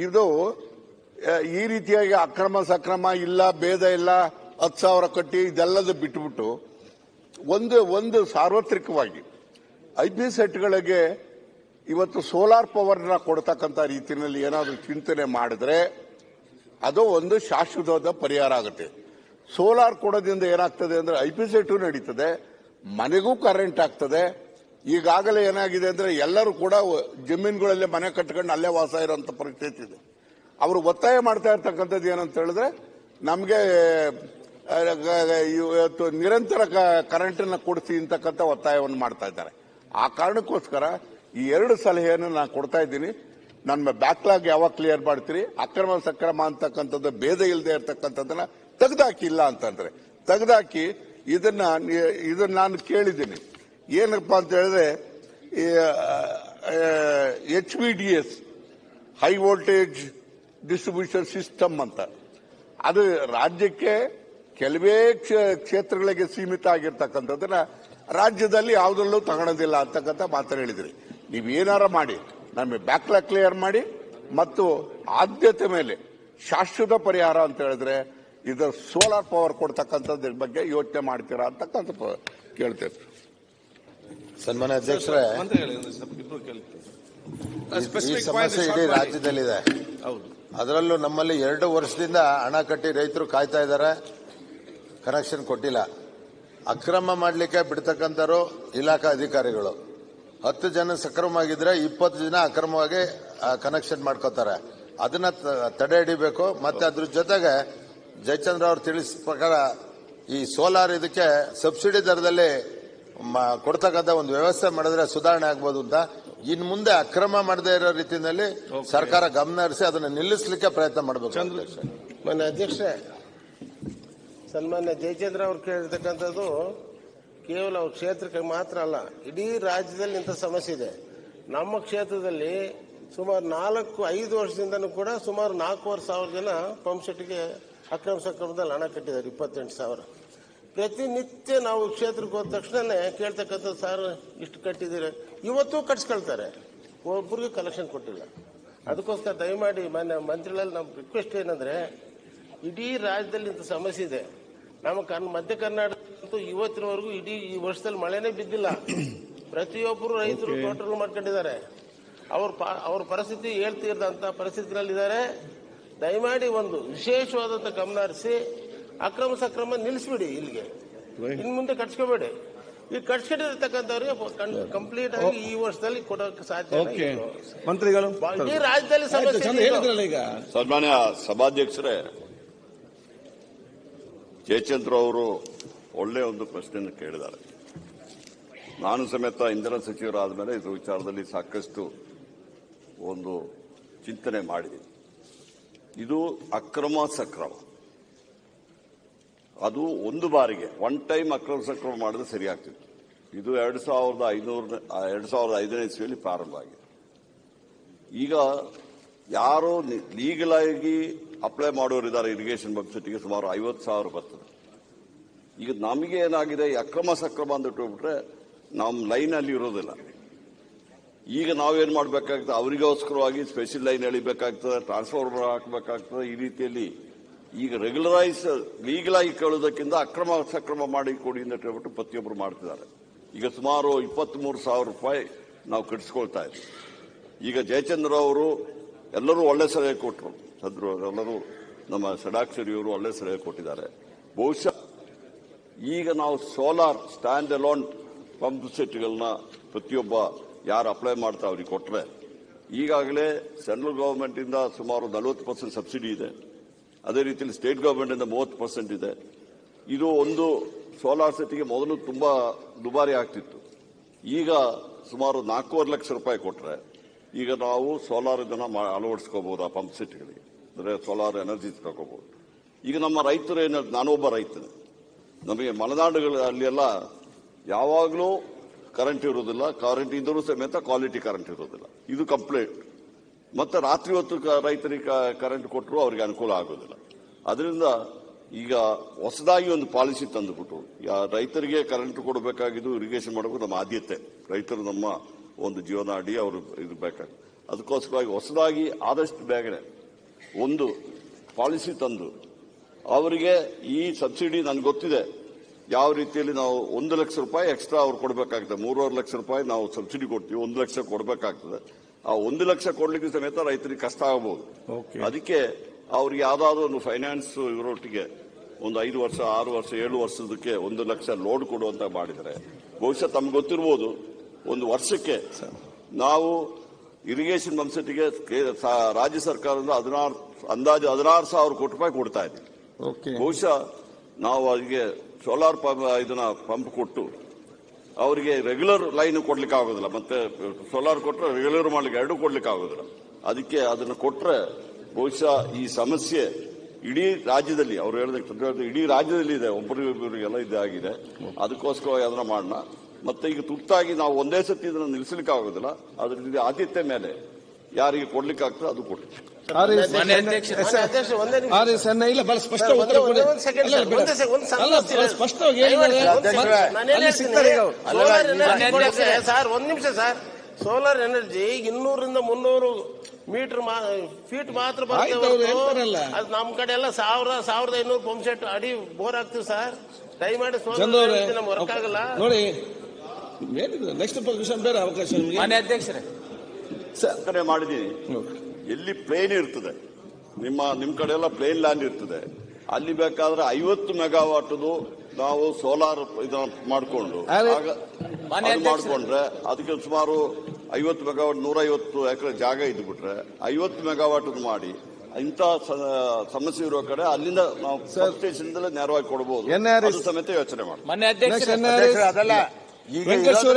ಇದು ಈ ರೀತಿಯಾಗಿ ಅಕ್ರಮ ಸಕ್ರಮ ಇಲ್ಲ, ಭೇದ ಇಲ್ಲ, 10,000 ಕಟ್ಟಿ ಇದೆಲ್ಲದ ಬಿಟ್ಟುಬಿಟ್ಟು ಒಂದು ಸಾರ್ವತ್ರಿಕವಾಗಿ ಐಪಿ ಸೆಟ್ಗಳಿಗೆ ಇವತ್ತು ಸೋಲಾರ್ ಪವರ್ನ ಕೊಡ್ತಕ್ಕಂಥ ರೀತಿಯಲ್ಲಿ ಏನಾದರೂ ಚಿಂತನೆ ಮಾಡಿದ್ರೆ ಅದು ಒಂದು ಶಾಶ್ವತವಾದ ಪರಿಹಾರ ಆಗುತ್ತೆ. ಸೋಲಾರ್ ಕೊಡೋದ್ರಿಂದ ಏನಾಗ್ತದೆ ಅಂದ್ರೆ ಐಪಿ ಸೆಟ್ ನಡೀತದೆ, ಮನೆಗೂ ಕರೆಂಟ್ ಆಗ್ತದೆ. ಈಗಾಗಲೇ ಏನಾಗಿದೆ ಅಂದ್ರೆ ಎಲ್ಲರೂ ಕೂಡ ಜಮೀನುಗಳಲ್ಲಿ ಮನೆ ಕಟ್ಕೊಂಡು ಅಲ್ಲೇ ವಾಸ ಇರುವಂತ ಪರಿಸ್ಥಿತಿ ಇದೆ. ಅವರು ಒತ್ತಾಯ ಮಾಡ್ತಾ ಇರ್ತಕ್ಕಂಥದ್ದು ಏನಂತ ಹೇಳಿದ್ರೆ ನಮಗೆ ಇವತ್ತು ನಿರಂತರ ಕರೆಂಟ್ ಅನ್ನ ಕೊಡಿಸಿ ಅಂತಕ್ಕಂಥ ಒತ್ತಾಯವನ್ನು ಮಾಡ್ತಾ ಇದ್ದಾರೆ. ಆ ಕಾರಣಕ್ಕೋಸ್ಕರ ಈ 2 ಸಲಹೆಯನ್ನು ನಾನು ಕೊಡ್ತಾ ಇದ್ದೀನಿ. ನನ್ನ ಬ್ಯಾಕ್ಲಾಗ್ ಯಾವಾಗ ಕ್ಲಿಯರ್ ಮಾಡ್ತೀರಿ, ಅಕ್ರಮ ಸಕ್ರಮ ಅಂತಕ್ಕಂಥದ್ದು ಭೇದ ಇಲ್ಲದೆ ಇರ್ತಕ್ಕಂಥದ್ದನ್ನ ತೆಗೆದಾಕಿಲ್ಲ ಅಂತಂದ್ರೆ ತೆಗೆದಾಕಿ ಇದನ್ನ ನಾನು ಕೇಳಿದ್ದೀನಿ. ಏನಪ್ಪಾ ಅಂತ ಹೇಳಿದ್ರೆ HVDS high voltage distribution system ಅಂತ, ಅದು ರಾಜ್ಯಕ್ಕೆ ಕೆಲವೇ ಕ್ಷೇತ್ರಗಳಿಗೆ ಸೀಮಿತ ಆಗಿರ್ತಕ್ಕಂಥದ್ದನ್ನ ರಾಜ್ಯದಲ್ಲಿ ಯಾವುದರಲ್ಲೂ ತಗೊಳ್ಳೋದಿಲ್ಲ ಅಂತಕ್ಕಂಥ ಮಾತನ್ನು ಹೇಳಿದ್ರಿ. ನೀವೇನಾರ ಮಾಡಿ ನಮಗೆ ಬ್ಯಾಕ್ಲಾಗ್ ಕ್ಲಿಯರ್ ಮಾಡಿ ಮತ್ತು ಆದ್ಯತೆ ಮೇಲೆ ಶಾಶ್ವತ ಪರಿಹಾರ ಅಂತ ಹೇಳಿದ್ರೆ ಇದು ಸೋಲಾರ್ ಪವರ್ ಕೊಡ್ತಕ್ಕಂಥದ್ರ ಬಗ್ಗೆ ಯೋಚನೆ ಮಾಡ್ತೀರಾ ಅಂತಕ್ಕಂಥ ಕೇಳ್ತೇವೆ. ಸನ್ಮಾನ್ಯ ಅಧ್ಯಕ್ಷರೇ, ಈ ಸಮಸ್ಯೆ ಇಡೀ ರಾಜ್ಯದಲ್ಲಿದೆ. ಅದರಲ್ಲೂ ನಮ್ಮಲ್ಲಿ 2 ವರ್ಷದಿಂದ ಹಣ ಕಟ್ಟಿ ರೈತರು ಕಾಯ್ತಾ ಇದ್ದಾರೆ, ಕನೆಕ್ಷನ್ ಕೊಟ್ಟಿಲ್ಲ. ಅಕ್ರಮ ಮಾಡಲಿಕ್ಕೆ ಬಿಡ್ತಕ್ಕಂಥವ್ರು ಇಲಾಖಾ ಅಧಿಕಾರಿಗಳು. 10 ಜನ ಸಕ್ರಮವಾಗಿದ್ರೆ 20 ಜನ ಅಕ್ರಮವಾಗಿ ಕನೆಕ್ಷನ್ ಮಾಡ್ಕೋತಾರೆ. ಅದನ್ನ ತಡೆ ಹಿಡಿಬೇಕು. ಮತ್ತೆ ಅದ್ರ ಜೊತೆಗೆ ಜಯಚಂದ್ರ ಅವರು ತಿಳಿಸಿದ ಪ್ರಕಾರ ಈ ಸೋಲಾರ್ ಇದಕ್ಕೆ ಸಬ್ಸಿಡಿ ದರದಲ್ಲಿ ಕೊಡ್ತಕ್ಕಂಥ ಒಂದು ವ್ಯವಸ್ಥೆ ಮಾಡಿದ್ರೆ ಸುಧಾರಣೆ ಆಗ್ಬೋದು ಅಂತ. ಇನ್ನು ಮುಂದೆ ಅಕ್ರಮ ಮಾಡದೇ ಇರೋ ರೀತಿಯಲ್ಲಿ ಸರ್ಕಾರ ಗಮನ ಹರಿಸಿ ಅದನ್ನು ನಿಲ್ಲಿಸಲಿಕ್ಕೆ ಪ್ರಯತ್ನ ಮಾಡಬೇಕು. ಮಾನ್ಯ ಅಧ್ಯಕ್ಷರೇ, ಸನ್ಮಾನ್ಯ ಜಯಚಂದ್ರ ಅವರು ಕೇಳಿರ್ತಕ್ಕಂಥದ್ದು ಕೇವಲ ಅವ್ರ ಕ್ಷೇತ್ರಕ್ಕೆ ಮಾತ್ರ ಅಲ್ಲ, ಇಡೀ ರಾಜ್ಯದಲ್ಲಿ ಇಂಥ ಸಮಸ್ಯೆ ಇದೆ. ನಮ್ಮ ಕ್ಷೇತ್ರದಲ್ಲಿ ಸುಮಾರು 4-5 ವರ್ಷದಿಂದನೂ ಕೂಡ ಸುಮಾರು 4,500 ಜನ ಪಂಪ್ ಸೆಟ್ಗೆ ಅಕ್ರಮ ಸಕ್ರಮದಲ್ಲಿ ಹಣ ಕಟ್ಟಿದ್ದಾರೆ, 28,000. ಪ್ರತಿನಿತ್ಯ ನಾವು ಕ್ಷೇತ್ರಕ್ಕೆ ಹೋದ ತಕ್ಷಣನೇ ಕೇಳ್ತಕ್ಕಂಥ ಸರ್ ಇಷ್ಟು ಕಟ್ಟಿದ್ದೀರಿ, ಇವತ್ತು ಕಟ್ಸ್ಕೊಳ್ತಾರೆ, ಒಬ್ಬರಿಗೂ ಕಲೆಕ್ಷನ್ ಕೊಟ್ಟಿಲ್ಲ. ಅದಕ್ಕೋಸ್ಕರ ದಯಮಾಡಿ ಮಾನ್ಯ ಮಂತ್ರಿಗಳಲ್ಲಿ ನಮ್ಮ ರಿಕ್ವೆಸ್ಟ್ ಏನಂದ್ರೆ, ಇಡೀ ರಾಜ್ಯದಲ್ಲಿ ಇಂಥ ಸಮಸ್ಯೆ ಇದೆ. ನಮ್ಮ ಮಧ್ಯ ಕರ್ನಾಟಕ ಅಂತೂ ಇವತ್ತಿನವರೆಗೂ ಇಡೀ ಈ ವರ್ಷದಲ್ಲಿ ಮಳೆನೇ ಬಿದ್ದಿಲ್ಲ. ಪ್ರತಿಯೊಬ್ಬರು ರೈತರು ತೋಟಗಳು ಮಾಡ್ಕೊಂಡಿದ್ದಾರೆ. ಅವ್ರ ಪರಿಸ್ಥಿತಿ ಹೇಳ್ತಿರದಂತ ಪರಿಸ್ಥಿತಿನಲ್ಲಿದ್ದಾರೆ. ದಯಮಾಡಿ ಒಂದು ವಿಶೇಷವಾದಂತ ಗಮನ ಹರಿಸಿ ಅಕ್ರಮ ಸಕ್ರಮ ನಿಲ್ಲಿಸ್ಬಿಡಿ. ಇಲ್ಲಿಗೆ ಇನ್ ಮುಂದೆ ಕಟ್ಸ್ಕೋಬೇಡಿ. ಈ ಕಟ್ಸ್ಕೊಂಡಿರ್ತಕ್ಕಂಥವ್ರಿಗೆ ಕಂಪ್ಲೀಟ್ ಆಗಿ ಈ ವರ್ಷದಲ್ಲಿ ಕೊಡೋಕೆ ಸಾಧ್ಯ. ಮಂತ್ರಿಗಳು ಈ ರಾಜ್ಯದಲ್ಲಿ ಸಮಸ್ಯೆ. ಸನ್ಮಾನ್ಯ ಸಭಾಧ್ಯಕ್ಷರೇ, ಜಯಚಂದ್ರ ಅವರು ಒಳ್ಳೆಯ ಒಂದು ಪ್ರಶ್ನೆಯನ್ನು ಕೇಳಿದ್ದಾರೆ. ನಾನು ಸಮೇತ ಇಂಧನ ಸಚಿವರಾದ ಮೇಲೆ ಇದು ವಿಚಾರದಲ್ಲಿ ಸಾಕಷ್ಟು ಒಂದು ಚಿಂತನೆ ಮಾಡಿದೆ. ಇದು ಅಕ್ರಮ ಸಕ್ರಮ, ಅದು ಒಂದು ಬಾರಿಗೆ ಒನ್ ಟೈಮ್ ಅಕ್ರಮ ಸಕ್ರಮ ಮಾಡಿದ್ರೆ ಸರಿಯಾಗ್ತಿತ್ತು. ಇದು 2005ನೇ ಇಸ್ವಿಯಲ್ಲಿ ಪ್ರಾರಂಭ ಆಗಿದೆ. ಈಗ ಯಾರೋ ಲೀಗಲ್ ಆಗಿ ಅಪ್ಲೈ ಮಾಡೋರಿದ್ದಾರೆ ಇರಿಗೇಷನ್ ವೆಬ್ಸೈಟ್ಗೆ, ಸುಮಾರು 50,000 ಬರ್ತದೆ. ಈಗ ನಮಗೆ ಏನಾಗಿದೆ, ಅಕ್ರಮ ಸಕ್ರಮ ಅಂತ ಇಟ್ಬಿಟ್ರೆ ನಮ್ಮ ಲೈನ್ ಅಲ್ಲಿ ಇರೋದಿಲ್ಲ. ಈಗ ನಾವೇನ್ ಮಾಡಬೇಕಾಗ್ತದೆ, ಅವರಿಗೋಸ್ಕರವಾಗಿ ಸ್ಪೆಷಲ್ ಲೈನ್ ಎಳಿಬೇಕಾಗ್ತದೆ, ಟ್ರಾನ್ಸ್ಫಾರ್ಮರ್ ಹಾಕಬೇಕಾಗ್ತದೆ. ಈ ರೀತಿಯಲ್ಲಿ ಈಗ ರೆಗ್ಯುಲರೈಸ್ ಲೀಗಲ್ ಆಗಿ ಕೇಳೋದಕ್ಕಿಂತ ಅಕ್ರಮ ಸಕ್ರಮ ಮಾಡಿ ಕೊಡಿ ಅಂತ ಹೇಳ್ಬಿಟ್ಟು ಪ್ರತಿಯೊಬ್ಬರು ಮಾಡ್ತಿದ್ದಾರೆ. ಈಗ ಸುಮಾರು 23,000 ರೂಪಾಯಿ ನಾವು ಕಟ್ಟಿಸ್ಕೊಳ್ತಾ ಇದ್ದೀವಿ. ಈಗ ಜಯಚಂದ್ರ ಅವರು ಎಲ್ಲರೂ ಒಳ್ಳೆ ಸಲಹೆ ಕೊಟ್ಟರು, ಎಲ್ಲರೂ ನಮ್ಮ ಷಡಾಕ್ಷರಿಯವರು ಒಳ್ಳೆ ಸಲಹೆ ಕೊಟ್ಟಿದ್ದಾರೆ. ಬಹುಶಃ ಈಗ ನಾವು ಸೋಲಾರ್ ಸ್ಟ್ಯಾಂಡ್ ಅಲೋನ್ ಪಂಪ್ ಸೆಟ್ಗಳನ್ನ ಪ್ರತಿಯೊಬ್ಬ ಯಾರು ಅಪ್ಲೈ ಮಾಡ್ತಾ ಅವ್ರಿಗೆ ಕೊಟ್ಟರೆ, ಈಗಾಗಲೇ ಸೆಂಟ್ರಲ್ ಗವರ್ಮೆಂಟ್ ಇಂದ ಸುಮಾರು 40% ಸಬ್ಸಿಡಿ ಇದೆ. ಅದೇ ರೀತಿಯಲ್ಲಿ ಸ್ಟೇಟ್ ಗವರ್ಮೆಂಟ್ ಇಂದ 30% ಇದೆ. ಇದು ಒಂದು ಸೋಲಾರ್ ಸೆಟ್ಗೆ ಮೊದಲು ತುಂಬಾ ದುಬಾರಿ ಆಗ್ತಿತ್ತು. ಈಗ ಸುಮಾರು 4.5 ಲಕ್ಷ ರೂಪಾಯಿ ಕೊಟ್ಟರೆ ಈಗ ನಾವು ಸೋಲಾರ್ ಇದನ್ನ ಅಳವಡಿಸ್ಕೋಬಹುದು ಆ ಪಂಪ್ ಸೆಟ್ಗಳಿಗೆ, ಅಂದ್ರೆ ಸೋಲಾರ್ ಎನರ್ಜಿ ತಗೋಬಹುದು. ಈಗ ನಮ್ಮ ರೈತರು ಏನಾದ್ರು, ನಾನೊಬ್ಬ ರೈತನೇ, ನಮಗೆ ಮಲೆನಾಡುಗಳಲ್ಲಿ ಯಾವಾಗಲೂ ಕರೆಂಟ್ ಇರುವುದಿಲ್ಲ, ಕರೆಂಟ್ ಇದ್ದರೂ ಸಮೇತ ಕ್ವಾಲಿಟಿ ಕರೆಂಟ್ ಇರೋದಿಲ್ಲ. ಇದು ಕಂಪ್ಲೇಂಟ್. ಮತ್ತೆ ರಾತ್ರಿ ಹೊತ್ತು ರೈತರಿಗೆ ಕರೆಂಟ್ ಕೊಟ್ಟರು ಅವರಿಗೆ ಅನುಕೂಲ ಆಗೋದಿಲ್ಲ. ಅದರಿಂದ ಈಗ ಹೊಸದಾಗಿ ಒಂದು ಪಾಲಿಸಿ ತಂದುಬಿಟ್ಟು ರೈತರಿಗೆ ಕರೆಂಟ್ ಕೊಡಬೇಕಾಗಿದ್ದು, ಇರಿಗೇಷನ್ ಮಾಡಬೇಕು ನಮ್ಮ ಆದ್ಯತೆ. ರೈತರು ನಮ್ಮ ಒಂದು ಜೀವನಾಡಿ ಅವರು ಇರಬೇಕಾಗುತ್ತೆ. ಅದಕ್ಕೋಸ್ಕರವಾಗಿ ಹೊಸದಾಗಿ ಆದಷ್ಟು ಬೇಗನೆ ಒಂದು ಪಾಲಿಸಿ ತಂದು ಅವರಿಗೆ ಈ ಸಬ್ಸಿಡಿ ನನಗೆ ಗೊತ್ತಿದೆ ಯಾವ ರೀತಿಯಲ್ಲಿ ನಾವು 1 ಲಕ್ಷ ರೂಪಾಯಿ ಎಕ್ಸ್ಟ್ರಾ ಅವ್ರು ಕೊಡಬೇಕಾಗ್ತದೆ. 3.5 ಲಕ್ಷ ರೂಪಾಯಿ ನಾವು ಸಬ್ಸಿಡಿ ಕೊಡ್ತೀವಿ, 1 ಲಕ್ಷ ಕೊಡಬೇಕಾಗ್ತದೆ. ಆ 1 ಲಕ್ಷ ಕೊಡ್ಲಿಕ್ಕೆ ಸಮೇತ ರೈತರಿಗೆ ಕಷ್ಟ ಆಗಬಹುದು. ಅದಕ್ಕೆ ಅವ್ರಿಗೆ ಯಾವ್ದಾದ್ರು ಒಂದು ಫೈನಾನ್ಸ್ ಇವರೊಟ್ಟಿಗೆ ಒಂದು 5 ವರ್ಷ 6 ವರ್ಷ 7 ವರ್ಷದಕ್ಕೆ 1 ಲಕ್ಷ ಲೋಡ್ ಕೊಡುವಂತ ಮಾಡಿದರೆ ಬಹುಶಃ ತಮ್ಗೆ ಗೊತ್ತಿರಬಹುದು, ಒಂದು ವರ್ಷಕ್ಕೆ ನಾವು ಇರಿಗೇಷನ್ ಪಂಪ್ಸೆಟ್ಗೆ ರಾಜ್ಯ ಸರ್ಕಾರದಿಂದ ಅಂದಾಜು 16,000 ಕೋಟಿ ರೂಪಾಯಿ ಕೊಡ್ತಾ ಇದ್ದೀವಿ. ಬಹುಶಃ ನಾವು ಅವರಿಗೆ ಸೋಲಾರ್ ಪಂಪ್ ಕೊಟ್ಟು ಅವರಿಗೆ ರೆಗ್ಯುಲರ್ ಲೈನ್ ಕೊಡ್ಲಿಕ್ಕೆ ಆಗೋದಿಲ್ಲ, ಮತ್ತೆ ಸೋಲಾರ್ ಕೊಟ್ಟರೆ ರೆಗ್ಯುಲರ್ ಮಾಡ್ಲಿಕ್ಕೆ 2 ಕೊಡ್ಲಿಕ್ಕೆ ಆಗೋದಿಲ್ಲ. ಅದಕ್ಕೆ ಅದನ್ನು ಕೊಟ್ರೆ ಬಹುಶಃ ಈ ಸಮಸ್ಯೆ ಇಡೀ ರಾಜ್ಯದಲ್ಲಿ ಅವ್ರು ಹೇಳಿದ ಇಡೀ ರಾಜ್ಯದಲ್ಲಿ ಇದೆ, ಒಬ್ಬರಿಗೆಲ್ಲ ಇದಾಗಿದೆ. ಅದಕ್ಕೋಸ್ಕರವಾಗಿ ಅದನ್ನ ಮಾಡೋಣ. ಮತ್ತೆ ಈಗ ತುರ್ತಾಗಿ ನಾವು ಒಂದೇ ಸತಿ ಇದನ್ನು ನಿಲ್ಲಿಸಲಿಕ್ಕೆ ಆಗೋದಿಲ್ಲ. ಅದರಿಂದ ಆದ್ಯತೆ ಮೇಲೆ ಯಾರಿಗೆ ಕೊಡ್ಲಿಕ್ಕೆ ಆಗ್ತದೆ ಅದು ಕೊಡ್ಲಿ. ಸರ್ ಒಂದ್ ನಿಮಿಷ ಸರ್, ಸೋಲಾರ್ ಎನರ್ಜಿ 200 ರಿಂದ 300 ಮೀಟರ್ ಫೀಟ್ ಮಾತ್ರ ಬರ್ತದೆ. ಅದು ನಮ್ ಕಡೆ ಎಲ್ಲ 1,500 ಪಂಪ್ ಸೆಟ್ ಅಡಿ ಬೋರ್ ಆಗ್ತೀವಿ ಸರ್. ದಯಮಾಡಿ ಸೋಲಾರ್ ವರ್ಕ್ ಆಗಲ್ಲ ನೋಡಿ. ನೆಕ್ಸ್ಟ್ ಪೊಸಿಷನ್ ಬೇರೆ ಅವಕಾಶ ಅಧ್ಯಕ್ಷರೇ ಮಾಡಿದೀನಿ. ಎಲ್ಲಿ ಪ್ಲೇನ್ ಇರ್ತದೆ, ನಿಮ್ ಕಡೆ ಎಲ್ಲ ಪ್ಲೇನ್ ಲ್ಯಾಂಡ್ ಇರ್ತದೆ, ಅಲ್ಲಿ ಬೇಕಾದ್ರೆ 50 ಮೆಗಾವಾಟ್ದು ನಾವು ಸೋಲಾರ್ ಮಾಡಿಕೊಂಡು ಮಾಡ್ಕೊಂಡ್ರೆ ಅದಕ್ಕೆ ಸುಮಾರು 50 ಮೆಗಾವಾಟ್ 150 ಎಕರೆ ಜಾಗ ಇದ್ಬಿಟ್ರೆ 50 ಮೆಗಾವಾಟ್ ಮಾಡಿ ಇಂಥ ಸಮಸ್ಯೆ ಇರುವ ಕಡೆ ಅಲ್ಲಿಂದ ನಾವು ಸಬ್ಸ್ಟೇಷನ್ ನೇರವಾಗಿ ಕೊಡಬಹುದು. ಅದು ಸಮೇತ ಯೋಚನೆ ಮಾಡಿ. ಅದಲ್ಲ ವೆಂಕಟೇಶ್ವರ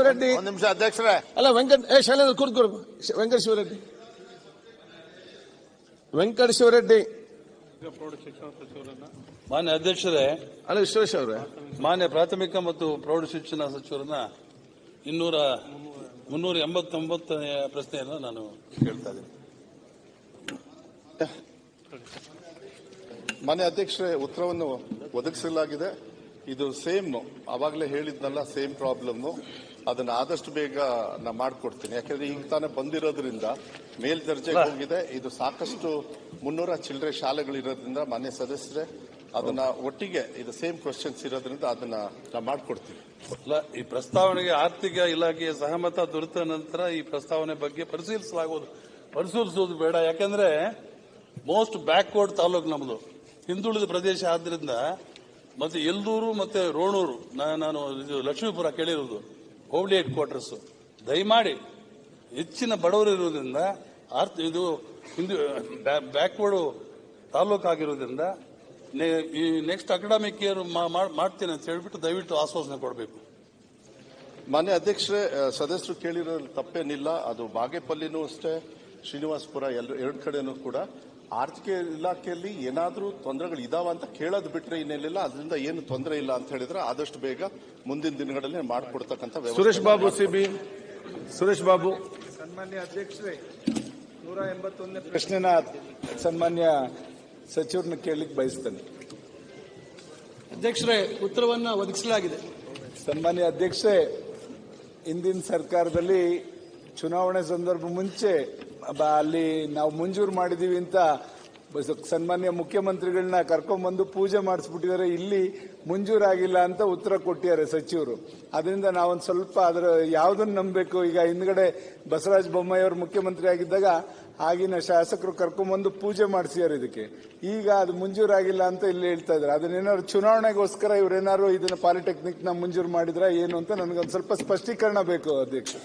ರೆಡ್ಡಿ ಒಂದು ನಿಮಿಷ ಅಧ್ಯಕ್ಷರೇ, ಅಲ್ಲ ಶೈಲೇಂದ್ರ ಕೂತ್ಕೊಡು. ವೆಂಕಟೇಶ್ವರ ರೆಡ್ಡಿ ಮಾನ್ಯ ಅಧ್ಯಕ್ಷರೇ, ಅಲ್ಲ ವಿಶ್ವೇಶ್ ಅವರೇ, ಮಾನ್ಯ ಪ್ರಾಥಮಿಕ ಮತ್ತು ಪ್ರೌಢ ಶಿಕ್ಷಣ ಸಚಿವರನ್ನ 389ನೇ ಪ್ರಶ್ನೆಯನ್ನು ನಾನು ಕೇಳ್ತಾ ಇದ್ದೀನಿ. ಮಾನ್ಯ ಅಧ್ಯಕ್ಷರೇ, ಉತ್ತರವನ್ನು ಒದಗಿಸಲಾಗಿದೆ. ಇದು ಸೇಮ್ ಅವಾಗಲೇ ಹೇಳಿದ್ನಲ್ಲ, ಸೇಮ್ ಪ್ರಾಬ್ಲಮ್. ಅದನ್ನ ಆದಷ್ಟು ಬೇಗ ನಾ ಮಾಡ್ಕೊಡ್ತೀನಿ. ಯಾಕಂದ್ರೆ ಈಗ ತಾನೇ ಬಂದಿರೋದ್ರಿಂದ ಮೇಲ್ದರ್ಜೆಗೆ ಹೋಗಿದೆ. ಇದು ಸಾಕಷ್ಟು 300 ಚಿಲ್ಲರೆ ಶಾಲೆಗಳಿರೋದ್ರಿಂದ ಮಾನ್ಯ ಸದಸ್ಯರೇ ಅದನ್ನ ಒಟ್ಟಿಗೆ ಇದು ಸೇಮ್ ಕ್ವಶನ್ಸ್ ಇರೋದ್ರಿಂದ ಅದನ್ನ ನಾ ಮಾಡ್ಕೊಡ್ತೀನಿ. ಅಲ್ಲ, ಈ ಪ್ರಸ್ತಾವನೆಗೆ ಆರ್ಥಿಕ ಇಲಾಖೆಯ ಸಹಮತ ದೊರೆತ ನಂತರ ಈ ಪ್ರಸ್ತಾವನೆ ಬಗ್ಗೆ ಪರಿಶೀಲಿಸುವುದು ಬೇಡ. ಯಾಕಂದ್ರೆ ಮೋಸ್ಟ್ ಬ್ಯಾಕ್ವರ್ಡ್ ತಾಲೂಕು ನಮ್ಮದು, ಹಿಂದುಳಿದ ಪ್ರದೇಶ ಆದ್ರಿಂದ. ಮತ್ತೆ ಎಲ್ದೂರು ಮತ್ತೆ ರೋಣೂರು, ನಾನು ಇದು ಲಕ್ಷ್ಮೀಪುರ ಕೇಳಿರೋದು ಹೋಬಳಿ ಹೆಡ್ ಕ್ವಾರ್ಟರ್ಸ್. ದಯಮಾಡಿ ಹೆಚ್ಚಿನ ಬಡವರು ಇರುವುದರಿಂದ ಇದು ಬ್ಯಾಕ್ವರ್ಡ್ ತಾಲೂಕು ಆಗಿರೋದ್ರಿಂದ ಈ ನೆಕ್ಸ್ಟ್ ಅಕಾಡೆಮಿಕ್ ಇಯರ್ ಮಾಡ್ತೀನಿ ಅಂತ ಹೇಳ್ಬಿಟ್ಟು ದಯವಿಟ್ಟು ಆಶ್ವಾಸನೆ ಕೊಡಬೇಕು. ಮಾನ್ಯ ಅಧ್ಯಕ್ಷರೇ, ಸದಸ್ಯರು ಕೇಳಿರೋ ತಪ್ಪೇನಿಲ್ಲ. ಅದು ಬಾಗೇಪಲ್ಲಿನೂ ಅಷ್ಟೇ, ಶ್ರೀನಿವಾಸಪುರ ಎರಡು ಕಡೆನೂ ಕೂಡ ಆರ್ಥಿಕ ಇಲಾಖೆಯಲ್ಲಿ ಏನಾದರೂ ತೊಂದರೆಗಳು ಇದಾವ ಅಂತ ಕೇಳೋದು ಬಿಟ್ರೆ ಇನ್ನೇನಿಲ್ಲ. ಅದರಿಂದ ಏನು ತೊಂದರೆ ಇಲ್ಲ ಅಂತ ಹೇಳಿದ್ರೆ ಆದಷ್ಟು ಬೇಗ ಮುಂದಿನ ದಿನಗಳಲ್ಲಿ ಮಾಡಿಕೊಡ್ತಕ್ಕಂಥ ವ್ಯವಸ್ಥೆ. ಸುರೇಶ್ ಬಾಬು ಸಿಬಿ. ಸುರೇಶ್ ಬಾಬು. ಸನ್ಮಾನ್ಯ ಅಧ್ಯಕ್ಷರೇ, 181ನೇ ಪ್ರಶ್ನೆನ ಸನ್ಮಾನ್ಯ ಸಚಿವರನ್ನ ಕೇಳಲಿಕ್ಕೆ ಬಯಸ್ತೇನೆ. ಅಧ್ಯಕ್ಷರೇ, ಉತ್ತರವನ್ನು ಒದಗಿಸಲಾಗಿದೆ. ಸನ್ಮಾನ್ಯ ಅಧ್ಯಕ್ಷರೇ, ಹಿಂದಿನ ಸರ್ಕಾರದಲ್ಲಿ ಚುನಾವಣೆ ಸಂದರ್ಭ ಮುಂಚೆ ಅಲ್ಲಿ ನಾವು ಮಂಜೂರು ಮಾಡಿದೀವಿ ಅಂತ ಸನ್ಮಾನ್ಯ ಮುಖ್ಯಮಂತ್ರಿಗಳನ್ನ ಕರ್ಕೊಂಡ್ಬಂದು ಪೂಜೆ ಮಾಡಿಸ್ಬಿಟ್ಟಿದ್ದಾರೆ. ಇಲ್ಲಿ ಮಂಜೂರಾಗಿಲ್ಲ ಅಂತ ಉತ್ತರ ಕೊಟ್ಟಿದ್ದಾರೆ ಸಚಿವರು. ಅದರಿಂದ ನಾವೊಂದು ಸ್ವಲ್ಪ ಅದರ ಯಾವುದನ್ನು ನಂಬಬೇಕು. ಈಗ ಹಿಂದ್ಗಡೆ ಬಸವರಾಜ ಬೊಮ್ಮಾಯಿ ಅವರು ಮುಖ್ಯಮಂತ್ರಿ ಆಗಿದ್ದಾಗ ಆಗಿನ ಶಾಸಕರು ಕರ್ಕೊಂಡ್ಬಂದು ಪೂಜೆ ಮಾಡಿಸಿದ್ದಾರೆ ಇದಕ್ಕೆ. ಈಗ ಅದು ಮಂಜೂರಾಗಿಲ್ಲ ಅಂತ ಇಲ್ಲಿ ಹೇಳ್ತಾ ಇದ್ದಾರೆ. ಅದನ್ನೇನಾದ್ರು ಚುನಾವಣೆಗೋಸ್ಕರ ಇವರೇನಾದ್ರು ಇದನ್ನ ಪಾಲಿಟೆಕ್ನಿಕ್ ನ ಮಂಜೂರು ಮಾಡಿದ್ರ ಏನು ಅಂತ ನನಗೊಂದು ಸ್ವಲ್ಪ ಸ್ಪಷ್ಟೀಕರಣ ಬೇಕು ಅಧ್ಯಕ್ಷ.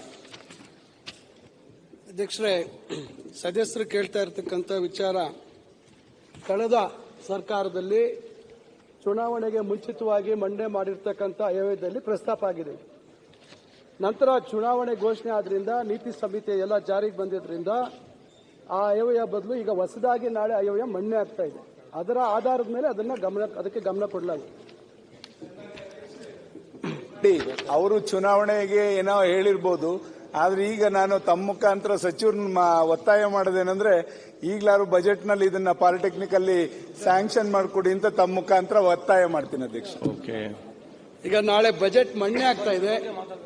ಅಧ್ಯಕ್ಷರೇ, ಸದಸ್ಯರು ಕೇಳ್ತಾ ಇರತಕ್ಕಂಥ ವಿಚಾರ ಕಳೆದ ಸರ್ಕಾರದಲ್ಲಿ ಚುನಾವಣೆಗೆ ಮುಂಚಿತವಾಗಿ ಮಂಡನೆ ಮಾಡಿರ್ತಕ್ಕಂಥ ಆಯವ್ಯಯದಲ್ಲಿ ಪ್ರಸ್ತಾಪ ಆಗಿದೆ. ನಂತರ ಚುನಾವಣೆ ಘೋಷಣೆ ಆದ್ರಿಂದ ನೀತಿ ಸಂಹಿತೆ ಎಲ್ಲ ಜಾರಿಗೆ ಬಂದಿದ್ರಿಂದ ಆ ಆಯವ್ಯಯ ಬದಲು ಈಗ ಹೊಸದಾಗಿ ನಾಳೆ ಆಯವ್ಯಯ ಮಂಡನೆ ಆಗ್ತಾ ಇದೆ. ಅದರ ಆಧಾರದ ಮೇಲೆ ಅದಕ್ಕೆ ಗಮನ ಕೊಡಲಾಗಿದೆ. ಅವರು ಚುನಾವಣೆಗೆ ಏನೋ ಹೇಳಿರ್ಬೋದು, ಆದ್ರೆ ಈಗ ನಾನು ತಮ್ಮ ಮುಖಾಂತರ ಸಚಿವರನ್ನ ಒತ್ತಾಯ ಮಾಡೋದೇನೆಂದ್ರೆ ಈಗಲಾರು ಬಜೆಟ್ ನಲ್ಲಿ ಇದನ್ನ ಪಾಲಿಟೆಕ್ನಿಕ್ ಅಲ್ಲಿ ಸ್ಯಾಂಕ್ಷನ್ ಮಾಡಿಕೊಡಿ ಅಂತ ತಮ್ಮ ಮುಖಾಂತರ ಒತ್ತಾಯ ಮಾಡ್ತೀನಿ ಅಧ್ಯಕ್ಷ. ಓಕೆ, ಈಗ ನಾಳೆ ಬಜೆಟ್ ಮಂಡನೆ ಆಗ್ತಾ ಇದೆ,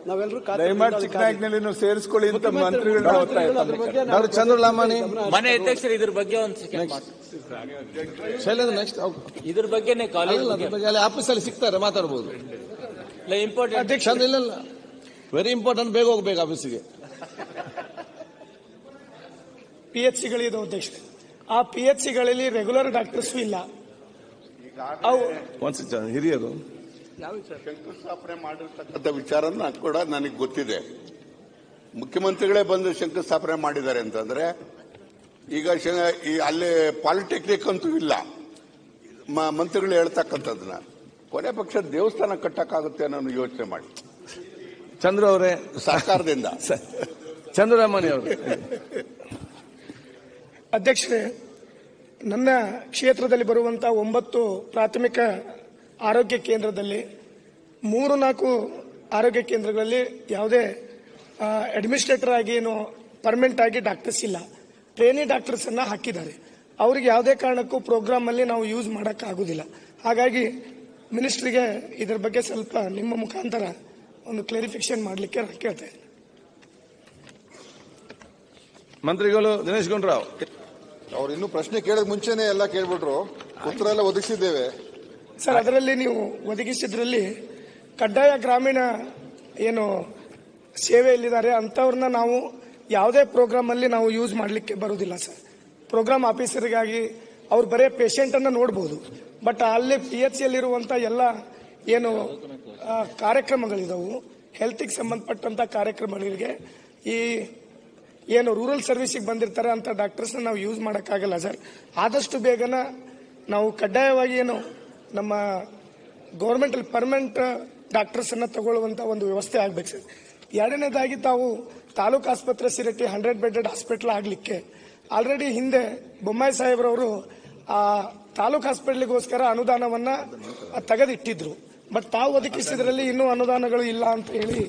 ನಾವೆಲ್ಲರೂ ದಯಮಾಡಿ ಚಿಕ್ಕನಾಯಕನಲ್ಲಿ ನೀವು ಸೇರಿಸ್ಕೊಳ್ಳಿ ಅಂತ ಮಂತ್ರಿಗಳನ್ನ ಒತ್ತಾಯ. ಚಂದ್ರಲಾಮಾನಿ ಮನೆ ಅಧ್ಯಕ್ಷರು ಇದ್ರ ಬಗ್ಗೆ ಒಂದು ಇದ್ರ ಬಗ್ಗೆನೇ ಕಾಲೇಜ್ ಆಫೀಸಲ್ಲಿ ಸಿಗ್ತಾರೆ, ಮಾತಾಡಬಹುದು. ಇಂಪಾರ್ಟೆಂಟ್ ಇಲ್ಲ, ವೆರಿ ಇಂಪಾರ್ಟೆಂಟ್, ಬೇಗ ಹೋಗ್ಬೇಕು ಆಫೀಸಿಗೆ. PHCಗಳಿದೆ ಅಧ್ಯಕ್ಷ, ಆ PHCಗಳಲ್ಲಿ ರೆಗ್ಯುಲರ್ ಡಾಕ್ಟರ್ಸ್ ಇಲ್ಲ. ಹಿರಿಯರು ಶಂಕುಸ್ಥಾಪನೆ ಮಾಡಿರ್ತಕ್ಕಂಥ ವಿಚಾರನ ಕೂಡ ನನಗೆ ಗೊತ್ತಿದೆ. ಮುಖ್ಯಮಂತ್ರಿಗಳೇ ಬಂದು ಶಂಕುಸ್ಥಾಪನೆ ಮಾಡಿದ್ದಾರೆ ಅಂತಂದ್ರೆ ಈಗ ಅಲ್ಲಿ ಪಾಲಿಟೆಕ್ನಿಕ್ ಅಂತೂ ಇಲ್ಲ, ಮಂತ್ರಿಗಳು ಹೇಳ್ತಕ್ಕಂಥದ್ದನ್ನ ಕೊನೆ ಪಕ್ಷ ದೇವಸ್ಥಾನ ಕಟ್ಟಕ್ಕಾಗುತ್ತೆ ಅನ್ನೋ ಯೋಚನೆ ಮಾಡಿ. ಚಂದ್ರ ಅವರೇ, ಸರ್ಕಾರದಿಂದ. ಚಂದ್ರರಾಮನಿ ಅವರು. ಅಧ್ಯಕ್ಷರೇ, ನನ್ನ ಕ್ಷೇತ್ರದಲ್ಲಿ ಬರುವಂತಹ 9 ಪ್ರಾಥಮಿಕ ಆರೋಗ್ಯ ಕೇಂದ್ರದಲ್ಲಿ 3-4 ಆರೋಗ್ಯ ಕೇಂದ್ರಗಳಲ್ಲಿ ಯಾವುದೇ ಅಡ್ಮಿನಿಸ್ಟ್ರೇಟರ್ ಆಗಿ ಏನು ಪರ್ಮನೆಂಟ್ ಆಗಿ ಡಾಕ್ಟರ್ಸ್ ಇಲ್ಲ, ಟ್ರೈನಿ ಡಾಕ್ಟರ್ಸ್ ಅನ್ನ ಹಾಕಿದ್ದಾರೆ. ಅವರಿಗೆ ಯಾವುದೇ ಕಾರಣಕ್ಕೂ ಪ್ರೋಗ್ರಾಮ್ ಅಲ್ಲಿ ನಾವು ಯೂಸ್ ಮಾಡೋಕ್ಕಾಗೋದಿಲ್ಲ. ಹಾಗಾಗಿ ಮಿನಿಸ್ಟ್ರಿಗೆ ಇದರ ಬಗ್ಗೆ ಸ್ವಲ್ಪ ನಿಮ್ಮ ಮುಖಾಂತರ ಒಂದು ಕ್ಲಾರಿಫಿಕೇಶನ್ ಮಾಡಲಿಕ್ಕೆ ಕೇಳ್ತಾ ಇದ್ದೀನಿ. ಮಂತ್ರಿಗಳು ದಿನೇಶ್ ಗುಂಡೂರಾವ್. ಅವ್ರು ಇನ್ನೂ ಪ್ರಶ್ನೆ ಕೇಳೋದ್ ಮುಂಚೆನೆ ಎಲ್ಲ ಕೇಳ್ಬಿಟ್ರು, ಉತ್ತರ ಎಲ್ಲ ಒದಗಿಸಿದ್ದೇವೆ ಸರ್. ಅದರಲ್ಲಿ ನೀವು ಒದಗಿಸಿದ್ರಲ್ಲಿ ಕಡ್ಡಾಯ ಗ್ರಾಮೀಣ ಏನು ಸೇವೆಯಲ್ಲಿದ್ದಾರೆ ಅಂತವ್ರನ್ನ ನಾವು ಯಾವುದೇ ಪ್ರೋಗ್ರಾಮ್ ಅಲ್ಲಿ ನಾವು ಯೂಸ್ ಮಾಡಲಿಕ್ಕೆ ಬರುವುದಿಲ್ಲ ಸರ್. ಪ್ರೋಗ್ರಾಮ್ ಆಫೀಸರ್ಗಾಗಿ ಅವ್ರು ಬರೇ ಪೇಷಂಟ್ ಅನ್ನ ನೋಡಬಹುದು, ಬಟ್ ಅಲ್ಲಿ PHCಯಲ್ಲಿರುವಂತ ಎಲ್ಲ ಏನು ಕಾರ್ಯಕ್ರಮಗಳಿದಾವು, ಹೆಲ್ತ್ಗೆ ಸಂಬಂಧಪಟ್ಟಂತ ಕಾರ್ಯಕ್ರಮಗಳಿಗೆ ಈ ಏನು ರೂರಲ್ ಸರ್ವಿಸ್ಗೆ ಬಂದಿರ್ತಾರೆ ಅಂತ ಡಾಕ್ಟರ್ಸ್ ನಾವು ಯೂಸ್ ಮಾಡೋಕ್ಕಾಗಲ್ಲ ಸರ್. ಆದಷ್ಟು ಬೇಗನ ನಾವು ಕಡ್ಡಾಯವಾಗಿ ಏನು ನಮ್ಮ ಗೌರ್ಮೆಂಟ್ ಅಲ್ಲಿ ಪರ್ಮನೆಂಟ್ ಡಾಕ್ಟರ್ಸ್ ಅನ್ನ ತಗೊಳ್ಳುವಂತ ಒಂದು ವ್ಯವಸ್ಥೆ ಆಗ್ಬೇಕು ಸರ್. ಎರಡನೇದಾಗಿ ತಾವು ತಾಲೂಕು ಆಸ್ಪತ್ರೆ ಸಿರಟ್ಟಿ 100 ಬೆಡೆಡ್ ಹಾಸ್ಪಿಟಲ್ ಆಗ್ಲಿಕ್ಕೆ ಆಲ್ರೆಡಿ ಹಿಂದೆ ಬೊಮ್ಮಾಯಿ ಸಾಹೇಬ್ರವರು ಆ ತಾಲೂಕು ಹಾಸ್ಪಿಟಲ್ಗೋಸ್ಕರ ಅನುದಾನವನ್ನ ತೆಗೆದಿಟ್ಟಿದ್ರು. ಬಟ್ ತಾವು ಒದಗಿಸಿದ್ರಲ್ಲಿ ಇನ್ನೂ ಅನುದಾನಗಳು ಇಲ್ಲ ಅಂತ ಹೇಳಿ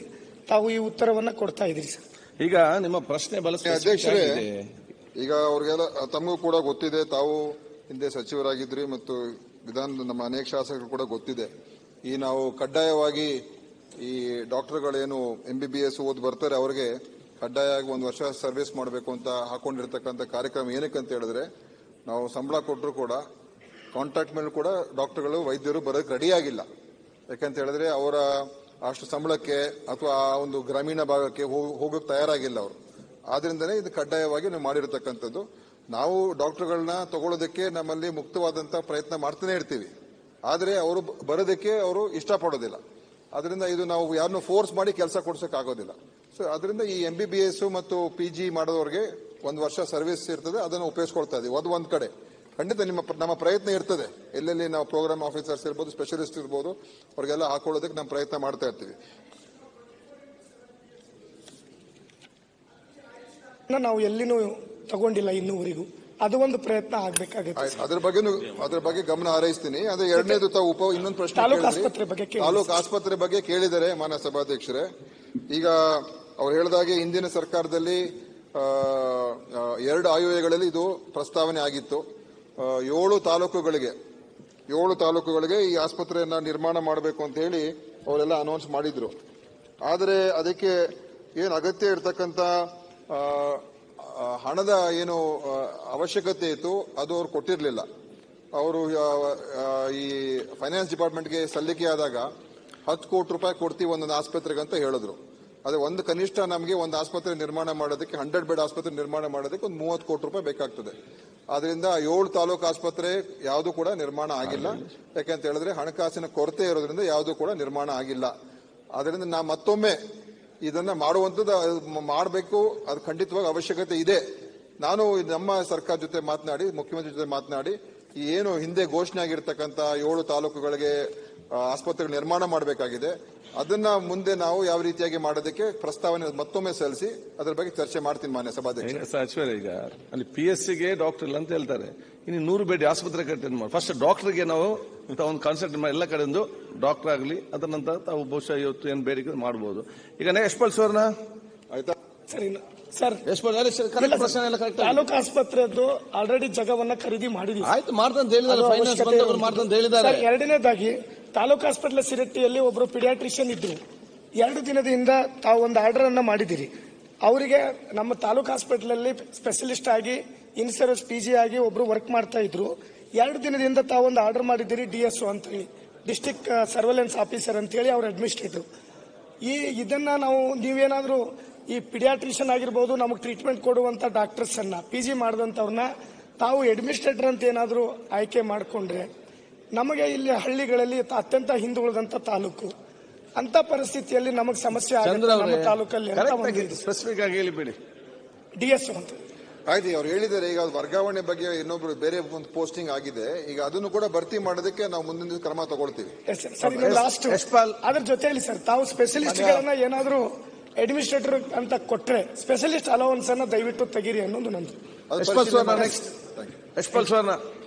ತಾವು ಈ ಉತ್ತರವನ್ನ ಕೊಡ್ತಾ ಇದ್ರಿ ಸರ್. ಈಗ ನಿಮ್ಮ ಪ್ರಶ್ನೆ ಅಧ್ಯಕ್ಷರೇ, ಈಗ ಅವ್ರಿಗೆಲ್ಲ ತಮಗೂ ಕೂಡ ಗೊತ್ತಿದೆ, ತಾವು ಹಿಂದೆ ಸಚಿವರಾಗಿದ್ರಿ ಮತ್ತು ವಿಧಾನದ ನಮ್ಮ ಅನೇಕ ಶಾಸಕರು ಕೂಡ ಗೊತ್ತಿದೆ. ಈ ನಾವು ಕಡ್ಡಾಯವಾಗಿ ಈ ಡಾಕ್ಟರ್ಗಳೇನು MBBS ಓದಿ ಬರ್ತಾರೆ ಅವರಿಗೆ ಕಡ್ಡಾಯವಾಗಿ 1 ವರ್ಷ ಸರ್ವಿಸ್ ಮಾಡಬೇಕು ಅಂತ ಹಾಕೊಂಡಿರ್ತಕ್ಕಂಥ ಕಾರ್ಯಕ್ರಮ ಏನಕ್ಕೆ ಅಂತ ಹೇಳಿದ್ರೆ, ನಾವು ಸಂಬಳ ಕೊಟ್ಟರು ಕೂಡ ಕಾಂಟ್ರಾಕ್ಟ್ ಮೇಲೆ ಕೂಡ ಡಾಕ್ಟರ್ಗಳು ವೈದ್ಯರು ಬರೋಕ್ಕೆ ರೆಡಿಯಾಗಿಲ್ಲ. ಯಾಕಂತ ಹೇಳಿದ್ರೆ ಅವರ ಅಷ್ಟು ಸಂಬಳಕ್ಕೆ ಅಥವಾ ಆ ಒಂದು ಗ್ರಾಮೀಣ ಭಾಗಕ್ಕೆ ಹೋಗೋಕೆ ತಯಾರಾಗಿಲ್ಲ ಅವರು. ಆದ್ರಿಂದನೇ ಇದು ಕಡ್ಡಾಯವಾಗಿ ನಾವು ಮಾಡಿರತಕ್ಕಂಥದ್ದು. ನಾವು ಡಾಕ್ಟರ್ಗಳನ್ನ ತಗೊಳ್ಳೋದಕ್ಕೆ ನಮ್ಮಲ್ಲಿ ಮುಕ್ತವಾದಂತ ಪ್ರಯತ್ನ ಮಾಡ್ತಾನೆ ಇರ್ತೀವಿ, ಆದರೆ ಅವರು ಬರೋದಕ್ಕೆ ಅವರು ಇಷ್ಟಪಡೋದಿಲ್ಲ. ಅದರಿಂದ ಇದು ನಾವು ಯಾರನ್ನು ಫೋರ್ಸ್ ಮಾಡಿ ಕೆಲಸ ಕೊಡ್ಸಕ್ ಆಗೋದಿಲ್ಲ. ಸೊ ಅದರಿಂದ ಈ MBBS ಮತ್ತು PG ಮಾಡೋದವ್ರಿಗೆ 1 ವರ್ಷ ಸರ್ವಿಸ್ ಇರ್ತದೆ, ಅದನ್ನು ಉಪಯೋಗಿಸ್ಕೊಳ್ತಾ ಇದೀವಿ. ಅದು ಒಂದ್ ಕಡೆ ಖಂಡಿತ ನಮ್ಮ ಪ್ರಯತ್ನ ಇರ್ತದೆ. ಎಲ್ಲೆಲ್ಲಿ ನಾವು ಪ್ರೋಗ್ರಾಮ್ ಆಫೀಸರ್ಸ್ ಇರ್ಬೋದು, ಸ್ಪೆಷಲಿಸ್ಟ್ ಇರ್ಬೋದು, ಅವ್ರಿಗೆಲ್ಲ ಹಾಕೊಳ್ಳೋದಕ್ಕೆ ನಾವು ಪ್ರಯತ್ನ ಮಾಡ್ತಾ ಇರ್ತೀವಿ. ನಾವು ಎಲ್ಲಿನೂ ತಗೊಂಡಿಲ್ಲ ಇನ್ನೂವರೆಗೂ, ಅದು ಒಂದು ಪ್ರಯತ್ನ ಆಗ್ಬೇಕಾಗುತ್ತೆ. ಅದ್ರ ಬಗ್ಗೆ ಗಮನ ಹಾರೈಸ್ತೀನಿ. ಅದೇ ಎರಡನೇದು ತಾವು ಇನ್ನೊಂದು ಪ್ರಶ್ನೆ ತಾಲೂಕು ಆಸ್ಪತ್ರೆ ಬಗ್ಗೆ ಕೇಳಿದರೆ ಮಾನ್ಯ ಸಭಾಧ್ಯಕ್ಷರೇ, ಈಗ ಅವ್ರು ಹೇಳಿದಾಗೆ ಹಿಂದಿನ ಸರ್ಕಾರದಲ್ಲಿ 2 ಆಯವ್ಯಯಗಳಲ್ಲಿ ಇದು ಪ್ರಸ್ತಾವನೆ ಆಗಿತ್ತು. 7 ತಾಲೂಕುಗಳಿಗೆ ಈ ಆಸ್ಪತ್ರೆಯನ್ನ ನಿರ್ಮಾಣ ಮಾಡಬೇಕು ಅಂತ ಹೇಳಿ ಅವರೆಲ್ಲ ಅನೌನ್ಸ್ ಮಾಡಿದ್ರು. ಆದರೆ ಅದಕ್ಕೆ ಏನು ಅಗತ್ಯ ಇರತಕ್ಕಂತ ಹಣದ ಏನು ಅವಶ್ಯಕತೆ ಇತ್ತು ಅದು ಅವ್ರು ಕೊಟ್ಟಿರಲಿಲ್ಲ. ಅವರು ಈ ಫೈನಾನ್ಸ್ ಡಿಪಾರ್ಟ್ಮೆಂಟ್ಗೆ ಸಲ್ಲಿಕೆ ಆದಾಗ 10 ಕೋಟಿ ರೂಪಾಯಿ ಕೊಡ್ತೀವಿ ಒಂದೊಂದು ಆಸ್ಪತ್ರೆಗೆ ಅಂತ ಹೇಳಿದ್ರು. ಅದೇ ಒಂದು ಕನಿಷ್ಠ ನಮಗೆ ಒಂದು ಆಸ್ಪತ್ರೆ ನಿರ್ಮಾಣ ಮಾಡೋದಕ್ಕೆ 100 ಬೆಡ್ ಆಸ್ಪತ್ರೆ ನಿರ್ಮಾಣ ಮಾಡೋದಕ್ಕೆ ಒಂದು 30 ಕೋಟಿ ರೂಪಾಯಿ ಬೇಕಾಗ್ತದೆ. ಆದ್ರಿಂದ 7 ತಾಲೂಕು ಆಸ್ಪತ್ರೆ ಯಾವುದು ಕೂಡ ನಿರ್ಮಾಣ ಆಗಿಲ್ಲ. ಯಾಕೆಂತ ಹೇಳಿದ್ರೆ ಹಣಕಾಸಿನ ಕೊರತೆ ಇರೋದ್ರಿಂದ ಯಾವುದು ಕೂಡ ನಿರ್ಮಾಣ ಆಗಿಲ್ಲ. ಆದ್ರಿಂದ ನಾ ಮತ್ತೊಮ್ಮೆ ಇದನ್ನ ಮಾಡುವಂಥದ್ದು ಮಾಡಬೇಕು, ಅದು ಖಂಡಿತವಾಗಿ ಅವಶ್ಯಕತೆ ಇದೆ. ನಾನು ನಮ್ಮ ಸರ್ಕಾರ ಜೊತೆ ಮಾತನಾಡಿ, ಮುಖ್ಯಮಂತ್ರಿ ಜೊತೆ ಮಾತನಾಡಿ, ಈ ಏನು ಹಿಂದೆ ಘೋಷಣೆ ಆಗಿರ್ತಕ್ಕಂಥ 7 ತಾಲೂಕುಗಳಿಗೆ ಆಸ್ಪತ್ರೆಗಳು ನಿರ್ಮಾಣ ಮಾಡಬೇಕಾಗಿದೆ, ಅದನ್ನ ಮುಂದೆ ನಾವು ಯಾವ ರೀತಿಯಾಗಿ ಮಾಡೋದಕ್ಕೆ ಪ್ರಸ್ತಾವನೆ ಮತ್ತೊಮ್ಮೆ ಸಲ್ಲಿಸಿ ಅದರ ಬಗ್ಗೆ ಚರ್ಚೆ ಮಾಡ್ತೀನಿ ಮಾನ್ಯ ಸಭಾಧ್ಯಕ್ಷ. ಸಚಿವರೇ, ಈಗ ಅಲ್ಲಿ PSCಗೆ ಡಾಕ್ಟರ್ ಇಲ್ಲ ಅಂತ ಹೇಳ್ತಾರೆ, ಇನ್ನು 100 ಬೆಡ್ ಆಸ್ಪತ್ರೆ ಕಟ್ಟಿ ಮಾಡಿ ಫಸ್ಟ್ ಡಾಕ್ಟರ್ಗೆ ನಾವು ಒಂದು ಕಾನ್ಸೆಪ್ಟ್ ಮಾಡಿ ಎಲ್ಲ ಕಡೆಯಿಂದ ಡಾಕ್ಟರ್ ಆಗಲಿ, ಅದರ ನಂತರ ತಾವು ಬಹುಶಃ ಇವತ್ತು ಏನು ಬೇಡಿಕೆ ಮಾಡಬಹುದು. ಈಗ ಯಶ್ಪಾಲ್ ಸ್ವರ್ಣ ಆಯ್ತಾ ಸರ್, ತಾಲೂಕು ಆಸ್ಪತ್ರೆದ್ದು ಆಲ್ರೆಡಿ ಜಾಗವನ್ನ ಖರೀದಿ ಮಾಡಿದ್ವಿ. ಆಯ್ತು, ಮಾಡ್ತಂತ ಹೇಳಿದ್ದಾರೆ. ಎರಡನೇದಾಗಿ ತಾಲೂಕು ಹಾಸ್ಪಿಟಲ್ ಸಿರಟ್ಟಿಯಲ್ಲಿ ಒಬ್ಬರು ಪಿಡಿಯಾಟ್ರಿಷಿಯನ್ ಇದ್ರು. 2 ದಿನದಿಂದ ತಾವು ಒಂದು ಆರ್ಡರ್ ಅನ್ನ ಮಾಡಿದಿರಿ. ಅವರಿಗೆ ನಮ್ಮ ತಾಲೂಕು ಹಾಸ್ಪಿಟಲ್ ಅಲ್ಲಿ ಸ್ಪೆಷಲಿಸ್ಟ್ ಆಗಿ ಇನ್ ಸರ್ವಿಸ್ PG ಆಗಿ ಒಬ್ರು ವರ್ಕ್ ಮಾಡ್ತಾ ಇದ್ರು. 2 ದಿನದಿಂದ ತಾವೊಂದು ಆರ್ಡರ್ ಮಾಡಿದ್ದೀರಿ, DSO ಅಂತ ಹೇಳಿ, ಡಿಸ್ಟ್ರಿಕ್ಟ್ ಸರ್ವೆಲೆನ್ಸ್ ಆಫೀಸರ್ ಅಂತ ಹೇಳಿ ಅವ್ರ ಅಡ್ಮಿನಿಸ್ಟ್ರೇಟರ್. ಇದನ್ನ ನಾವು ನೀವೇನಾದ್ರೂ ಈ ಪಿಡಿಯಾಟ್ರಿಷಿಯನ್ ಆಗಿರ್ಬೋದು, ನಮಗೆ ಟ್ರೀಟ್ಮೆಂಟ್ ಕೊಡುವಂತ ಡಾಕ್ಟರ್ಸ್ ಅನ್ನ PG ಮಾಡಿದಂತವ್ರನ್ನ ತಾವು ಅಡ್ಮಿನಿಸ್ಟ್ರೇಟರ್ ಅಂತ ಏನಾದ್ರೂ ಆಯ್ಕೆ ಮಾಡಿಕೊಂಡ್ರೆ, ನಮಗೆ ಇಲ್ಲಿ ಹಳ್ಳಿಗಳಲ್ಲಿ ಅತ್ಯಂತ ಹಿಂದುಳಿದಂತ ತಾಲೂಕು, ಅಂತ ಪರಿಸ್ಥಿತಿಯಲ್ಲಿ ನಮಗೆ ಸಮಸ್ಯೆ ಆಗುತ್ತೆ ನಮ್ಮ ತಾಲೂಕಲ್ಲಿ ಅಂತ ಸ್ಪೆಸಿಫಿಕ್ ಆಗಿ ಹೇಳಿಬಿಡಿ. DSO ಅಂತ ಆಯ್ತು, ಅವ್ರು ಹೇಳಿದ್ದಾರೆ. ಈಗ ವರ್ಗಾವಣೆ ಬಗ್ಗೆ ಇನ್ನೊಬ್ರು ಬೇರೆ ಒಂದು ಪೋಸ್ಟಿಂಗ್ ಆಗಿದೆ, ಈಗ ಅದನ್ನು ಕೂಡ ಭರ್ತಿ ಮಾಡೋದಕ್ಕೆ ನಾವು ಮುಂದಿನ ದಿವಸ ಕ್ರಮ ತಗೊಳ್ತೀವಿ. ಸರ್, ಲಾಸ್ಟ್ ಅದ್ರ ಜೊತೆಯಲ್ಲಿ ಸರ್, ತಾವು ಸ್ಪೆಷಲಿಸ್ಟ್ ಗಳನ್ನ ಏನಾದ್ರೂ ಅಡ್ಮಿನಿಸ್ಟ್ರೇಟರ್ ಅಂತ ಕೊಟ್ರೆ ಸ್ಪೆಷಲಿಸ್ಟ್ ಅಲೌನ್ಸ್ ಅನ್ನ ದಯವಿಟ್ಟು ತೆಗೀರಿ ಅನ್ನೋದು ನಂದು.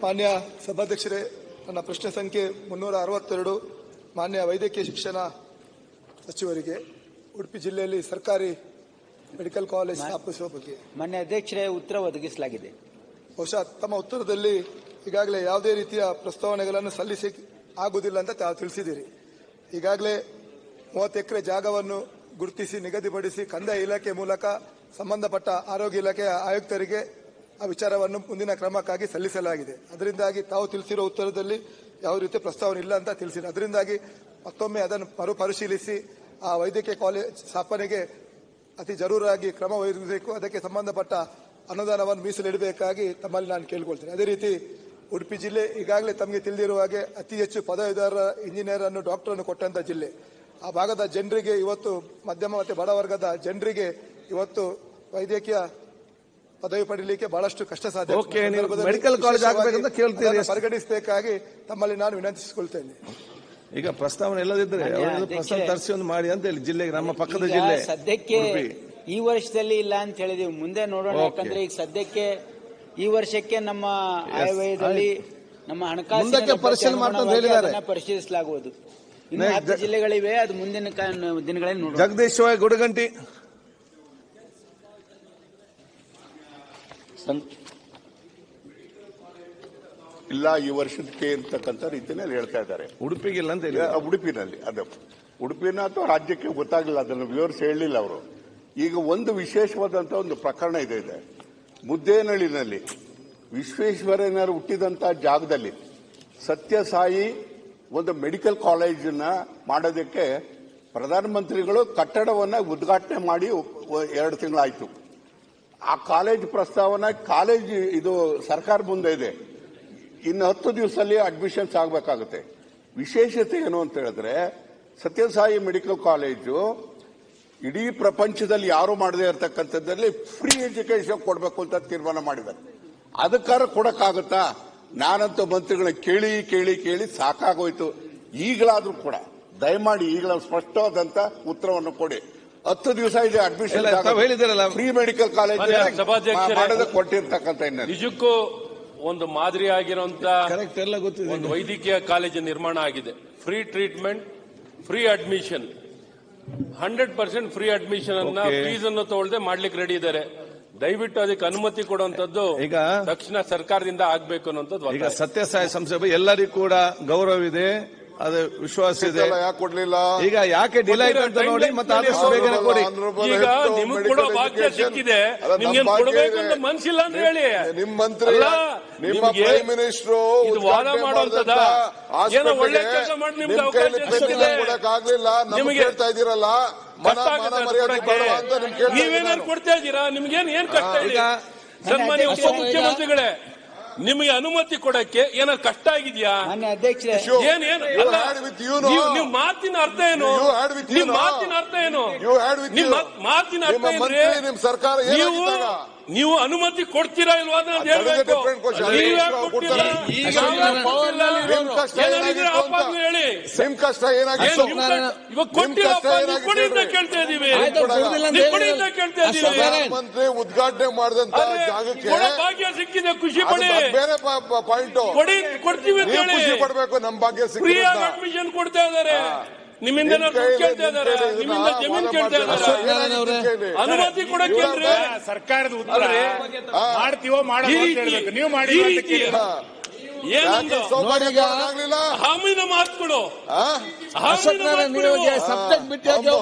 ಮಾನ್ಯ ಸಭಾಧ್ಯಕ್ಷರೇ, ನನ್ನ ಪ್ರಶ್ನೆ ಸಂಖ್ಯೆ 362 ಮಾನ್ಯ ವೈದ್ಯಕೀಯ ಶಿಕ್ಷಣ ಸಚಿವರಿಗೆ. ಉಡುಪಿ ಜಿಲ್ಲೆಯಲ್ಲಿ ಸರ್ಕಾರಿ ಮೆಡಿಕಲ್ ಕಾಲೇಜ್ ಸ್ಥಾಪಿಸುವ ಬಗ್ಗೆ ಮಾನ್ಯ ಅಧ್ಯಕ್ಷರೇ ಉತ್ತರ ಒದಗಿಸಲಾಗಿದೆ. ಬಹುಶಃ ತಮ್ಮ ಉತ್ತರದಲ್ಲಿ ಈಗಾಗಲೇ ಯಾವುದೇ ರೀತಿಯ ಪ್ರಸ್ತಾವನೆಗಳನ್ನು ಸಲ್ಲಿಸಿ ಆಗುವುದಿಲ್ಲ ಅಂತ ತಾವು ತಿಳಿಸಿದ್ದೀರಿ. ಈಗಾಗಲೇ 30 ಎಕರೆ ಜಾಗವನ್ನು ಗುರುತಿಸಿ ನಿಗದಿಪಡಿಸಿ ಕಂದಾಯ ಇಲಾಖೆ ಮೂಲಕ ಸಂಬಂಧಪಟ್ಟ ಆರೋಗ್ಯ ಇಲಾಖೆಯ ಆಯುಕ್ತರಿಗೆ ಆ ವಿಚಾರವನ್ನು ಮುಂದಿನ ಕ್ರಮಕ್ಕಾಗಿ ಸಲ್ಲಿಸಲಾಗಿದೆ. ಅದರಿಂದಾಗಿ ತಾವು ತಿಳಿಸಿರುವ ಉತ್ತರದಲ್ಲಿ ಯಾವ ರೀತಿಯ ಪ್ರಸ್ತಾವನೆ ಇಲ್ಲ ಅಂತ ತಿಳಿಸಿದೆ. ಅದರಿಂದಾಗಿ ಮತ್ತೊಮ್ಮೆ ಅದನ್ನು ಮರುಪರಿಶೀಲಿಸಿ ಆ ವೈದ್ಯಕೀಯ ಕಾಲೇಜ್ ಸ್ಥಾಪನೆಗೆ ಅತಿ ಜರೂರಾಗಿ ಕ್ರಮ ವಹಿಸಬೇಕು. ಅದಕ್ಕೆ ಸಂಬಂಧಪಟ್ಟ ಅನುದಾನವನ್ನು ಮೀಸಲಿಡಬೇಕಾಗಿ ತಮ್ಮಲ್ಲಿ ನಾನು ಕೇಳಿಕೊಳ್ತೇನೆ. ಅದೇ ರೀತಿ ಉಡುಪಿ ಜಿಲ್ಲೆ ಈಗಾಗಲೇ ತಮಗೆ ತಿಳಿದಿರುವ ಹಾಗೆ ಅತಿ ಹೆಚ್ಚು ಪದವೀಧರ ಇಂಜಿನಿಯರ್ ಅನ್ನು ಡಾಕ್ಟರ್ ಅನ್ನು ಕೊಟ್ಟಂತ ಜಿಲ್ಲೆ. ಆ ಭಾಗದ ಜನರಿಗೆ ಇವತ್ತು ಮಧ್ಯಮ ಮತ್ತು ಬಡವರ್ಗದ ಜನರಿಗೆ ಇವತ್ತು ವೈದ್ಯಕೀಯ ಪದವಿ ಪಡೆಯಲಿಕ್ಕೆ ಬಹಳಷ್ಟು ಕಷ್ಟ ಸಾಧ್ಯ. ಮೆಡಿಕಲ್ ಕಾಲೇಜ್ ಆಗಬೇಕಂತ ಕೇಳ್ತೀರಿ, ಪರಿಗಣಿಸಬೇಕಾಗಿ ತಮ್ಮಲ್ಲಿ ನಾನು ವಿನಂತಿಸಿಕೊಳ್ತೇನೆ. ಈಗ ಪ್ರಸ್ತಾವನೆ ಎಲ್ಲದಿದ್ರೆ ಪ್ರಸ್ತಾವನೆ ತರಿಸಿ ಒಂದು ಮಾಡಿ ಅಂತ ಹೇಳಿ ಜಿಲ್ಲೆಗೆ, ನಮ್ಮ ಪಕ್ಕದ ಜಿಲ್ಲೆ ಸದ್ಯಕ್ಕೆ ಈ ವರ್ಷದಲ್ಲಿ ಇಲ್ಲ ಅಂತ ಹೇಳಿದೀವಿ, ಮುಂದೆ ನೋಡೋಣ. ಯಾಕಂದ್ರೆ ಈಗ ಸದ್ಯಕ್ಕೆ ಈ ವರ್ಷಕ್ಕೆ ನಮ್ಮ ಆಯವ್ಯಯದಲ್ಲಿ ನಮ್ಮ ಹಣಕಾಸಿನ ಪರಿಶೀಲಿಸಲಾಗುವುದು. ಇನ್ನು 10 ಜಿಲ್ಲೆಗಳಿವೆ, ಅದು ಮುಂದಿನ ದಿನಗಳಲ್ಲಿ ನೋಡೋಣ. ಜಗದೀಶ್ ಗುಡಗಂಟಿ. ಇಲ್ಲ, ಈ ವರ್ಷಕ್ಕೆ ಇರ್ತಕ್ಕಂಥ ರೀತಿಯಲ್ಲಿ ಹೇಳ್ತಾ ಇದ್ದಾರೆ. ಉಡುಪಿಗಿಲ್ಲ ಅಂತ ಹೇಳಿ, ಉಡುಪಿನಲ್ಲಿ ಅದು ಉಡುಪಿನ ಅಥವಾ ರಾಜ್ಯಕ್ಕೆ ಗೊತ್ತಾಗಲಿಲ್ಲ, ಅದನ್ನು ವಿವರಿಸಿ ಹೇಳಲಿಲ್ಲ ಅವರು. ಈಗ ಒಂದು ವಿಶೇಷವಾದಂತಹ ಒಂದು ಪ್ರಕರಣ ಇದೆ. ಮುದ್ದೇನಹಳ್ಳಿನಲ್ಲಿ ವಿಶ್ವೇಶ್ವರಯ್ಯನವರು ಹುಟ್ಟಿದಂತ ಜಾಗದಲ್ಲಿ ಸತ್ಯಸಾಯಿ ಒಂದು ಮೆಡಿಕಲ್ ಕಾಲೇಜನ್ನ ಮಾಡೋದಕ್ಕೆ ಪ್ರಧಾನಮಂತ್ರಿಗಳು ಕಟ್ಟಡವನ್ನ ಉದ್ಘಾಟನೆ ಮಾಡಿ 2 ತಿಂಗಳಾಯ್ತು. ಆ ಕಾಲೇಜ್ ಪ್ರಸ್ತಾವನ ಕಾಲೇಜ್ ಇದು ಸರ್ಕಾರ ಮುಂದೆ ಇದೆ. ಇನ್ನು 10 ದಿವಸದಲ್ಲಿ ಅಡ್ಮಿಷನ್ಸ್ ಆಗಬೇಕಾಗುತ್ತೆ. ವಿಶೇಷತೆ ಏನು ಅಂತ ಹೇಳಿದ್ರೆ, ಸತ್ಯಸಾಯಿ ಮೆಡಿಕಲ್ ಕಾಲೇಜು ಇಡೀ ಪ್ರಪಂಚದಲ್ಲಿ ಯಾರು ಮಾಡದೇ ಇರತಕ್ಕಂಥದ್ದಲ್ಲಿ ಫ್ರೀ ಎಜುಕೇಶನ್ ಕೊಡಬೇಕು ಅಂತ ತೀರ್ಮಾನ ಮಾಡಿದ್ದಾರೆ. ಅದಕ್ಕಾರ ಕೊಡಕ್ಕಾಗುತ್ತಾ? ನಾನಂತೂ ಮಂತ್ರಿಗಳನ್ನ ಕೇಳಿ ಕೇಳಿ ಕೇಳಿ ಸಾಕಾಗೋಯ್ತು. ಈಗಲಾದ್ರೂ ಕೂಡ ದಯಮಾಡಿ ಈಗಲೂ ಸ್ಪಷ್ಟವಾದಂತ ಉತ್ತರವನ್ನು ಕೊಡಿ. 10 ದಿವಸ ಇದೆ ಅಡ್ಮಿಷನ್, ಫ್ರೀ ಮೆಡಿಕಲ್ ಕಾಲೇಜ್ ಮಾಡೋದಕ್ಕೆ ಕೊಟ್ಟಿರ್ತಕ್ಕಂಥ ನಿಜಕ್ಕೂ ಒಂದು ಮಾದರಿ ಆಗಿರುವಂತ ಒಂದು ವೈದ್ಯಕೀಯ ಕಾಲೇಜು ನಿರ್ಮಾಣ ಆಗಿದೆ. Free treatment, free admission, 100% free admission ಅನ್ನ ಫೀಸ್ ಅನ್ನು ತಗೊಳ್ಳದೆ ಮಾಡ್ಲಿಕ್ಕೆ ರೆಡಿ ಇದ್ದಾರೆ. ದಯವಿಟ್ಟು ಅದಕ್ಕೆ ಅನುಮತಿ ಕೊಡುವಂತದ್ದು ಈಗ ತಕ್ಷಣ ಸರ್ಕಾರದಿಂದ ಆಗ್ಬೇಕು ಅನ್ನೋಂಥದ್ದು. ಈಗ ಸತ್ಯಸಾಯಿ ಸಂಸ್ಥೆ ಎಲ್ಲರಿಗೂ ಕೂಡ ಗೌರವ ಇದೆ, ಅದು ವಿಶ್ವಾಸ ಇದೆ. ಯಾಕೆ ಕೊಡ್ಲಿಲ್ಲ? ಈಗ ಯಾಕೆ ಡಿಲೇ ಆಯ್ತು ಅಂತ ನೋಡಿ ಮತ್ತೆ ಆದಷ್ಟು ಬೇಗನೆ ಕೊಡಿ. ಈಗ ನಿಮಗೆ ಕೂಡ ಭಾಗ್ಯ ಸಿಕ್ಕಿದೆ, ನಿಮ್ಗೆ ಕೊಡಬೇಕು ಅಂತ ಮನಸ್ಸಿಲ್ಲ ಅಂತ ಹೇಳಿ ನಿಮ್ಮ ಮಂತ್ರಿ, ನಿಮ್ಮ ಪ್ರೈಮ್ ಮಿನಿಸ್ಟರ್ ಇದು ವಾದ ಮಾಡುವಂತದ ಏನೋ ಒಳ್ಳೆ ಕೆಲಸ ಮಾಡಿ ನಿಮ್ಗೆ ಅವಕಾಶ ಸಿಕ್ಕಿದೆ, ಕೊಡಕ್ಕಾಗ್ಲಿಲ್ಲ. ನಿಮಗೆ ಹೇಳ್ತಾ ಇದ್ದೀರಲ್ಲ, ನೀವೇನಾದ್ರು ಕೊಡ್ತಾ ಇದ್ದೀರಾ? ನಿಮ್ಗೇನು ಏನ್ ಕಷ್ಟ ಇಲ್ಲ? ಸನ್ಮಾನ್ಯ ಉಪಮುಖ್ಯಮಂತ್ರಿಗಳೇ, ನಿಮಗೆ ಅನುಮತಿ ಕೊಡಕ್ಕೆ ಏನಾದ್ರು ಕಷ್ಟ ಆಗಿದ್ಯಾ? ನೀವು ಮಾತಿನ ಅರ್ಥ ಏನು? ನಿಮ್ಮ ಮಾತಿನ ಅರ್ಥ ಏನು? ನಿಮ್ಮ ಮಾತಿನ ಅರ್ಥ ಏನ್ರಿ? ಸರ್ಕಾರ ನೀವು ಅನುಮತಿ ಕೊಡ್ತೀರಾ ಇಲ್ವಾ ಅಂತ ಹೇಳ್ಬೇಕು. ಹೇಳಿ ನಿಮ್ ಕಷ್ಟ ಏನಾಗಿದೆ? ಇವಾಗ ಕೊಟ್ಟಿಲ್ಲ, ಕೊಡಿ ಅಂತ ಕೇಳ್ತಾ ಇದೀವಿ, ಕೇಳ್ತಾ ಇದೀವಿ. ಮಂತ್ರಿ ಉದ್ಘಾಟನೆ ಮಾಡಿದಂತ ಜಾಗಕ್ಕೆ ಭಾಗ್ಯ ಸಿಕ್ಕಿದೆ, ಖುಷಿ ಪಡಿ. ಬೇರೆ ಪಾಯಿಂಟ್ ಕೊಡ್ತೀವಿ ಅಂತ ಹೇಳಿ ಖುಷಿ ಪಡ್ಬೇಕು. ನಮ್ ಭಾಗ್ಯ ಫ್ರೀ ಆಗಿ ಅಡ್ಮಿಷನ್ ಕೊಡ್ತಾ ಇದಾರೆ. ನಿಮ್ಮಿಂದ ಕೇಳ್ತಾ ಇದ್ದಾರೆ, ನಿಮ್ಮಿಂದ ಜಮೀನು ಕೇಳ್ತಾ ಇದ್ದಾರೆ. ಅನುಮತಿ ಕೊಡಕ್ಕೆ ಸರ್ಕಾರದ ಉತ್ತರ ಮಾಡ್ತೀವೋ ಮಾಡೋ ನೀವು ಮಾಡಿ. ಏನಂದು ಹಾಮಿನ ಮಾತು ಕೊಡು. ಸಬ್ಜೆಕ್ಟ್ ಬಿಟ್ಟು ಏನೋ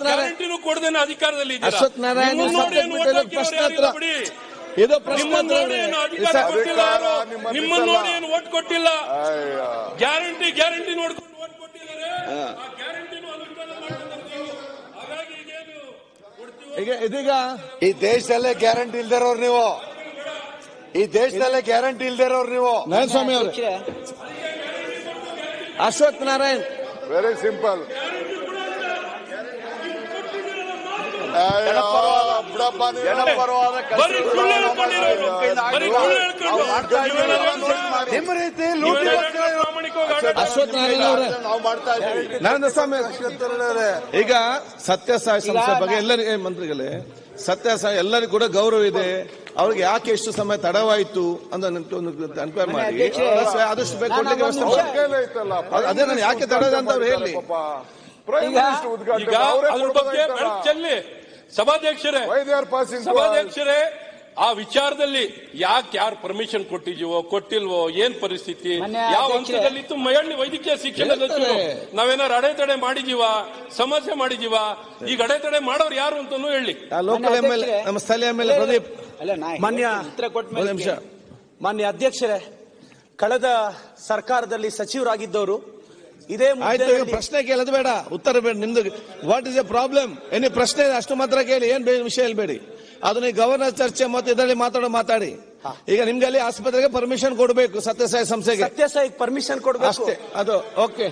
ಗ್ಯಾರಂಟಿನೂ ಕೊಡದೇನೆ ಅಧಿಕಾರದಲ್ಲಿ ಅಶ್ವಥ್ ನಾರಾಯಣ ಇದು ನಿಮ್ಮನ್ನ ನೋಡಿ ಏನು ಅಧಿಕಾರ ಕೊಟ್ಟಿಲ್ಲ, ನಿಮ್ಮನ್ನ ನೋಡಿ ಏನು ಓಟ್ ಕೊಟ್ಟಿಲ್ಲ. ಗ್ಯಾರಂಟಿ ನೋಡ್ಕೊಂಡು ಓಟ್ ಕೊಟ್ಟಿದ್ದಾರೆ. ಗ್ಯಾರಂಟಿನೂ ಅನುಷ್ಠಾನ ಮಾಡ್ತಾರೆ. ಹಾಗಾಗಿ ಇದೀಗ ಈ ದೇಶದಲ್ಲೇ ಗ್ಯಾರಂಟಿ ಇಲ್ದಿರೋರು ನೀವು, ಈ ದೇಶದಲ್ಲೇ ಗ್ಯಾರಂಟಿ ಇಲ್ದಿರೋರು ನೀವು. ನಾರಾಯಣಸ್ವಾಮಿ ಅವರು, ಅಶ್ವಥ್ ನಾರಾಯಣ್, ವೆರಿ ಸಿಂಪಲ್. ನಿಮ್ಮ ರೀತಿ ಅಶ್ವಥ್ ನಾರಾಯಣ್ ಅವರೇ, ನಾರಾಯಣಸ್ವಾಮಿ ಈಗ ಸತ್ಯಸಾಯಿ ಸಂಸ್ಥೆ ಬಗ್ಗೆ ಎಲ್ಲರಿಗೆ ಮಂತ್ರಿಗಳೇ, ಸತ್ಯಸಾಯಿ ಎಲ್ಲರಿಗೂ ಕೂಡ ಗೌರವ ಇದೆ. ಅವ್ರಿಗೆ ಯಾಕೆ ಎಷ್ಟು ಸಮಯ ತಡವಾಯಿತು ಅಂತ ಎನ್ಕ್ವೈರಿ ಮಾಡಿ ಆದಷ್ಟು ಬೇಗ ಕೊಡ್ಲಿಕ್ಕೆ ವ್ಯವಸ್ಥೆ ಮಾಡಿ. ಅದೇ ನಾನು ಯಾಕೆ ತಡದ ಅಂತ ಅವ್ರು ಹೇಳಿ. ಸಭಾಧ್ಯಕ್ಷರೇ, ಆ ವಿಚಾರದಲ್ಲಿ ಯಾರು ಪರ್ಮಿಷನ್ ಕೊಟ್ಟಿಲ್ವೋ, ಏನ್ ಪರಿಸ್ಥಿತಿ, ಯಾವ ಹಂತದಲ್ಲಿತ್ತು ವೈದ್ಯಕೀಯ ಶಿಕ್ಷಣ ನಾವೇನಾರು ಅಡೆತಡೆ ಮಾಡಿದೀವ, ಸಮಸ್ಯೆ ಮಾಡಿದೀವ, ಈಗ ಅಡೆತಡೆ ಮಾಡೋರು ಯಾರು ಅಂತಾನು ಹೇಳಿ. ಲೋಕಲ್ ಎಮ್ಎಲ್ಎ, ನಮ್ಮ ಸ್ಥಳೀಯ ಎಮ್ಎಲ್ಎ ಪ್ರದೀಪ್. ಮಾನ್ಯ ಅಧ್ಯಕ್ಷರೇ, ಕಳೆದ ಸರ್ಕಾರದಲ್ಲಿ ಸಚಿವರಾಗಿದ್ದವರು ಇದೇ ಪ್ರಶ್ನೆ ಕೇಳೋದು ಬೇಡ, ಉತ್ತರ ಬೇಡ. ನಿಮ್ದು ವಾಟ್ ಇಸ್ ಎ ಪ್ರಾಬ್ಲಮ್, ಏನೇ ಪ್ರಶ್ನೆ ಇದೆ ಅಷ್ಟು ಮಾತ್ರ ಕೇಳಿ, ಏನ್ ವಿಷಯ ಹೇಳ್ಬೇಡಿ. ಅದನ್ನ ಗವರ್ನರ್ ಚರ್ಚೆ ಮತ್ತು ಇದರಲ್ಲಿ ಮಾತಾಡಿ. ಈಗ ನಿಮ್ಗೆ ಅಲ್ಲಿ ಆಸ್ಪತ್ರೆಗೆ ಪರ್ಮಿಷನ್ ಕೊಡಬೇಕು, ಸತ್ಯಸಾಯಿ ಸಂಸ್ಥೆಗೆ ಸತ್ಯಸಾಯಿ ಪರ್ಮಿಷನ್ ಕೊಡಬೇಕು ಅಷ್ಟೇ. ಅದು ಓಕೆ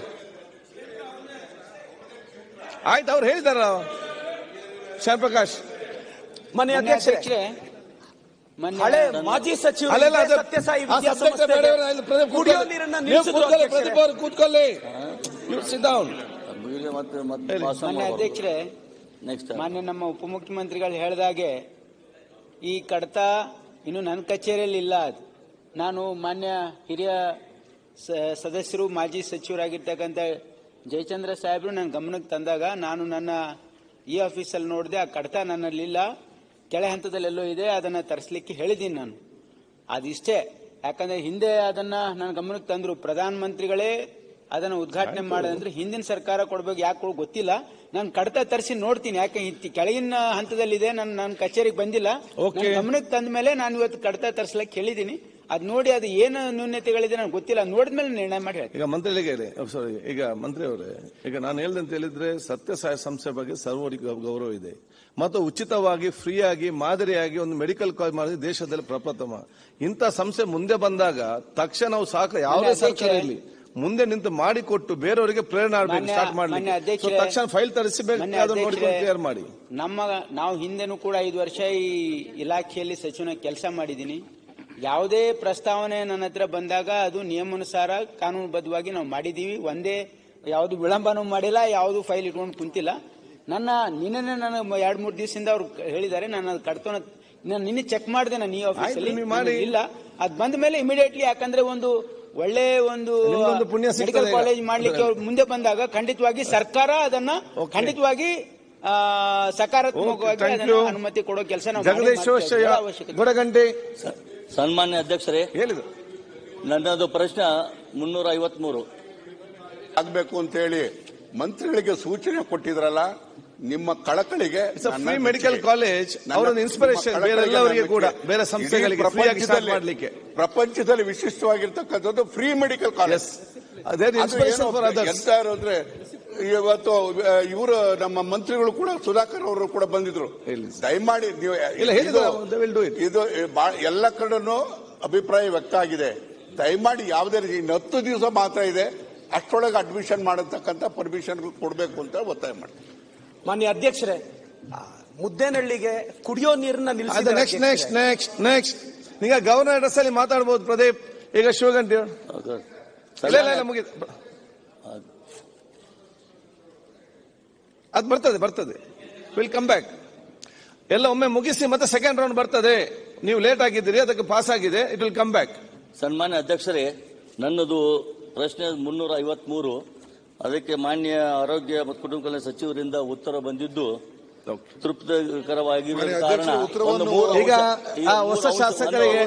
ಆಯ್ತು, ಅವ್ರು ಹೇಳಿದಾರ. ಶ್ಯಾಮಪ್ರಕಾಶ್, ಮಾನ್ಯ ಅಧ್ಯಕ್ಷರೇ, ಹಳೆ ಮಾಜಿ ಸಚಿವರು ಸತ್ಯಸಾಯಿ ಕುಡಿಯೋ ನೀರನ್ನ ಪ್ರದೀಪ್ ಕೂತ್ಕೊಳ್ಳಿ. ಮಾನ್ಯ ಅಧ್ಯಕ್ಷರೇ, ಮಾನ್ಯ ನಮ್ಮ ಉಪಮುಖ್ಯಮಂತ್ರಿಗಳು ಹೇಳಿದಾಗೆ ಈ ಕಡತ ಇನ್ನು ನನ್ನ ಕಚೇರಿಯಲ್ಲಿ ಇಲ್ಲ. ಅದು ನಾನು ಮಾನ್ಯ ಹಿರಿಯ ಸದಸ್ಯರು ಮಾಜಿ ಸಚಿವರಾಗಿರ್ತಕ್ಕಂಥ ಜಯಚಂದ್ರ ಸಾಹೇಬರು ನನ್ನ ಗಮನಕ್ಕೆ ತಂದಾಗ ನಾನು ನನ್ನ ಈ ಆಫೀಸಲ್ಲಿ ನೋಡಿದೆ, ಆ ಕಡತ ನನ್ನಲ್ಲಿಲ್ಲ, ಕೆಳ ಹಂತದಲ್ಲೆಲ್ಲೋ ಇದೆ, ಅದನ್ನು ತರಿಸಲಿಕ್ಕೆ ಹೇಳಿದ್ದೀನಿ ನಾನು. ಅದಿಷ್ಟೇ. ಯಾಕಂದ್ರೆ ಹಿಂದೆ ಅದನ್ನ ನನ್ನ ಗಮನಕ್ಕೆ ತಂದ್ರು, ಪ್ರಧಾನ ಮಂತ್ರಿಗಳೇ ಅದನ್ನು ಉದ್ಘಾಟನೆ ಮಾಡಿದ್ರೆ ಹಿಂದಿನ ಸರ್ಕಾರ ಕೊಡ್ಬೇಕು, ಯಾಕೆ ಗೊತ್ತಿಲ್ಲ. ನಾನು ಕಡತ ತರಿಸಿ ನೋಡ್ತೀನಿ, ಯಾಕೆ ಕೆಳಗಿನ ಹಂತದಲ್ಲಿದೆ, ನನ್ನ ಕಚೇರಿಗೆ ಬಂದಿಲ್ಲ. ಗಮನಕ್ಕೆ ತಂದ ಮೇಲೆ ನಾನು ಇವತ್ತು ಕಡತ ತರಿಸ್ಲಿಕ್ಕೆ ಹೇಳಿದ್ದೀನಿ. ಅದ್ ನೋಡಿ ಅದು ಏನು ನ್ಯೂನ್ಯತೆಗಳಿದೆ ನನಗೆ ಗೊತ್ತಿಲ್ಲ, ನೋಡಿದ್ಮೇಲೆ ನಿರ್ಣಯ ಮಾಡಿ ಹೇಳಿ. ಈಗ ಮಂತ್ರಿಗಳಿಗೆ ಈಗ ಮಂತ್ರಿ ಅವರೇ, ಈಗ ನಾನು ಹೇಳ್ದಂತ ಹೇಳಿದ್ರೆ ಸತ್ಯಸಾಯಿ ಸಂಸ್ಥೆ ಬಗ್ಗೆ ಸರ್ವರಿಗೂ ಗೌರವ ಇದೆ ಮತ್ತು ಉಚಿತವಾಗಿ ಫ್ರೀಯಾಗಿ ಮಾದರಿಯಾಗಿ ಒಂದು ಮೆಡಿಕಲ್ ಕಾಲೇಜ್ ಮಾಡಿದ್ರೆ ದೇಶದಲ್ಲಿ ಪ್ರಪ್ರಥಮ. ಇಂಥ ಸಂಸ್ಥೆ ಮುಂದೆ ಬಂದಾಗ ತಕ್ಷಣ ನಾವು ಸಾಕು, ಯಾವುದೇ ಸರ್ಕಾರ ಇರಲಿ ಮುಂದೆ ನಿಂತು ಮಾಡಿಕೊಟ್ಟು ಬೇರೆಯವರಿಗೆ ಪ್ರೇರಣೆ ಆಗಬೇಕು, ಸ್ಟಾರ್ಟ್ ಮಾಡಲಿಕ್ಕೆ. ತಕ್ಷಣ ಫೈಲ್ ತರಿಸಿ ಕ್ಲಿಯರ್ ಮಾಡಿ. ನಾವು ಹಿಂದೆನೂ ಕೂಡ 5 ವರ್ಷ ಈ ಇಲಾಖೆಯಲ್ಲಿ ಸಚಿವನ ಕೆಲಸ ಮಾಡಿದ್ದೀನಿ. ಯಾವುದೇ ಪ್ರಸ್ತಾವನೆ ನನ್ನ ಹತ್ರ ಬಂದಾಗ ಅದು ನಿಯಮಾನುಸಾರ ಕಾನೂನುಬದ್ಧವಾಗಿ ನಾವು ಮಾಡಿದೀವಿ. ಒಂದೇ ಯಾವುದು ವಿಳಂಬನೂ ಮಾಡಿಲ್ಲ, ಯಾವುದು ಫೈಲ್ ಇಟ್ಕೊಂಡು ಕುಂತಿಲ್ಲ. ನಿನ್ನೆ ನಾನು 2-3 ದಿವಸದಿಂದ ಅವ್ರು ಹೇಳಿದ್ದಾರೆ, ನಾನು ಅದು ಕಡ್ತೋನ ನಿನ್ನೆ ಚೆಕ್ ಮಾಡಿದೆ ನಾನು ಈ ಆಫೀಸಲ್ಲಿ ಇಲ್ಲ. ಅದ್ ಬಂದ ಮೇಲೆ ಇಮಿಡಿಯೇಟ್ಲಿ, ಯಾಕಂದ್ರೆ ಒಂದು ಒಳ್ಳೆ ಒಂದು ಮೆಡಿಕಲ್ ಕಾಲೇಜ್ ಮಾಡ್ಲಿಕ್ಕೆ ಅವ್ರು ಮುಂದೆ ಬಂದಾಗ ಖಂಡಿತವಾಗಿ ಸರ್ಕಾರ ಅದನ್ನ ಖಂಡಿತವಾಗಿ ಸಕಾರಾತ್ಮಕವಾಗಿ ಅನುಮತಿ ಕೊಡೋ ಕೆಲಸ ಗೊಡಗಂಟೆ. ಸನ್ಮಾನ್ಯ ಅಧ್ಯಕ್ಷರೇ, ಹೇಳಿದ್ರು ನನ್ನದು ಪ್ರಶ್ನೆ 353 ಆಗ್ಬೇಕು ಅಂತ ಹೇಳಿ ಮಂತ್ರಿಗಳಿಗೆ ಸೂಚನೆ ಕೊಟ್ಟಿದ್ರಲ್ಲ, ನಿಮ್ಮ ಕಳಕಳಿಗೆ ಫ್ರೀ ಮೆಡಿಕಲ್ ಕಾಲೇಜ್ ಅವರೊಂದು ಇನ್ಸ್ಪಿರೇಷನ್ ಬೇರೆಲ್ಲವರಿಗೆ ಕೂಡ, ಬೇರೆ ಸಂಸ್ಥೆಗಳಿಗೆ ಮಾಡಲಿಕ್ಕೆ. ಪ್ರಪಂಚದಲ್ಲಿ ವಿಶಿಷ್ಟವಾಗಿರ್ತಕ್ಕಂಥದ್ದು ಫ್ರೀ ಮೆಡಿಕಲ್ ಕಾಲೇಜ್. ಅದೇ ಇನ್ಸ್ಪಿರೇಷನ್ ಫಾರ್ ಅದರ್ಸ್. ಎಂತ ಅಂದ್ರೆ ಇವತ್ತು ಇವರು ನಮ್ಮ ಮಂತ್ರಿಗಳು ಕೂಡ, ಸುಧಾಕರ್ ಅವರು ಕೂಡ ಬಂದಿದ್ರು. ದಯಮಾಡಿ ನೀವು ಇದು ಎಲ್ಲ ಕಡೆನೂ ಅಭಿಪ್ರಾಯ ವ್ಯಕ್ತ ಆಗಿದೆ. ದಯಮಾಡಿ ಯಾವುದೇ ರೀತಿ 10 ದಿವಸ ಮಾತ್ರ ಇದೆ, ಅಷ್ಟೊಳಗೆ ಅಡ್ಮಿಷನ್ ಮಾಡತಕ್ಕಂಥ ಪರ್ಮಿಷನ್ ಕೊಡಬೇಕು ಅಂತ ಒತ್ತಾಯ ಮಾಡಿ. ಮಾನ್ಯ ಅಧ್ಯಕ್ಷರೇ, ಮುದ್ದೇನಹಳ್ಳಿಗೆ ಕುಡಿಯೋ ನೀರನ್ನ ನೆಕ್ಸ್ಟ್ ಈಗ ಗವರ್ನರ್ ಅಡ್ರೆಸ್ ಅಲ್ಲಿ ಮಾತಾಡಬಹುದು ಪ್ರದೀಪ್. ಈಗ ಶಿವಗಂಟಿ ಮುಗಿದ ಅದು ಬರ್ತದೆ ವಿಲ್ ಕಮ್ ಬ್ಯಾಕ್. ಎಲ್ಲ ಒಮ್ಮೆ ಮುಗಿಸಿ ಮತ್ತೆ ಸೆಕೆಂಡ್ ರೌಂಡ್ ಬರ್ತದೆ. ನೀವು ಲೇಟ್ ಆಗಿದ್ದೀರಿ, ಅದಕ್ಕೆ ಪಾಸ್ ಆಗಿದೆ, ಇಟ್ ವಿಲ್ ಕಮ್ ಬ್ಯಾಕ್. ಸನ್ಮಾನ್ಯ ಅಧ್ಯಕ್ಷರೇ, ನನ್ನದು ಪ್ರಶ್ನೆ 353. ಅದಕ್ಕೆ ಮಾನ್ಯ ಆರೋಗ್ಯ ಮತ್ತು ಕುಟುಂಬ ಕಲ್ಯಾಣ ಸಚಿವರಿಂದ ಉತ್ತರ ಬಂದಿದ್ದು, ತೃಪ್ತಿಕರವಾಗಿರುವ ಕಾರಣ ಈಗ ಆ ಹೊಸ ಶಾಸಕರಿಗೆ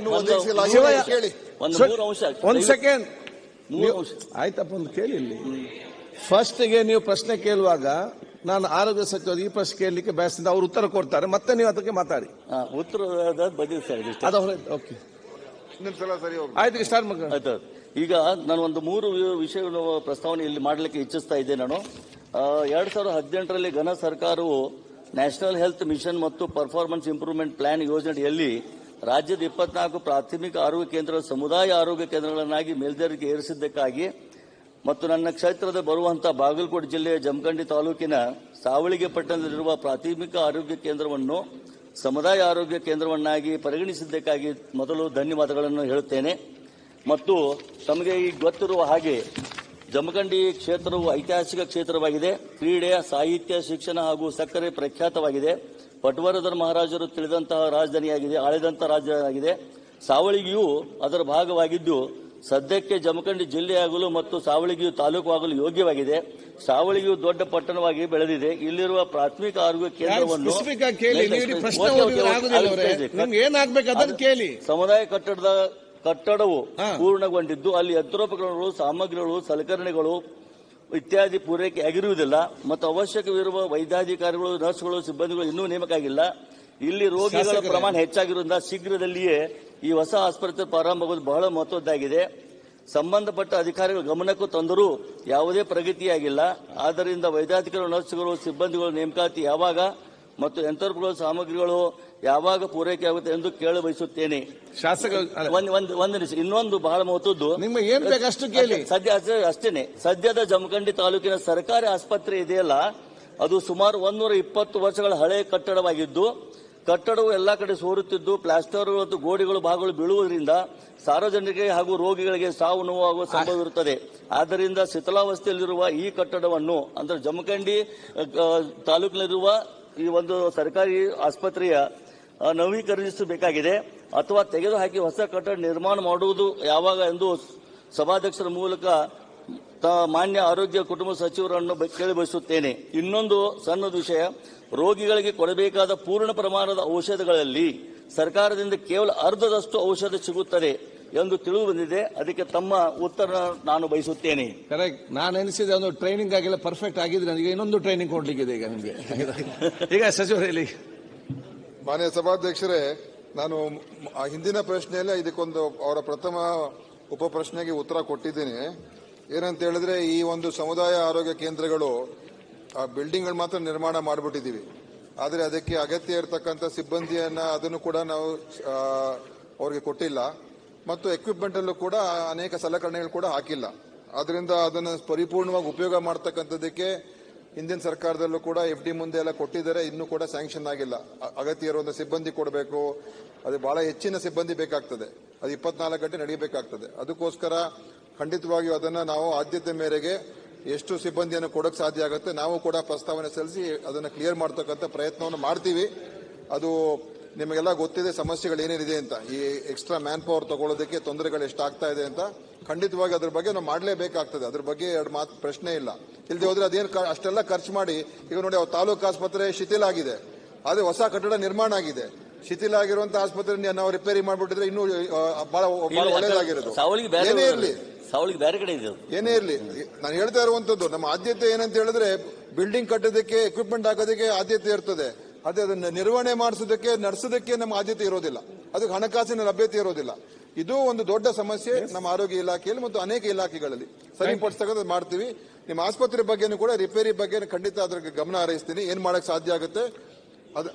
ಒಂದು ಸೆಕೆಂಡ್ ಆಯ್ತಪ್ಪ, ಒಂದು ಕೇಳಿ ಇಲ್ಲಿ. ಫಸ್ಟ್ಗೆ ನೀವು ಪ್ರಶ್ನೆ ಕೇಳುವಾಗ ನಾನು ಆರೋಗ್ಯ ಸಚಿವರು ಈ ಪ್ರಶ್ನೆ ಕೇಳಲಿಕ್ಕೆ ಬಯಸಿದ ಅವರು ಉತ್ತರ ಕೊಡ್ತಾರೆ, ಮತ್ತೆ ನೀವು ಅದಕ್ಕೆ ಮಾತಾಡಿ. ಉತ್ತರ ಬದಿ ಸರ್. ಓಕೆ, ಆಯ್ತು, ಸ್ಟಾರ್ಟ್ ಮಾಡಿ. ಆಯ್ತು. ಈಗ ನಾನು ಒಂದು 3 ವಿಷಯಗಳ ಪ್ರಸ್ತಾವನೆ ಇಲ್ಲಿ ಮಾಡಲಿಕ್ಕೆ ಇಚ್ಛಿಸ್ತಾ ಇದ್ದೆ. ನಾನು 2018ರಲ್ಲಿ ಘನ ಸರ್ಕಾರವು ನ್ಯಾಷನಲ್ ಹೆಲ್ತ್ ಮಿಷನ್ ಮತ್ತು ಪರ್ಫಾರ್ಮೆನ್ಸ್ ಇಂಪ್ರೂವ್ಮೆಂಟ್ ಪ್ಲಾನ್ ಯೋಜನೆಯಲ್ಲಿ ರಾಜ್ಯದ 24 ಪ್ರಾಥಮಿಕ ಆರೋಗ್ಯ ಕೇಂದ್ರ ಸಮುದಾಯ ಆರೋಗ್ಯ ಕೇಂದ್ರಗಳನ್ನಾಗಿ ಮೇಲ್ದರ್ಜೆಗೆ ಏರಿಸಿದ್ದಕ್ಕಾಗಿ ಮತ್ತು ನನ್ನ ಕ್ಷೇತ್ರದ ಬರುವಂತಹ ಬಾಗಲಕೋಟೆ ಜಿಲ್ಲೆಯ ಜಮಖಂಡಿ ತಾಲೂಕಿನ ಸಾವಳಿಗೆ ಪಟ್ಟಣದಲ್ಲಿರುವ ಪ್ರಾಥಮಿಕ ಆರೋಗ್ಯ ಕೇಂದ್ರವನ್ನು ಸಮುದಾಯ ಆರೋಗ್ಯ ಕೇಂದ್ರವನ್ನಾಗಿ ಪರಿಗಣಿಸಿದ್ದಕ್ಕಾಗಿ ಮೊದಲು ಧನ್ಯವಾದಗಳನ್ನು ಹೇಳುತ್ತೇನೆ. ಮತ್ತು ತಮಗೆ ಈಗ ಗೊತ್ತಿರುವ ಹಾಗೆ ಜಮಖಂಡಿ ಕ್ಷೇತ್ರವು ಐತಿಹಾಸಿಕ ಕ್ಷೇತ್ರವಾಗಿದೆ. ಕ್ರೀಡೆ, ಸಾಹಿತ್ಯ, ಶಿಕ್ಷಣ ಹಾಗೂ ಸಕ್ಕರೆ ಪ್ರಖ್ಯಾತವಾಗಿದೆ. ಪಟವರ್ಧನ ಮಹಾರಾಜರು ತಿಳಿದಂತಹ ರಾಜಧಾನಿಯಾಗಿದೆ, ಆಳಿದಂತಹ ರಾಜಧಾನಿಯಾಗಿದೆ. ಸಾವಳಿಗೆಯು ಅದರ ಭಾಗವಾಗಿದ್ದು ಸದ್ಯಕ್ಕೆ ಜಮಖಂಡಿ ಜಿಲ್ಲೆಯಾಗಲು ಮತ್ತು ಸಾವಳಿಗೆಯು ತಾಲೂಕು ಯೋಗ್ಯವಾಗಿದೆ. ಸಾವಳಿಗೆಯು ದೊಡ್ಡ ಪಟ್ಟಣವಾಗಿ ಬೆಳೆದಿದೆ. ಇಲ್ಲಿರುವ ಪ್ರಾಥಮಿಕ ಆರೋಗ್ಯ ಕೇಂದ್ರವನ್ನು ಸಮುದಾಯ ಕಟ್ಟಡವು ಪೂರ್ಣಗೊಂಡಿದ್ದು ಅಲ್ಲಿ ಯಂತ್ರೋಪಕರಣಗಳು, ಸಾಮಗ್ರಿಗಳು, ಸಲಕರಣೆಗಳು ಇತ್ಯಾದಿ ಪೂರೈಕೆ ಆಗಿರುವುದಿಲ್ಲ ಮತ್ತು ಅವಶ್ಯಕವಿರುವ ವೈದ್ಯಾಧಿಕಾರಿಗಳು, ನರ್ಸ್ಗಳು, ಸಿಬ್ಬಂದಿಗಳು ಇನ್ನೂ ನೇಮಕ ಆಗಿಲ್ಲ. ಇಲ್ಲಿ ರೋಗಿಗಳ ಪ್ರಮಾಣ ಹೆಚ್ಚಾಗಿರುವುದರಿಂದ ಶೀಘ್ರದಲ್ಲಿಯೇ ಈ ಹೊಸ ಆಸ್ಪತ್ರೆ ಪ್ರಾರಂಭವಾಗುವುದು ಬಹಳ ಮಹತ್ವದ್ದಾಗಿದೆ. ಸಂಬಂಧಪಟ್ಟ ಅಧಿಕಾರಿಗಳ ಗಮನಕ್ಕೂ ತಂದರೂ ಯಾವುದೇ ಪ್ರಗತಿಯಾಗಿಲ್ಲ. ಆದ್ದರಿಂದ ವೈದ್ಯಾಧಿಕಾರಿಗಳು, ನರ್ಸ್ಗಳು, ಸಿಬ್ಬಂದಿಗಳ ನೇಮಕಾತಿ ಯಾವಾಗ ಮತ್ತು ಯಂತ್ರೋಪಕರಣಗಳು, ಸಾಮಗ್ರಿಗಳು ಯಾವಾಗ ಪೂರೈಕೆ ಆಗುತ್ತೆ ಎಂದು ಕೇಳ ಬಯಸುತ್ತೇನೆ. ಒಂದು ನಿಮಿಷ, ಇನ್ನೊಂದು ಬಹಳ ಮಹತ್ವದ್ದು, ಅಷ್ಟೇನೆ. ಸದ್ಯದ ಜಮಖಂಡಿ ತಾಲೂಕಿನ ಸರ್ಕಾರಿ ಆಸ್ಪತ್ರೆ ಇದೆಯಲ್ಲ, ಅದು ಸುಮಾರು 120 ವರ್ಷಗಳ ಹಳೆಯ ಕಟ್ಟಡವಾಗಿದ್ದು ಕಟ್ಟಡವು ಎಲ್ಲಾ ಕಡೆ ಸೋರುತ್ತಿದ್ದು ಪ್ಲಾಸ್ಟರ್ ಮತ್ತು ಗೋಡೆಗಳು ಭಾಗಗಳು ಬೀಳುವುದರಿಂದ ಸಾರ್ವಜನಿಕರಿಗೆ ಹಾಗೂ ರೋಗಿಗಳಿಗೆ ಸಾವು ನೋವಾಗುವ ಸಂಭವವಿರುತ್ತದೆ. ಆದ್ದರಿಂದ ಶಿಥಿಲಾವಸ್ಥೆಯಲ್ಲಿರುವ ಈ ಕಟ್ಟಡವನ್ನು ಅಂದರೆ ಜಮಖಂಡಿ ತಾಲೂಕಿನಲ್ಲಿರುವ ಈ ಒಂದು ಸರ್ಕಾರಿ ಆಸ್ಪತ್ರೆಯ ನವೀಕರಿಸಬೇಕಾಗಿದೆ ಅಥವಾ ತೆಗೆದುಹಾಕಿ ಹೊಸ ಕಟ್ಟಡ ನಿರ್ಮಾಣ ಮಾಡುವುದು ಯಾವಾಗ ಎಂದು ಸಭಾಧ್ಯಕ್ಷರ ಮೂಲಕ ಮಾನ್ಯ ಆರೋಗ್ಯ ಕುಟುಂಬ ಸಚಿವರನ್ನು ಕೇಳಿ ಬಯಸುತ್ತೇನೆ. ಇನ್ನೊಂದು ಸಣ್ಣ ವಿಷಯ, ರೋಗಿಗಳಿಗೆ ಕೊಡಬೇಕಾದ ಪೂರ್ಣ ಪ್ರಮಾಣದ ಔಷಧಗಳಲ್ಲಿ ಸರ್ಕಾರದಿಂದ ಕೇವಲ ಅರ್ಧದಷ್ಟು ಔಷಧ ಸಿಗುತ್ತದೆ ಎಂದು ತಿಳಿದು ಬಂದಿದೆ. ಅದಕ್ಕೆ ತಮ್ಮ ಉತ್ತರ ನಾನು ಬಯಸುತ್ತೇನೆ. ಕರೆಕ್ಟ್. ನಾನು ಎನಿಸಿದೆ ಒಂದು ಟ್ರೈನಿಂಗ್ ಆಗಿಲ್ಲ, ಪರ್ಫೆಕ್ಟ್ ಆಗಿದ್ರೆ ನನಗೆ ಇನ್ನೊಂದು ಟ್ರೈನಿಂಗ್ ಕೊಡ್ಲಿಕ್ಕಿದೆ ಈಗ ನಿಮಗೆ. ಈಗ ಸಚಿವರಲ್ಲಿ ಮಾನ್ಯ ಸಭಾಧ್ಯಕ್ಷರೇ, ನಾನು ಹಿಂದಿನ ಪ್ರಶ್ನೆಯಲ್ಲೇ ಇದಕ್ಕೊಂದು ಅವರ ಪ್ರಥಮ ಉಪ ಪ್ರಶ್ನೆಗೆ ಉತ್ತರ ಕೊಟ್ಟಿದ್ದೇನೆ. ಏನಂತ ಹೇಳಿದ್ರೆ, ಈ ಒಂದು ಸಮುದಾಯ ಆರೋಗ್ಯ ಕೇಂದ್ರಗಳು ಬಿಲ್ಡಿಂಗ್ಗಳು ಮಾತ್ರ ನಿರ್ಮಾಣ ಮಾಡಿಬಿಟ್ಟಿದ್ದೀವಿ. ಆದರೆ ಅದಕ್ಕೆ ಅಗತ್ಯ ಇರತಕ್ಕಂಥ ಸಿಬ್ಬಂದಿಯನ್ನ ಅದನ್ನು ಕೂಡ ನಾವು ಅವ್ರಿಗೆ ಕೊಟ್ಟಿಲ್ಲ ಮತ್ತು ಎಕ್ವಿಪ್ಮೆಂಟ್ ಅಲ್ಲೂ ಕೂಡ ಅನೇಕ ಸಲಕರಣೆಗಳು ಕೂಡ ಹಾಕಿಲ್ಲ. ಆದ್ರಿಂದ ಅದನ್ನು ಪರಿಪೂರ್ಣವಾಗಿ ಉಪಯೋಗ ಮಾಡತಕ್ಕಂಥದ್ದಕ್ಕೆ ಹಿಂದಿನ ಸರ್ಕಾರದಲ್ಲೂ ಕೂಡ FD ಮುಂದೆ ಎಲ್ಲ ಕೊಟ್ಟಿದ್ದಾರೆ, ಇನ್ನೂ ಕೂಡ ಸ್ಯಾಂಕ್ಷನ್ ಆಗಿಲ್ಲ. ಅಗತ್ಯ ಇರುವಂತಹ ಸಿಬ್ಬಂದಿ ಕೊಡಬೇಕು, ಅದು ಬಹಳ ಹೆಚ್ಚಿನ ಸಿಬ್ಬಂದಿ ಬೇಕಾಗ್ತದೆ, ಅದು 24 ಗಂಟೆ ನಡೆಯಬೇಕಾಗ್ತದೆ. ಅದಕ್ಕೋಸ್ಕರ ಖಂಡಿತವಾಗಿಯೂ ಅದನ್ನ ನಾವು ಆದ್ಯತೆ ಮೇರೆಗೆ ಎಷ್ಟು ಸಿಬ್ಬಂದಿಯನ್ನು ಕೊಡಕ್ಕೆ ಸಾಧ್ಯ ಆಗುತ್ತೆ ನಾವು ಕೂಡ ಪ್ರಸ್ತಾವನೆ ಸಲ್ಲಿಸಿ ಅದನ್ನು ಕ್ಲಿಯರ್ ಮಾಡತಕ್ಕಂಥ ಪ್ರಯತ್ನವನ್ನು ಮಾಡ್ತೀವಿ. ಅದು ನಿಮಗೆಲ್ಲ ಗೊತ್ತಿದೆ ಸಮಸ್ಯೆಗಳು ಏನೇನಿದೆ ಅಂತ, ಈ ಎಕ್ಸ್ಟ್ರಾ ಮ್ಯಾನ್ ಪವರ್ ತಗೊಳ್ಳೋದಕ್ಕೆ ತೊಂದರೆಗಳು ಎಷ್ಟಾಗ್ತಾ ಇದೆ ಅಂತ. ಖಂಡಿತವಾಗಿ ಅದ್ರ ಬಗ್ಗೆ ನಾವು ಮಾಡಲೇಬೇಕಾಗ್ತದೆ, ಅದ್ರ ಬಗ್ಗೆ ಎರಡು ಮಾತು ಪ್ರಶ್ನೆ ಇಲ್ಲ. ಇಲ್ಲದೆ ಹೋದ್ರೆ ಅದೇನು ಅಷ್ಟೆಲ್ಲ ಖರ್ಚು ಮಾಡಿ, ಈಗ ನೋಡಿ ತಾಲೂಕು ಆಸ್ಪತ್ರೆ ಶಿಥಿಲ ಆಗಿದೆ, ಅದೇ ಹೊಸ ಕಟ್ಟಡ ನಿರ್ಮಾಣ ಆಗಿದೆ. ಶಿಥಿಲ ಆಗಿರುವಂತಹ ಆಸ್ಪತ್ರೆ ನಾವು ರಿಪೇರಿ ಮಾಡಿಬಿಟ್ಟಿದ್ರೆ ಇನ್ನೂ ಬಹಳ ಒಳ್ಳೆಯದಾಗಿರೋದು. ಏನೇ ಇರಲಿ ಏನೇ ಇರಲಿ, ನಾನು ಹೇಳ್ತಾ ಇರುವಂತದ್ದು ನಮ್ಮ ಆದ್ಯತೆ ಏನಂತ ಹೇಳಿದ್ರೆ ಬಿಲ್ಡಿಂಗ್ ಕಟ್ಟೋದಕ್ಕೆ, ಎಕ್ವಿಪ್ಮೆಂಟ್ ಹಾಕೋದಕ್ಕೆ ಆದ್ಯತೆ ಇರ್ತದೆ. ಅದೇ ಅದನ್ನ ನಿರ್ವಹಣೆ ಮಾಡಿಸೋದಕ್ಕೆ, ನಡೆಸೋದಕ್ಕೆ ನಮ್ಮ ಆದ್ಯತೆ ಇರೋದಿಲ್ಲ, ಅದಕ್ಕೆ ಹಣಕಾಸಿನ ಲಭ್ಯತೆ ಇರೋದಿಲ್ಲ. ಇದು ಒಂದು ದೊಡ್ಡ ಸಮಸ್ಯೆ ನಮ್ಮ ಆರೋಗ್ಯ ಇಲಾಖೆಯಲ್ಲಿ ಮತ್ತು ಅನೇಕ ಇಲಾಖೆಗಳಲ್ಲಿ. ಸರಿಪಡಿಸ್ತಕ್ಕಂಥ ಮಾಡ್ತೀವಿ. ನಿಮ್ಮ ಆಸ್ಪತ್ರೆ ಬಗ್ಗೆನೂ ಕೂಡ ರಿಪೇರಿ ಬಗ್ಗೆ ಖಂಡಿತ ಅದ್ರ ಗಮನ ಹರಿಸ್ತೀನಿ, ಏನ್ ಮಾಡಕ್ ಸಾಧ್ಯ ಆಗುತ್ತೆ ಅದು.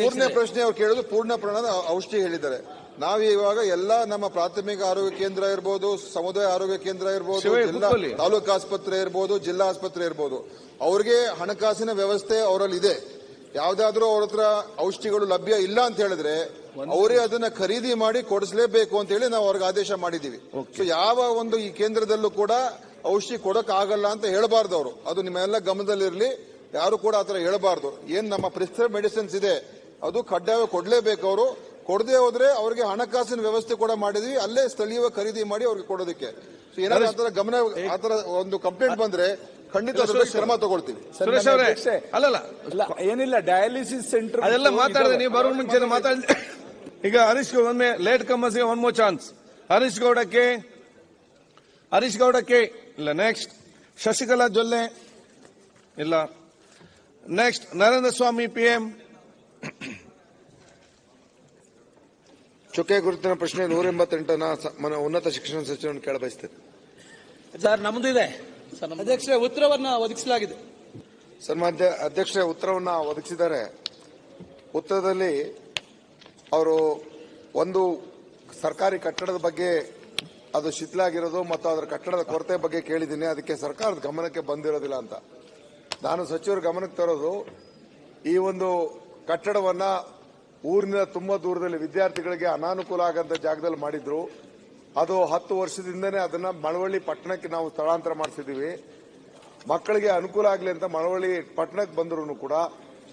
ಮೂರನೇ ಪ್ರಶ್ನೆ ಅವ್ರು ಕೇಳೋದು ಪೂರ್ಣ ಪ್ರಮಾಣದ ಔಷಧಿ ಹೇಳಿದ್ದಾರೆ. ನಾವು ಇವಾಗ ಎಲ್ಲ ನಮ್ಮ ಪ್ರಾಥಮಿಕ ಆರೋಗ್ಯ ಕೇಂದ್ರ ಇರ್ಬೋದು, ಸಮುದಾಯ ಆರೋಗ್ಯ ಕೇಂದ್ರ ಇರ್ಬೋದು, ಜಿಲ್ಲಾ ತಾಲೂಕು ಆಸ್ಪತ್ರೆ ಇರ್ಬೋದು, ಜಿಲ್ಲಾ ಆಸ್ಪತ್ರೆ ಇರ್ಬೋದು, ಅವ್ರಿಗೆ ಹಣಕಾಸಿನ ವ್ಯವಸ್ಥೆ ಅವರಲ್ಲಿ ಇದೆ. ಯಾವ್ದಾದ್ರೂ ಅವ್ರ ಹತ್ರ ಔಷಧಿಗಳು ಲಭ್ಯ ಇಲ್ಲ ಅಂತ ಹೇಳಿದ್ರೆ ಅವರೇ ಅದನ್ನ ಖರೀದಿ ಮಾಡಿ ಕೊಡಿಸಲೇಬೇಕು ಅಂತ ಹೇಳಿ ನಾವು ಅವ್ರಿಗೆ ಆದೇಶ ಮಾಡಿದೀವಿ. ಸೊ ಯಾವ ಒಂದು ಈ ಕೇಂದ್ರದಲ್ಲೂ ಕೂಡ ಔಷಧಿ ಕೊಡಕ್ ಆಗಲ್ಲ ಅಂತ ಹೇಳಬಾರ್ದು ಅವರು. ಅದು ನಿಮ್ಮೆಲ್ಲ ಗಮನದಲ್ಲಿರ್ಲಿ, ಯಾರು ಕೂಡ ಆತರ ಹೇಳಬಾರ್ದು. ಏನ್ ನಮ್ಮ ಪ್ರಿಸ್ಕ್ರೈಬ್ ಮೆಡಿಸಿನ್ಸ್ ಇದೆ ಅದು ಕಡ್ಡಾಯ ಕೊಡ್ಲೇಬೇಕು. ಅವರು ಕೊಡದೆ ಹೋದ್ರೆ ಅವ್ರಿಗೆ ಹಣಕಾಸಿನ ವ್ಯವಸ್ಥೆ ಕೂಡ ಮಾಡಿದ್ವಿ, ಅಲ್ಲೇ ಸ್ಥಳೀಯ ಖರೀದಿ ಮಾಡಿ ಅವ್ರಿಗೆ ಕೊಡೋದಕ್ಕೆ. ಸೊ ಏನಾದ್ರು ಆತರ ಗಮನ, ಆತರ ಒಂದು ಕಂಪ್ಲೇಂಟ್ ಬಂದ್ರೆ ಖಂಡಿತ ಅದ್ರ ಬಗ್ಗೆ ಕ್ರಮ ತಗೊಳ್ತೀವಿ. ಸುರೇಶ್ ಅವರೇ, ಅಲ್ಲಲ್ಲ ಏನಿಲ್ಲ, ಡಯಾಲಿಸಿಸ್ ಸೆಂಟರ್ ಅದೆಲ್ಲ ಮಾತಾಡಿದ್ರೆ ನೀವು ಬರೋ ಮುಂಚೆ ಮಾತಾಡಿ. ಈಗ ಹರೀಶ್ ಗೌಡ ಒಮ್ಮೆ latecomers one more chance. Harish ಗೌಡಕ್ಕೆ ಇಲ್ಲ. ನೆಕ್ಸ್ಟ್ ಶಶಿಕಲಾ ಜೊಲ್ಲೆ ಇಲ್ಲ. Next Narendra Swamy PM. ಚೊಕ್ಕೆ ಗುರುತಿನ ಪ್ರಶ್ನೆ 188ನ ಉನ್ನತ ಶಿಕ್ಷಣ ಸಚಿವರನ್ನು ಕೇಳಬಯಸ್ತೇನೆ. ಸರ್, ನಮ್ದು ಇದೆ ಅಧ್ಯಕ್ಷರೇ, ಉತ್ತರವನ್ನ ಒದಗಿಸಲಾಗಿದೆ. ಸನ್ಮಾನ್ಯ ಅಧ್ಯಕ್ಷರೇ, ಉತ್ತರವನ್ನ ಒದಗಿಸಿದ್ದಾರೆ. ಉತ್ತರದಲ್ಲಿ ಅವರು ಒಂದು ಸರ್ಕಾರಿ ಕಟ್ಟಡದ ಬಗ್ಗೆ ಅದು ಶಿಥಿಲಾಗಿರೋದು ಮತ್ತು ಅದರ ಕಟ್ಟಡದ ಕೊರತೆ ಬಗ್ಗೆ ಕೇಳಿದ್ದೀನಿ. ಅದಕ್ಕೆ ಸರ್ಕಾರದ ಗಮನಕ್ಕೆ ಬಂದಿರೋದಿಲ್ಲ ಅಂತ. ನಾನು ಸಚಿವರ ಗಮನಕ್ಕೆ ತರೋದು, ಈ ಒಂದು ಕಟ್ಟಡವನ್ನ ಊರಿನ ತುಂಬಾ ದೂರದಲ್ಲಿ ವಿದ್ಯಾರ್ಥಿಗಳಿಗೆ ಅನಾನುಕೂಲ ಆಗಂತ ಜಾಗದಲ್ಲಿ ಮಾಡಿದ್ರು. ಅದು 10 ವರ್ಷದಿಂದನೇ ಅದನ್ನ ಮಳವಳ್ಳಿ ಪಟ್ಟಣಕ್ಕೆ ನಾವು ಸ್ಥಳಾಂತರ ಮಾಡಿಸಿದೀವಿ. ಮಕ್ಕಳಿಗೆ ಅನುಕೂಲ ಆಗಲಿ ಅಂತ ಮಳವಳ್ಳಿ ಪಟ್ಟಣಕ್ಕೆ ಬಂದರೂ ಕೂಡ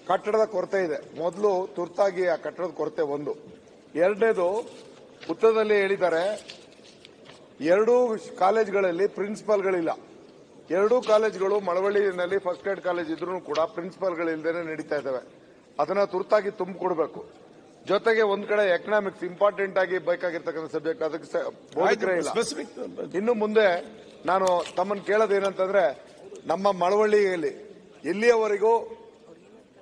ಕಟ್ಟಡದ ಕೊರತೆ ಇದೆ. ಮೊದಲು ತುರ್ತಾಗಿ ಆ ಕಟ್ಟಡದ ಕೊರತೆ ಒಂದು. ಎರಡನೇದು, ಉತ್ತರದಲ್ಲಿ ಹೇಳಿದ್ದಾರೆ, 2 ಕಾಲೇಜುಗಳಲ್ಲಿ ಪ್ರಿನ್ಸಿಪಾಲ್ಗಳಿಲ್ಲ. 2 ಕಾಲೇಜುಗಳು ಮಳವಳ್ಳಿಯಲ್ಲಿ ಫಸ್ಟ್ ಗ್ರೇಡ್ ಕಾಲೇಜ್ ಇದ್ರೂ ಕೂಡ ಪ್ರಿನ್ಸಿಪಾಲ್ಗಳಿಲ್ಲದೇನೆ ನಡೀತಾ ಇದ್ದಾವೆ. ಅದನ್ನ ತುರ್ತಾಗಿ ತುಂಬಿಕೊಡ್ಬೇಕು. ಜೊತೆಗೆ ಒಂದ್ ಕಡೆ ಎಕನಾಮಿಕ್ಸ್ ಇಂಪಾರ್ಟೆಂಟ್ ಆಗಿ ಬೇಕಾಗಿರ್ತಕ್ಕಂಥ ಸಬ್ಜೆಕ್ಟ್, ಅದಕ್ಕೆ ಬೋಧಕರೇ ಇಲ್ಲ. ಇನ್ನು ಮುಂದೆ ನಾನು ತಮ್ಮನ್ನು ಕೇಳೋದೇನಂತಂದ್ರೆ, ನಮ್ಮ ಮಳವಳ್ಳಿಯಲ್ಲಿ ಇಲ್ಲಿಯವರೆಗೂ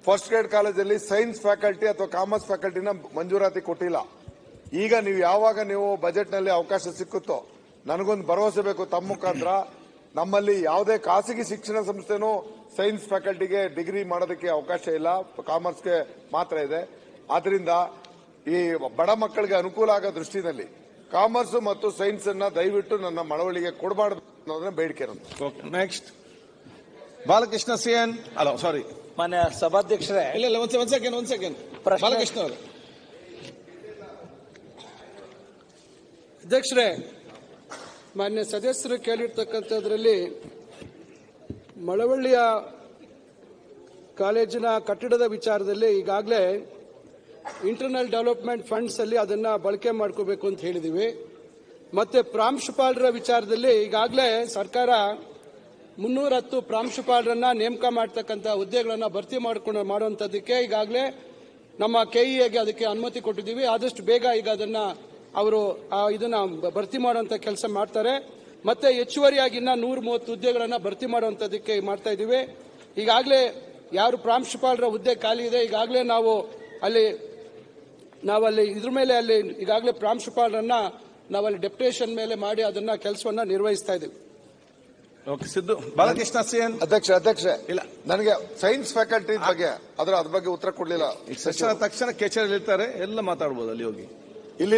ಫಸ್ಟ್ ಗ್ರೇಡ್ ಕಾಲೇಜಲ್ಲಿ ಸೈನ್ಸ್ ಫ್ಯಾಕಲ್ಟಿ ಅಥವಾ ಕಾಮರ್ಸ್ ಫ್ಯಾಕಲ್ಟಿನ ಮಂಜೂರಾತಿ ಕೊಟ್ಟಿಲ್ಲ. ಈಗ ಯಾವಾಗ ನೀವು ಬಜೆಟ್ ನಲ್ಲಿ ಅವಕಾಶ ಸಿಕ್ಕುತ್ತೋ, ನನಗೊಂದು ಭರವಸೆ ಬೇಕು ತಮ್ಮ ಮುಖಾಂತರ, ನಮ್ಮಲ್ಲಿ ಯಾವುದೇ ಖಾಸಗಿ ಶಿಕ್ಷಣ ಸಂಸ್ಥೆನೂ ಸೈನ್ಸ್ ಫ್ಯಾಕಲ್ಟಿಗೆ ಡಿಗ್ರಿ ಮಾಡೋದಕ್ಕೆ ಅವಕಾಶ ಇಲ್ಲ, ಕಾಮರ್ಸ್ಗೆ ಮಾತ್ರ ಇದೆ. ಆದ್ರಿಂದ ಈ ಬಡ ಮಕ್ಕಳಿಗೆ ಅನುಕೂಲ ಆಗೋ ದೃಷ್ಟಿನಲ್ಲಿ ಕಾಮರ್ಸ್ ಮತ್ತು ಸೈನ್ಸ್ ಅನ್ನ ದಯವಿಟ್ಟು ನನ್ನ ಮಳವಳ್ಳಿಗೆ ಕೊಡಬಾರ್ದು ಅನ್ನೋದನ್ನ ಬೇಡಿಕೆ. Next Balakrishna CN. ಅಲ್ಲ, ಸಾರಿ, ಮಾನ್ಯ ಸಭಾಧ್ಯಕ್ಷರೇ, ಇಲ್ಲ ಒಂದ್ ಸೆಕೆಂಡ್ ಬಾಲಕೃಷ್ಣ ಅವರು. ಅಧ್ಯಕ್ಷರೇ, ಮಾನ್ಯ ಸದಸ್ಯರು ಕೇಳಿರ್ತಕ್ಕಂಥದ್ರಲ್ಲಿ ಮಳವಳ್ಳಿಯ ಕಾಲೇಜಿನ ಕಟ್ಟಡದ ವಿಚಾರದಲ್ಲಿ ಈಗಾಗಲೇ ಇಂಟರ್ನಲ್ ಡೆವಲಪ್ಮೆಂಟ್ ಫಂಡ್ಸ್ ಅಲ್ಲಿ ಅದನ್ನ ಬಳಕೆ ಮಾಡ್ಕೋಬೇಕು ಅಂತ ಹೇಳಿದೀವಿ. ಮತ್ತೆ ಪ್ರಾಂಶುಪಾಲರ ವಿಚಾರದಲ್ಲಿ ಈಗಾಗಲೇ ಸರ್ಕಾರ 310 ಪ್ರಾಂಶುಪಾಲರನ್ನ ನೇಮಕ ಮಾಡತಕ್ಕಂಥ ಹುದ್ದೆಗಳನ್ನ ಭರ್ತಿ ಮಾಡುವಂತದಕ್ಕೆ ಈಗಾಗಲೇ ನಮ್ಮ KEAಗೆ ಅದಕ್ಕೆ ಅನುಮತಿ ಕೊಟ್ಟಿದ್ದೀವಿ. ಆದಷ್ಟು ಬೇಗ ಈಗ ಅದನ್ನ ಅವರು ಇದನ್ನ ಭರ್ತಿ ಮಾಡುವಂತ ಕೆಲಸ ಮಾಡ್ತಾರೆ. ಮತ್ತೆ ಹೆಚ್ಚುವರಿಯಾಗಿ ಇನ್ನ 130 ಹುದ್ದೆಗಳನ್ನ ಭರ್ತಿ ಮಾಡುವಂತದಕ್ಕೆ ಮಾಡ್ತಾ ಇದ್ದೀವಿ. ಈಗಾಗಲೇ ಯಾರು ಪ್ರಾಂಶುಪಾಲರ ಹುದ್ದೆ ಖಾಲಿ ಇದೆ, ಈಗಾಗಲೇ ನಾವು ಅಲ್ಲಿ ಇದ್ರ ಮೇಲೆ ಅಲ್ಲಿ ಈಗಾಗಲೇ ಪ್ರಾಂಶುಪಾಲರನ್ನ ನಾವಲ್ಲಿ ಡೆಪ್ಯುಟೇಷನ್ ಮೇಲೆ ಮಾಡಿ ಅದನ್ನ ಕೆಲಸವನ್ನ ನಿರ್ವಹಿಸ್ತಾ ಇದ್ದೀವಿ. ಸಿದ್ದು ಬಾಲಕೃಷ್ಣ CN. ಅಧ್ಯಕ್ಷ ಇಲ್ಲ, ನನಗೆ ಸೈನ್ಸ್ ಫ್ಯಾಕಲ್ಟಿ ಬಗ್ಗೆ ಅದ್ರ ಬಗ್ಗೆ ಉತ್ತರ ಕೊಡ್ಲಿಲ್ಲ. ತಕ್ಷಣ ಕೆಚೇರಿಯಲ್ಲಿ ಇರ್ತಾರೆ, ಎಲ್ಲ ಮಾತಾಡಬಹುದು ಅಲ್ಲಿ ಹೋಗಿ. ಇಲ್ಲಿ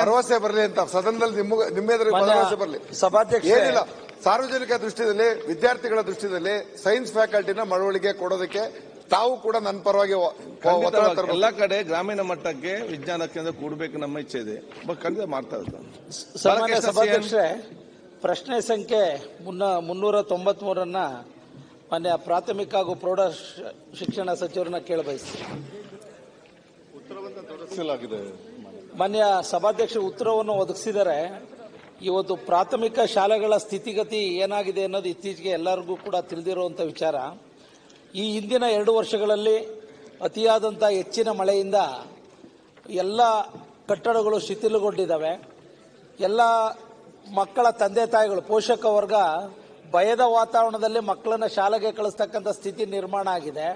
ಭರವಸೆ ಬರಲಿ ಅಂತ ಸದನದಲ್ಲಿ ನಿಮ್ಮ ಎದುರು ಭರವಸೆ ಬರಲಿ. ಸಭಾಧ್ಯಕ್ಷ ಏನಿಲ್ಲ, ಸಾರ್ವಜನಿಕ ದೃಷ್ಟಿಯಲ್ಲಿ ವಿದ್ಯಾರ್ಥಿಗಳ ದೃಷ್ಟಿಯಲ್ಲಿ ಸೈನ್ಸ್ ಫ್ಯಾಕಲ್ಟಿನ ಮಳವಳ್ಳಿಗೆ ಕೊಡೋದಕ್ಕೆ ತಾವು ಕೂಡ ನನ್ನ ಪರವಾಗಿ ಎಲ್ಲ ಕಡೆ ಗ್ರಾಮೀಣ ಮಟ್ಟಕ್ಕೆ ವಿಜ್ಞಾನ ಕೇಂದ್ರ ಕೂಡಬೇಕು ನಮ್ಮ ಇಚ್ಛೆ ಇದೆ. ಖಂಡಿತ ಮಾಡ್ತಾ ಇದ್ದಾರೆ. ಸಭಾಧ್ಯಕ್ಷರೇ, ಪ್ರಶ್ನೆ ಸಂಖ್ಯೆ 393 ಮಾನ್ಯ ಪ್ರಾಥಮಿಕ ಹಾಗೂ ಪ್ರೌಢ ಶಿಕ್ಷಣ ಸಚಿವರನ್ನ ಕೇಳಬಯಸ್ತೀನಿ. ಮಾನ್ಯ ಸಭಾಧ್ಯಕ್ಷ ಉತ್ತರವನ್ನು ಒದಗಿಸಿದರೆ, ಇವತ್ತು ಪ್ರಾಥಮಿಕ ಶಾಲೆಗಳ ಸ್ಥಿತಿಗತಿ ಏನಾಗಿದೆ ಅನ್ನೋದು ಇತ್ತೀಚೆಗೆ ಎಲ್ಲರಿಗೂ ಕೂಡ ತಿಳಿದಿರುವಂಥ ವಿಚಾರ. ಈ ಹಿಂದಿನ 2 ವರ್ಷಗಳಲ್ಲಿ ಅತಿಯಾದಂಥ ಹೆಚ್ಚಿನ ಮಳೆಯಿಂದ ಎಲ್ಲ ಕಟ್ಟಡಗಳು ಶಿಥಿಲಗೊಂಡಿದ್ದಾವೆ. ಎಲ್ಲ ಮಕ್ಕಳ ತಂದೆ ತಾಯಿಗಳು, ಪೋಷಕ ವರ್ಗ ಭಯದ ವಾತಾವರಣದಲ್ಲಿ ಮಕ್ಕಳನ್ನ ಶಾಲೆಗೆ ಕಳಿಸ್ತಕ್ಕಂಥ ಸ್ಥಿತಿ ನಿರ್ಮಾಣ ಆಗಿದೆ.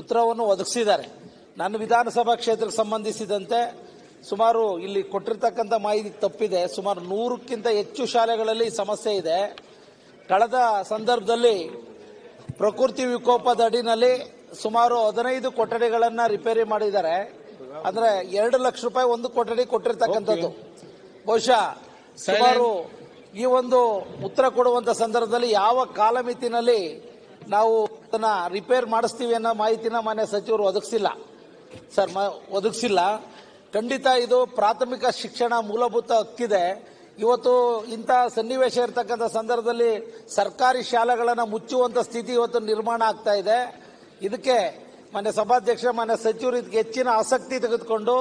ಉತ್ತರವನ್ನು ಒದಗಿಸಿದ್ದಾರೆ. ನನ್ನ ವಿಧಾನಸಭಾ ಕ್ಷೇತ್ರಕ್ಕೆ ಸಂಬಂಧಿಸಿದಂತೆ ಸುಮಾರು ಇಲ್ಲಿ ಕೊಟ್ಟಿರ್ತಕ್ಕಂಥ ಮಾಹಿತಿ ತಪ್ಪಿದೆ. ಸುಮಾರು 100ಕ್ಕಿಂತ ಹೆಚ್ಚು ಶಾಲೆಗಳಲ್ಲಿ ಸಮಸ್ಯೆ ಇದೆ. ಕಳೆದ ಸಂದರ್ಭದಲ್ಲಿ ಪ್ರಕೃತಿ ವಿಕೋಪದ ಅಡಿನಲ್ಲಿ ಸುಮಾರು 15 ಕೊಠಡಿಗಳನ್ನು ರಿಪೇರಿ ಮಾಡಿದ್ದಾರೆ. ಅಂದ್ರೆ 2 ಲಕ್ಷ ರೂಪಾಯಿ ಒಂದು ಕೊಠಡಿ ಕೊಟ್ಟಿರ್ತಕ್ಕಂಥದ್ದು. ಬಹುಶಃ ಸುಮಾರು ಈ ಒಂದು ಉತ್ತರ ಕೊಡುವಂತ ಸಂದರ್ಭದಲ್ಲಿ ಯಾವ ಕಾಲಮಿತಿನಲ್ಲಿ ನಾವು ಅದನ್ನ ರಿಪೇರ್ ಮಾಡಿಸ್ತೀವಿ ಅನ್ನೋ ಮಾಹಿತಿನ ಮಾನ್ಯ ಸಚಿವರು ಒದಗಿಸಿಲ್ಲ. ಖಂಡಿತ ಇದು ಪ್ರಾಥಮಿಕ ಶಿಕ್ಷಣ ಮೂಲಭೂತ ಹಕ್ಕಿದೆ. ಇವತ್ತು ಇಂತಹ ಸನ್ನಿವೇಶ ಇರತಕ್ಕಂಥ ಸಂದರ್ಭದಲ್ಲಿ ಸರ್ಕಾರಿ ಶಾಲೆಗಳನ್ನು ಮುಚ್ಚುವಂತ ಸ್ಥಿತಿ ಇವತ್ತು ನಿರ್ಮಾಣ ಆಗ್ತಾ ಇದೆ. ಇದಕ್ಕೆ ಮಾನ್ಯ ಸಭಾಧ್ಯಕ್ಷ, ಮಾನ್ಯ ಸಚಿವರು ಇದಕ್ಕೆ ಹೆಚ್ಚಿನ ಆಸಕ್ತಿ ತೆಗೆದುಕೊಂಡು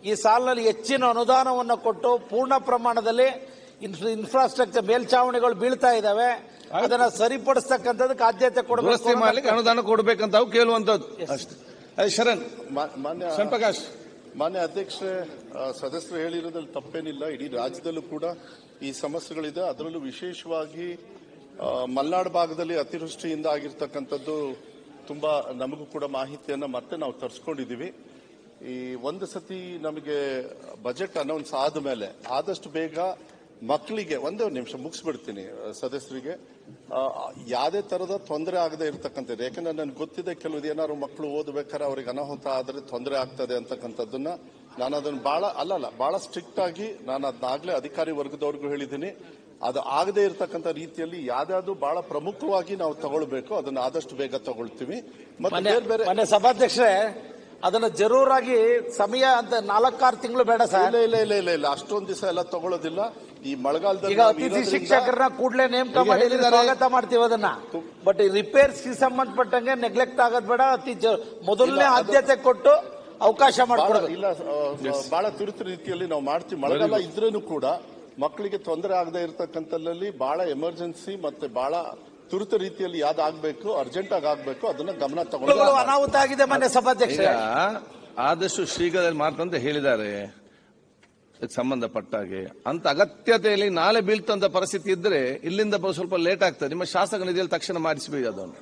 ಈ ಸಾಲಿನಲ್ಲಿ ಹೆಚ್ಚಿನ ಅನುದಾನವನ್ನು ಕೊಟ್ಟು ಪೂರ್ಣ ಪ್ರಮಾಣದಲ್ಲಿ ಇನ್ಫ್ರಾಸ್ಟ್ರಕ್ಚರ್ ಮೇಲ್ಛಾವಣಿಗಳು ಬೀಳ್ತಾ ಇದ್ದಾವೆ. ಅದನ್ನ ಸರಿಪಡಿಸ್ತಕ್ಕಂಥದಕ್ಕೆ ಆದ್ಯತೆ ದುರಸ್ತಿ ಕೊಡಬೇಕು. ಮಾಡ್ಲಿಕ್ಕೆ ಅನುದಾನ ಕೊಡಬೇಕಂತ ಅವು ಕೇಳುವಂತದ್ದು ಅಷ್ಟೇ. ಶರಣ್ ಪ್ರಕಾಶ್. ಮಾನ್ಯ ಅಧ್ಯಕ್ಷರೇ, ಸದಸ್ಯರು ಹೇಳಿರೋದ್ರಲ್ಲಿ ತಪ್ಪೇನಿಲ್ಲ. ಇಡೀ ರಾಜ್ಯದಲ್ಲೂ ಕೂಡ ಈ ಸಮಸ್ಯೆಗಳಿದೆ. ಅದರಲ್ಲೂ ವಿಶೇಷವಾಗಿ ಮಲೆನಾಡು ಭಾಗದಲ್ಲಿ ಅತಿವೃಷ್ಟಿಯಿಂದ ಆಗಿರ್ತಕ್ಕಂಥದ್ದು ತುಂಬಾ ನಮಗೂ ಕೂಡ ಮಾಹಿತಿಯನ್ನ ಮತ್ತೆ ನಾವು ತರಿಸ್ಕೊಂಡಿದ್ದೀವಿ. ಈ ಒಂದು ಸತಿ ನಮಗೆ ಬಜೆಟ್ ಅನೌನ್ಸ್ ಆದ ಮೇಲೆ ಆದಷ್ಟು ಬೇಗ ಮಕ್ಕಳಿಗೆ ಒಂದೇ ನಿಮಿಷ ಮುಗಿಸ್ಬಿಡ್ತೀನಿ ಸದಸ್ಯರಿಗೆ, ಯಾವುದೇ ತರದ ತೊಂದರೆ ಆಗದೆ ಇರತಕ್ಕಂಥದ್ದು. ಯಾಕಂದ್ರೆ ನನ್ಗೆ ಗೊತ್ತಿದೆ ಕೆಲವು ಏನಾದ್ರು ಮಕ್ಕಳು ಓದಬೇಕಾದ್ರೆ ಅವ್ರಿಗೆ ಅನಾಹುತ ಆದರೆ ತೊಂದರೆ ಆಗ್ತದೆ ಅಂತಕ್ಕಂಥದ್ದನ್ನ ನಾನು ಅದನ್ನು ಬಹಳ ಸ್ಟ್ರಿಕ್ಟ್ ಆಗಿ ನಾನು ಅದನ್ನಾಗಲೇ ಅಧಿಕಾರಿ ವರ್ಗದವ್ರಿಗೂ ಹೇಳಿದ್ದೀನಿ. ಅದು ಆಗದೆ ಇರತಕ್ಕಂಥ ರೀತಿಯಲ್ಲಿ ಯಾವ್ದಾದ್ರು ಬಹಳ ಪ್ರಮುಖವಾಗಿ ನಾವು ತಗೊಳ್ಬೇಕು, ಅದನ್ನ ಆದಷ್ಟು ಬೇಗ ತಗೊಳ್ತೀವಿ. ಮತ್ತೆ ಬೇರೆ ಸಭಾಧ್ಯಕ್ಷರೇ, ಅದನ್ನ ಜರೂರಾಗಿ ಸಮಯ ಅಂತ 4-6 ತಿಂಗಳು ಬೇಡ ಸರ್. ಇಲ್ಲ ಅಷ್ಟೊಂದು ದಿವಸ ಎಲ್ಲ ತಗೊಳ್ಳೋದಿಲ್ಲ. ಈ ಮಳೆಗಾಲದಲ್ಲಿ ಈಗ ಅತಿಥಿ ಶಿಕ್ಷಕರನ್ನ ಕೂಡಲೇ ನೇಮಕ ಮಾಡಿ ಸ್ವಾಗತ ಮಾಡ್ತೀವಿ ಅದನ್ನ. ಬಟ್ ರಿಪೇರ್ಸ್ಗೆ ಸಂಬಂಧಪಟ್ಟಂಗೆ ನೆಗ್ಲೆಕ್ಟ್ ಆಗೋದ್ ಬೇಡ. ಮೊದಲನೇ ಆದ್ಯತೆ ಕೊಟ್ಟು ಅವಕಾಶ ಮಾಡ್ಕೊಡೋದು. ಇಲ್ಲ, ಬಹಳ ತುರ್ತು ರೀತಿಯಲ್ಲಿ ನಾವು ಮಾಡ್ತೀವಿ. ಮಳೆಗಾಲ ಇದ್ರೂ ಕೂಡ ಮಕ್ಕಳಿಗೆ ತೊಂದರೆ ಆಗದೆ ಇರತಕ್ಕಂಥಲ್ಲಿ ಬಹಳ ಎಮರ್ಜೆನ್ಸಿ ಮತ್ತೆ ಬಹಳ ತುರ್ತು ರೀತಿಯಲ್ಲಿ ಯಾವ್ದಾಗಬೇಕು, ಅರ್ಜೆಂಟ್ ಆಗಿ ಆಗ್ಬೇಕು, ಅದನ್ನ ಗಮನ ತಗೊಂಡು ಅನಾಹುತ ಆಗಿದೆ ಮಾನ್ಯ ಸಭಾಧ್ಯಕ್ಷ. ಆದಷ್ಟು ಶೀಘ್ರದಲ್ಲಿ ಮಾಡ್ತಂತ ಹೇಳಿದ್ದಾರೆ. ಸಂಬಂಧಪಟ್ಟ ಹಾಗೆ ಅಂತ ಅಗತ್ಯತೆಯಲ್ಲಿ ನಾಳೆ ಬೀಳ್ತಂತ ಪರಿಸ್ಥಿತಿ ಇದ್ರೆ ಇಲ್ಲಿಂದ ಸ್ವಲ್ಪ ಲೇಟ್ ಆಗ್ತದೆ. ನಿಮ್ಮ ಶಾಸಕ ನಿಧಿಯಲ್ಲಿ ತಕ್ಷಣ ಮಾಡಿಸಬೇಕು ಅದನ್ನು.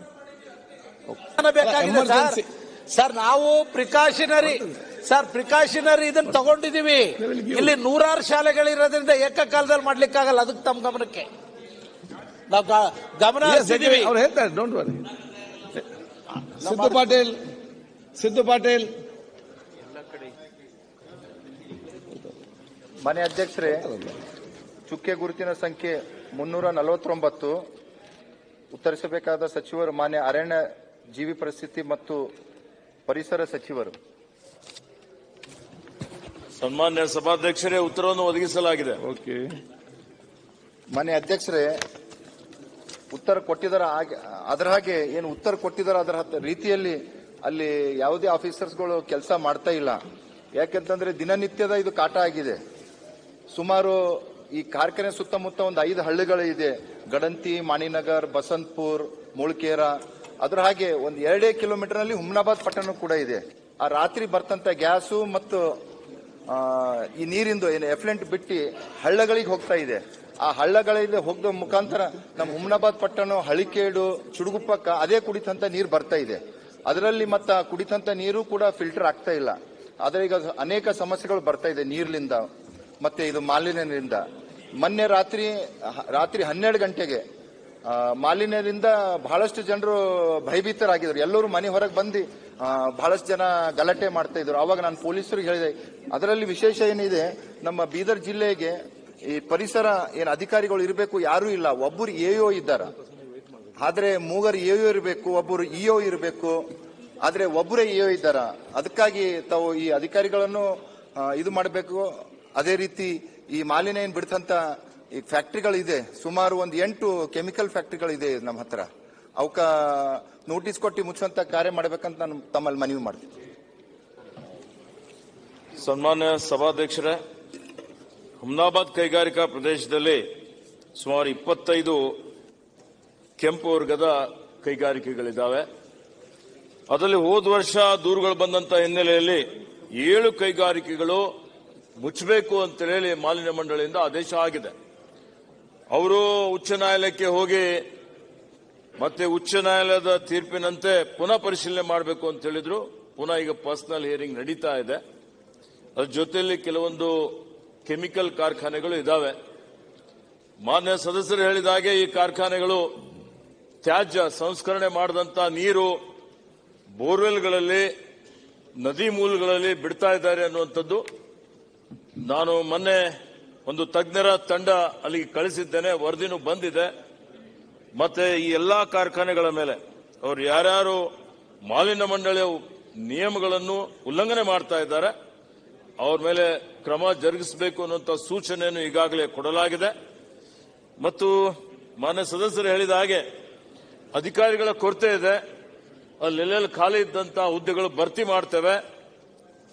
ಸರ್ ನಾವು ಪ್ರಿಕಾಷನರಿ ಇದನ್ನ ತಗೊಂಡಿದೀವಿ. ಇಲ್ಲಿ 100 ಶಾಲೆಗಳಿರೋದ್ರಿಂದ ಏಕಕಾಲದಲ್ಲಿ ಮಾಡ್ಲಿಕ್ಕಾಗಲ್ಲ. ಅದಕ್ಕೆ ತಮ್ಮ ಗಮನಕ್ಕೆ ನಾವು ಗಮನ ಹರಿಸಿದೀವಿ. ಅವ್ರು ಹೇಳ್ತಾರೆ, ಡೋಂಟ್ ವರಿ. ಸಿದ್ದು ಪಾಟೀಲ್. ಮಾನ್ಯ ಅಧ್ಯಕ್ಷರೇ, ಚುಕ್ಕೆ ಗುರುತಿನ ಸಂಖ್ಯೆ 349 ಉತ್ತರಿಸಬೇಕಾದ ಸಚಿವರು ಮಾನ್ಯ ಅರಣ್ಯ ಜೀವಿ ಪರಿಸ್ಥಿತಿ ಮತ್ತು ಪರಿಸರ ಸಚಿವರು. ಸನ್ಮಾನ್ಯ ಸಭಾಧ್ಯಕ್ಷರೇ, ಉತ್ತರವನ್ನು ಒದಗಿಸಲಾಗಿದೆ. ಓಕೆ. ಮಾನ್ಯ ಅಧ್ಯಕ್ಷರೇ, ಉತ್ತರ ಕೊಟ್ಟಿದ್ದಾರೆ. ಅದರ ಹಾಗೆ ಏನು ಉತ್ತರ ಕೊಟ್ಟಿದ್ದಾರೆ ಅದರ ರೀತಿಯಲ್ಲಿ ಅಲ್ಲಿ ಯಾವುದೇ ಆಫೀಸರ್ಸ್ಗಳು ಕೆಲಸ ಮಾಡ್ತಾ ಇಲ್ಲ. ಯಾಕೆಂತಂದ್ರೆ ದಿನನಿತ್ಯದ ಇದು ಕಾಟ ಆಗಿದೆ. ಸುಮಾರು ಈ ಕಾರ್ಖಾನೆ ಸುತ್ತಮುತ್ತ ಒಂದು 5 ಹಳ್ಳಿಗಳು ಇದೆ. ಗಡಂತಿ, ಮಾಣಿನಗರ್, ಬಸಂತಪುರ್, ಮುಳ್ಕೇರ. ಅದರ ಹಾಗೆ ಒಂದು 2 ಕಿಲೋಮೀಟರ್ ನಲ್ಲಿ ಹುಮ್ನಾಬಾದ್ ಪಟ್ಟಣ ಕೂಡ ಇದೆ. ಆ ರಾತ್ರಿ ಬರ್ತಂತ ಗ್ಯಾಸು ಮತ್ತು ಈ ನೀರಿಂದು ಏನು ಎಫ್ಲೆಂಟ್ ಬಿಟ್ಟು ಹಳ್ಳಗಳಿಗೆ ಹೋಗ್ತಾ ಇದೆ. ಆ ಹಳ್ಳಗಳಿಗೆ ಹೋಗದ ಮುಖಾಂತರ ನಮ್ಮ ಹುಮ್ನಾಬಾದ್ ಪಟ್ಟಣ, ಹಳಿಕೇಡು, ಚುಡುಗುಪ್ಪಕ್ಕ ಅದೇ ಕುಡಿತಂತ ನೀರು ಬರ್ತಾ ಇದೆ. ಅದರಲ್ಲಿ ಮತ್ತ ಕುಡಿತಂತ ನೀರು ಕೂಡ ಫಿಲ್ಟರ್ ಆಗ್ತಾ ಇಲ್ಲ. ಆದ್ರೆ ಈಗ ಅನೇಕ ಸಮಸ್ಯೆಗಳು ಬರ್ತಾ ಇದೆ ನೀರಿನಿಂದ ಮತ್ತೆ ಇದು ಮಾಲಿನ್ಯದಿಂದ. ಮೊನ್ನೆ ರಾತ್ರಿ 12 ಗಂಟೆಗೆ ಮಾಲಿನ್ಯದಿಂದ ಬಹಳಷ್ಟು ಜನರು ಭಯಭೀತರಾಗಿದ್ರು. ಎಲ್ಲರೂ ಮನೆ ಹೊರಗೆ ಬಂದು ಬಹಳಷ್ಟು ಜನ ಗಲಾಟೆ ಮಾಡ್ತಾ ಇದ್ರು. ಅವಾಗ ನಾನು ಪೊಲೀಸರಿಗೆ ಹೇಳಿದೆ. ಅದರಲ್ಲಿ ವಿಶೇಷ ಏನಿದೆ, ನಮ್ಮ ಬೀದರ್ ಜಿಲ್ಲೆಗೆ ಈ ಪರಿಸರ ಏನು ಅಧಿಕಾರಿಗಳು ಇರಬೇಕು, ಯಾರೂ ಇಲ್ಲ. ಒಬ್ಬರು ಎಒ ಇದ್ದಾರೆ, ಆದ್ರೆ 3 ಎಒ ಇರಬೇಕು, ಒಬ್ಬರು ಇಒ ಇರಬೇಕು, ಆದ್ರೆ ಒಬ್ಬರೇ ಎಒ ಇದ್ದಾರ. ಅದಕ್ಕಾಗಿ ತಾವು ಈ ಅಧಿಕಾರಿಗಳನ್ನು ಇದು ಮಾಡಬೇಕು. ಅದೇ ರೀತಿ ಈ ಮಾಲಿನ್ಯ ಏನ್ ಬಿಡ್ತಂತ ಈ ಫ್ಯಾಕ್ಟರಿಗಳಿದೆ, ಸುಮಾರು ಒಂದು 8 ಕೆಮಿಕಲ್ ಫ್ಯಾಕ್ಟರಿಗಳಿದೆ ನಮ್ಮ ಹತ್ರ. ಅವಕ್ಕ ನೋಟಿಸ್ ಕೊಟ್ಟು ಮುಚ್ಚುವಂತ ಕಾರ್ಯ ಮಾಡಬೇಕಂತ ನಾನು ತಮ್ಮಲ್ಲಿ ಮನವಿ ಮಾಡ್ತೀನಿ. ಸನ್ಮಾನ್ಯ ಸಭಾಧ್ಯಕ್ಷರೇ, ಹುಮ್ನಾಬಾದ್ ಕೈಗಾರಿಕಾ ಪ್ರದೇಶದಲ್ಲಿ ಸುಮಾರು 25 ಕೆಂಪು ವರ್ಗದ ಕೈಗಾರಿಕೆಗಳಿದ್ದಾವೆ. ಅದರಲ್ಲಿ ಹೋದ ವರ್ಷ ದೂರುಗಳು ಬಂದಂತ ಹಿನ್ನೆಲೆಯಲ್ಲಿ 7 ಕೈಗಾರಿಕೆಗಳು ಮುಚ್ಚಬೇಕು ಅಂತ ಹೇಳಿ ಮಾಲಿನ್ಯ ಮಂಡಳಿಯಿಂದ ಆದೇಶ ಆಗಿದೆ. ಅವರು ಉಚ್ಚ ನ್ಯಾಯಾಲಯಕ್ಕೆ ಹೋಗಿ ಮತ್ತೆ ಉಚ್ಚ ನ್ಯಾಯಾಲಯದ ತೀರ್ಪಿನಂತೆ ಪುನಃ ಪರಿಶೀಲನೆ ಮಾಡಬೇಕು ಅಂತ ಹೇಳಿದ್ರು. ಪುನಃ ಈಗ ಪರ್ಸನಲ್ ಹಿಯರಿಂಗ್ ನಡೀತಾ ಇದೆ. ಅದ್ರ ಜೊತೆಯಲ್ಲಿ ಕೆಲವೊಂದು ಕೆಮಿಕಲ್ ಕಾರ್ಖಾನೆಗಳು ಇದಾವೆ. ಮಾನ್ಯ ಸದಸ್ಯರು ಹೇಳಿದ ಹಾಗೆ ಈ ಕಾರ್ಖಾನೆಗಳು ತ್ಯಾಜ್ಯ ಸಂಸ್ಕರಣೆ ಮಾಡಿದಂತ ನೀರು ಬೋರ್ವೆಲ್ಗಳಲ್ಲಿ, ನದಿ ಮೂಲಗಳಲ್ಲಿ ಬಿಡ್ತಾ ಇದ್ದಾರೆ ಅನ್ನುವಂಥದ್ದು. ನಾನು ಮೊನ್ನೆ ಒಂದು ತಜ್ಞರ ತಂಡ ಅಲ್ಲಿಗೆ ಕಳಿಸಿದ್ದೇನೆ, ವರದಿನೂ ಬಂದಿದೆ. ಮತ್ತೆ ಈ ಎಲ್ಲಾ ಕಾರ್ಖಾನೆಗಳ ಮೇಲೆ ಅವರು ಯಾರ್ಯಾರು ಮಾಲಿನ್ಯ ಮಂಡಳಿಯ ನಿಯಮಗಳನ್ನು ಉಲ್ಲಂಘನೆ ಮಾಡ್ತಾ ಇದ್ದಾರೆ ಅವ್ರ ಮೇಲೆ ಕ್ರಮ ಜರುಗಿಸಬೇಕು ಅನ್ನುವಂಥ ಸೂಚನೆಯನ್ನು ಈಗಾಗಲೇ ಕೊಡಲಾಗಿದೆ. ಮತ್ತು ಮಾನ್ಯ ಸದಸ್ಯರು ಹೇಳಿದ ಹಾಗೆ ಅಧಿಕಾರಿಗಳ ಕೊರತೆ ಇದೆ. ಅಲ್ಲೆಲ್ಲೆಲ್ಲಿ ಖಾಲಿ ಇದ್ದಂತ ಹುದ್ದೆಗಳು ಭರ್ತಿ ಮಾಡ್ತೇವೆ.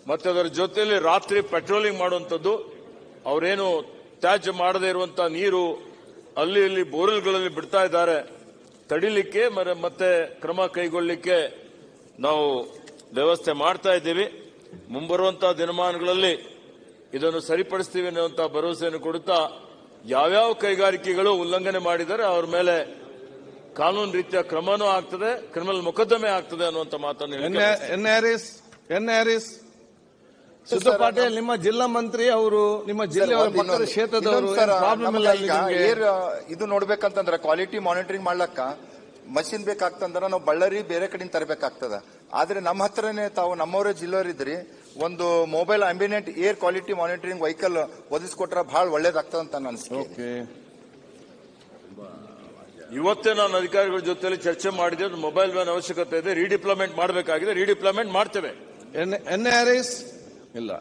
ಮತ್ತೆ ಅದರ ಜೊತೆಯಲ್ಲಿ ರಾತ್ರಿ ಪೆಟ್ರೋಲಿಂಗ್ ಮಾಡುವಂಥದ್ದು, ಅವರೇನು ತ್ಯಾಜ್ಯ ಮಾಡದೇ ಇರುವಂತಹ ನೀರು ಅಲ್ಲಿ ಇಲ್ಲಿ ಬೋರ್ವೆಲ್ಗಳಲ್ಲಿ ಬಿಡ್ತಾ ಇದ್ದಾರೆ. ತಡಿಲಿಕ್ಕೆ ಮತ್ತೆ ಕ್ರಮ ಕೈಗೊಳ್ಳಲಿಕ್ಕೆ ನಾವು ವ್ಯವಸ್ಥೆ ಮಾಡ್ತಾ ಇದ್ದೀವಿ. ಮುಂಬರುವಂತಹ ದಿನಮಾನಗಳಲ್ಲಿ ಇದನ್ನು ಸರಿಪಡಿಸ್ತೀವಿ ಅನ್ನುವಂತಹ ಭರವಸೆಯನ್ನು ಕೊಡುತ್ತಾ ಯಾವ್ಯಾವ ಕೈಗಾರಿಕೆಗಳು ಉಲ್ಲಂಘನೆ ಮಾಡಿದರೆ ಅವ್ರ ಮೇಲೆ ಕಾನೂನು ರೀತಿಯ ಕ್ರಮನೂ ಆಗ್ತದೆ, ಕ್ರಿಮಿನಲ್ ಮೊಕದ್ದಮೆ ಆಗ್ತದೆ ಅನ್ನುವಂತ ಮಾತನ್ನು ಸುಧಾ ಪಾಟೀಲ್ ನಿಮ್ಮ ಜಿಲ್ಲಾ ಮಂತ್ರಿ ಅವರು, ನಿಮ್ಮ ಜಿಲ್ಲೆಯವರ ಪಕ್ಕದ ಕ್ಷೇತ್ರದವರು, ಪ್ರಾಬ್ಲಮ್ ಇಲ್ಲ. ಇದು ನೋಡ್ಬೇಕಂತಂದ್ರೆ ಕ್ವಾಲಿಟಿ ಮಾನಿಟರಿಂಗ್ ಮಾಡ್ಲಕ್ಕ ಮಷಿನ್ ಬೇಕಾಗ್ತಂದ್ರೆ ನಾವು ಬಳ್ಳಾರಿ ಬೇರೆ ಕಡೆಯಿಂದ ತರಬೇಕಾಗ್ತದ. ಆದ್ರೆ ನಮ್ಮ ಹತ್ರನೇ ತಾವು ನಮ್ಮವರೇ ಜಿಲ್ಲೆಯವರಿದ್ರಿ ಒಂದು mobile ambient air quality monitoring vehicle ಒದಗಿಸ್ಕೊಟ್ರೆ ಬಹಳ ಒಳ್ಳೇದಾಗ್ತದ ಅಂತ ಅನಿಸ್ತು. ಇವತ್ತೇ ನಾನು ಅಧಿಕಾರಿಗಳ ಜೊತೆಲಿ ಚರ್ಚೆ ಮಾಡಿದೆ. ಮೊಬೈಲ್ ವ್ಯಾನ್ ಅವಶ್ಯಕತೆ ಇದೆ, ರೀಡಿಪ್ಲಾಯ್ಮೆಂಟ್ ಮಾಡಬೇಕಾಗಿದೆ, ರೀಡಿಪ್ಲಾಯ್ಮೆಂಟ್ ಮಾಡ್ತೇವೆ. NRS ಇಲ್ಲ.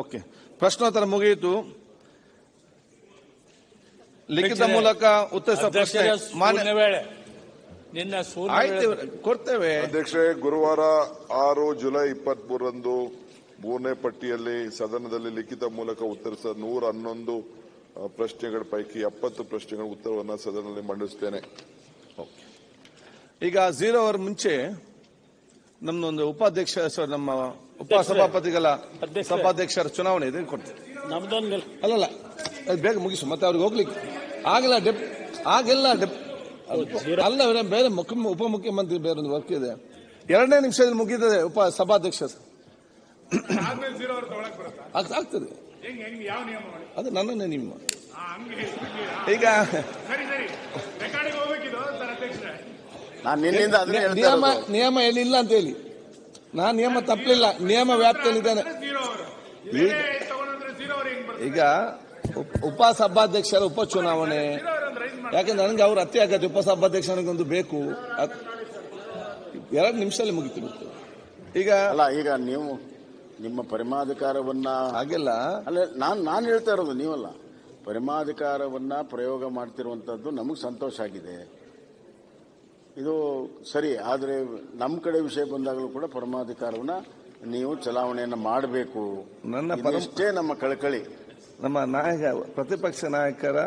ಓಕೆ, ಪ್ರಶ್ನೋತ್ತರ ಮುಗಿಯಿತು. ಲಿಖಿತ ಮೂಲಕ ಉತ್ತರಿಸುವ ಪ್ರಶ್ನೆ ಕೊಡ್ತೇವೆ. ಅಧ್ಯಕ್ಷರೇ, ಗುರುವಾರ 6 ಜುಲೈ 23ರಂದು 3ನೇ ಪಟ್ಟಿಯಲ್ಲಿ ಸದನದಲ್ಲಿ ಲಿಖಿತ ಮೂಲಕ ಉತ್ತರಿಸಿದ 111 ಪ್ರಶ್ನೆಗಳ ಪೈಕಿ 70 ಪ್ರಶ್ನೆಗಳ ಉತ್ತರವನ್ನು ಸದನದಲ್ಲಿ ಮಂಡಿಸುತ್ತೇನೆ. ಈಗ 0 ಅವರ್ ಮುಂಚೆ ನಮ್ದೊಂದು ಉಪಾಧ್ಯಕ್ಷ, ನಮ್ಮ ಉಪಸಭಾಪತಿಗಳ ಸಭಾಧ್ಯಕ್ಷರ ಚುನಾವಣೆ ಇದೆ, ಕೊಡ್ತೇವೆ. ಅಲ್ಲಲ್ಲ, ಬೇಗ ಮುಗಿಸು, ಮತ್ತೆ ಅವ್ರಿಗೆ ಹೋಗ್ಲಿಕ್ಕೆ ಆಗಿಲ್ಲ. ಅಲ್ಲ, ಬೇರೆ ಉಪಮುಖ್ಯಮಂತ್ರಿ ಬೇರೆ ಒಂದು ವರ್ಕ್ ಇದೆ. 2ನೇ ನಿಮಿಷದಲ್ಲಿ ಮುಗಿದಿದೆ ಸಭಾಧ್ಯಕ್ಷ. ಆಗ್ತದೆ, ಅದು ನನ್ನನ್ನೇ ನಿಮ್ಮ. ಈಗ ನಿಯಮ ಏನಿಲ್ಲ ಅಂತ ಹೇಳಿ ನಾನು ನಿಯಮ ತಪ್ಪಲಿಲ್ಲ, ನಿಯಮ ವ್ಯಾಪ್ತಿಯಲ್ಲಿದ್ದೇನೆ. ಈಗ ಉಪಸಭಾಧ್ಯಕ್ಷರ ಉಪಚುನಾವಣೆ, ಯಾಕಂದ್ರೆ ನನಗೆ ಅವ್ರು ಅತಿ ಆಗತ್ತೆ. ಉಪಸಭಾಧ್ಯಕ್ಷ ನನಗೊಂದು ಬೇಕು. 2 ನಿಮಿಷದಲ್ಲಿ ಮುಗಿತು. ಈಗ ಈಗ ನೀವು ನಿಮ್ಮ ಪರಮಾಧಿಕಾರವನ್ನ ಹಾಗೆಲ್ಲ ಅಲ್ಲ, ನಾನು ಹೇಳ್ತಾ ಇರೋದು, ನೀವಲ್ಲ. ಪರಮಾಧಿಕಾರವನ್ನ ಪ್ರಯೋಗ ಮಾಡ್ತಿರುವಂತದ್ದು ನಮಗೆ ಸಂತೋಷ ಆಗಿದೆ, ಇದು ಸರಿ. ಆದರೆ ನಮ್ಮ ಕಡೆ ವಿಷಯ ಬಂದಾಗಲೂ ಕೂಡ ಪರಮಾಧಿಕಾರವನ್ನ ನೀವು ಚಲಾವಣೆಯನ್ನ ಮಾಡಬೇಕು, ಇಷ್ಟೇ ನಮ್ಮ ಕಳಕಳಿ. ನಮ್ಮ ನಾಯಕ, ಪ್ರತಿಪಕ್ಷ ನಾಯಕರ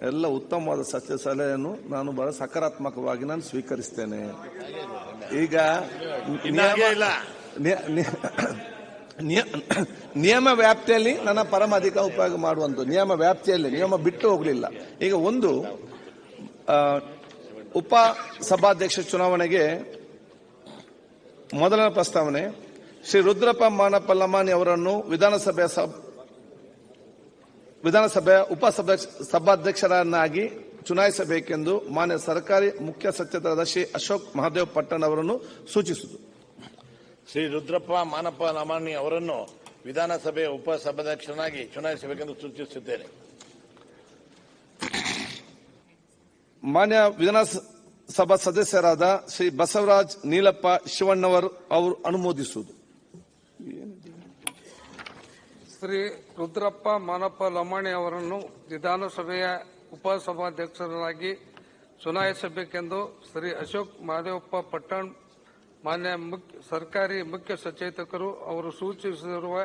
ಎಲ್ಲ ಉತ್ತಮವಾದ ಸಲಹೆಯನ್ನು ನಾನು ಬಹಳ ಸಕಾರಾತ್ಮಕವಾಗಿ ನಾನು ಸ್ವೀಕರಿಸ್ತೇನೆ. ಈಗ ನಿಯಮ ವ್ಯಾಪ್ತಿಯಲ್ಲಿ ನನ್ನ ಪರಮಾಧಿಕಾರ ಉಪಯೋಗ ಮಾಡುವಂತ ನಿಯಮ ವ್ಯಾಪ್ತಿಯಲ್ಲಿ, ನಿಯಮ ಬಿಟ್ಟು ಹೋಗಲಿಲ್ಲ. ಈಗ ಒಂದು ಉಪ ಸಭಾಧ್ಯಕ್ಷ ಚುನಾವಣೆಗೆ ಮೊದಲನೇ ಪ್ರಸ್ತಾವನೆ, ಶ್ರೀ ರುದ್ರಪ್ಪ ಮಾನಪ್ಪ ಲಮಾನಿ ಅವರನ್ನು ವಿಧಾನಸಭೆಯ ಸಭಾಧ್ಯಕ್ಷರನ್ನಾಗಿ ಚುನಾಯಿಸಬೇಕೆಂದು ಮಾನ್ಯ ಸರ್ಕಾರಿ ಮುಖ್ಯ ಸಚೇತಕರಾದ ಶ್ರೀ ಅಶೋಕ್ ಮಹಾದೇವ್ ಪಟ್ಟಣ್ ಅವರನ್ನು ಸೂಚಿಸಿತು. ಶ್ರೀ ರುದ್ರಪ್ಪ ಮಾನಪ್ಪ ಲಮಾನಿ ಅವರನ್ನು ವಿಧಾನಸಭೆಯ ಉಪಸಭಾಧ್ಯಕ್ಷರನ್ನಾಗಿ ಚುನಾಯಿಸಬೇಕೆಂದು ಸೂಚಿಸುತ್ತೇನೆ. ಮಾನ್ಯ ವಿಧಾನಸಭಾ ಸದಸ್ಯರಾದ ಶ್ರೀ ಬಸವರಾಜ್ ನೀಲಪ್ಪ ಶಿವಣ್ಣವರ್ ಅವರು ಅನುಮೋದಿಸುವುದು. ಶ್ರೀ ರುದ್ರಪ್ಪ ಮಾನಪ್ಪ ಲಮಾಣಿ ಅವರನ್ನು ವಿಧಾನಸಭೆಯ ಉಪಸಭಾಧ್ಯಕ್ಷರಾಗಿ ಚುನಾಯಿಸಬೇಕೆಂದು ಶ್ರೀ ಅಶೋಕ್ ಮಹದೇವಪ್ಪ ಪಟ್ಟಣ್ ಮಾನ್ಯ ಸರ್ಕಾರಿ ಮುಖ್ಯ ಸಚೇತಕರು ಅವರು ಸೂಚಿಸಿರುವ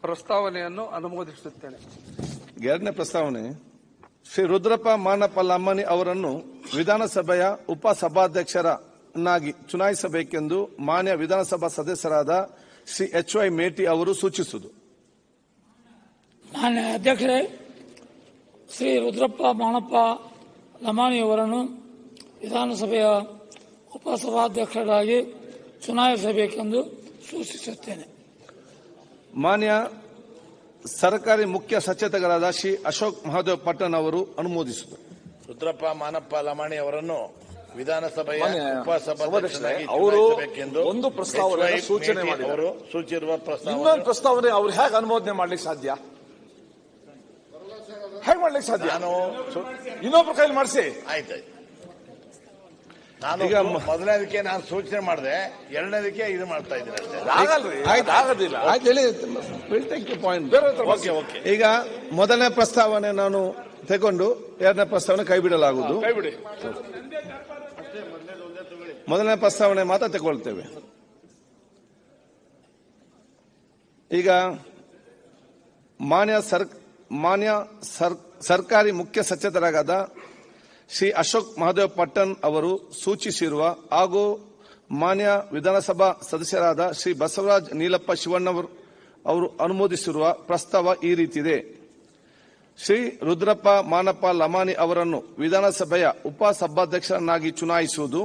ಪ್ರಸ್ತಾವನೆಯನ್ನು ಅನುಮೋದಿಸುತ್ತೇನೆ. 2ನೇ ಪ್ರಸ್ತಾವನೆ, ಶ್ರೀ ರುದ್ರಪ್ಪ ಮಾನಪ್ಪ ಲಮಾನಿ ಅವರನ್ನು ವಿಧಾನಸಭೆಯ ಉಪಸಭಾಧ್ಯಕ್ಷರನ್ನಾಗಿ ಚುನಾಯಿಸಬೇಕೆಂದು ಮಾನ್ಯ ವಿಧಾನಸಭಾ ಸದಸ್ಯರಾದ ಶ್ರೀ HY ಮೇಟಿ ಅವರು ಸೂಚಿಸುವುದು. ಮಾನ್ಯ ಅಧ್ಯಕ್ಷರೇ, ಶ್ರೀ ರುದ್ರಪ್ಪ ಮಾನಪ್ಪ ಲಮಾನಿ ಅವರನ್ನು ವಿಧಾನಸಭೆಯ ಉಪಸಭಾಧ್ಯಕ್ಷರಾಗಿ ಚುನಾಯಿಸಬೇಕೆಂದು ಸೂಚಿಸುತ್ತೇನೆ. ಮಾನ್ಯ ಸರ್ಕಾರಿ ಮುಖ್ಯ ಸಚೇತಕರಾದ ಶ್ರೀ ಅಶೋಕ್ ಮಹಾದೇವ್ ಪಟ್ಟಣ್ ಅವರು ಅನುಮೋದಿಸುವುದು. ರುದ್ರಪ್ಪ ಮಾನಪ್ಪ ಲಮಾಣಿ ಅವರನ್ನು ವಿಧಾನಸಭೆಯ ಉಪಸಭಾಧ್ಯಕ್ಷರಾಗಿ ಚುನಾಯಿಸಬೇಕೆಂದು ಒಂದು ಪ್ರಸ್ತಾವನೆ ಸೂಚನೆ ಅವರು ಸೂಚಿಸಿರುವ ಇನ್ನೊಂದು ಪ್ರಸ್ತಾವನೆ ಅವ್ರು ಹೇಗೆ ಅನುಮೋದನೆ ಮಾಡ್ಲಿಕ್ಕೆ ಸಾಧ್ಯ? ಹೇಗೆ ಮಾಡ್ಲಿಕ್ಕೆ ಸಾಧ್ಯ? ನಾನು ಇನ್ನೊಬ್ರು ಕೈಲಿ ಮಾಡಿಸಿ. ಆಯ್ತಾಯ್ತು. ನಾನು ಮೊದಲನೇದಕ್ಕೆ ನಾನು ಸೂಚನೆ ಮಾಡಿದೆ, 2ನೇದಕ್ಕೆ ಇದು ಮಾಡ್ತಾ ಇದ್ದೀನಿ. ಆಗೋದಿಲ್ಲ. ಈಗ ಮೊದಲನೇ ಪ್ರಸ್ತಾವನೆ ನಾನು ತಗೊಂಡು 2ನೇ ಪ್ರಸ್ತಾವನೆ ಕೈ ಬಿಡಲಾಗುವುದು. ಮೊದಲನೇ ಪ್ರಸ್ತಾವನೆ ಮಾತ್ರ ತಗೊಳ್ತೇವೆ. ಈಗ ಮಾನ್ಯ ಸರ್ಕಾರಿ ಮುಖ್ಯ ಸಚೇತಕರಾದ ಶ್ರೀ ಅಶೋಕ್ ಮಹಾದೇವ್ ಪಟ್ಟಣ್ ಅವರು ಸೂಚಿಸಿರುವ ಹಾಗೂ ಮಾನ್ಯ ವಿಧಾನಸಭಾ ಸದಸ್ಯರಾದ ಶ್ರೀ ಬಸವರಾಜ್ ನೀಲಪ್ಪ ಶಿವಣ್ಣವರು ಅವರು ಅನುಮೋದಿಸಿರುವ ಪ್ರಸ್ತಾವ ಈ ರೀತಿದೆ. ಶ್ರೀ ರುದ್ರಪ್ಪ ಮಾನಪ್ಪ ಲಮಾಣಿ ಅವರನ್ನು ವಿಧಾನಸಭೆಯ ಉಪಸಭಾಧ್ಯಕ್ಷರನ್ನಾಗಿ ಚುನಾಯಿಸುವುದು.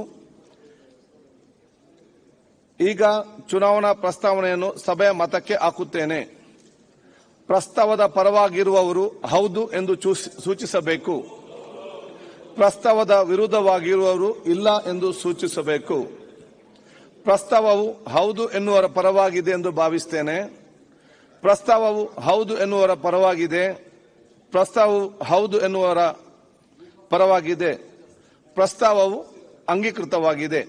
ಈಗ ಚುನಾವಣಾ ಪ್ರಸ್ತಾವನೆಯನ್ನು ಸಭೆಯ ಮತಕ್ಕೆ ಹಾಕುತ್ತೇನೆ. ಪ್ರಸ್ತಾವದ ಪರವಾಗಿರುವವರು ಹೌದು ಎಂದು ಸೂಚಿಸಬೇಕು. ಪ್ರಸ್ತಾವದ ವಿರುದ್ಧವಾಗಿರುವವರು ಇಲ್ಲ ಎಂದು ಸೂಚಿಸಬೇಕು. ಪ್ರಸ್ತಾವವು ಹೌದು ಎನ್ನುವರ ಪರವಾಗಿದೆ ಎಂದು ಭಾವಿಸುತ್ತೇನೆ. ಪ್ರಸ್ತಾವವು ಹೌದು ಎನ್ನುವರ ಪರವಾಗಿದೆ. ಪ್ರಸ್ತಾವವು ಹೌದು ಎನ್ನುವರ ಪರವಾಗಿದೆ. ಪ್ರಸ್ತಾವವು ಅಂಗೀಕೃತವಾಗಿದೆ.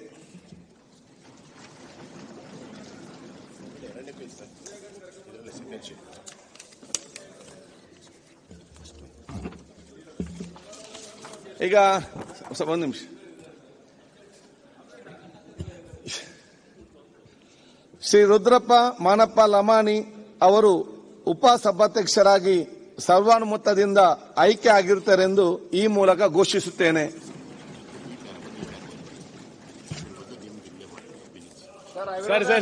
ಈಗ ಒಂದು ನಿಮಿಷ. ಶ್ರೀ ರುದ್ರಪ್ಪ ಮಾನಪ್ಪ ಲಮಾಣಿ ಅವರು ಉಪಸಭಾಧ್ಯಕ್ಷರಾಗಿ ಸರ್ವಾನುಮತದಿಂದ ಆಯ್ಕೆ ಆಗಿರುತ್ತಾರೆಂದು ಈ ಮೂಲಕ ಘೋಷಿಸುತ್ತೇನೆ.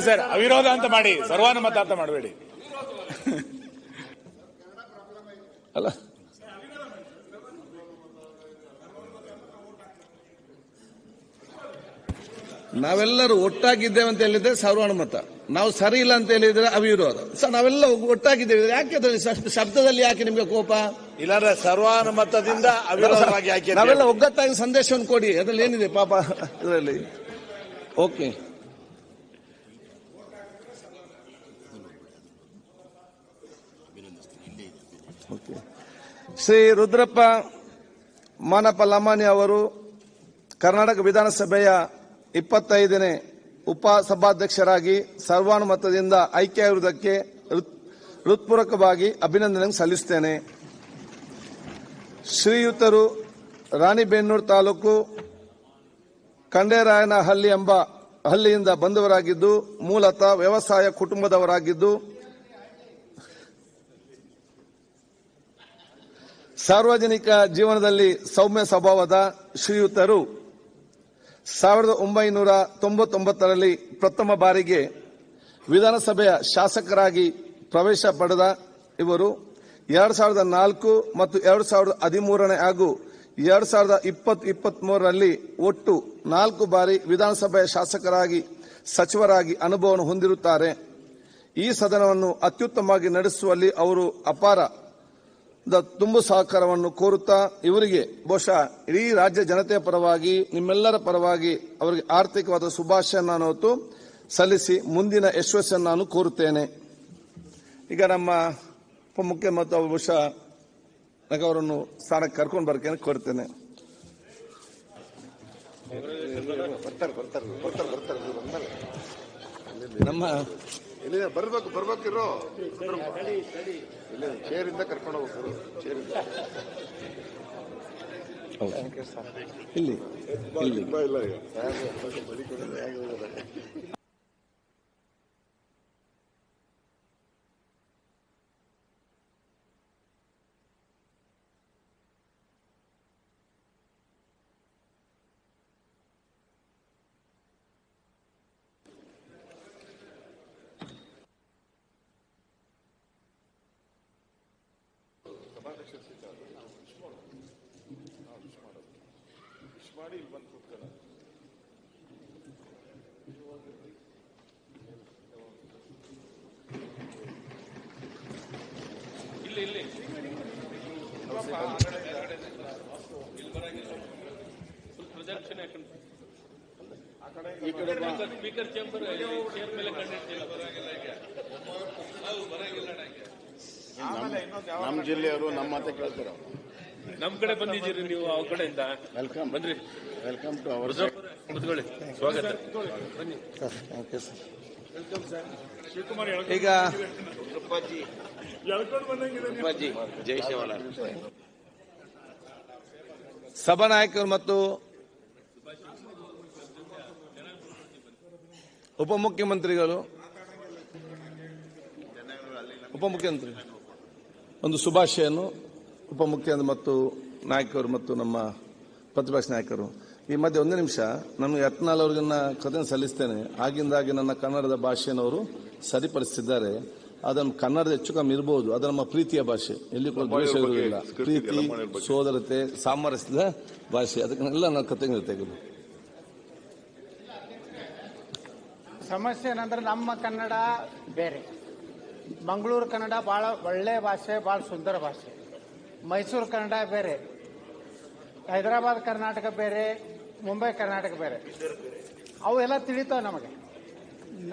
ಸರ್ ಅವಿರೋಧ ಅಂತ ಮಾಡಿ, ಸರ್ವಾನುಮತ ಅಂತ ಮಾಡಬೇಡಿ. ಅಲ್ಲ, ನಾವೆಲ್ಲರೂ ಒಟ್ಟಾಗಿದ್ದೇವೆ ಅಂತ ಹೇಳಿದ್ರೆ ಸರ್ವಾನುಮತ, ನಾವು ಸರಿ ಇಲ್ಲ ಅಂತ ಹೇಳಿದ್ರೆ ಅವಿರೋಧ. ಸರ್ ನಾವೆಲ್ಲ ಒಟ್ಟಾಗಿದ್ದೇವೆ, ಯಾಕೆ ಶಬ್ದದಲ್ಲಿ ಯಾಕೆ ನಿಮ್ಗೆ ಕೋಪ? ಇಲ್ಲಾಂದ್ರೆ ಸರ್ವಾನುಮತದಿಂದ ಅವಿರೋಧವಾಗಿ ಆಯ್ಕೆ. ನಾವೆಲ್ಲ ಒಗ್ಗಟ್ಟಾಗಿ ಸಂದೇಶವನ್ನು ಕೊಡಿ, ಅದ್ರಲ್ಲಿ ಏನಿದೆ ಪಾಪ ಇದರಲ್ಲಿ. ಓಕೆ, ಶ್ರೀ ರುದ್ರಪ್ಪ ಮಾನಪ್ಪ ಲಮಾಣಿ ಅವರು ಕರ್ನಾಟಕ ವಿಧಾನಸಭೆಯ 25ನೇ ಉಪಸಭಾಧ್ಯಕ್ಷರಾಗಿ ಸರ್ವಾನುಮತದಿಂದ ಆಯ್ಕೆಯಾಗಿರುವುದಕ್ಕೆ ಹೃತ್ಪೂರ್ವಕವಾಗಿ ಅಭಿನಂದನೆ ಸಲ್ಲಿಸುತ್ತೇನೆ. ಶ್ರೀಯುತರು ರಾಣಿಬೆನ್ನೂರು ತಾಲೂಕು ಕಂಡೇರಾಯನಹಳ್ಳಿ ಎಂಬ ಹಳ್ಳಿಯಿಂದ ಬಂದವರಾಗಿದ್ದು ಮೂಲತಃ ವ್ಯವಸಾಯ ಕುಟುಂಬದವರಾಗಿದ್ದು ಸಾರ್ವಜನಿಕ ಜೀವನದಲ್ಲಿ ಸೌಮ್ಯ ಸ್ವಭಾವದ ಶ್ರೀಯುತರು 1999ರಲ್ಲಿ ಪ್ರಥಮ ಬಾರಿಗೆ ವಿಧಾನಸಭೆಯ ಶಾಸಕರಾಗಿ ಪ್ರವೇಶ ಪಡೆದ ಇವರು 2004 ಮತ್ತು 2013 ಹಾಗೂ 2020-23ರಲ್ಲಿ ಒಟ್ಟು 4 ಬಾರಿ ವಿಧಾನಸಭೆಯ ಶಾಸಕರಾಗಿ ಸಚಿವರಾಗಿ ಅನುಭವವನ್ನು ಹೊಂದಿರುತ್ತಾರೆ. ಈ ಸದನವನ್ನು ಅತ್ಯುತ್ತಮವಾಗಿ ನಡೆಸುವಲ್ಲಿ ಅವರು ಅಪಾರ ತುಂಬು ಸಹಕಾರವನ್ನು ಕೋರುತ್ತಾ ಇವರಿಗೆ ಬಹುಶಃ ಇಡೀ ರಾಜ್ಯ ಜನತೆಯ ಪರವಾಗಿ ನಿಮ್ಮೆಲ್ಲರ ಪರವಾಗಿ ಅವರಿಗೆ ಆರ್ಥಿಕವಾದ ಶುಭಾಶಯವನ್ನು ನಾನು ಸಲ್ಲಿಸಿ ಮುಂದಿನ ಯಶಸ್ಸನ್ನು ನಾನು ಕೋರುತ್ತೇನೆ. ಈಗ ನಮ್ಮ ಉಪಮುಖ್ಯಮಂತ್ರಿ ಅವರು ಬಹುಶಃ ಅವರನ್ನು ಸ್ಥಾನಕ್ಕೆ ಕರ್ಕೊಂಡು ಬರ್ಕೇನೆ ಕೋರ್ತೇನೆ. ನಮ್ಮ ಬರ್ಬೇಕಿರೋ ಚೇರಿಂದ ಕರ್ಕೊಂಡು ಹೋಗ್ತಾರೆ. ಇಲ್ಲಿ ಸ್ಪೀಕರ್ ಚೇಂಬರ್ ಚೇರ್ ಮೇಲೆ ನಮ್ಮ ಜಿಲ್ಲೆಯವರು ನಮ್ಮ ಮಾತೆ ಕೇಳ್ತಾರೆ. ನಮ್ಮ ಕಡೆ ಬಂದಿದ್ದೀರಿ ನೀವು, ಅವ್ರ ಕಡೆಯಿಂದ ವೆಲ್ಕಮ್ ಬನ್ರಿ. Welcome to our. ಕೂತ್ಕೊಳ್ಳಿ, ಸ್ವಾಗತ. ಈಗ ಸಭಾನಾಯಕರು ಮತ್ತು ಉಪಮುಖ್ಯಮಂತ್ರಿಗಳು ಒಂದು ಶುಭಾಶಯನ್ನು ಉಪಮುಖ್ಯಮಂತ್ರಿ ಮತ್ತು ನಾಯಕರು ಮತ್ತು ನಮ್ಮ ಪ್ರತಿಪಕ್ಷ ನಾಯಕರು. ಈ ಮಧ್ಯೆ ಒಂದೇ ನಿಮಿಷ, ನಾನು ಯತ್ನಾಳ್ ಅವರಿಗೆ ಕೃತಜ್ಞತೆ ಸಲ್ಲಿಸ್ತೇನೆ. ಆಗಿಂದಾಗಿ ನನ್ನ ಕನ್ನಡದ ಭಾಷೆಯನ್ನು ಅವರು ಸರಿಪಡಿಸಿದ್ದಾರೆ. ಅದನ್ನು ಕನ್ನಡದ ಹೆಚ್ಚು ಕಮ್ಮಿ ಇರಬಹುದು, ಅದು ನಮ್ಮ ಪ್ರೀತಿಯ ಭಾಷೆ, ಎಲ್ಲಿ ಕೂಡ ದ್ವೇಷ ಇರುವುದಿಲ್ಲ. ಪ್ರೀತಿ, ಸೋದರತೆ, ಸಾಮರಸ್ಯದ ಭಾಷೆ, ಅದಕ್ಕೆಲ್ಲ ನಾನು ಕೃತಜ್ಞತೆ. ಸಮಸ್ಯೆ ಏನಂದ್ರೆ ನಮ್ಮ ಕನ್ನಡ ಬೇರೆ, ಮಂಗಳೂರು ಕನ್ನಡ ಬಹಳ ಒಳ್ಳೆ ಭಾಷೆ, ಬಹಳ ಸುಂದರ ಭಾಷೆ. ಮೈಸೂರು ಕನ್ನಡ ಬೇರೆ, ಹೈದರಾಬಾದ್ ಕರ್ನಾಟಕ ಬೇರೆ, ಮುಂಬೈ ಕರ್ನಾಟಕ ಬೇರೆ. ಅವೆಲ್ಲ ತಿಳಿತಾವ ನಮಗೆ.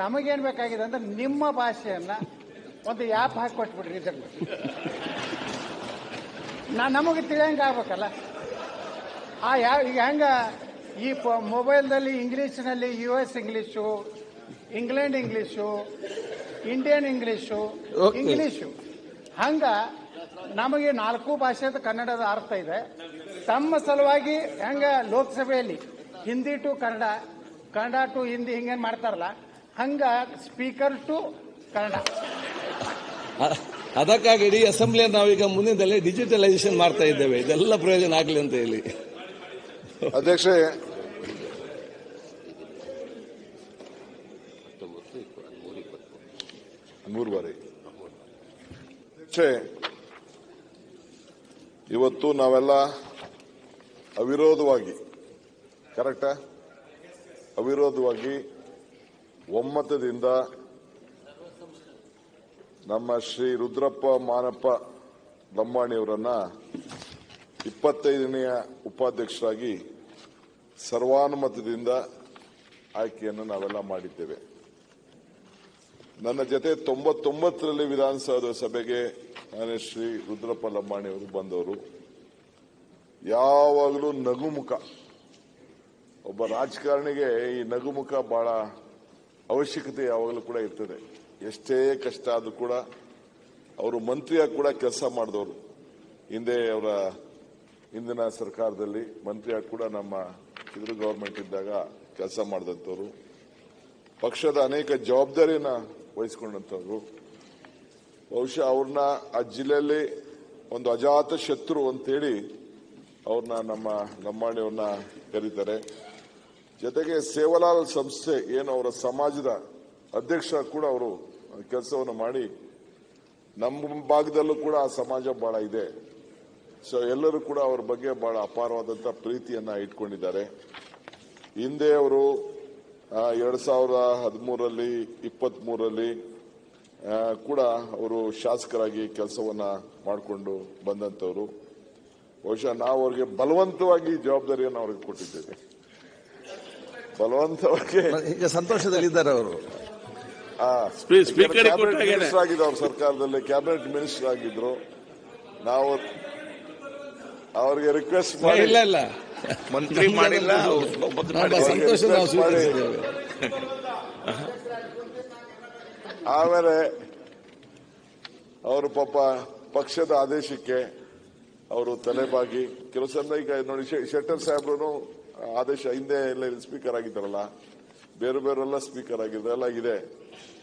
ನಮಗೇನ್ ಬೇಕಾಗಿದೆ ಅಂದ್ರೆ ನಿಮ್ಮ ಭಾಷೆಯನ್ನ ಒಂದು ಆ್ಯಪ್ ಹಾಕಿ ಕೊಟ್ಬಿಡ್ರಿ ಇದರಲ್ಲಿ. ನಮಗೆ ತಿಳಿಯಂಗ ಆಗ್ಬೇಕಲ್ಲ. ಈಗ ಹೆಂಗ ಈ ಮೊಬೈಲ್ದಲ್ಲಿ ಇಂಗ್ಲಿಷ್ನಲ್ಲಿ US English, England English, Indian English, English, ಹಂಗ ನಮಗೆ 4 ಭಾಷೆದ ಕನ್ನಡದ ಅರ್ಥ ಇದೆ. ತಮ್ಮ ಸಲುವಾಗಿ ಹೆಂಗ ಲೋಕಸಭೆಯಲ್ಲಿ ಹಿಂದಿ ಟು ಕನ್ನಡ, ಕನ್ನಡ ಟು ಹಿಂದಿ ಹಿಂಗೇನ್ ಮಾಡ್ತಾರಲ್ಲ, ಹಂಗ ಸ್ಪೀಕರ್ ಟು ಕನ್ನಡ. ಅದಕ್ಕಾಗಿ ಇಡೀ ಅಸೆಂಬ್ಲಿಯನ್ನು ನಾವೀಗ ಮುಂದಿನದಲ್ಲೇ ಡಿಜಿಟಲೈಸೇಷನ್ ಮಾಡ್ತಾ ಇದ್ದೇವೆ. ಇದೆಲ್ಲ ಪ್ರಯೋಜನ ಆಗಲಿ ಅಂತ ಹೇಳಿ. ಅಧ್ಯಕ್ಷೆ, ಇವತ್ತು ನಾವೆಲ್ಲ ಅವಿರೋಧವಾಗಿ, ಕರೆಕ್ಟಾ, ಅವಿರೋಧವಾಗಿ ಒಮ್ಮತದಿಂದ ನಮ್ಮ ಶ್ರೀ ರುದ್ರಪ್ಪ ಮಾನಪ್ಪ ಲಂಬಾಣಿಯವರನ್ನ 25ನೇ ಉಪಾಧ್ಯಕ್ಷರಾಗಿ ಸರ್ವಾನುಮತದಿಂದ ಆಯ್ಕೆಯನ್ನು ನಾವೆಲ್ಲ ಮಾಡಿದ್ದೇವೆ. ನನ್ನ ಜೊತೆ 99ರಲ್ಲಿ ವಿಧಾನಸಭಾ ಸಭೆಗೆ ನಾನೇ ಶ್ರೀ ರುದ್ರಪ್ಪ ಲಂಬಾಣಿಯವರು ಬಂದವರು. ಯಾವಾಗಲೂ ನಗುಮುಖ. ಒಬ್ಬ ರಾಜಕಾರಣಿಗೆ ಈ ನಗುಮುಖ ಬಹಳ ಅವಶ್ಯಕತೆ ಯಾವಾಗಲೂ ಕೂಡ ಇರ್ತದೆ. ಎಷ್ಟೇ ಕಷ್ಟ ಆದ್ರೂ ಕೂಡ ಅವರು ಮಂತ್ರಿಯಾಗಿ ಕೂಡ ಕೆಲಸ ಮಾಡಿದವರು. ಹಿಂದೆ ಅವರ ಹಿಂದಿನ ಸರ್ಕಾರದಲ್ಲಿ ಮಂತ್ರಿಯಾಗಿ ಕೂಡ ನಮ್ಮ ಇದ್ರ ಗವರ್ಮೆಂಟ್ ಇದ್ದಾಗ ಕೆಲಸ ಮಾಡಿದಂಥವ್ರು. ಪಕ್ಷದ ಅನೇಕ ಜವಾಬ್ದಾರಿಯನ್ನ ವಹಿಸಿಕೊಂಡಂಥವ್ರು. ಬಹುಶಃ ಅವ್ರನ್ನ ಆ ಜಿಲ್ಲೆಯಲ್ಲಿ ಒಂದು ಅಜಾತ ಶತ್ರು ಅಂತೇಳಿ ಅವ್ರನ್ನ ನಮ್ಮ ಲಂಬಾಣಿಯವ್ರನ್ನ ಕರೀತಾರೆ. ಜೊತೆಗೆ ಸೇವಾಲಾಲ್ ಸಂಸ್ಥೆ ಏನು ಅವರ ಸಮಾಜದ ಅಧ್ಯಕ್ಷ ಕೂಡ ಅವರು ಕೆಲಸವನ್ನು ಮಾಡಿ ನಮ್ಮ ಭಾಗದಲ್ಲೂ ಕೂಡ ಆ ಸಮಾಜ ಬಹಳ ಇದೆ. ಸೊ ಎಲ್ಲರೂ ಕೂಡ ಅವ್ರ ಬಗ್ಗೆ ಬಹಳ ಅಪಾರವಾದಂತಹ ಪ್ರೀತಿಯನ್ನ ಇಟ್ಕೊಂಡಿದ್ದಾರೆ. ಹಿಂದೆ ಅವರು 2013ರಲ್ಲಿ 23ರಲ್ಲಿ ಕೂಡ ಅವರು ಶಾಸಕರಾಗಿ ಕೆಲಸವನ್ನ ಮಾಡಿಕೊಂಡು ಬಂದಂತವರು. ಬಹುಶಃ ನಾವು ಅವ್ರಿಗೆ ಬಲವಂತವಾಗಿ ಜವಾಬ್ದಾರಿಯನ್ನು ಅವ್ರಿಗೆ ಕೊಟ್ಟಿದ್ದೇವೆ. ಬಲವಂತವಾಗಿ ಈಗ ಸಂತೋಷದಲ್ಲಿದ್ದಾರೆ ಅವರು. ಕ್ಯಾಬಿನೆಟ್ ಮಿನಿಸ್ಟರ್ ಆಗಿದ್ರು, ಅವ್ರ ಸರ್ಕಾರದಲ್ಲಿ ಕ್ಯಾಬಿನೆಟ್ ಮಿನಿಸ್ಟರ್ ಆಗಿದ್ರು. ನಾವು ಅವ್ರಿಗೆ ರಿಕ್ವೆಸ್ಟ್ ಮಾಡಿ ಇಲ್ಲ ಮಂತ್ರಿ ಮಾಡಿಲ್ಲ, ಆಮೇಲೆ ಅವರು ಪಾಪ ಪಕ್ಷದ ಆದೇಶಕ್ಕೆ ಅವರು ತಲೆಬಾಗಿ ಕೆಲವು ಸಲ ಈಗ ನೋಡಿ ಶೆಟ್ಟರ್ ಸಾಹೇಬ್ರು ಆದೇಶ ಹಿಂದೆ ಎಲ್ಲ ಸ್ಪೀಕರ್ ಆಗಿದ್ದಾರಲ್ಲ, ಬೇರೆ ಬೇರೆಲ್ಲ ಸ್ಪೀಕರ್ ಆಗಿದ್ದೆಲ್ಲ ಇದೆ.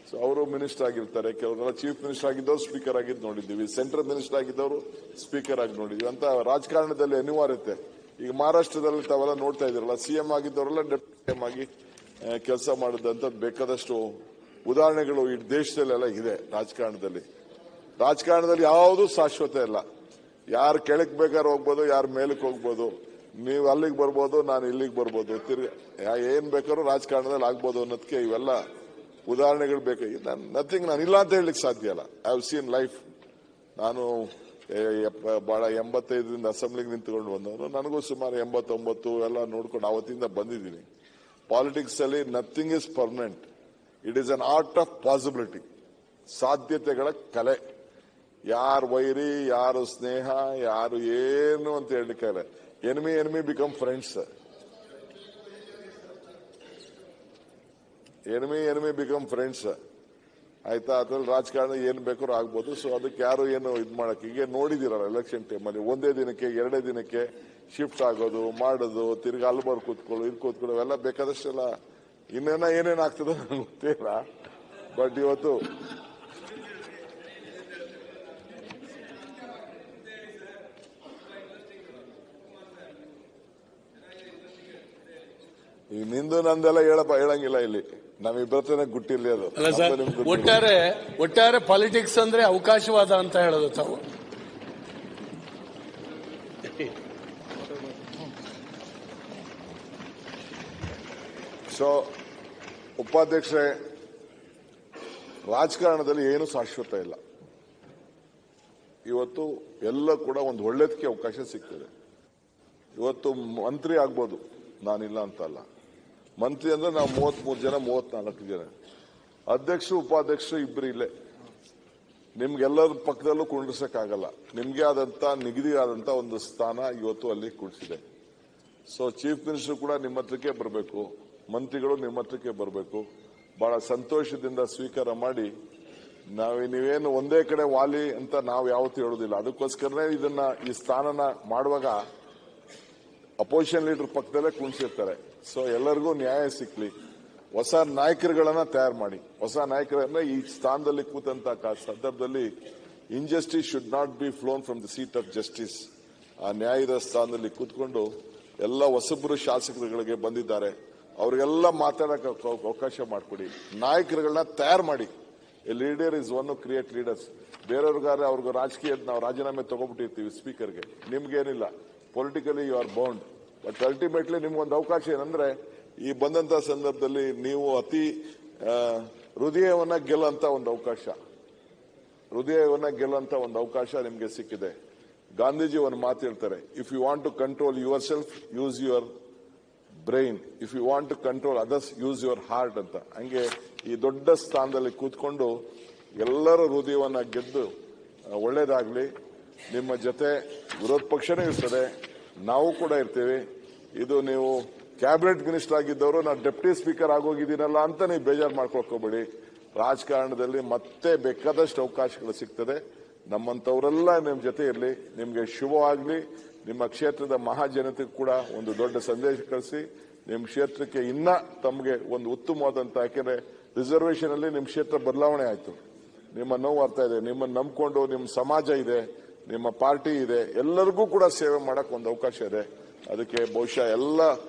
ಸೊ ಅವರು ಮಿನಿಸ್ಟರ್ ಆಗಿರ್ತಾರೆ, ಕೆಲವರೆಲ್ಲ ಚೀಫ್ ಮಿನಿಸ್ಟರ್ ಆಗಿದ್ದವರು ಸ್ಪೀಕರ್ ಆಗಿದ್ದು ನೋಡಿದ್ದೀವಿ, ಸೆಂಟ್ರಲ್ ಮಿನಿಸ್ಟರ್ ಆಗಿದ್ದವರು ಸ್ಪೀಕರ್ ಆಗಿ ನೋಡಿದ್ವಿ. ಅಂತ ರಾಜಕಾರಣದಲ್ಲಿ ಅನಿವಾರ್ಯತೆ. ಈಗ ಮಹಾರಾಷ್ಟ್ರದಲ್ಲಿ ತಾವೆಲ್ಲ ನೋಡ್ತಾ ಇದ್ದೀರಲ್ಲ, ಸಿಎಂ ಆಗಿದ್ದವರೆಲ್ಲ ಡೆಪ್ಯೂಟಿ ಸಿಎಂ ಆಗಿ ಕೆಲಸ ಮಾಡಿದಂಥದ್ದು ಬೇಕಾದಷ್ಟು ಉದಾಹರಣೆಗಳು ಈ ದೇಶದಲ್ಲೆಲ್ಲ ಇದೆ. ರಾಜಕಾರಣದಲ್ಲಿ ಯಾವುದೂ ಶಾಶ್ವತ ಇಲ್ಲ. ಯಾರು ಕೆಳಕ್ ಬೇಕಾದ್ರೆ ಹೋಗ್ಬೋದು, ಯಾರು ಮೇಲಕ್ಕೆ ಹೋಗ್ಬೋದು. ನೀವು ಅಲ್ಲಿಗೆ ಬರ್ಬೋದು, ನಾನು ಇಲ್ಲಿಗೆ ಬರ್ಬೋದು, ಏನ್ ಬೇಕಾದ್ರೂ ರಾಜಕಾರಣದಲ್ಲಿ ಆಗ್ಬೋದು ಅನ್ನೋದಕ್ಕೆ ಇವೆಲ್ಲ ಉದಾಹರಣೆಗಳು ಬೇಕು. ನಥಿಂಗ್ ನಾನು ಇಲ್ಲ ಅಂತ ಹೇಳಲಿಕ್ಕೆ ಸಾಧ್ಯ ಇಲ್ಲ. I have seen life. ನಾನು ಬಹಳ 85ರಿಂದ ಅಸೆಂಬ್ಲಿಗೆ ನಿಂತ್ಕೊಂಡು ಬಂದವನು. ನನಗೂ ಸುಮಾರು 89 ಎಲ್ಲ ನೋಡ್ಕೊಂಡು ಅವತ್ತಿಂದ ಬಂದಿದ್ದೀನಿ. ಪಾಲಿಟಿಕ್ಸ್ ಅಲ್ಲಿ nothing is permanent. It is an art of possibility. ಸಾಧ್ಯತೆಗಳ ಕಲೆ. ಯಾರು ವೈರಿ, ಯಾರು ಸ್ನೇಹ, ಯಾರು ಏನು ಅಂತ ಹೇಳಲಿಕ್ಕೆ enemy become friends. Enemy become friends. ಆಯ್ತಾ? ಅದ್ರಲ್ಲಿ ರಾಜಕಾರಣ ಏನ್ ಬೇಕಾದ್ರೂ ಆಗ್ಬೋದು. ಸೊ ಅದಕ್ಕೆ ಯಾರು ಏನು ಇದು ಮಾಡಕ್ಕೆ ಈಗ ನೋಡಿದಿರಲ್ಲ, ಎಲೆಕ್ಷನ್ ಟೈಮಲ್ಲಿ ಒಂದೇ ದಿನಕ್ಕೆ 2 ದಿನಕ್ಕೆ ಶಿಫ್ಟ್ ಆಗೋದು, ಮಾಡೋದು, ತಿರ್ಗಿ ಅಲ್ಬರ್ ಕೂತ್ಕೊಳ್ಳೋ, ಇದು ಕೂತ್ಕೊಳ್ಳೋ, ಎಲ್ಲ ಬೇಕಾದಷ್ಟೆಲ್ಲ ಏನೇನ್ ಆಗ್ತದೋ ನನಗೆ ಗೊತ್ತಿಲ್ಲ. ಬಟ್ ಇವತ್ತು ಈಗ ನಿಂದು ನಂದೆಲ್ಲ ಹೇಳಂಗಿಲ್ಲ ಇಲ್ಲಿ. ನಮ್ಮಿಬ್ಬರತನ ಗುಟ್ಟಿರ್ಲಿ ಅದು. ಅಲ್ಲ ಸರ್, ಒಟ್ಟಾರೆ ಪಾಲಿಟಿಕ್ಸ್ ಅಂದ್ರೆ ಅವಕಾಶವಾದ ಅಂತ ಹೇಳೋದು ತಾವು. ಸೊ ಉಪಾಧ್ಯಕ್ಷರೇ, ರಾಜಕಾರಣದಲ್ಲಿ ಏನು ಶಾಶ್ವತ ಇಲ್ಲ. ಇವತ್ತು ಎಲ್ಲ ಕೂಡ ಒಂದು ಒಳ್ಳೇದಕ್ಕೆ ಅವಕಾಶ ಸಿಗ್ತದೆ. ಇವತ್ತು ಮಂತ್ರಿ ಆಗ್ಬೋದು, ನಾನಿಲ್ಲ ಅಂತಲ್ಲ. ಮಂತ್ರಿ ಅಂದ್ರೆ ನಾವು 33 ಜನ 34 ಜನ, ಅಧ್ಯಕ್ಷರು ಉಪಾಧ್ಯಕ್ಷರು ಇಬ್ಬರು ಇಲ್ಲೇ. ನಿಮ್ಗೆಲ್ಲರ ಪಕ್ಕದಲ್ಲೂ ಕುಂಡ್ರಿಸಕ್ಕಾಗಲ್ಲ. ನಿಮ್ಗೆ ಆದಂತ ನಿಗದಿ ಆದಂತ ಒಂದು ಸ್ಥಾನ ಇವತ್ತು ಅಲ್ಲಿ ಕುಡಿಸಿದೆ. ಸೊ ಚೀಫ್ ಮಿನಿಸ್ಟರ್ ಕೂಡ ನಿಮ್ಮ ಹತ್ರಕ್ಕೆ ಬರಬೇಕು, ಮಂತ್ರಿಗಳು ನಿಮ್ಮ ಹತ್ರಕ್ಕೆ ಬರಬೇಕು. ಬಹಳ ಸಂತೋಷದಿಂದ ಸ್ವೀಕಾರ ಮಾಡಿ. ನೀವೇನು ಒಂದೇ ಕಡೆ ವಾಲಿ ಅಂತ ನಾವು ಯಾವತ್ತೂ ಹೇಳೋದಿಲ್ಲ. ಅದಕ್ಕೋಸ್ಕರನೇ ಈ ಸ್ಥಾನನ ಮಾಡುವಾಗ ಅಪೋಸಿಷನ್ ಲೀಡರ್ ಪಕ್ಕದಲ್ಲೇ ಕುಣಿಸಿರ್ತಾರೆ. ಸೊ ಎಲ್ಲರಿಗೂ ನ್ಯಾಯ ಸಿಕ್ಲಿ, ಹೊಸ ನಾಯಕರುಗಳನ್ನ ತಯಾರು ಮಾಡಿ. ಹೊಸ ನಾಯಕರನ್ನ ಈ ಸ್ಥಾನದಲ್ಲಿ ಕೂತಂತ ಸಂದರ್ಭದಲ್ಲಿ injustice should not be ಫ್ಲೋನ್ from the seat of justice. ಆ ನ್ಯಾಯದ ಸ್ಥಾನದಲ್ಲಿ ಕೂತ್ಕೊಂಡು ಎಲ್ಲ ಹೊಸಬ್ರು ಶಾಸಕರುಗಳಿಗೆ ಬಂದಿದ್ದಾರೆ, ಅವರಿಗೆಲ್ಲ ಮಾತಾಡಕ್ಕೆ ಅವಕಾಶ ಮಾಡಿಕೊಡಿ. ನಾಯಕರುಗಳನ್ನ ತಯಾರು ಮಾಡಿ. A leader is one create leaders. ಬೇರೆಯವ್ರಿಗಾದ್ರೆ ಅವ್ರಿಗೆ ರಾಜಕೀಯ ನಾವು ರಾಜೀನಾಮೆ ತಗೊಂಡ್ಬಿಟ್ಟಿರ್ತೀವಿ ಸ್ಪೀಕರ್ಗೆ. ನಿಮ್ಗೇನಿಲ್ಲ, politically you are bound. But ultimately ನಿಮ್ಗೊಂದು ಅವಕಾಶ ಏನಂದ್ರೆ, ಈ ಬಂದಂತ ಸಂದರ್ಭದಲ್ಲಿ ನೀವು ಅತಿ ಹೃದಯವನ್ನ ಗೆಲ್ಲಂತ ಒಂದು ಅವಕಾಶ ನಿಮ್ಗೆ ಸಿಕ್ಕಿದೆ. ಗಾಂಧೀಜಿ ಒಂದು ಮಾತು ಹೇಳ್ತಾರೆ, if you want to control yourself use your brain, if you want to control others use your heart ಅಂತ. ಹಂಗೆ ಈ ದೊಡ್ಡ ಸ್ಥಾನದಲ್ಲಿ ಕೂತ್ಕೊಂಡು ಎಲ್ಲರ ಹೃದಯವನ್ನ ಗೆದ್ದು ಒಳ್ಳೇದಾಗ್ಲಿ. ನಿಮ್ಮ ಜೊತೆ ವಿರೋಧ ಪಕ್ಷನೂ ಇರ್ತದೆ, ನಾವು ಕೂಡ ಇರ್ತೀವಿ. ಇದು ನೀವು ಕ್ಯಾಬಿನೆಟ್ ಮಿನಿಸ್ಟರ್ ಆಗಿದ್ದವರು ನಾವು ಡೆಪ್ಟಿ ಸ್ಪೀಕರ್ ಆಗೋಗಿದ್ದೀನಲ್ಲ ಅಂತ ನೀವು ಬೇಜಾರು ಮಾಡ್ಕೊಳ್ಕೋಬೇಡಿ. ರಾಜಕಾರಣದಲ್ಲಿ ಮತ್ತೆ ಬೇಕಾದಷ್ಟು ಅವಕಾಶಗಳು ಸಿಗ್ತದೆ. ನಮ್ಮಂತವರೆಲ್ಲ ನಿಮ್ಮ ಜೊತೆ ಇರಲಿ. ನಿಮ್ಗೆ ಶುಭವಾಗ್ಲಿ. ನಿಮ್ಮ ಕ್ಷೇತ್ರದ ಮಹಾಜನತೆಗೂ ಕೂಡ ಒಂದು ದೊಡ್ಡ ಸಂದೇಶ ಕಳಿಸಿ. ನಿಮ್ಮ ಕ್ಷೇತ್ರಕ್ಕೆ ಇನ್ನ ತಮಗೆ ಒಂದು ಉತ್ತಮವಾದಂತ, ಯಾಕೆಂದ್ರೆ ರಿಸರ್ವೇಶನ್ ಅಲ್ಲಿ ನಿಮ್ಮ ಕ್ಷೇತ್ರ ಬದಲಾವಣೆ ಆಯ್ತು. ನಿಮ್ಮ ನೋವು ಅರ್ಥ ಇದೆ. ನಿಮ್ಮನ್ನು ನಂಬ್ಕೊಂಡು ನಿಮ್ಮ ಸಮಾಜ ಇದೆ, ನಿಮ್ಮ ಪಾರ್ಟಿ ಇದೆ, ಎಲ್ಲರಿಗೂ ಕೂಡ ಸೇವೆ ಮಾಡಕ್ ಒಂದು ಅವಕಾಶ ಇದೆ. ಅದಕ್ಕೆ ಬಹುಶಃ ಎಲ್ಲ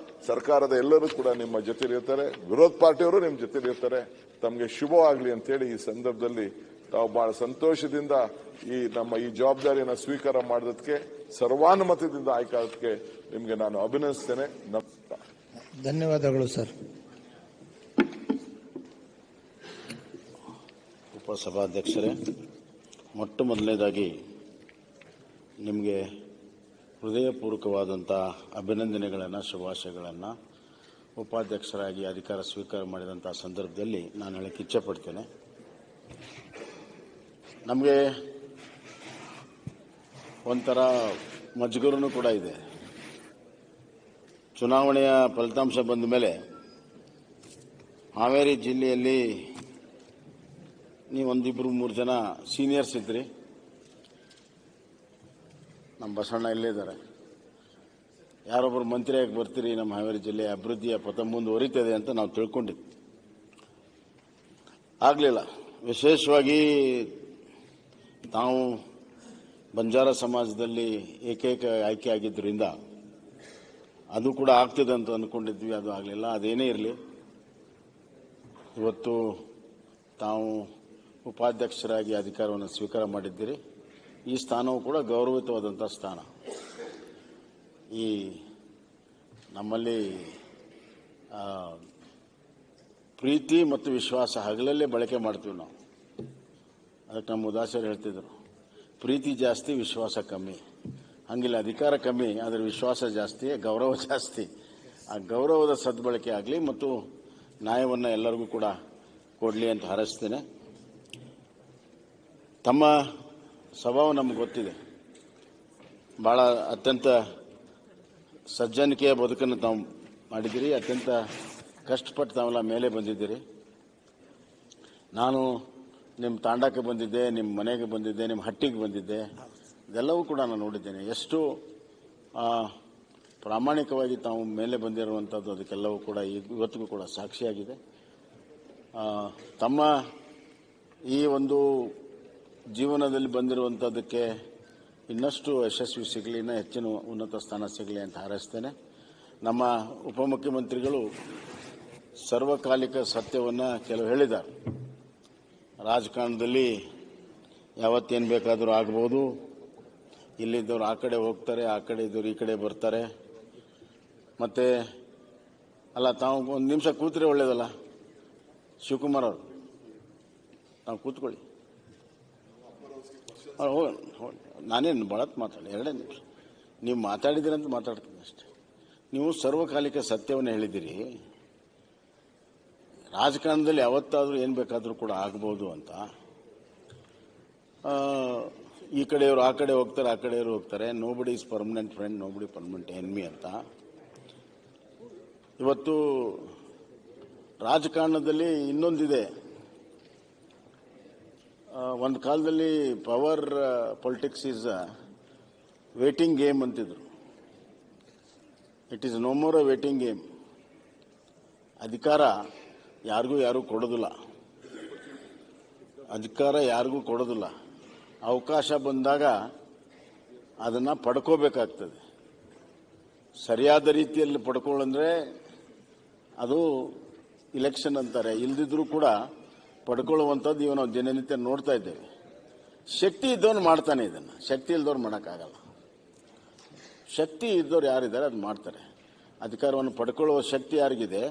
ಸರ್ಕಾರದ ಎಲ್ಲರೂ ಕೂಡ ನಿಮ್ಮ ಜೊತೆ ಇರ್ತಾರೆ, ವಿರೋಧ ಪಾರ್ಟಿಯವರು ನಿಮ್ಮ ಜೊತೆ ಇರ್ತಾರೆ. ತಮಗೆ ಶುಭವಾಗಲಿ ಅಂತೇಳಿ ಈ ಸಂದರ್ಭದಲ್ಲಿ ತಾವು ಬಹಳ ಸಂತೋಷದಿಂದ ನಮ್ಮ ಈ ಜವಾಬ್ದಾರಿಯನ್ನು ಸ್ವೀಕಾರ ಮಾಡೋದಕ್ಕೆ, ಸರ್ವಾನುಮತದಿಂದ ಆಯ್ಕೆ ಆಗೋದಕ್ಕೆ ನಿಮಗೆ ನಾನು ಅಭಿನಂದಿಸ್ತೇನೆ. ಧನ್ಯವಾದಗಳು ಸರ್. ಉಪಸಭಾಧ್ಯಕ್ಷರೇ, ಮೊಟ್ಟ ಮೊದಲನೇದಾಗಿ ನಿಮಗೆ ಹೃದಯಪೂರ್ವಕವಾದಂಥ ಅಭಿನಂದನೆಗಳನ್ನು, ಶುಭಾಶಯಗಳನ್ನು ಉಪಾಧ್ಯಕ್ಷರಾಗಿ ಅಧಿಕಾರ ಸ್ವೀಕಾರ ಮಾಡಿದಂಥ ಸಂದರ್ಭದಲ್ಲಿ ನಾನು ಹೇಳಕ್ಕೆ ಇಚ್ಛೆಪಡ್ತೇನೆ. ನಮಗೆ ಒಂಥರ ಮಜ್ಗುರನೂ ಕೂಡ ಇದೆ. ಚುನಾವಣೆಯ ಫಲಿತಾಂಶ ಬಂದ ಮೇಲೆ ಹಾವೇರಿ ಜಿಲ್ಲೆಯಲ್ಲಿ ನೀವು 1-2-3 ಜನ ಸೀನಿಯರ್ಸ್ ಇದ್ರಿ. ನಮ್ಮ ಬಸವಣ್ಣ ಇಲ್ಲೇ ಇದ್ದಾರೆ. ಯಾರೊಬ್ಬರು ಮಂತ್ರಿಯಾಗಿ ಬರ್ತೀರಿ, ನಮ್ಮ ಹಾವೇರಿ ಜಿಲ್ಲೆಯ ಅಭಿವೃದ್ಧಿಯ ಪಥ ಮುಂದುವರಿತದೆ ಅಂತ ನಾವು ತಿಳ್ಕೊಂಡಿದ್ವಿ. ಆಗಲಿಲ್ಲ. ವಿಶೇಷವಾಗಿ ನಾವು ಬಂಜಾರ ಸಮಾಜದಲ್ಲಿ ಏಕೈಕ ಆಯ್ಕೆ ಆಗಿದ್ದರಿಂದ ಅದು ಕೂಡ ಆಗ್ತದೆ ಅಂತ ಅಂದ್ಕೊಂಡಿದ್ವಿ. ಅದು ಆಗಲಿಲ್ಲ. ಅದೇನೇ ಇರಲಿ, ಇವತ್ತು ತಾವು ಉಪಾಧ್ಯಕ್ಷರಾಗಿ ಅಧಿಕಾರವನ್ನು ಸ್ವೀಕಾರ ಮಾಡಿದ್ದೀರಿ. ಈ ಸ್ಥಾನವು ಕೂಡ ಗೌರವಿತವಾದಂಥ ಸ್ಥಾನ. ಈ ನಮ್ಮಲ್ಲಿ ಪ್ರೀತಿ ಮತ್ತು ವಿಶ್ವಾಸ ಹಗಲಲ್ಲೇ ಬಳಕೆ ಮಾಡ್ತೀವಿ ನಾವು. ಅದಕ್ಕೆ ನಮ್ಮ ಉದಾಸರು ಹೇಳ್ತಿದ್ರು, ಪ್ರೀತಿ ಜಾಸ್ತಿ, ವಿಶ್ವಾಸ ಕಮ್ಮಿ. ಹಂಗಿಲ್ಲ, ಅಧಿಕಾರ ಕಮ್ಮಿ, ಆದರೆ ವಿಶ್ವಾಸ ಜಾಸ್ತಿ, ಗೌರವ ಜಾಸ್ತಿ. ಆ ಗೌರವದ ಸದ್ಬಳಕೆ ಆಗಲಿ ಮತ್ತು ನ್ಯಾಯವನ್ನು ಎಲ್ಲರಿಗೂ ಕೂಡ ಕೊಡಲಿ ಅಂತ ಹಾರೈಸ್ತೇನೆ. ತಮ್ಮ ಸ್ವಭಾವ ನಮ್ಗೆ ಗೊತ್ತಿದೆ. ಭಾಳ ಅತ್ಯಂತ ಸಜ್ಜನಿಕೆಯ ಬದುಕನ್ನು ತಾವು ಮಾಡಿದ್ದೀರಿ. ಅತ್ಯಂತ ಕಷ್ಟಪಟ್ಟು ತಾವೆಲ್ಲ ಮೇಲೆ ಬಂದಿದ್ದೀರಿ. ನಾನು ನಿಮ್ಮ ತಾಂಡಕ್ಕೆ ಬಂದಿದ್ದೆ, ನಿಮ್ಮ ಮನೆಗೆ ಬಂದಿದ್ದೆ, ನಿಮ್ಮ ಹಟ್ಟಿಗೆ ಬಂದಿದ್ದೆ. ಇದೆಲ್ಲವೂ ಕೂಡ ನಾನು ನೋಡಿದ್ದೇನೆ. ಎಷ್ಟು ಪ್ರಾಮಾಣಿಕವಾಗಿ ತಾವು ಮೇಲೆ ಬಂದಿರುವಂಥದ್ದು, ಅದಕ್ಕೆಲ್ಲವೂ ಕೂಡ ಇವತ್ತಿಗೂ ಕೂಡ ಸಾಕ್ಷಿಯಾಗಿದೆ. ತಮ್ಮ ಈ ಒಂದು ಜೀವನದಲ್ಲಿ ಬಂದಿರುವಂಥದ್ದಕ್ಕೆ ಇನ್ನಷ್ಟು ಯಶಸ್ವಿ ಸಿಗಲಿ, ಇನ್ನೂ ಹೆಚ್ಚಿನ ಉನ್ನತ ಸ್ಥಾನ ಸಿಗಲಿ ಅಂತ ಹಾರೈಸ್ತೇನೆ. ನಮ್ಮ ಉಪಮುಖ್ಯಮಂತ್ರಿಗಳು ಸರ್ವಕಾಲಿಕ ಸತ್ಯವನ್ನು ಕೆಲವು ಹೇಳಿದ್ದಾರೆ. ರಾಜಕಾರಣದಲ್ಲಿ ಯಾವತ್ತೇನು ಬೇಕಾದರೂ ಆಗ್ಬೋದು. ಇಲ್ಲಿದ್ದವ್ರು ಆ ಕಡೆ ಹೋಗ್ತಾರೆ, ಆ ಕಡೆ ಇದ್ದವ್ರು ಈ ಕಡೆ ಬರ್ತಾರೆ. ಮತ್ತೆ ಅಲ್ಲ, ತಾವು ಒಂದು ನಿಮಿಷ ಕೂತ್ರೆ ಒಳ್ಳೇದಲ್ಲ. ಶಿವಕುಮಾರ್ ಅವರು, ತಾವು ಕೂತ್ಕೊಳ್ಳಿ. ನಾನೇನು ಬಳತ್ ಮಾತಾಡಿ, 2 ನಿಮಿಷ. ನೀವು ಮಾತಾಡಿದಿರಂತ ಮಾತಾಡ್ತೀನಿ ಅಷ್ಟೇ. ನೀವು ಸರ್ವಕಾಲಿಕ ಸತ್ಯವನ್ನು ಹೇಳಿದ್ದೀರಿ. ರಾಜಕಾರಣದಲ್ಲಿ ಯಾವತ್ತಾದರೂ ಏನು ಬೇಕಾದರೂ ಕೂಡ ಆಗ್ಬೋದು ಅಂತ. ಈ ಕಡೆಯವರು ಆ ಕಡೆ ಹೋಗ್ತಾರೆ, ಆ ಕಡೆಯವರು ಹೋಗ್ತಾರೆ. Nobody is permanent friend, nobody permanent enemy ಅಂತ. ಇವತ್ತು ರಾಜಕಾರಣದಲ್ಲಿ ಇನ್ನೊಂದಿದೆ. ಒಂದು ಕಾಲದಲ್ಲಿ power politics is waiting game ಅಂತಿದ್ರು. It is no more a waiting game. ಅಧಿಕಾರ ಯಾರು ಕೊಡೋದಿಲ್ಲ. ಅಧಿಕಾರ ಯಾರಿಗೂ ಕೊಡೋದಿಲ್ಲ. ಅವಕಾಶ ಬಂದಾಗ ಅದನ್ನು ಪಡ್ಕೋಬೇಕಾಗ್ತದೆ. ಸರಿಯಾದ ರೀತಿಯಲ್ಲಿ ಪಡ್ಕೊಳ್ಳಂದ್ರೆ ಅದು ಇಲೆಕ್ಷನ್ ಅಂತಾರೆ. ಇಲ್ದಿದ್ರೂ ಕೂಡ ಪಡ್ಕೊಳ್ಳುವಂಥದ್ದು ಇವು ನಾವು ದಿನನಿತ್ಯ ನೋಡ್ತಾ ಇದ್ದೇವೆ. ಶಕ್ತಿ ಇದ್ದವನು ಮಾಡ್ತಾನೆ ಇದನ್ನು, ಶಕ್ತಿ ಇಲ್ದವ್ರು ಮಾಡೋಕ್ಕಾಗಲ್ಲ. ಶಕ್ತಿ ಇದ್ದವ್ರು ಯಾರಿದ್ದಾರೆ ಅದು ಮಾಡ್ತಾರೆ. ಅಧಿಕಾರವನ್ನು ಪಡ್ಕೊಳ್ಳುವ ಶಕ್ತಿ ಯಾರಿಗಿದೆ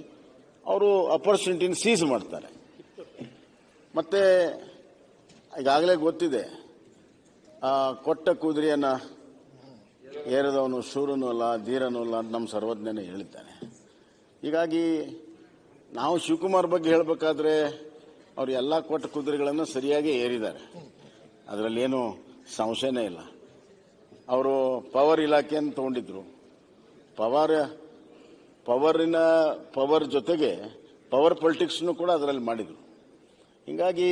ಅವರು ಅಪರ್ಚುನಿಟಿನ ಸೀಸ್ ಮಾಡ್ತಾರೆ. ಮತ್ತೆ ಈಗಾಗಲೇ ಗೊತ್ತಿದೆ, ಕೊಟ್ಟ ಕುದುರೆಯನ್ನು ಏರಿದವನು ಶೂರನೂ ಅಲ್ಲ, ಧೀರನೂ ಅಲ್ಲ ಅಂತ ನಮ್ಮ ಸರ್ವಜ್ಞನೇ ಹೇಳಿದ್ದಾನೆ. ಹೀಗಾಗಿ ನಾವು ಶಿವಕುಮಾರ್ ಬಗ್ಗೆ ಹೇಳಬೇಕಾದ್ರೆ ಅವರು ಎಲ್ಲ ಕೊಟ್ಟ ಕುದುರೆಗಳನ್ನು ಸರಿಯಾಗಿ ಏರಿದ್ದಾರೆ, ಅದರಲ್ಲೇನು ಸಂಶಯನೇ ಇಲ್ಲ. ಅವರು ಪವರ್ ಇಲಾಖೆಯನ್ನು ತಗೊಂಡಿದ್ರು. ಪವರ್ ಜೊತೆಗೆ ಪವರ್ ಪೊಲಿಟಿಕ್ಸ್ನು ಕೂಡ ಅದರಲ್ಲಿ ಮಾಡಿದರು. ಹೀಗಾಗಿ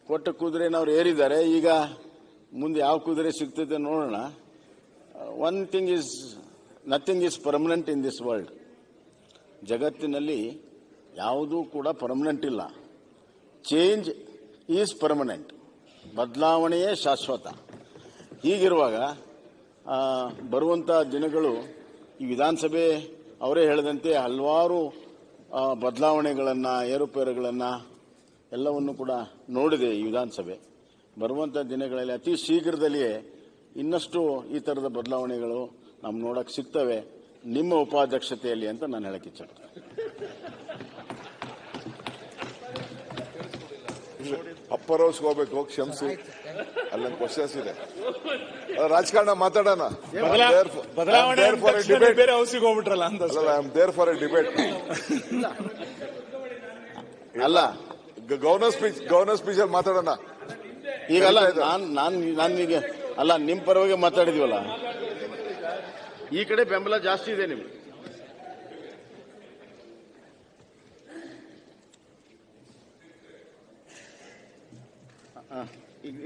ಕೊಟ್ಟ ಕುದುರೆನ ಅವ್ರು ಏರಿದ್ದಾರೆ. ಈಗ ಮುಂದೆ ಯಾವ ಕುದುರೆ ಸಿಗ್ತದೆ ನೋಡೋಣ. One thing is, nothing is permanent in this world. ಜಗತ್ತಿನಲ್ಲಿ ಯಾವುದೂ ಕೂಡ ಪರ್ಮನೆಂಟ್ ಇಲ್ಲ. Change is permanent. ಬದಲಾವಣೆಯೇ ಶಾಶ್ವತ. ಹೀಗಿರುವಾಗ ಬರುವಂಥ ದಿನಗಳು ಈ ವಿಧಾನಸಭೆ ಅವರೇ ಹೇಳಿದಂತೆ ಹಲವಾರು ಬದಲಾವಣೆಗಳನ್ನು, ಏರುಪೇರುಗಳನ್ನು ಎಲ್ಲವನ್ನು ಕೂಡ ನೋಡಿದೆ ಈ ವಿಧಾನಸಭೆ. ಬರುವಂಥ ದಿನಗಳಲ್ಲಿ ಅತಿ ಶೀಘ್ರದಲ್ಲಿಯೇ ಇನ್ನಷ್ಟು ಈ ಥರದ ಬದಲಾವಣೆಗಳು ನಾವು ನೋಡಕ್ಕೆ ಸಿಗ್ತವೆ ನಿಮ್ಮ ಉಪಾಧ್ಯಕ್ಷತೆಯಲ್ಲಿ ಅಂತ ನಾನು ಹೇಳಕ್ಕೆ ಇಚ್ಛಪಡ್ತೀನಿ. ಅಪ್ಪರ್ ಹೌಸ್ಗೆ ಹೋಗ್ಬೇಕು, ಕ್ಷಮಿಸಿ, ಅಲ್ಲೊಂದು ಕ್ವಶನ್ಸ್ ಇದೆ. ರಾಜಕಾರಣ ಮಾತಾಡೋಣ. ಬೇರೆ ಹೌಸಿಗೆ ಹೋಗ್ಬಿಟ್ರಲ್ಲ ಅಂತ. I am there for a debate. ಅಲ್ಲ, ಗವರ್ನರ್ ಸ್ಪೀಚ್ ಅಲ್ಲಿ ಮಾತಾಡೋಣ. ಈಗಲ್ಲ, ನಾನೀಗ ಅಲ್ಲ, ನಿಮ್ಮ ಪರವಾಗಿ ಮಾತಾಡಿದ್ವಲ್ಲ, ಈ ಕಡೆ ಬೆಂಬಲ ಜಾಸ್ತಿ ಇದೆ ನಿಮ್ಗೆ.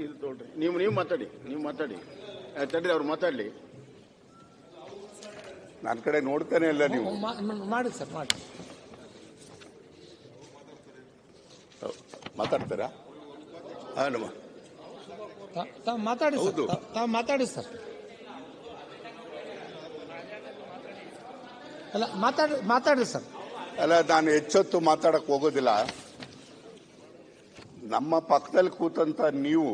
ಇದು ತಗೊಳ್ರಿ, ನೀವು ಮಾತಾಡಿ, ತಡ್ರಿ, ಅವ್ರು ಮಾತಾಡ್ಲಿ. ನನ್ನ ಕಡೆ ನೋಡ್ತಾನೆ ಇಲ್ಲ ನೀವು. ಮಾಡಿ ಸರ್, ಮಾಡಿ. ಮಾತಾಡ್ತಾರಾ? ತಾವು ಮಾತಾಡಿ ಸರ್. ಅಲ್ಲ, ಮಾತಾಡ್ರಿ ಸರ್. ಅಲ್ಲ, ನಾನು ಹೆಚ್ಚೊತ್ತು ಮಾತಾಡಕ್ ಹೋಗೋದಿಲ್ಲ. ನಮ್ಮ ಪಕ್ಕದಲ್ಲಿ ಕೂತಂತ ನೀವು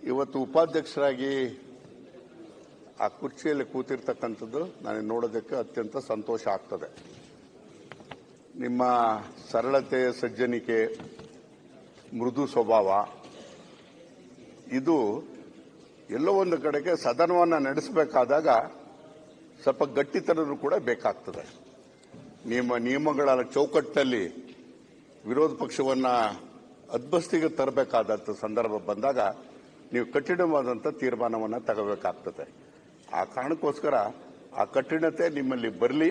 ಇವತ್ತು ಉಪಾಧ್ಯಕ್ಷರಾಗಿ ಆ ಕುರ್ಚಿಯಲ್ಲಿ ಕೂತಿರ್ತಕ್ಕಂಥದ್ದು ನನಗೆ ನೋಡೋದಕ್ಕೆ ಅತ್ಯಂತ ಸಂತೋಷ ಆಗ್ತದೆ. ನಿಮ್ಮ ಸರಳತೆ, ಸಜ್ಜನಿಕೆ, ಮೃದು ಸ್ವಭಾವ, ಇದು ಎಲ್ಲೋ ಒಂದು ಕಡೆಗೆ ಸದನವನ್ನು ನಡೆಸಬೇಕಾದಾಗ ಸ್ವಲ್ಪ ಗಟ್ಟಿತನೂ ಕೂಡ ಬೇಕಾಗ್ತದೆ. ನಿಮ್ಮ ನಿಯಮಗಳ ಚೌಕಟ್ಟಲ್ಲಿ ವಿರೋಧ ಪಕ್ಷವನ್ನ ಅದ್ಬಸ್ತಿಗೆ ತರಬೇಕಾದಂಥ ಸಂದರ್ಭ ಬಂದಾಗ ನೀವು ಕಠಿಣವಾದಂಥ ತೀರ್ಮಾನವನ್ನು ತಗೋಬೇಕಾಗ್ತದೆ. ಆ ಕಾರಣಕ್ಕೋಸ್ಕರ ಆ ಕಠಿಣತೆ ನಿಮ್ಮಲ್ಲಿ ಬರಲಿ.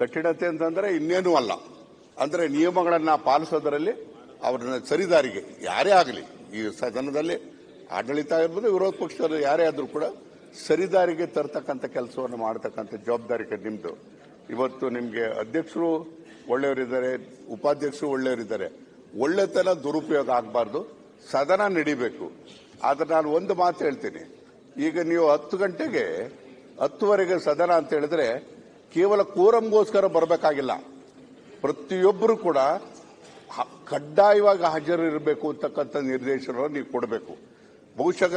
ಕಠಿಣತೆ ಅಂತಂದ್ರೆ ಇನ್ನೇನೂ ಅಲ್ಲ, ಅಂದ್ರೆ ನಿಯಮಗಳನ್ನ ಪಾಲಿಸೋದರಲ್ಲಿ ಅವ್ರನ್ನ ಸರಿದಾರಿಗೆ, ಯಾರೇ ಆಗಲಿ ಈ ಸದನದಲ್ಲಿ ಆಡಳಿತ ಇರ್ಬೋದು, ವಿರೋಧ ಪಕ್ಷದಲ್ಲಿ ಯಾರೇ ಆದ್ರೂ ಕೂಡ ಸರಿದಾರಿಗೆ ತರ್ತಕ್ಕಂಥ ಕೆಲಸವನ್ನು ಮಾಡತಕ್ಕಂಥ ಜವಾಬ್ದಾರಿಕೆ ನಿಮ್ದು. ಇವತ್ತು ನಿಮ್ಗೆ ಅಧ್ಯಕ್ಷರು ಒಳ್ಳೆಯವರಿದ್ದಾರೆ, ಉಪಾಧ್ಯಕ್ಷರು ಒಳ್ಳೆಯವರಿದ್ದಾರೆ. ಒಳ್ಳೆತನ ದುರುಪಯೋಗ ಆಗಬಾರ್ದು, ಸದನ ನಡಿಬೇಕು. ಆದ್ರೆ ನಾನು ಒಂದು ಮಾತು ಹೇಳ್ತೀನಿ, ಈಗ ನೀವು 10 ಗಂಟೆಗೆ 10ವರೆಗೆ ಸದನ ಅಂತ ಹೇಳಿದ್ರೆ ಕೇವಲ ಕೋರಂಗೋಸ್ಕರ ಬರಬೇಕಾಗಿಲ್ಲ. ಪ್ರತಿಯೊಬ್ಬರು ಕೂಡ ಕಡ್ಡಾಯವಾಗಿ ಹಾಜರಿರಬೇಕು ಅಂತಕ್ಕಂಥ ನಿರ್ದೇಶನ ನೀವು ಕೊಡಬೇಕು. ಬಹುಶಃ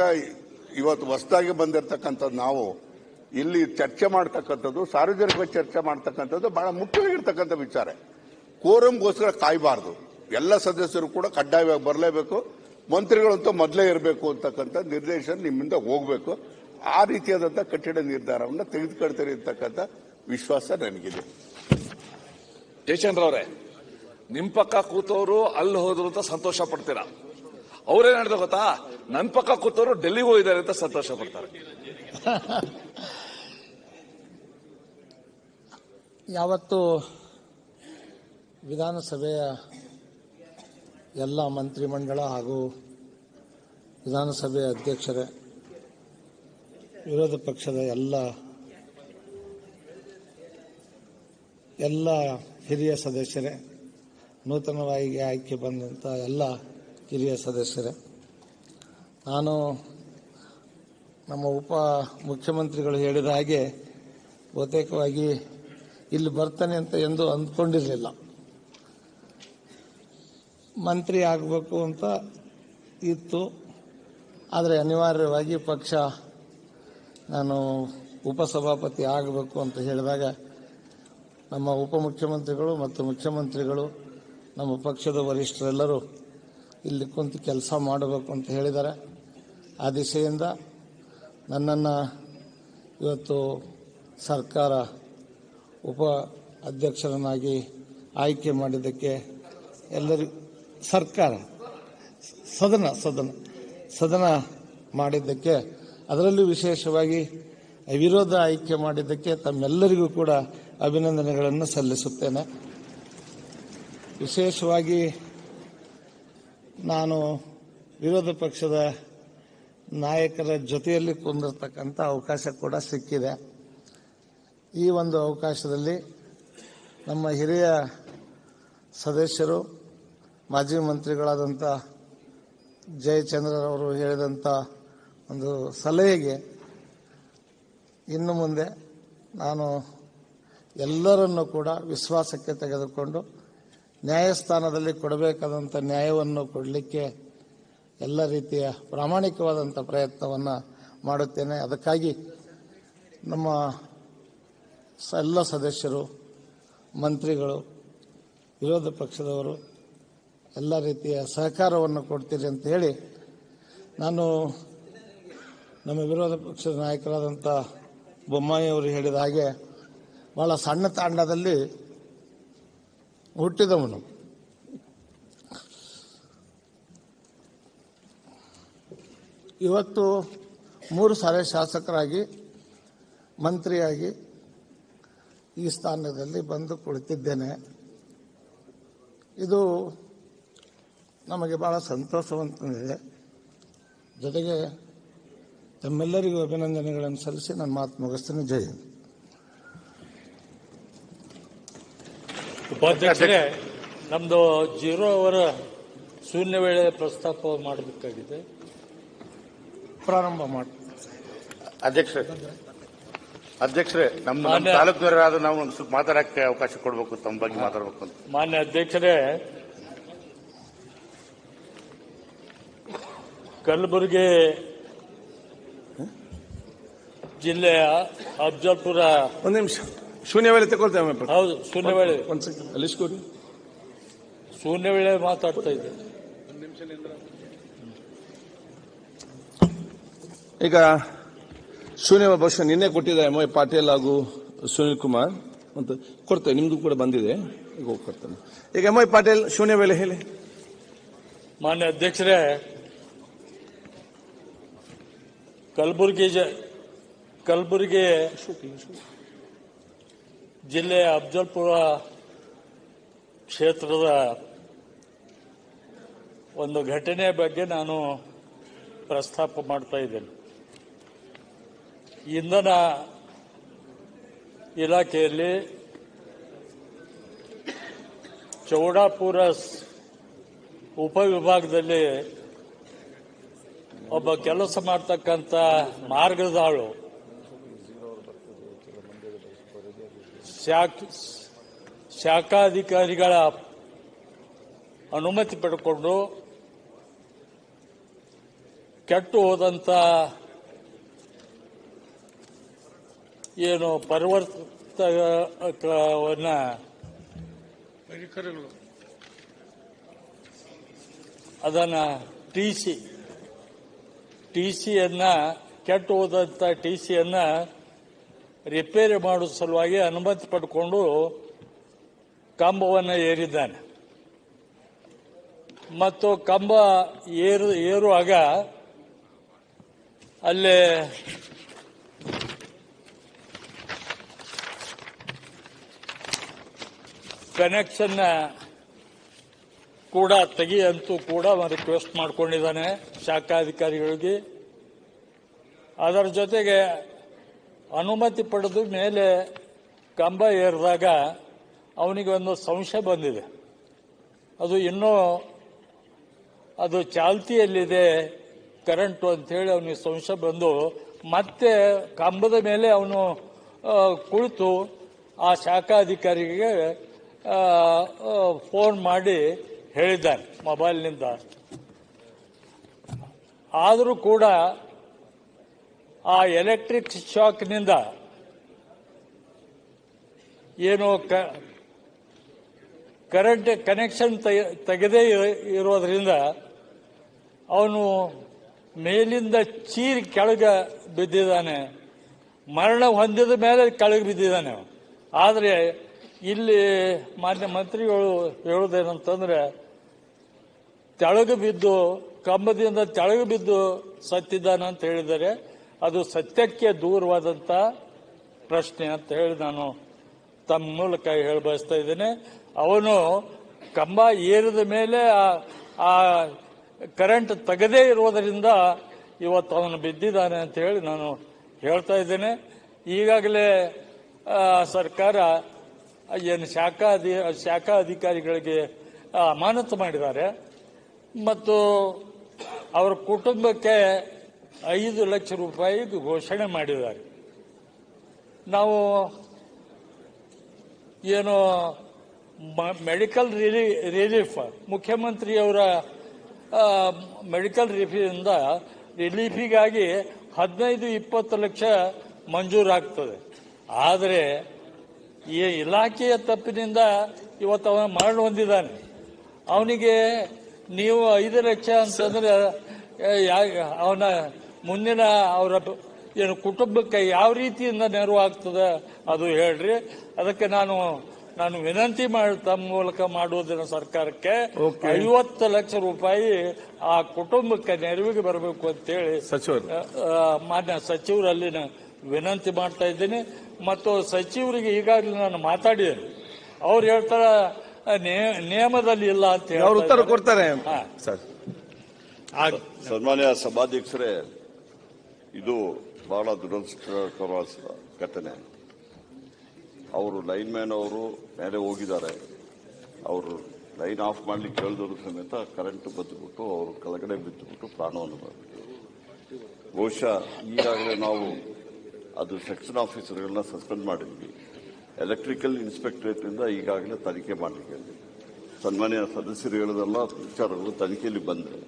ಇವತ್ತು ಹೊಸದಾಗಿ ಬಂದಿರತಕ್ಕಂಥದ್ದು ನಾವು ಇಲ್ಲಿ ಚರ್ಚೆ ಮಾಡ್ತಕ್ಕಂಥದ್ದು, ಸಾರ್ವಜನಿಕ ಚರ್ಚೆ ಮಾಡ್ತಕ್ಕಂಥದ್ದು ಬಹಳ ಮುಖ್ಯವಾಗಿರ್ತಕ್ಕಂಥ ವಿಚಾರ. ಕೋರಂಗೋಸ್ಕರ ಕಾಯಬಾರದು. ಎಲ್ಲ ಸದಸ್ಯರು ಕೂಡ ಕಡ್ಡಾಯವಾಗಿ ಬರಲೇಬೇಕು. ಮಂತ್ರಿಗಳಂತೂ ಮೊದಲೇ ಇರಬೇಕು ಅಂತಕ್ಕಂಥ ನಿರ್ದೇಶನ ನಿಮ್ಮಿಂದ ಹೋಗಬೇಕು. ಆ ರೀತಿಯಾದಂಥ ಕಠಿಣ ನಿರ್ಧಾರವನ್ನು ತೆಗೆದುಕೊಳ್ತಾರೆ ಅಂತಕ್ಕಂಥ ವಿಶ್ವಾಸ ನನಗಿದೆ. ಜಯಚಂದ್ರ ಅವರೇ, ನಿಮ್ ಪಕ್ಕ ಕೂತವರು ಅಲ್ಲಿ ಹೋದ್ರು ಅಂತ ಸಂತೋಷ ಪಡ್ತೀರಾ. ಅವ್ರೇನ್ ಹೇಳಿದ ಗೊತ್ತಾ, ನನ್ನ ಪಕ್ಕ ಕೂತವರು ಡೆಲ್ಲಿಗೆ ಹೋಗಿದ್ದಾರೆ ಅಂತ ಸಂತೋಷ ಪಡ್ತಾರೆ. ಯಾವತ್ತು ವಿಧಾನಸಭೆಯ ಎಲ್ಲ ಮಂತ್ರಿಮಂಡಲ ಹಾಗೂ ವಿಧಾನಸಭೆಯ ಅಧ್ಯಕ್ಷರೇ, ವಿರೋಧ ಪಕ್ಷದ ಎಲ್ಲ ಹಿರಿಯ ಸದಸ್ಯರೇ, ನೂತನವಾಗಿ ಆಯ್ಕೆ ಬಂದಂಥ ಎಲ್ಲ ಹಿರಿಯ ಸದಸ್ಯರೇ, ನಾನು ನಮ್ಮ ಉಪ ಮುಖ್ಯಮಂತ್ರಿಗಳು ಹೇಳಿದ ಹಾಗೆ ಬಹುತೇಕವಾಗಿ ಇಲ್ಲಿ ಬರ್ತಾನೆ ಅಂತ ಎಂದು ಅಂದ್ಕೊಂಡಿರಲಿಲ್ಲ. ಮಂತ್ರಿ ಆಗಬೇಕು ಅಂತ ಇತ್ತು. ಆದರೆ ಅನಿವಾರ್ಯವಾಗಿ ಪಕ್ಷ ನಾನು ಉಪಸಭಾಪತಿ ಆಗಬೇಕು ಅಂತ ಹೇಳಿದಾಗ ನಮ್ಮ ಉಪಮುಖ್ಯಮಂತ್ರಿಗಳು ಮತ್ತು ಮುಖ್ಯಮಂತ್ರಿಗಳು, ನಮ್ಮ ಪಕ್ಷದ ವರಿಷ್ಠರೆಲ್ಲರೂ ಇಲ್ಲಿ ಕುಂತು ಕೆಲಸ ಮಾಡಬೇಕು ಅಂತ ಹೇಳಿದ್ದಾರೆ. ಆ ದಿಶೆಯಿಂದ ನನ್ನನ್ನು ಇವತ್ತು ಸರ್ಕಾರ ಉಪ ಅಧ್ಯಕ್ಷರನ್ನಾಗಿ ಆಯ್ಕೆ ಮಾಡಿದ್ದಕ್ಕೆ ಎಲ್ಲರಿಗೂ, ಸರ್ಕಾರ ಸದನ ಮಾಡಿದ್ದಕ್ಕೆ, ಅದರಲ್ಲೂ ವಿಶೇಷವಾಗಿ ಅವಿರೋಧ ಆಯ್ಕೆ ಮಾಡಿದ್ದಕ್ಕೆ ತಮ್ಮೆಲ್ಲರಿಗೂ ಕೂಡ ಅಭಿನಂದನೆಗಳನ್ನು ಸಲ್ಲಿಸುತ್ತೇನೆ. ವಿಶೇಷವಾಗಿ ನಾನು ವಿರೋಧ ಪಕ್ಷದ ನಾಯಕರ ಜೊತೆಯಲ್ಲಿ ಕುಂದಿರ್ತಕ್ಕಂಥ ಅವಕಾಶ ಕೂಡ ಸಿಕ್ಕಿದೆ. ಈ ಒಂದು ಅವಕಾಶದಲ್ಲಿ ನಮ್ಮ ಹಿರಿಯ ಸದಸ್ಯರು, ಮಾಜಿ ಮಂತ್ರಿಗಳಾದಂಥ ಜಯಚಂದ್ರರವರು ಹೇಳಿದಂಥ ಒಂದು ಸಲಹೆಗೆ ಇನ್ನು ಮುಂದೆ ನಾನು ಎಲ್ಲರನ್ನೂ ಕೂಡ ವಿಶ್ವಾಸಕ್ಕೆ ತೆಗೆದುಕೊಂಡು ನ್ಯಾಯಸ್ಥಾನದಲ್ಲಿ ಕೊಡಬೇಕಾದಂಥ ನ್ಯಾಯವನ್ನು ಕೊಡಲಿಕ್ಕೆ ಎಲ್ಲ ರೀತಿಯ ಪ್ರಾಮಾಣಿಕವಾದಂಥ ಪ್ರಯತ್ನವನ್ನು ಮಾಡುತ್ತೇನೆ. ಅದಕ್ಕಾಗಿ ನಮ್ಮ ಎಲ್ಲ ಸದಸ್ಯರು, ಮಂತ್ರಿಗಳು, ವಿರೋಧ ಪಕ್ಷದವರು ಎಲ್ಲ ರೀತಿಯ ಸಹಕಾರವನ್ನು ಕೊಡ್ತೀರಿ ಅಂತ ಹೇಳಿ, ನಾನು ನಮ್ಮ ವಿರೋಧ ಪಕ್ಷದ ನಾಯಕರಾದಂಥ ಬೊಮ್ಮಾಯಿ ಅವರು ಹೇಳಿದ ಹಾಗೆ ಬಹಳ ಸಣ್ಣ ತಾಂಡದಲ್ಲಿ ಹುಟ್ಟಿದವನು. ಇವತ್ತು 3 ಸಾರಿ ಶಾಸಕರಾಗಿ, ಮಂತ್ರಿಯಾಗಿ ಈ ಸ್ಥಾನದಲ್ಲಿ ಬಂದು ಕುಳಿತಿದ್ದೇನೆ. ಇದು ನಮಗೆ ಬಹಳ ಸಂತೋಷವಂತಿದೆ. ಜೊತೆಗೆ ತಮ್ಮೆಲ್ಲರಿಗೂ ಅಭಿನಂದನೆಗಳನ್ನು ಸಲ್ಲಿಸಿ ನನ್ನ ಮಾತು ಮುಗಿಸ್ತೀನಿ. ಜೈ ಹಿಂದ್. ಉಪಾಧ್ಯಕ್ಷರೇ, ನಮ್ದು 0 ಅವರ ಶೂನ್ಯ ವೇಳೆ ಪ್ರಸ್ತಾಪ ಮಾಡಬೇಕಾಗಿದೆ. ಪ್ರಾರಂಭ ಮಾಡಿ. ಅಧ್ಯಕ್ಷರೇ, ನಮ್ಮ ತಾಲೂಕಿನವರಾದ ನಾವು ಒಂದು ಸ್ವಲ್ಪ ಮಾತಾಡಕ್ಕೆ ಅವಕಾಶ ಕೊಡಬೇಕು, ತಮ್ಮ ಬಗ್ಗೆ ಮಾತಾಡಬೇಕು ಅಂತ. ಮಾನ್ಯ ಅಧ್ಯಕ್ಷರೇ, ಕಲಬುರಗಿ ಜಿಲ್ಲೆಯ ಅಫಜಲ್ಪುರ, ಒಂದು ನಿಮಿಷ, ಶೂನ್ಯ ವೇಳೆ ತಗೊಳ್ತೇವೆ. ಹೌದು, ಶೂನ್ಯ ವೇಳೆ. ಒಂದು ಸೆಕೆಂಡ್, ಅಲ್ಲಿಸ್ಕೋರಿ. ಶೂನ್ಯ ವೇಳೆ ಮಾತಾಡ್ತಾ ಇದ್ದೆ. ಈಗ ಶೂನ್ಯ ಬಹುಶಃ ನಿನ್ನೆ ಕೊಟ್ಟಿದ್ದಾರೆ ಎಂ.ವೈ. ಪಾಟೀಲ್ ಹಾಗೂ ಸುನಿಲ್ ಕುಮಾರ್ ಅಂತ ಕೊಡ್ತೇವೆ. ನಿಮ್ದು ಕೂಡ ಬಂದಿದೆ, ಈಗ ಹೋಗಿ ಕೊಡ್ತೇನೆ. ಈಗ ಎಂ.ವೈ. ಪಾಟೀಲ್ ಶೂನ್ಯ ವೇಳೆ ಹೇಳಿ. ಮಾನ್ಯ ಅಧ್ಯಕ್ಷರೇ, ಕಲಬುರಗಿ ಜಿಲ್ಲೆಯ ಅಫಜಲ್ಪುರ ಕ್ಷೇತ್ರದ ಒಂದು ಘಟನೆಯ ಬಗ್ಗೆ ನಾನು ಪ್ರಸ್ತಾಪ ಮಾಡ್ತಾ ಇದ್ದೇನೆ. ಇಂಧನ ಇಲಾಖೆಯಲ್ಲಿ ಚೌಡಾಪುರ ಉಪವಿಭಾಗದಲ್ಲಿ ಒಬ್ಬ ಕೆಲಸ ಮಾಡ್ತಕ್ಕಂಥ ಮಾರ್ಗದಾಳು ಶಾಖಾಧಿಕಾರಿಗಳ ಅನುಮತಿ ಪಡ್ಕೊಂಡು ಕೆಟ್ಟು ಹೋದಂತ ಏನು ಪರಿವರ್ತಕವನ್ನ ಅದನ್ನ ಟಿಸಿಯನ್ನ ಕೆಟ್ಟು ಹೋದಂತ ಟಿಸಿಯನ್ನ ರಿಪೇರಿ ಮಾಡುವ ಸಲುವಾಗಿ ಅನುಮತಿ ಪಡ್ಕೊಂಡು ಕಂಬವನ್ನು ಏರಿದ್ದಾನೆ ಮತ್ತು ಕಂಬ ಏರುವಾಗ ಅಲ್ಲೇ ಕನೆಕ್ಷನ್ ಕೂಡ ತೆಗಿಯಂತೂ ಕೂಡ ರಿಕ್ವೆಸ್ಟ್ ಮಾಡ್ಕೊಂಡಿದ್ದಾನೆ ಶಾಖಾಧಿಕಾರಿಗಳಿಗೆ. ಅದರ ಜೊತೆಗೆ ಅನುಮತಿ ಪಡೆದು ಮೇಲೆ ಕಂಬ ಏರಿದಾಗ ಅವನಿಗೆ ಒಂದು ಸಂಶಯ ಬಂದಿದೆ, ಅದು ಇನ್ನೂ ಅದು ಚಾಲ್ತಿಯಲ್ಲಿದೆ ಕರೆಂಟು ಅಂತೇಳಿ ಅವನಿಗೆ ಸಂಶಯ ಬಂದು ಮತ್ತೆ ಕಂಬದ ಮೇಲೆ ಅವನು ಕುಳಿತು ಆ ಶಾಖಾಧಿಕಾರಿಗೆ ಫೋನ್ ಮಾಡಿ ಹೇಳಿದ್ದಾನೆ ಮೊಬೈಲ್ನಿಂದ. ಆದರೂ ಕೂಡ ಆ ಎಲೆಕ್ಟ್ರಿಕ್ ಶಾಕ್ನಿಂದ ಏನು ಕರೆಂಟ್ ಕನೆಕ್ಷನ್ ತೆಗೆದೇ ಇರೋದ್ರಿಂದ ಅವನು ಮೇಲಿಂದ ಚೀರಿ ಕೆಳಗೆ ಬಿದ್ದಿದ್ದಾನೆ, ಮರಣ ಹೊಂದಿದ ಮೇಲೆ ಕೆಳಗೆ ಬಿದ್ದಿದ್ದಾನೆ. ಆದರೆ ಇಲ್ಲಿ ಮಾನ್ಯ ಮಂತ್ರಿಗಳು ಹೇಳೋದೇನಂತಂದ್ರೆ ತೆಳಗೆ ಬಿದ್ದು ಕಂಬದಿಂದ ತೆಳಗೆ ಬಿದ್ದು ಸತ್ತಿದ್ದಾನೆ ಅಂತ ಹೇಳಿದ್ದಾರೆ. ಅದು ಸತ್ಯಕ್ಕೆ ದೂರವಾದಂತ ಪ್ರಶ್ನೆ ಅಂತ ಹೇಳಿ ನಾನು ತಮ್ಮ ಮೂಲಕ ಹೇಳಿ ಬಯಸ್ತಾ ಇದ್ದೇನೆ. ಅವನು ಕಂಬ ಏರಿದ ಮೇಲೆ ಆ ಕರೆಂಟ್ ತೆಗೆದೇ ಇರೋದರಿಂದ ಇವತ್ತು ಅವನು ಬಿದ್ದಿದ್ದಾನೆ ಅಂತ ಹೇಳಿ ನಾನು ಹೇಳ್ತಾ ಇದ್ದೇನೆ. ಈಗಾಗಲೇ ಸರ್ಕಾರ ಏನು ಶಾಖಾ ಅಧಿಕಾರಿಗಳಿಗೆ ಅಮಾನತು ಮಾಡಿದ್ದಾರೆ ಮತ್ತು ಅವರ ಕುಟುಂಬಕ್ಕೆ 5 ಲಕ್ಷ ರೂಪಾಯಿ ಘೋಷಣೆ ಮಾಡಿದ್ದಾರೆ. ನಾವು ಏನು ಮೆಡಿಕಲ್ ರಿಲೀಫ್ ಮುಖ್ಯಮಂತ್ರಿಯವರ ಮೆಡಿಕಲ್ ರಿಲೀಫಿಗಾಗಿ 15-20 ಲಕ್ಷ ಮಂಜೂರಾಗ್ತದೆ. ಆದರೆ ಈ ಇಲಾಖೆಯ ತಪ್ಪಿನಿಂದ ಇವತ್ತು ಅವನ ಮರಣ ಹೊಂದಿದ್ದಾನೆ. ಅವನಿಗೆ ನೀವು 5 ಲಕ್ಷ ಅಂತಂದ್ರೆ ಅವನ ಮುಂದಿನ ಅವರ ಏನು ಕುಟುಂಬಕ್ಕೆ ಯಾವ ರೀತಿಯಿಂದ ನೆರವು ಆಗ್ತದೆ ಅದು ಹೇಳ್ರಿ. ಅದಕ್ಕೆ ನಾನು ವಿನಂತಿ ಮಾಡಿ ತಮ್ಮ ಮೂಲಕ ಮಾಡುವುದನ್ನು ಸರ್ಕಾರಕ್ಕೆ 50 ಲಕ್ಷ ರೂಪಾಯಿ ಆ ಕುಟುಂಬಕ್ಕೆ ನೆರವಿಗೆ ಬರಬೇಕು ಅಂತೇಳಿ ಮಾನ್ಯ ಸಚಿವರಲ್ಲಿ ವಿನಂತಿ ಮಾಡ್ತಾ ಇದ್ದೀನಿ. ಮತ್ತು ಸಚಿವರಿಗೆ ಈಗಾಗಲೇ ನಾನು ಮಾತಾಡಿದ್ದೇನೆ, ಅವ್ರು ಹೇಳ್ತಾರ ನಿಯಮದಲ್ಲಿ ಇಲ್ಲ ಅಂತ ಹೇಳಿ ಉತ್ತರ ಕೊಡ್ತಾರೆ. ಸನ್ಮಾನ್ಯ ಸಭಾಧ್ಯಕ್ಷರೇ, ಇದು ಬಹಳ ದುರದೃಷ್ಟಕರ ಘಟನೆ. ಅವರು ಲೈನ್ ಮ್ಯಾನ್ ಅವರು ಮೇಲೆ ಹೋಗಿದ್ದಾರೆ, ಅವರು ಲೈನ್ ಆಫ್ ಮಾಡ್ಲಿಕ್ಕೆ ಹೇಳಿದ್ರು ಸಮೇತ ಕರೆಂಟ್ ಬದ್ದುಬಿಟ್ಟು ಅವರು ಕೆಳಗಡೆ ಬಿದ್ದುಬಿಟ್ಟು ಪ್ರಾಣವನ್ನು ಬರೆದಿದ್ದಾರೆ. ಬಹುಶಃ ಈಗಾಗಲೇ ನಾವು ಅದು ಸೆಕ್ಷನ್ ಆಫೀಸರ್ಗಳನ್ನ ಸಸ್ಪೆಂಡ್ ಮಾಡಿದ್ವಿ. ಎಲೆಕ್ಟ್ರಿಕಲ್ ಇನ್ಸ್ಪೆಕ್ಟರೇಟ್ ಇಂದ ಈಗಾಗಲೇ ತನಿಖೆ ಮಾಡಲಿಕ್ಕೆ ಸನ್ಮಾನ್ಯ ಸದಸ್ಯರು ಹೇಳೋದೆಲ್ಲ ವಿಚಾರಗಳು ತನಿಖೆಯಲ್ಲಿ ಬಂದರೆ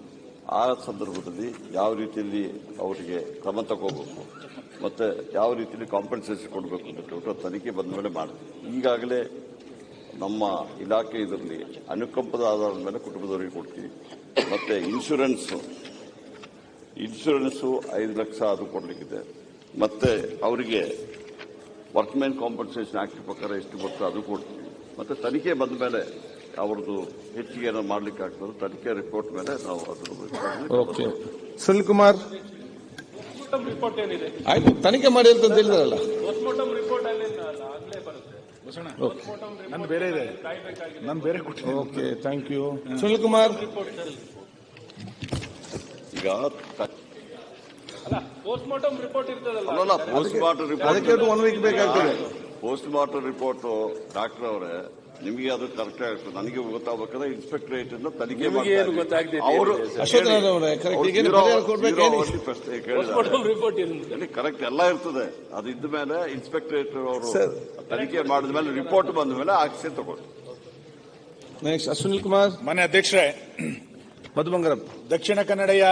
ಆ ಸಂದರ್ಭದಲ್ಲಿ ಯಾವ ರೀತಿಯಲ್ಲಿ ಅವರಿಗೆ ಕ್ರಮ ತಗೋಬೇಕು ಮತ್ತೆ ಯಾವ ರೀತಿಯಲ್ಲಿ ಕಾಂಪನ್ಸೇಷನ್ ಕೊಡಬೇಕು ಅಂತ ತನಿಖೆ ಬಂದ ಮೇಲೆ ಮಾಡ್ತೀವಿ. ಈಗಾಗಲೇ ನಮ್ಮ ಇಲಾಖೆ ಇದರಲ್ಲಿ ಅನುಕಂಪದ ಆಧಾರದ ಮೇಲೆ ಕುಟುಂಬದವರಿಗೆ ಕೊಡ್ತೀವಿ. ಮತ್ತೆ ಇನ್ಶೂರೆನ್ಸು 5 ಲಕ್ಷ ಅದು ಕೊಡಲಿಕ್ಕಿದೆ. ಮತ್ತೆ ಅವರಿಗೆ ವರ್ಕ್ಮೆನ್ ಕಾಂಪನ್ಸೇಷನ್ ಆಕ್ಟ್ ಪ್ರಕಾರ ಎಷ್ಟು ಬರ್ತದೆ ಅದು ಕೊಡ್ತೀವಿ. ಮತ್ತೆ ತನಿಖೆ ಬಂದ ಮೇಲೆ ಅವ್ರದ್ದು ಹೆಚ್ಚಿಗೆ ಏನೋ ಮಾಡ್ಲಿಕ್ಕೆ ಆಗ್ತದೆ, ತನಿಖೆ ರಿಪೋರ್ಟ್ ಮೇಲೆ ನಾವು ಅದನ್ನು ಸುನಿಲ್ ಕುಮಾರ್ ಆಯ್ತು ತನಿಖೆ ಮಾಡಿ ಅಂತ ಹೇಳಿದಾರಲ್ಲ. ನನ್ ಬೇರೆ ಇದೆ, ನನ್ ಬೇರೆ okay thank you Sunil Kumar. ಈಗ ಪೋಸ್ಟ್ ಮಾರ್ಟಮ್ ರಿಪೋರ್ಟ್ ಇರ್ತದಲ್ಲ, ಪೋಸ್ಟ್ ಮಾರ್ಟಮ್ ರಿಪೋರ್ಟ್ ಅದಕ್ಕೆ 1 ವೀಕ್ ಬೇಕಾಗ್ತದೆ. ಪೋಸ್ಟ್ ಮಾರ್ಟಮ್ ರಿಪೋರ್ಟ್ ಡಾಕ್ಟರ್ ಅವರೇ ನಿಮಗೆ ಅದು ಕರೆಕ್ಟ್ ಆಗ್ತದೆ. ನನಗೆ ಗೊತ್ತಾಗಬೇಕಾದ್ರೆ ಇನ್ಸ್ಪೆಕ್ಟರೇಟ್ ಇಂದ ತನಿಖೆ ನಿಮಗೆ ಏನು ಗೊತ್ತಾಗದೆ ಅವರು ರಿಪೋರ್ಟ್ ಕರೆಕ್ಟ್ ಎಲ್ಲ ಇರ್ತದೆ. ಅದು ಇದ್ದ ಮೇಲೆ ಇನ್ಸ್ಪೆಕ್ಟರೇಟ್ ಅವರು ತನಿಖೆ ಮಾಡಿದ ಮೇಲೆ ರಿಪೋರ್ಟ್ ಬಂದ ಮೇಲೆ ಆಕ್ಷನ್ ತಗೊಳ್ಳಿ. ನೆಕ್ಸ್ಟ್ ಅಶ್ವಿನಿ ಕುಮಾರ್. ಮಾನ್ಯ ಅಧ್ಯಕ್ಷರೇ, ಮಧುಬಂಗಾರಪ್ಪ. ದಕ್ಷಿಣ ಕನ್ನಡದ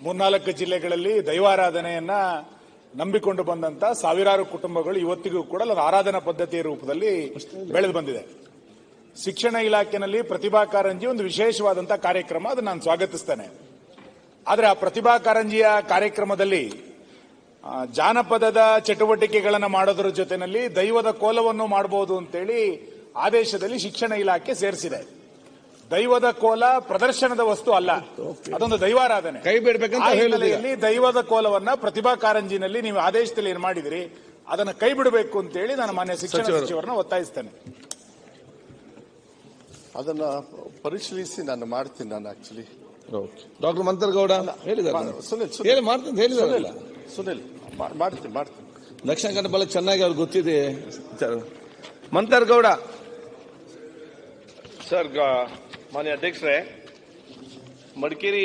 3-4 ಜಿಲ್ಲೆಗಳಲ್ಲಿ ದೈವಾರಾಧನೆಯನ್ನ ನಂಬಿಕೊಂಡು ಬಂದಂತ ಸಾವಿರಾರು ಕುಟುಂಬಗಳು ಇವತ್ತಿಗೂ ಕೂಡ ಆರಾಧನಾ ಪದ್ಧತಿಯ ರೂಪದಲ್ಲಿ ಬೆಳೆದು ಬಂದಿದೆ. ಶಿಕ್ಷಣ ಇಲಾಖೆಯಲ್ಲಿ ಪ್ರತಿಭಾ ಕಾರಂಜಿ ಒಂದು ವಿಶೇಷವಾದಂತಹ ಕಾರ್ಯಕ್ರಮ, ಅದನ್ನು ನಾನು ಸ್ವಾಗತಿಸ್ತೇನೆ. ಆದರೆ ಆ ಪ್ರತಿಭಾ ಕಾರಂಜಿಯ ಕಾರ್ಯಕ್ರಮದಲ್ಲಿ ಜಾನಪದದ ಚಟುವಟಿಕೆಗಳನ್ನು ಮಾಡೋದ್ರ ಜೊತೆಯಲ್ಲಿ ದೈವದ ಕೋಲವನ್ನು ಮಾಡಬಹುದು ಅಂತೇಳಿ ಆದೇಶದಲ್ಲಿ ಶಿಕ್ಷಣ ಇಲಾಖೆ ಸೇರಿಸಿದೆ. ದೈವದ ಕೋಲ ಪ್ರದರ್ಶನದ ವಸ್ತು ಅಲ್ಲ, ಅದೊಂದು ದೈವಾರಾಧನೆ. ಕೈ ಬಿಡಬೇಕಂತ ಹಿನ್ನೆಲೆಯಲ್ಲಿ ದೈವದ ಕೋಲವನ್ನ ಪ್ರತಿಭಾ ಕಾರಂಜಿನಲ್ಲಿ ನೀವು ಆದೇಶದಲ್ಲಿ ಏನ್ ಮಾಡಿದಿರಿ ಅದನ್ನು ಕೈ ಬಿಡಬೇಕು ಅಂತೇಳಿ ನಾನು ಮಾನ್ಯ ಶಿಕ್ಷಣ ಸಚಿವರನ್ನ ಒತ್ತಾಯಿಸ್ತೇನೆ. ಅದನ್ನ ಪರಿಶೀಲಿಸಿ ನಾನು ಮಾಡ್ತೀನಿ. ನಾನು ಆಕ್ಚುಲಿ ಡಾಕ್ಟರ್ ಮಂತರ್ಗೌಡ ಹೇಳಿದ್ದಾರೆ, ಸುನಿಲ್ ಮಾಡ್ತೀನಿ. ದಕ್ಷಿಣ ಕನ್ನಡ ಬಹಳ ಚೆನ್ನಾಗಿ ಅವ್ರಿಗೆ ಗೊತ್ತಿದೆ. ಮಂತರ್ಗೌಡ ಸರ್, ಮಾನ್ಯ ಅಧ್ಯಕ್ಷರೇ, ಮಡಿಕೇರಿ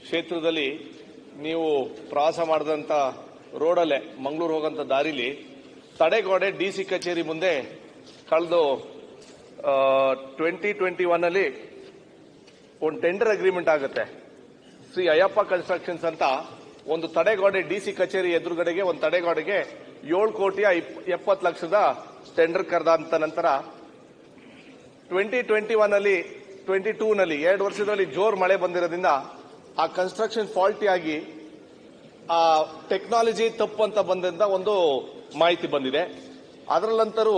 ಕ್ಷೇತ್ರದಲ್ಲಿ ನೀವು ಪ್ರವಾಸ ಮಾಡಿದಂಥ ರೋಡಲ್ಲೇ ಮಂಗಳೂರು ಹೋಗಂತ ದಾರಿಲಿ ತಡೆಗೋಡೆ ಡಿಸಿ ಕಚೇರಿ ಮುಂದೆ ಕಳೆದು 2021 ಒಂದು ಟೆಂಡರ್ ಅಗ್ರಿಮೆಂಟ್ ಆಗುತ್ತೆ. ಶ್ರೀ ಅಯ್ಯಪ್ಪ ಕನ್ಸ್ಟ್ರಕ್ಷನ್ಸ್ ಅಂತ ಒಂದು ತಡೆಗೋಡೆ ಡಿಸಿ ಕಚೇರಿ ಎದುರುಗಡೆಗೆ ಒಂದು ತಡೆಗೋಡೆಗೆ 7,70,00,000 ಟೆಂಡರ್ ಕರೆದಂತ ನಂತರ 2021 22 2 ವರ್ಷದಲ್ಲಿ ಜೋರ್ ಮಳೆ ಬಂದಿರೋದ್ರಿಂದ ಆ ಕನ್ಸ್ಟ್ರಕ್ಷನ್ ಫಾಲ್ಟಿ ಆಗಿ ಆ ಟೆಕ್ನಾಲಜಿ ತಪ್ಪು ಅಂತ ಬಂದಿಂದ ಒಂದು ಮಾಹಿತಿ ಬಂದಿದೆ. ಅದರಲ್ಲಂತರೂ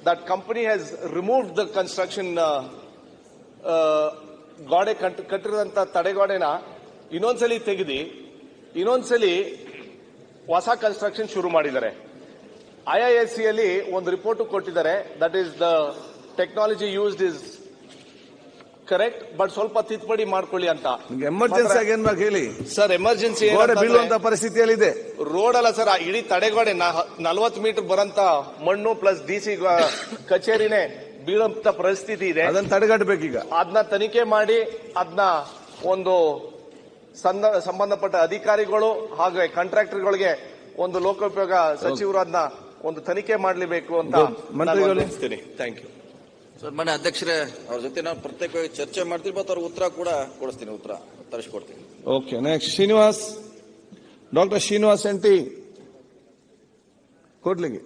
that company has removed the construction ಗೋಡೆ ಕಟ್ಟಿರೋದಂತ ತಡೆಗೋಡೆನ ಇನ್ನೊಂದ್ಸಲಿ ತೆಗೆದು ಇನ್ನೊಂದ್ಸಲಿ ಹೊಸ ಕನ್ಸ್ಟ್ರಕ್ಷನ್ ಶುರು ಮಾಡಿದ್ದಾರೆ. IISc ಅಲ್ಲಿ ಒಂದು ರಿಪೋರ್ಟ್ ಕೊಟ್ಟಿದ್ದಾರೆ. That is the technology used is correct, but ಸ್ವಲ್ಪ ತಿದ್ದುಪಡಿ ಮಾಡ್ಕೊಳ್ಳಿ ಅಂತ. ಎಮರ್ಜೆನ್ಸಿ ಆಗಿ ಏನ್ ಹೇಳಿ ಸರ್. ಎಮರ್ಜೆನ್ಸಿ ಬೀಳುವಂತ ಪರಿಸ್ಥಿತಿಯಲ್ಲಿದೆ. ರೋಡ್ ಅಲ್ಲ ಸರ್, ಇಡೀ ತಡೆಗೋಡೆ 40 ಮೀಟರ್ ಬರಂತ ಮಣ್ಣು ಪ್ಲಸ್ ಡಿಸಿ ಕಚೇರಿನೇ ಬೀಳಂತ ಪರಿಸ್ಥಿತಿ ಇದೆ. ಅದನ್ನ ತಡೆಗಟ್ಟಬೇಕೀಗ. ಅದನ್ನ ತನಿಖೆ ಮಾಡಿ ಅದನ್ನ ಒಂದು ಸಂಬಂಧಪಟ್ಟ ಅಧಿಕಾರಿಗಳು ಹಾಗೂ ಕಾಂಟ್ರಾಕ್ಟರ್ಗಳಿಗೆ ಒಂದು ಲೋಕೋಪಯೋಗ ಸಚಿವರು ಅದನ್ನ ಒಂದು ತನಿಖೆ ಮಾಡಲೇಬೇಕು ಅಂತ ನಾನು ಥ್ಯಾಂಕ್ ಯು ಸರ್. ಮನೆ ಅಧ್ಯಕ್ಷರೇ, ಅವ್ರ ಜೊತೆ ನಾನು ಪ್ರತ್ಯೇಕವಾಗಿ ಚರ್ಚೆ ಮಾಡ್ತೀನಿ ಮತ್ತು ಅವ್ರ ಉತ್ತರ ಕೂಡ ಕೊಡಿಸ್ತೀನಿ, ಉತ್ತರ ತರಿಸ್ಕೊಡ್ತೀನಿ. Okay, next Srinivas. Doctor Srinivas MT Kudligi.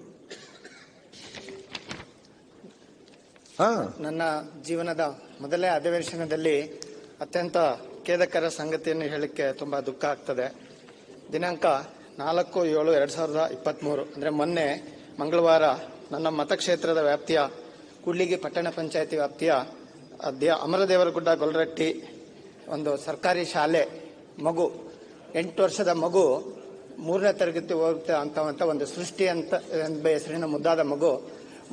ನನ್ನ ಜೀವನದ ಮೊದಲೇ ಅಧಿವೇಶನದಲ್ಲಿ ಅತ್ಯಂತ ಖೇದಕರ ಸಂಗತಿಯನ್ನು ಹೇಳಲಿಕ್ಕೆ ತುಂಬಾ ದುಃಖ ಆಗ್ತದೆ. ದಿನಾಂಕ 4/7/2023 ಅಂದ್ರೆ ಮೊನ್ನೆ ಮಂಗಳವಾರ ನನ್ನ ಮತಕ್ಷೇತ್ರದ ವ್ಯಾಪ್ತಿಯ ಕೂಡ್ಲಿಗಿ ಪಟ್ಟಣ ಪಂಚಾಯಿತಿ ವ್ಯಾಪ್ತಿಯ ಅಮರದೇವರಗುಡ್ಡ ಗೊಲ್ರಟ್ಟಿ ಒಂದು ಸರ್ಕಾರಿ ಶಾಲೆ ಮಗು 8 ವರ್ಷದ ಮಗು 3ನೇ ತರಗತಿ ಹೋಗುತ್ತೆ ಅಂತ ಒಂದು ಸೃಷ್ಟಿ ಅಂತ ಹೆಸರಿನ ಮುದ್ದಾದ ಮಗು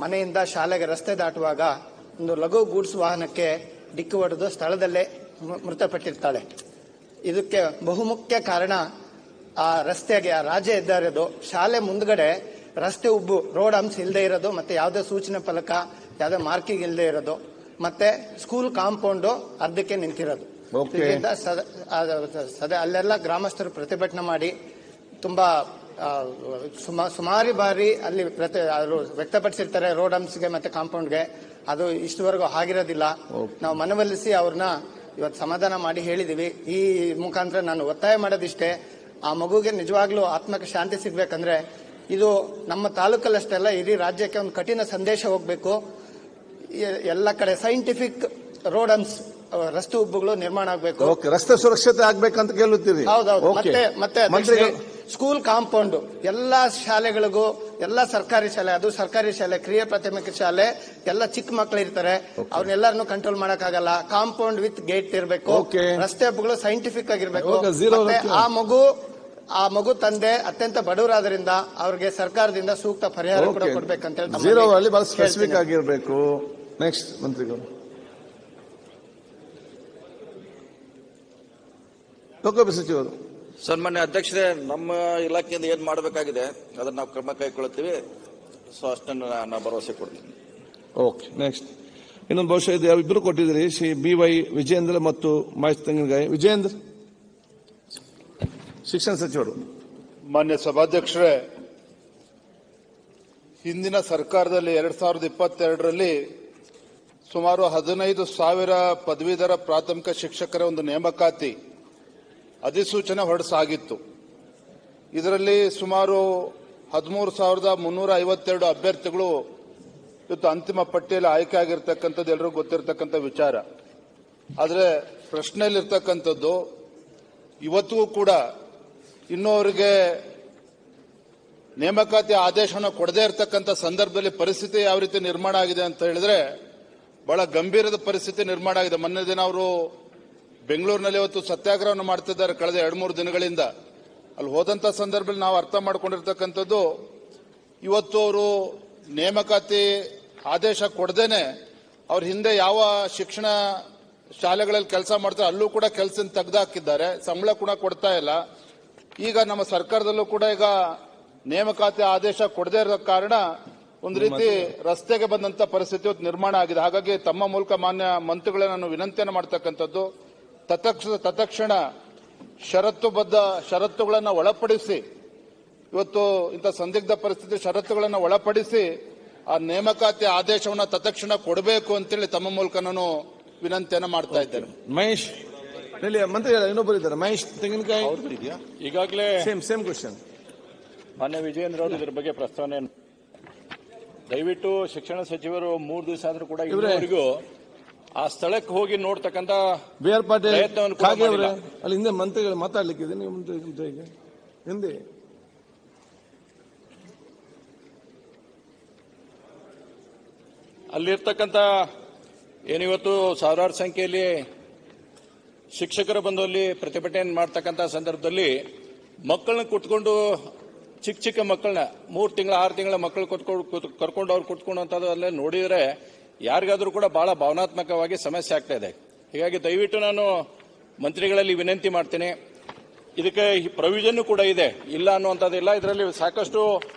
ಮನೆಯಿಂದ ಶಾಲೆಗೆ ರಸ್ತೆ ದಾಟುವಾಗ ಒಂದು ಲಘು ಗೂಡ್ಸ್ ವಾಹನಕ್ಕೆ ಡಿಕ್ಕಿ ಹೊಡೆದು ಸ್ಥಳದಲ್ಲೇ ಮೃತಪಟ್ಟಿರ್ತಾಳೆ. ಇದಕ್ಕೆ ಬಹುಮುಖ್ಯ ಕಾರಣ ಆ ರಸ್ತೆಗೆ ಆ ರಾಜ ಇರೋದು, ಶಾಲೆ ಮುಂದ್ಗಡೆ ರಸ್ತೆ ಉಬ್ಬು ರೋಡ್ ಹಂಪ್ಸ್ ಇಲ್ಲದೆ ಇರೋದು, ಮತ್ತೆ ಯಾವುದೇ ಸೂಚನೆ ಫಲಕ ಯಾವುದೇ ಮಾರ್ಕಿಂಗ್ ಇಲ್ಲದೆ ಇರೋದು, ಮತ್ತೆ ಸ್ಕೂಲ್ ಕಾಂಪೌಂಡು ಅರ್ಧಕ್ಕೆ ನಿಂತಿರೋದು. ಅಲ್ಲೆಲ್ಲ ಗ್ರಾಮಸ್ಥರು ಪ್ರತಿಭಟನೆ ಮಾಡಿ ತುಂಬಾ ಸುಮಾರು ಬಾರಿ ಅಲ್ಲಿ ವ್ಯಕ್ತಪಡಿಸಿರ್ತಾರೆ ರೋಡ್ ಹಂಪ್ಸ್ಗೆ ಮತ್ತೆ ಕಾಂಪೌಂಡ್ಗೆ. ಅದು ಇಷ್ಟವರೆಗೂ ಆಗಿರೋದಿಲ್ಲ. ನಾವು ಮನವೊಲಿಸಿ ಅವ್ರನ್ನ ಇವತ್ತು ಸಮಾಧಾನ ಮಾಡಿ ಹೇಳಿದೀವಿ. ಈ ಮುಖಾಂತರ ನಾನು ಒತ್ತಾಯ ಮಾಡೋದಿಷ್ಟೇ, ಆ ಮಗುಗೆ ನಿಜವಾಗ್ಲೂ ಆತ್ಮಕ್ಕೆ ಶಾಂತಿ ಸಿಗ್ಬೇಕಂದ್ರೆ ಇದು ನಮ್ಮ ತಾಲೂಕಲ್ಲಷ್ಟೇ ಅಲ್ಲ, ಇಡೀ ರಾಜ್ಯಕ್ಕೆ ಒಂದು ಕಠಿಣ ಸಂದೇಶ ಹೋಗ್ಬೇಕು. ಎಲ್ಲ ಕಡೆ ಸೈಂಟಿಫಿಕ್ ರೋಡ್ ಹಂಪ್ಸ್ ರಸ್ತೆ ಉಬ್ಬುಗಳು ನಿರ್ಮಾಣ ಆಗಬೇಕು, ರಸ್ತೆ ಸುರಕ್ಷತೆ ಆಗ್ಬೇಕಂತ ಕೇಳುತ್ತೀರಿ. ಹೌದೌದು. ಮತ್ತೆ ಸ್ಕೂಲ್ ಕಾಂಪೌಂಡ್ ಎಲ್ಲಾ ಶಾಲೆಗಳಿಗೂ, ಎಲ್ಲ ಸರ್ಕಾರಿ ಶಾಲೆ, ಅದು ಸರ್ಕಾರಿ ಶಾಲೆ, ಕ್ರಿಯಾ ಪ್ರಾಥಮಿಕ ಶಾಲೆ, ಎಲ್ಲ ಚಿಕ್ಕ ಮಕ್ಕಳು ಇರ್ತಾರೆ, ಅವ್ರನ್ನೆಲ್ಲರನ್ನು ಕಂಟ್ರೋಲ್ ಮಾಡಕ್ಕಾಗಲ್ಲ. ಕಾಂಪೌಂಡ್ ವಿತ್ ಗೇಟ್ ಇರಬೇಕು, ರಸ್ತೆ ಹಬ್ಬಗಳು ಸೈಂಟಿಫಿಕ್ ಆಗಿರ್ಬೇಕು. ಆ ಮಗು ತಂದೆ ಅತ್ಯಂತ ಬಡವರಾದ್ರಿಂದ ಅವ್ರಿಗೆ ಸರ್ಕಾರದಿಂದ ಸೂಕ್ತ ಪರಿಹಾರ ಕೂಡ ಕೊಡ್ಬೇಕಂತ ಹೇಳಿ ಬಹಳ ಸ್ಪೆಸಿಫಿಕ್ ಆಗಿರ್ಬೇಕು. ನೆಕ್ಸ್ಟ್ ಮಂತ್ರಿಗಳು, ಲೋಕೋಪಯೋಗಿ ಸಚಿವರು. ಸನ್ಮಾನ್ಯ ಅಧ್ಯಕ್ಷರೇ, ನಮ್ಮ ಇಲಾಖೆಯಿಂದ ಏನ್ ಮಾಡಬೇಕಾಗಿದೆ ಅದನ್ನ ನಾವು ಕ್ರಮ ಕೈಗೊಳ್ಳುತ್ತೀವಿ. ಸೊ ಅಷ್ಟನ್ನು ನಾನು ಭರವಸೆ ಕೊಡ್ತೀನಿ. ಓಕೆ, ನೆಕ್ಸ್ಟ್ ಇನ್ನೊಂದು ಬಹುಶಃ ಇದು ಇಬ್ಬರು ಕೊಟ್ಟಿದ್ದೀರಿ, ಶ್ರೀ BY ವಿಜೇಂದ್ರ ಮತ್ತು ಮಹೇಶ್ ತೆಂಗಿನಕಾಯಿ. ವಿಜೇಂದ್ರ, ಶಿಕ್ಷಣ ಸಚಿವರು. ಮಾನ್ಯ ಸಭಾಧ್ಯಕ್ಷರೇ, ಹಿಂದಿನ ಸರ್ಕಾರದಲ್ಲಿ 2022ರಲ್ಲಿ ಸುಮಾರು 15,000 ಪದವೀಧರ ಪ್ರಾಥಮಿಕ ಶಿಕ್ಷಕರ ಒಂದು ನೇಮಕಾತಿ ಅಧಿಸೂಚನೆ ಹೊರಡಿಸಲಾಗಿತ್ತು. ಇದರಲ್ಲಿ ಸುಮಾರು 13,352 ಅಭ್ಯರ್ಥಿಗಳು ಇವತ್ತು ಅಂತಿಮ ಪಟ್ಟಿಯಲ್ಲಿ ಆಯ್ಕೆ ಆಗಿರ್ತಕ್ಕಂಥದ್ದು ಎಲ್ಲರಿಗೂ ಗೊತ್ತಿರತಕ್ಕಂಥ ವಿಚಾರ. ಆದರೆ ಪ್ರಶ್ನೆಯಲ್ಲಿರ್ತಕ್ಕಂಥದ್ದು ಇವತ್ತಿಗೂ ಕೂಡ ಇನ್ನೂ ಅವರಿಗೆ ನೇಮಕಾತಿ ಆದೇಶವನ್ನು ಕೊಡದೇ ಇರತಕ್ಕಂಥ ಸಂದರ್ಭದಲ್ಲಿ ಪರಿಸ್ಥಿತಿ ಯಾವ ರೀತಿ ನಿರ್ಮಾಣ ಆಗಿದೆ ಅಂತ ಹೇಳಿದ್ರೆ ಬಹಳ ಗಂಭೀರದ ಪರಿಸ್ಥಿತಿ ನಿರ್ಮಾಣ ಆಗಿದೆ. ಮೊನ್ನೆ ದಿನ ಅವರು ಬೆಂಗಳೂರಿನಲ್ಲಿ ಇವತ್ತು ಸತ್ಯಾಗ್ರಹವನ್ನು ಮಾಡ್ತಿದ್ದಾರೆ ಕಳೆದ 2-3 ದಿನಗಳಿಂದ. ಅಲ್ಲಿ ಹೋದಂತ ಸಂದರ್ಭದಲ್ಲಿ ನಾವು ಅರ್ಥ ಮಾಡ್ಕೊಂಡಿರ್ತಕ್ಕಂಥದ್ದು, ಇವತ್ತು ಅವರು ನೇಮಕಾತಿ ಆದೇಶ ಕೊಡದೇನೆ ಅವ್ರ ಹಿಂದೆ ಯಾವ ಶಿಕ್ಷಣ ಶಾಲೆಗಳಲ್ಲಿ ಕೆಲಸ ಮಾಡ್ತಾರೆ ಅಲ್ಲೂ ಕೂಡ ಕೆಲಸ ತೆಗೆದುಹಾಕಿದ್ದಾರೆ, ಸಂಬಳ ಕೂಡ ಕೊಡ್ತಾ ಇಲ್ಲ. ಈಗ ನಮ್ಮ ಸರ್ಕಾರದಲ್ಲೂ ಕೂಡ ಈಗ ನೇಮಕಾತಿ ಆದೇಶ ಕೊಡದೇ ಇರೋ ಕಾರಣ ಒಂದು ರೀತಿ ರಸ್ತೆಗೆ ಬಂದಂತ ಪರಿಸ್ಥಿತಿ ಇವತ್ತು ನಿರ್ಮಾಣ ಆಗಿದೆ. ಹಾಗಾಗಿ ತಮ್ಮ ಮೂಲಕ ಮಾನ್ಯ ಮಂತ್ರಿಗಳೇ ನಾನು ವಿನಂತಿಯನ್ನು ಮಾಡ್ತಕ್ಕಂಥದ್ದು, ತತ್ಕ್ಷಣ ಷರತ್ತುಬದ್ಧ ಷರತ್ತುಗಳನ್ನು ಒಳಪಡಿಸಿ, ಇವತ್ತು ಇಂಥ ಸಂದಿಗ್ಧ ಪರಿಸ್ಥಿತಿ ಷರತ್ತುಗಳನ್ನು ಒಳಪಡಿಸಿ ಆ ನೇಮಕಾತಿ ಆದೇಶವನ್ನು ತತ್ಕ್ಷಣ ಕೊಡಬೇಕು ಅಂತೇಳಿ ತಮ್ಮ ಮೂಲಕ ನಾನು ವಿನಂತಿಯನ್ನು ಮಾಡ್ತಾ ಇದ್ದೇನೆ. ಮಹೇಶ್ ಮಂತ್ರಿ ಇನ್ನೊಬ್ಬರು ಇದ್ದಾರೆ, ಮಹೇಶ್ ತೆಂಗಿನಕಾಯಿ. ಈಗಾಗಲೇ ಸೇಮ್ ಕ್ವಶನ್. ಮಾನ್ಯ ವಿಜಯೇಂದ್ರ ಅವರು ಇದ್ರ ಬಗ್ಗೆ ಪ್ರಸ್ತಾವನೆ, ದಯವಿಟ್ಟು ಶಿಕ್ಷಣ ಸಚಿವರು 3 ದಿವಸ ಆದ್ರೂ ಕೂಡ ಇದುವರೆಗೂ ಆ ಸ್ಥಳಕ್ಕೆ ಹೋಗಿ ನೋಡ್ತಕ್ಕಂಥ BR ಪಾಟೀಲ್ ಪ್ರಯತ್ನವನ್ನು ಅಲ್ಲಿ ಹಿಂದೆ ಮಂತ್ರಿಗಳು ಮಾತಾಡ್ಲಿಕ್ಕಿದೆ, ನೀವು ಹಿಂದೆ ಅಲ್ಲಿರ್ತಕ್ಕಂಥ ಏನಿವತ್ತು ಸಾವಿರಾರು ಸಂಖ್ಯೆಯಲ್ಲಿ ಶಿಕ್ಷಕರು ಬಂದು ಅಲ್ಲಿ ಪ್ರತಿಭಟನೆ ಮಾಡ್ತಕ್ಕಂಥ ಸಂದರ್ಭದಲ್ಲಿ ಮಕ್ಕಳನ್ನ ಕುತ್ಕೊಂಡು ಚಿಕ್ಕ ಮಕ್ಕಳನ್ನ 3 ತಿಂಗಳ 6 ತಿಂಗಳ ಮಕ್ಕಳು ಕರ್ಕೊಂಡು ಅವ್ರು ಕುತ್ಕೊಂಡಂಥದ್ದು ಅಲ್ಲೇ ನೋಡಿದರೆ ಯಾರಿಗಾದ್ರೂ ಕೂಡ ಬಹಳ ಭಾವನಾತ್ಮಕವಾಗಿ ಸಮಸ್ಯೆ ಆಗ್ತಾ ಇದೆ. ಹೀಗಾಗಿ ದಯವಿಟ್ಟು ನಾನು ಮಂತ್ರಿಗಳಲ್ಲಿ ವಿನಂತಿ ಮಾಡ್ತೇನೆ, ಇದಕ್ಕೆ ಪ್ರೊವಿಷನ್ ಕೂಡ ಇದೆ, ಇಲ್ಲ ಅನ್ನುವಂಥದ್ದಿಲ್ಲ. ಇದರಲ್ಲಿ ಸಾಕಷ್ಟು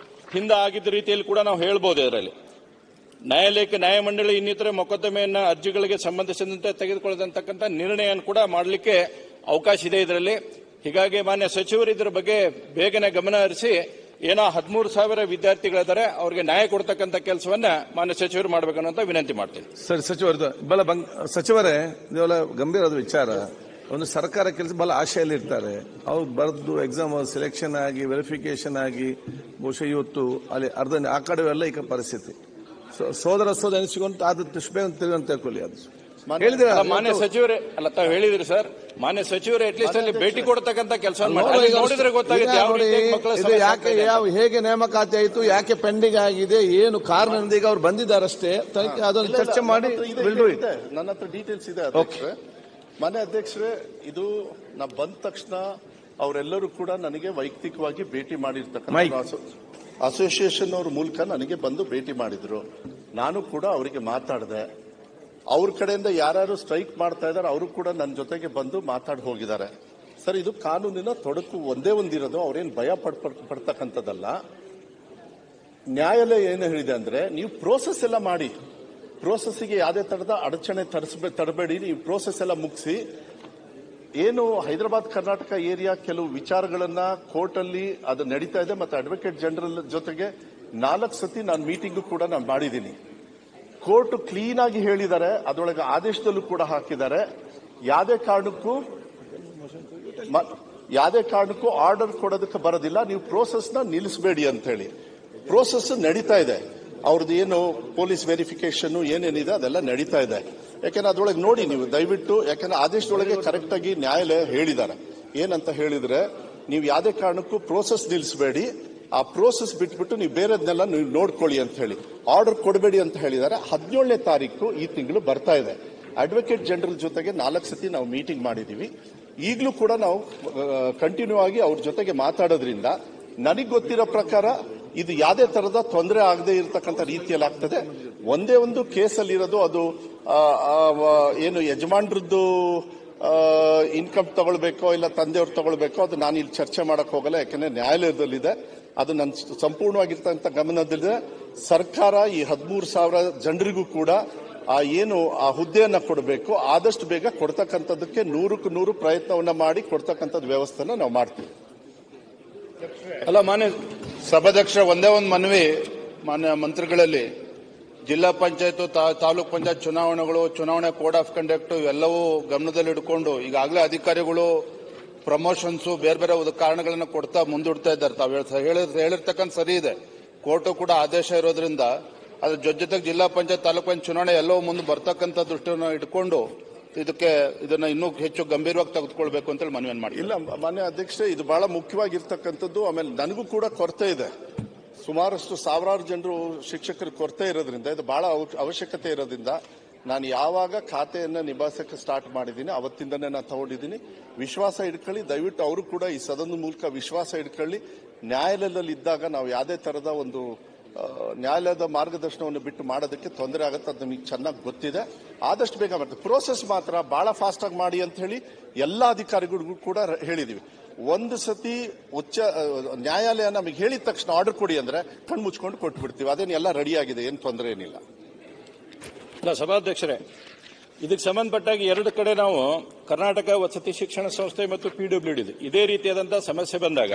ಹಿಂದೆ ಆಗಿದ್ದ ರೀತಿಯಲ್ಲಿ ಕೂಡ ನಾವು ಹೇಳ್ಬೋದು. ಇದರಲ್ಲಿ ನ್ಯಾಯಾಲಯಕ್ಕೆ ನ್ಯಾಯಮಂಡಳಿ ಇನ್ನಿತರೆ ಮೊಕದ್ದಮೆಯನ್ನ ಅರ್ಜಿಗಳಿಗೆ ಸಂಬಂಧಿಸಿದಂತೆ ತೆಗೆದುಕೊಳ್ಳತಕ್ಕಂಥ ನಿರ್ಣಯವನ್ನು ಕೂಡ ಮಾಡಲಿಕ್ಕೆ ಅವಕಾಶ ಇದೆ ಇದರಲ್ಲಿ. ಹೀಗಾಗಿ ಮಾನ್ಯ ಸಚಿವರು ಇದರ ಬಗ್ಗೆ ಬೇಗನೆ ಗಮನ ಹರಿಸಿ, ಏನೋ 13,000 ವಿದ್ಯಾರ್ಥಿಗಳಿದ್ದಾರೆ, ಅವರಿಗೆ ನ್ಯಾಯ ಕೊಡ್ತಕ್ಕಂಥ ಕೆಲಸವನ್ನ ಮಾನ್ಯ ಸಚಿವರು ಮಾಡಬೇಕನ್ನೋಂತ ವಿನಂತಿ ಮಾಡ್ತೀನಿ. ಸರಿ, ಸಚಿವರೇ ಇದೆಲ್ಲ ಗಂಭೀರವಾದ ವಿಚಾರ. ಒಂದು ಸರ್ಕಾರ ಕೆಲಸ ಬಹಳ ಆಶೆಯಲ್ಲಿ ಇರ್ತಾರೆ, ಅವ್ರು ಬರೆದು ಎಕ್ಸಾಮ್ ಸೆಲೆಕ್ಷನ್ ಆಗಿ ವೆರಿಫಿಕೇಶನ್ ಆಗಿ ಬಹುಶಃ ಇವತ್ತು ಅಲ್ಲಿ ಅರ್ಧ ಆ ಕಡೆ ಎಲ್ಲ ಈಗ ಪರಿಸ್ಥಿತಿ ಸೋದರ ಅನಿಸಿಕೊಂಡು ಆದ ಅಂತ ತಿಳ್ಕೊಳ್ಳಿ. ಅದು ಹೇಳಿದ್ರೆ ಮಾನ್ಯ ಸಚಿವರೇ ಅಲ್ಲ, ತಾವು ಹೇಳಿದ್ರಿ ಸರ್, ಮಾನ್ಯ ಸಚಿವರೇ ಅಟ್ಲೀಸ್ಟ್ ಅಲ್ಲಿ ಭೇಟಿ ಕೊಡ್ತಕ್ಕಂಥ ಕೆಲಸ ನೋಡಿದ್ರೆ ಗೊತ್ತಾಗುತ್ತೆ ಹೇಗೆ ನೇಮಕಾತಿ ಆಯಿತು, ಯಾಕೆ ಪೆಂಡಿಂಗ್ ಆಗಿದೆ, ಏನು ಕಾರಣ ಈಗ ಅವ್ರು ಬಂದಿದ್ದಾರಷ್ಟೇ. ಅದನ್ನು ಚರ್ಚೆ ಮಾಡಿ ನನ್ನ ಹತ್ರ ಡೀಟೇಲ್ಸ್ ಇದೆ ಅಧ್ಯಕ್ಷರೇ. ಮಾನ್ಯ ಅಧ್ಯಕ್ಷರೇ, ಇದು ನಾ ಬಂದ ತಕ್ಷಣ ಅವರೆಲ್ಲರೂ ಕೂಡ ನನಗೆ ವೈಯಕ್ತಿಕವಾಗಿ ಭೇಟಿ ಮಾಡಿರ್ತಕ್ಕಂಥ ಅಸೋಸಿಯೇಷನ್ ಅವ್ರ ಮೂಲಕ ನನಗೆ ಬಂದು ಭೇಟಿ ಮಾಡಿದ್ರು. ನಾನು ಕೂಡ ಅವರಿಗೆ ಮಾತಾಡಿದೆ. ಅವ್ರ ಕಡೆಯಿಂದ ಯಾರು ಸ್ಟ್ರೈಕ್ ಮಾಡ್ತಾ ಇದ್ದಾರೆ ಅವರು ಕೂಡ ನನ್ನ ಜೊತೆಗೆ ಬಂದು ಮಾತಾಡಿ ಹೋಗಿದ್ದಾರೆ. ಸರ್, ಇದು ಕಾನೂನಿನ ತೊಡಕು ಒಂದೇ ಒಂದಿರೋದು, ಅವ್ರೇನು ಭಯ ಪಡ್ತಕ್ಕಂಥದ್ದಲ್ಲ. ನ್ಯಾಯಾಲಯ ಏನು ಹೇಳಿದೆ ಅಂದ್ರೆ, ನೀವು ಪ್ರೋಸೆಸ್ ಎಲ್ಲ ಮಾಡಿ, ಪ್ರೋಸೆಸ್ಗೆ ಯಾವುದೇ ತರದ ಅಡಚಣೆ ತರಬೇಡಿ, ನೀವು ಪ್ರೋಸೆಸ್ ಎಲ್ಲ ಮುಗಿಸಿ. ಏನು ಹೈದರಾಬಾದ್ ಕರ್ನಾಟಕ ಏರಿಯಾ ಕೆಲವು ವಿಚಾರಗಳನ್ನ ಕೋರ್ಟ್ ಅಲ್ಲಿ ಅದು ನಡೀತಾ ಇದೆ, ಮತ್ತೆ ಅಡ್ವೊಕೇಟ್ ಜನರಲ್ ಜೊತೆಗೆ 4 ಸತಿ ನಾನು ಮೀಟಿಂಗು ಕೂಡ ನಾನು ಮಾಡಿದ್ದೀನಿ. ಕೋರ್ಟ್ ಕ್ಲೀನ್ ಆಗಿ ಹೇಳಿದ್ದಾರೆ, ಅದರೊಳಗೆ ಆದೇಶದಲ್ಲೂ ಕೂಡ ಹಾಕಿದ್ದಾರೆ, ಯಾವುದೇ ಕಾರಣಕ್ಕೂ ಆರ್ಡರ್ ಕೊಡೋದಕ್ಕೆ ಬರೋದಿಲ್ಲ, ನೀವು ಪ್ರೋಸೆಸ್ನ ನಿಲ್ಲಿಸಬೇಡಿ ಅಂತ ಹೇಳಿ. ಪ್ರೋಸೆಸ್ ನಡೀತಾ ಇದೆ, ಅವ್ರದ್ದು ಏನು ಪೊಲೀಸ್ ವೆರಿಫಿಕೇಶನ್ ಏನೇನಿದೆ ಅದೆಲ್ಲ ನಡೀತಾ ಇದೆ. ಯಾಕೆಂದ್ರೆ ಅದ್ರೊಳಗೆ ನೋಡಿ ನೀವು ದಯವಿಟ್ಟು, ಯಾಕಂದ್ರೆ ಆದೇಶದೊಳಗೆ ಕರೆಕ್ಟ್ ಆಗಿ ನ್ಯಾಯಾಲಯ ಹೇಳಿದ್ದಾರೆ. ಏನಂತ ಹೇಳಿದ್ರೆ, ನೀವು ಯಾವುದೇ ಕಾರಣಕ್ಕೂ ಪ್ರೋಸೆಸ್ ನಿಲ್ಲಿಸಬೇಡಿ, ಆ ಪ್ರೋಸೆಸ್ ಬಿಟ್ಬಿಟ್ಟು ನೀವು ಬೇರೆದನ್ನೆಲ್ಲ ನೀವು ನೋಡ್ಕೊಳ್ಳಿ ಅಂತ ಹೇಳಿ ಆರ್ಡರ್ ಕೊಡಬೇಡಿ ಅಂತ ಹೇಳಿದ್ದಾರೆ. 17ನೇ ತಾರೀಕು ಈ ತಿಂಗಳು ಬರ್ತಾ ಇದೆ. ಅಡ್ವೊಕೇಟ್ ಜನರಲ್ ಜೊತೆಗೆ 4 ಸತಿ ನಾವು ಮೀಟಿಂಗ್ ಮಾಡಿದೀವಿ. ಈಗಲೂ ಕೂಡ ನಾವು ಕಂಟಿನ್ಯೂ ಆಗಿ ಅವ್ರ ಜೊತೆಗೆ ಮಾತಾಡೋದ್ರಿಂದ ನನಗೆ ಗೊತ್ತಿರೋ ಪ್ರಕಾರ ಇದು ಯಾವುದೇ ತರದ ತೊಂದರೆ ಆಗದೆ ಇರತಕ್ಕಂಥ ರೀತಿಯಲ್ಲಿ ಆಗ್ತದೆ. ಒಂದೇ ಒಂದು ಕೇಸಲ್ಲಿ ಇರೋದು, ಅದು ಏನು ಯಜಮಾನ್ರದ್ದು ಇನ್ಕಮ್ ತಗೊಳ್ಬೇಕೋ ಇಲ್ಲ ತಂದೆಯವ್ರು ತಗೊಳ್ಬೇಕೋ ಅದು ನಾನು ಇಲ್ಲಿ ಚರ್ಚೆ ಮಾಡಕ್ ಹೋಗಲ್ಲ, ಯಾಕಂದ್ರೆ ನ್ಯಾಯಾಲಯದಲ್ಲಿದೆ, ಅದು ನನ್ನ ಸಂಪೂರ್ಣವಾಗಿರ್ತಕ್ಕಂಥ ಗಮನದಲ್ಲಿದೆ. ಸರ್ಕಾರ ಈ 13,000 ಜನರಿಗೂ ಕೂಡ ಏನು ಆ ಹುದ್ದೆಯನ್ನ ಕೊಡಬೇಕು ಆದಷ್ಟು ಬೇಗ ಕೊಡ್ತಕ್ಕಂಥದ್ದಕ್ಕೆ 100ಕ್ಕೆ 100 ಪ್ರಯತ್ನವನ್ನ ಮಾಡಿ ಕೊಡ್ತಕ್ಕಂಥದ್ದು ವ್ಯವಸ್ಥೆನ ನಾವು ಮಾಡ್ತೀವಿ. ಅಲ್ಲ ಮಾನ್ಯ ಸಭಾಧ್ಯಕ್ಷ, ಒಂದೇ ಒಂದು ಮನವಿ ಮಾನ್ಯ ಮಂತ್ರಿಗಳಲ್ಲಿ, ಜಿಲ್ಲಾ ಪಂಚಾಯತ್ ತಾಲೂಕ್ ಪಂಚಾಯತ್ ಚುನಾವಣೆಗಳು, ಚುನಾವಣೆ ಕೋಡ್ ಆಫ್ ಕಂಡಕ್ಟ್ ಇವೆಲ್ಲವೂ ಗಮನದಲ್ಲಿ ಇಟ್ಕೊಂಡು ಈಗಾಗಲೇ ಅಧಿಕಾರಿಗಳು ಪ್ರಮೋಷನ್ಸ್ ಬೇರೆ ಬೇರೆ ಕಾರಣಗಳನ್ನ ಕೊಡ್ತಾ ಮುಂದೂಡ್ತಾ ಇದ್ದಾರೆ. ತಾವು ಹೇಳಿರ್ತಕ್ಕಂಥ ಸರಿ ಇದೆ, ಕೋರ್ಟು ಕೂಡ ಆದೇಶ ಇರೋದ್ರಿಂದ ಅದ್ರ ಜೊತೆಗೆ ಜಿಲ್ಲಾ ಪಂಚಾಯತ್ ತಾಲೂಕು ಪಂಚಾಯತ್ ಚುನಾವಣೆ ಎಲ್ಲವೂ ಮುಂದೆ ಬರ್ತಕ್ಕಂಥ ದೃಷ್ಟಿಯನ್ನು ಇಟ್ಕೊಂಡು ಇದನ್ನ ಇನ್ನೂ ಹೆಚ್ಚು ಗಂಭೀರವಾಗಿ ತೆಗೆದುಕೊಳ್ಬೇಕು ಅಂತ ಹೇಳಿ ಮನವಿ ಮಾಡಿ. ಇಲ್ಲ ಮಾನ್ಯ ಅಧ್ಯಕ್ಷರೇ, ಇದು ಬಹಳ ಮುಖ್ಯವಾಗಿರ್ತಕ್ಕಂಥದ್ದು. ಆಮೇಲೆ ನನಗೂ ಕೂಡ ಕೊರತೆ ಇದೆ, ಸುಮಾರಷ್ಟು ಸಾವಿರಾರು ಜನರು ಶಿಕ್ಷಕರ ಕೊರತೆ ಇರೋದ್ರಿಂದ, ಇದು ಬಹಳ ಅವಶ್ಯಕತೆ ಇರೋದ್ರಿಂದ ನಾನು ಯಾವಾಗ ಖಾತೆಯನ್ನ ನಿಭಾಯಿಸಕ್ಕೆ ಸ್ಟಾರ್ಟ್ ಮಾಡಿದ್ದೀನಿ ಅವತ್ತಿಂದನೇ ನಾನು ತಗೊಂಡಿದ್ದೀನಿ. ವಿಶ್ವಾಸ ಇಟ್ಕೊಳ್ಳಿ, ದಯವಿಟ್ಟು ಅವರು ಕೂಡ ಈ ಸದನದ ಮೂಲಕ ವಿಶ್ವಾಸ ಇಟ್ಕೊಳ್ಳಿ. ನ್ಯಾಯಾಲಯದಲ್ಲಿ ಇದ್ದಾಗ ನಾವು ಯಾವುದೇ ತರದ ಒಂದು ನ್ಯಾಯಾಲಯದ ಮಾರ್ಗದರ್ಶನವನ್ನು ಬಿಟ್ಟು ಮಾಡೋದಕ್ಕೆ ತೊಂದರೆ ಆಗುತ್ತೆ, ಅದು ನಿಮಗೆ ಚೆನ್ನಾಗಿ ಗೊತ್ತಿದೆ. ಆದಷ್ಟು ಬೇಗ ಮಾಡ್ತೀವಿ. ಪ್ರೋಸೆಸ್ ಮಾತ್ರ ಬಹಳ ಫಾಸ್ಟ್ ಆಗಿ ಮಾಡಿ ಅಂತ ಹೇಳಿ ಎಲ್ಲಾ ಅಧಿಕಾರಿಗಳಿಗೂ ಕೂಡ ಹೇಳಿದೀವಿ. ಒಂದು ಸತಿ ನ್ಯಾಯಾಲಯ ನಮಗೆ ಹೇಳಿದ ತಕ್ಷಣ ಆರ್ಡರ್ ಕೊಡಿ ಅಂದ್ರೆ ಕಣ್ಣು ಮುಚ್ಕೊಂಡು ಕೊಟ್ಟು ಬಿಡ್ತೀವಿ. ಅದೇನು ಎಲ್ಲ ರೆಡಿ ಆಗಿದೆ, ಏನು ತೊಂದರೆ ಏನಿಲ್ಲ. ಸಭಾಧ್ಯಕ್ಷರೇ, ಇದಕ್ಕೆ ಸಂಬಂಧಪಟ್ಟಾಗಿ 2 ಕಡೆ ನಾವು ಕರ್ನಾಟಕ ವಸತಿ ಶಿಕ್ಷಣ ಸಂಸ್ಥೆ ಮತ್ತು PWD ಇದೇ ರೀತಿಯಾದಂತಹ ಸಮಸ್ಯೆ ಬಂದಾಗ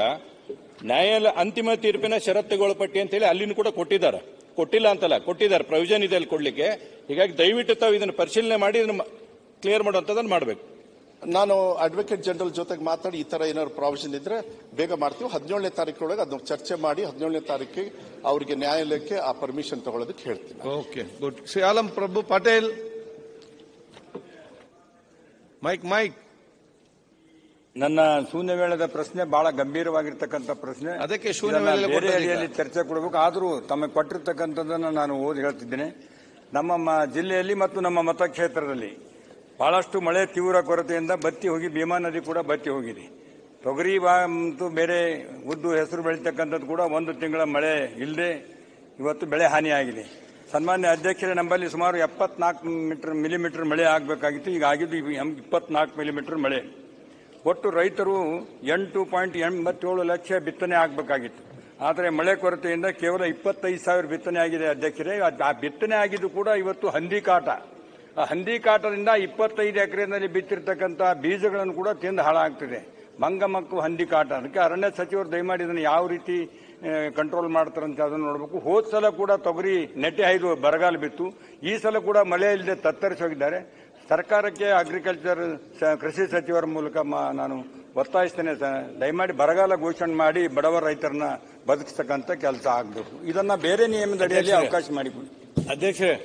ನ್ಯಾಯಾಲಯ ಅಂತಿಮ ತೀರ್ಪಿನ ಷರತ್ತುಗೊಳಪಟ್ಟಿ ಅಂತ ಹೇಳಿ ಅಲ್ಲಿನೂ ಕೂಡ ಕೊಟ್ಟಿದ್ದಾರೆ. ಕೊಟ್ಟಿಲ್ಲ ಅಂತಲ್ಲ, ಕೊಟ್ಟಿದ್ದಾರೆ, ಪ್ರೊವಿಷನ್ ಇದೆ ಅಲ್ಲಿ ಕೊಡ್ಲಿಕ್ಕೆ. ಹೀಗಾಗಿ ದಯವಿಟ್ಟು ತಾವು ಇದನ್ನು ಪರಿಶೀಲನೆ ಮಾಡಿ ಇದನ್ನು ಕ್ಲಿಯರ್ ಮಾಡುವಂತದನ್ನು ಮಾಡಬೇಕು. ನಾನು ಅಡ್ವೊಕೇಟ್ ಜನರಲ್ ಜೊತೆಗೆ ಮಾತಾಡಿ ಈ ತರ ಏನಾದ್ರು ಪ್ರಾವಿಷನ್ ಇದ್ರೆ ಬೇಗ ಮಾಡ್ತೀವಿ. 17ನೇ ತಾರೀಕೊಳಗೆ ಅದನ್ನ ಚರ್ಚೆ ಮಾಡಿ 17ನೇ ತಾರೀಕಿಗೆ ಅವರಿಗೆ ನ್ಯಾಯಾಲಯಕ್ಕೆ ಆ ಪರ್ಮಿಷನ್ ತಗೊಳ್ಳೋದಕ್ಕೆ ಹೇಳ್ತೀನಿ. Okay, good. Shri Alam Prabhu Patel, mic. ನನ್ನ ಶೂನ್ಯ ವೇಳೆದ ಪ್ರಶ್ನೆ ಬಹಳ ಗಂಭೀರವಾಗಿರ್ತಕ್ಕಂಥ ಪ್ರಶ್ನೆ. ಅದಕ್ಕೆ ಶೂನ್ಯ ವೇಳೆ ಅಡಿಯಲ್ಲಿ ಚರ್ಚೆ ಕೊಡಬೇಕು. ಆದರೂ ತಮಗೆ ಕೊಟ್ಟಿರ್ತಕ್ಕಂಥದ್ದನ್ನು ನಾನು ಓದಿ ಹೇಳ್ತಿದ್ದೇನೆ. ನಮ್ಮ ಜಿಲ್ಲೆಯಲ್ಲಿ ಮತ್ತು ನಮ್ಮ ಮತಕ್ಷೇತ್ರದಲ್ಲಿ ಬಹಳಷ್ಟು ಮಳೆ ತೀವ್ರ ಕೊರತೆಯಿಂದ ಬತ್ತಿ ಹೋಗಿ ಭೀಮಾ ನದಿ ಕೂಡ ಬತ್ತಿ ಹೋಗಿದೆ. ತೊಗರಿ ಮತ್ತು ಬೇರೆ ಉದ್ದು ಹೆಸರು ಬೆಳೀತಕ್ಕಂಥದ್ದು ಕೂಡ 1 ತಿಂಗಳ ಮಳೆ ಇಲ್ಲದೆ ಇವತ್ತು ಬೆಳೆ ಹಾನಿಯಾಗಿದೆ. ಸನ್ಮಾನ್ಯ ಅಧ್ಯಕ್ಷರೇ, ನಮ್ಮಲ್ಲಿ ಸುಮಾರು 74 ಮಿಲಿಮೀಟರ್ ಮಳೆ ಆಗಬೇಕಾಗಿತ್ತು. ಈಗ ಆಗಿದ್ದು 24 ಮಿಲಿಮೀಟರ್ ಮಳೆ. ಒಟ್ಟು ರೈತರು 8.87 ಲಕ್ಷ ಬಿತ್ತನೆ ಆಗಬೇಕಾಗಿತ್ತು. ಆದರೆ ಮಳೆ ಕೊರತೆಯಿಂದ ಕೇವಲ 25,000 ಬಿತ್ತನೆ ಆಗಿದೆ ಅಧ್ಯಕ್ಷರೇ. ಆ ಬಿತ್ತನೆ ಆಗಿದ್ದು ಕೂಡ ಇವತ್ತು ಹಂದಿ ಕಾಟ. ಆ ಹಂದಿ ಕಾಟದಿಂದ 25 ಎಕರೆನಲ್ಲಿ ಬಿತ್ತಿರ್ತಕ್ಕಂಥ ಬೀಜಗಳನ್ನು ಕೂಡ ತಿಂದು ಹಾಳಾಗ್ತಿದೆ. ಮಂಗಮಕ್ಕು ಹಂದಿ ಕಾಟ. ಅದಕ್ಕೆ ಅರಣ್ಯ ಸಚಿವರು ದಯಮಾಡಿ ಇದನ್ನು ಯಾವ ರೀತಿ ಕಂಟ್ರೋಲ್ ಮಾಡ್ತಾರಂತ ಅದನ್ನು ನೋಡಬೇಕು. ಹೋದ ಸಲ ಕೂಡ ತೊಗರಿ ನೆಟ್ಟೆ ಹಾಯ್ದು ಬರಗಾಲ ಬಿತ್ತು. ಈ ಸಲ ಕೂಡ ಮಳೆ ಇಲ್ಲದೆ ತತ್ತರಿಸಿ ಹೋಗಿದ್ದಾರೆ. ಸರ್ಕಾರಕ್ಕೆ ಅಗ್ರಿಕಲ್ಚರ್ ಕೃಷಿ ಸಚಿವರ ಮೂಲಕ ನಾನು ಒತ್ತಾಯಿಸ್ತೇನೆ, ದಯಮಾಡಿ ಬರಗಾಲ ಘೋಷಣೆ ಮಾಡಿ ಬಡವರ ರೈತರನ್ನ ಬದುಕಿಸ್ತಕ್ಕಂಥ ಕೆಲಸ ಆಗಬೇಕು. ಇದನ್ನ ಬೇರೆ ನಿಯಮದ ಅಡಿಯಲ್ಲಿ ಅವಕಾಶ ಮಾಡಿಕೊಡಿ. ಅಧ್ಯಕ್ಷರೇ,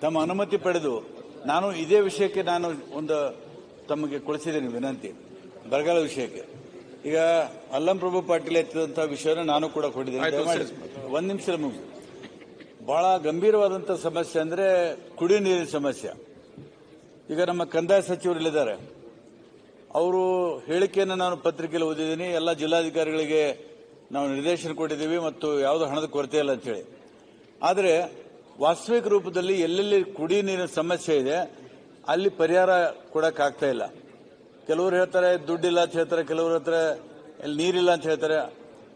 ತಮ್ಮ ಅನುಮತಿ ಪಡೆದು ನಾನು ಇದೇ ವಿಷಯಕ್ಕೆ ನಾನು ಒಂದು ತಮಗೆ ಕೊಡಿಸಿದ್ದೇನೆ ವಿನಂತಿ, ಬರಗಾಲ ವಿಷಯಕ್ಕೆ. ಈಗ ಅಲ್ಲಂ ಪ್ರಭು ಪಾಟೀಲ್ ಎತ್ತಿದಂತಹ ವಿಷಯನ ನಾನು ಕೂಡ ಕೊಟ್ಟಿದ್ದೇನೆ. ಒಂದು ನಿಮಿಷ ಮುಗಿದು. ಬಹಳ ಗಂಭೀರವಾದಂತಹ ಸಮಸ್ಯೆ ಅಂದ್ರೆ ಕುಡಿಯುವ ನೀರಿನ ಸಮಸ್ಯೆ. ಈಗ ನಮ್ಮ ಕಂದಾಯ ಸಚಿವರು ಇಲ್ಲಿದ್ದಾರೆ, ಅವರು ಹೇಳಿಕೆಯನ್ನು ನಾನು ಪತ್ರಿಕೆಯಲ್ಲಿ ಓದಿದ್ದೀನಿ. ಎಲ್ಲ ಜಿಲ್ಲಾಧಿಕಾರಿಗಳಿಗೆ ನಾವು ನಿರ್ದೇಶನ ಕೊಟ್ಟಿದ್ದೀವಿ ಮತ್ತು ಯಾವುದೋ ಹಣದ ಕೊರತೆ ಇಲ್ಲ ಅಂತೇಳಿ. ಆದರೆ ವಾಸ್ತವಿಕ ರೂಪದಲ್ಲಿ ಎಲ್ಲೆಲ್ಲಿ ಕುಡಿಯುವ ನೀರಿನ ಸಮಸ್ಯೆ ಇದೆ ಅಲ್ಲಿ ಪರಿಹಾರ ಕೊಡಕ್ಕಾಗ್ತಾ ಇಲ್ಲ. ಕೆಲವರು ಹೇಳ್ತಾರೆ ದುಡ್ಡಿಲ್ಲ ಅಂತ ಹೇಳ್ತಾರೆ, ಕೆಲವರು ಹತ್ರ ನೀರಿಲ್ಲ ಅಂತ ಹೇಳ್ತಾರೆ.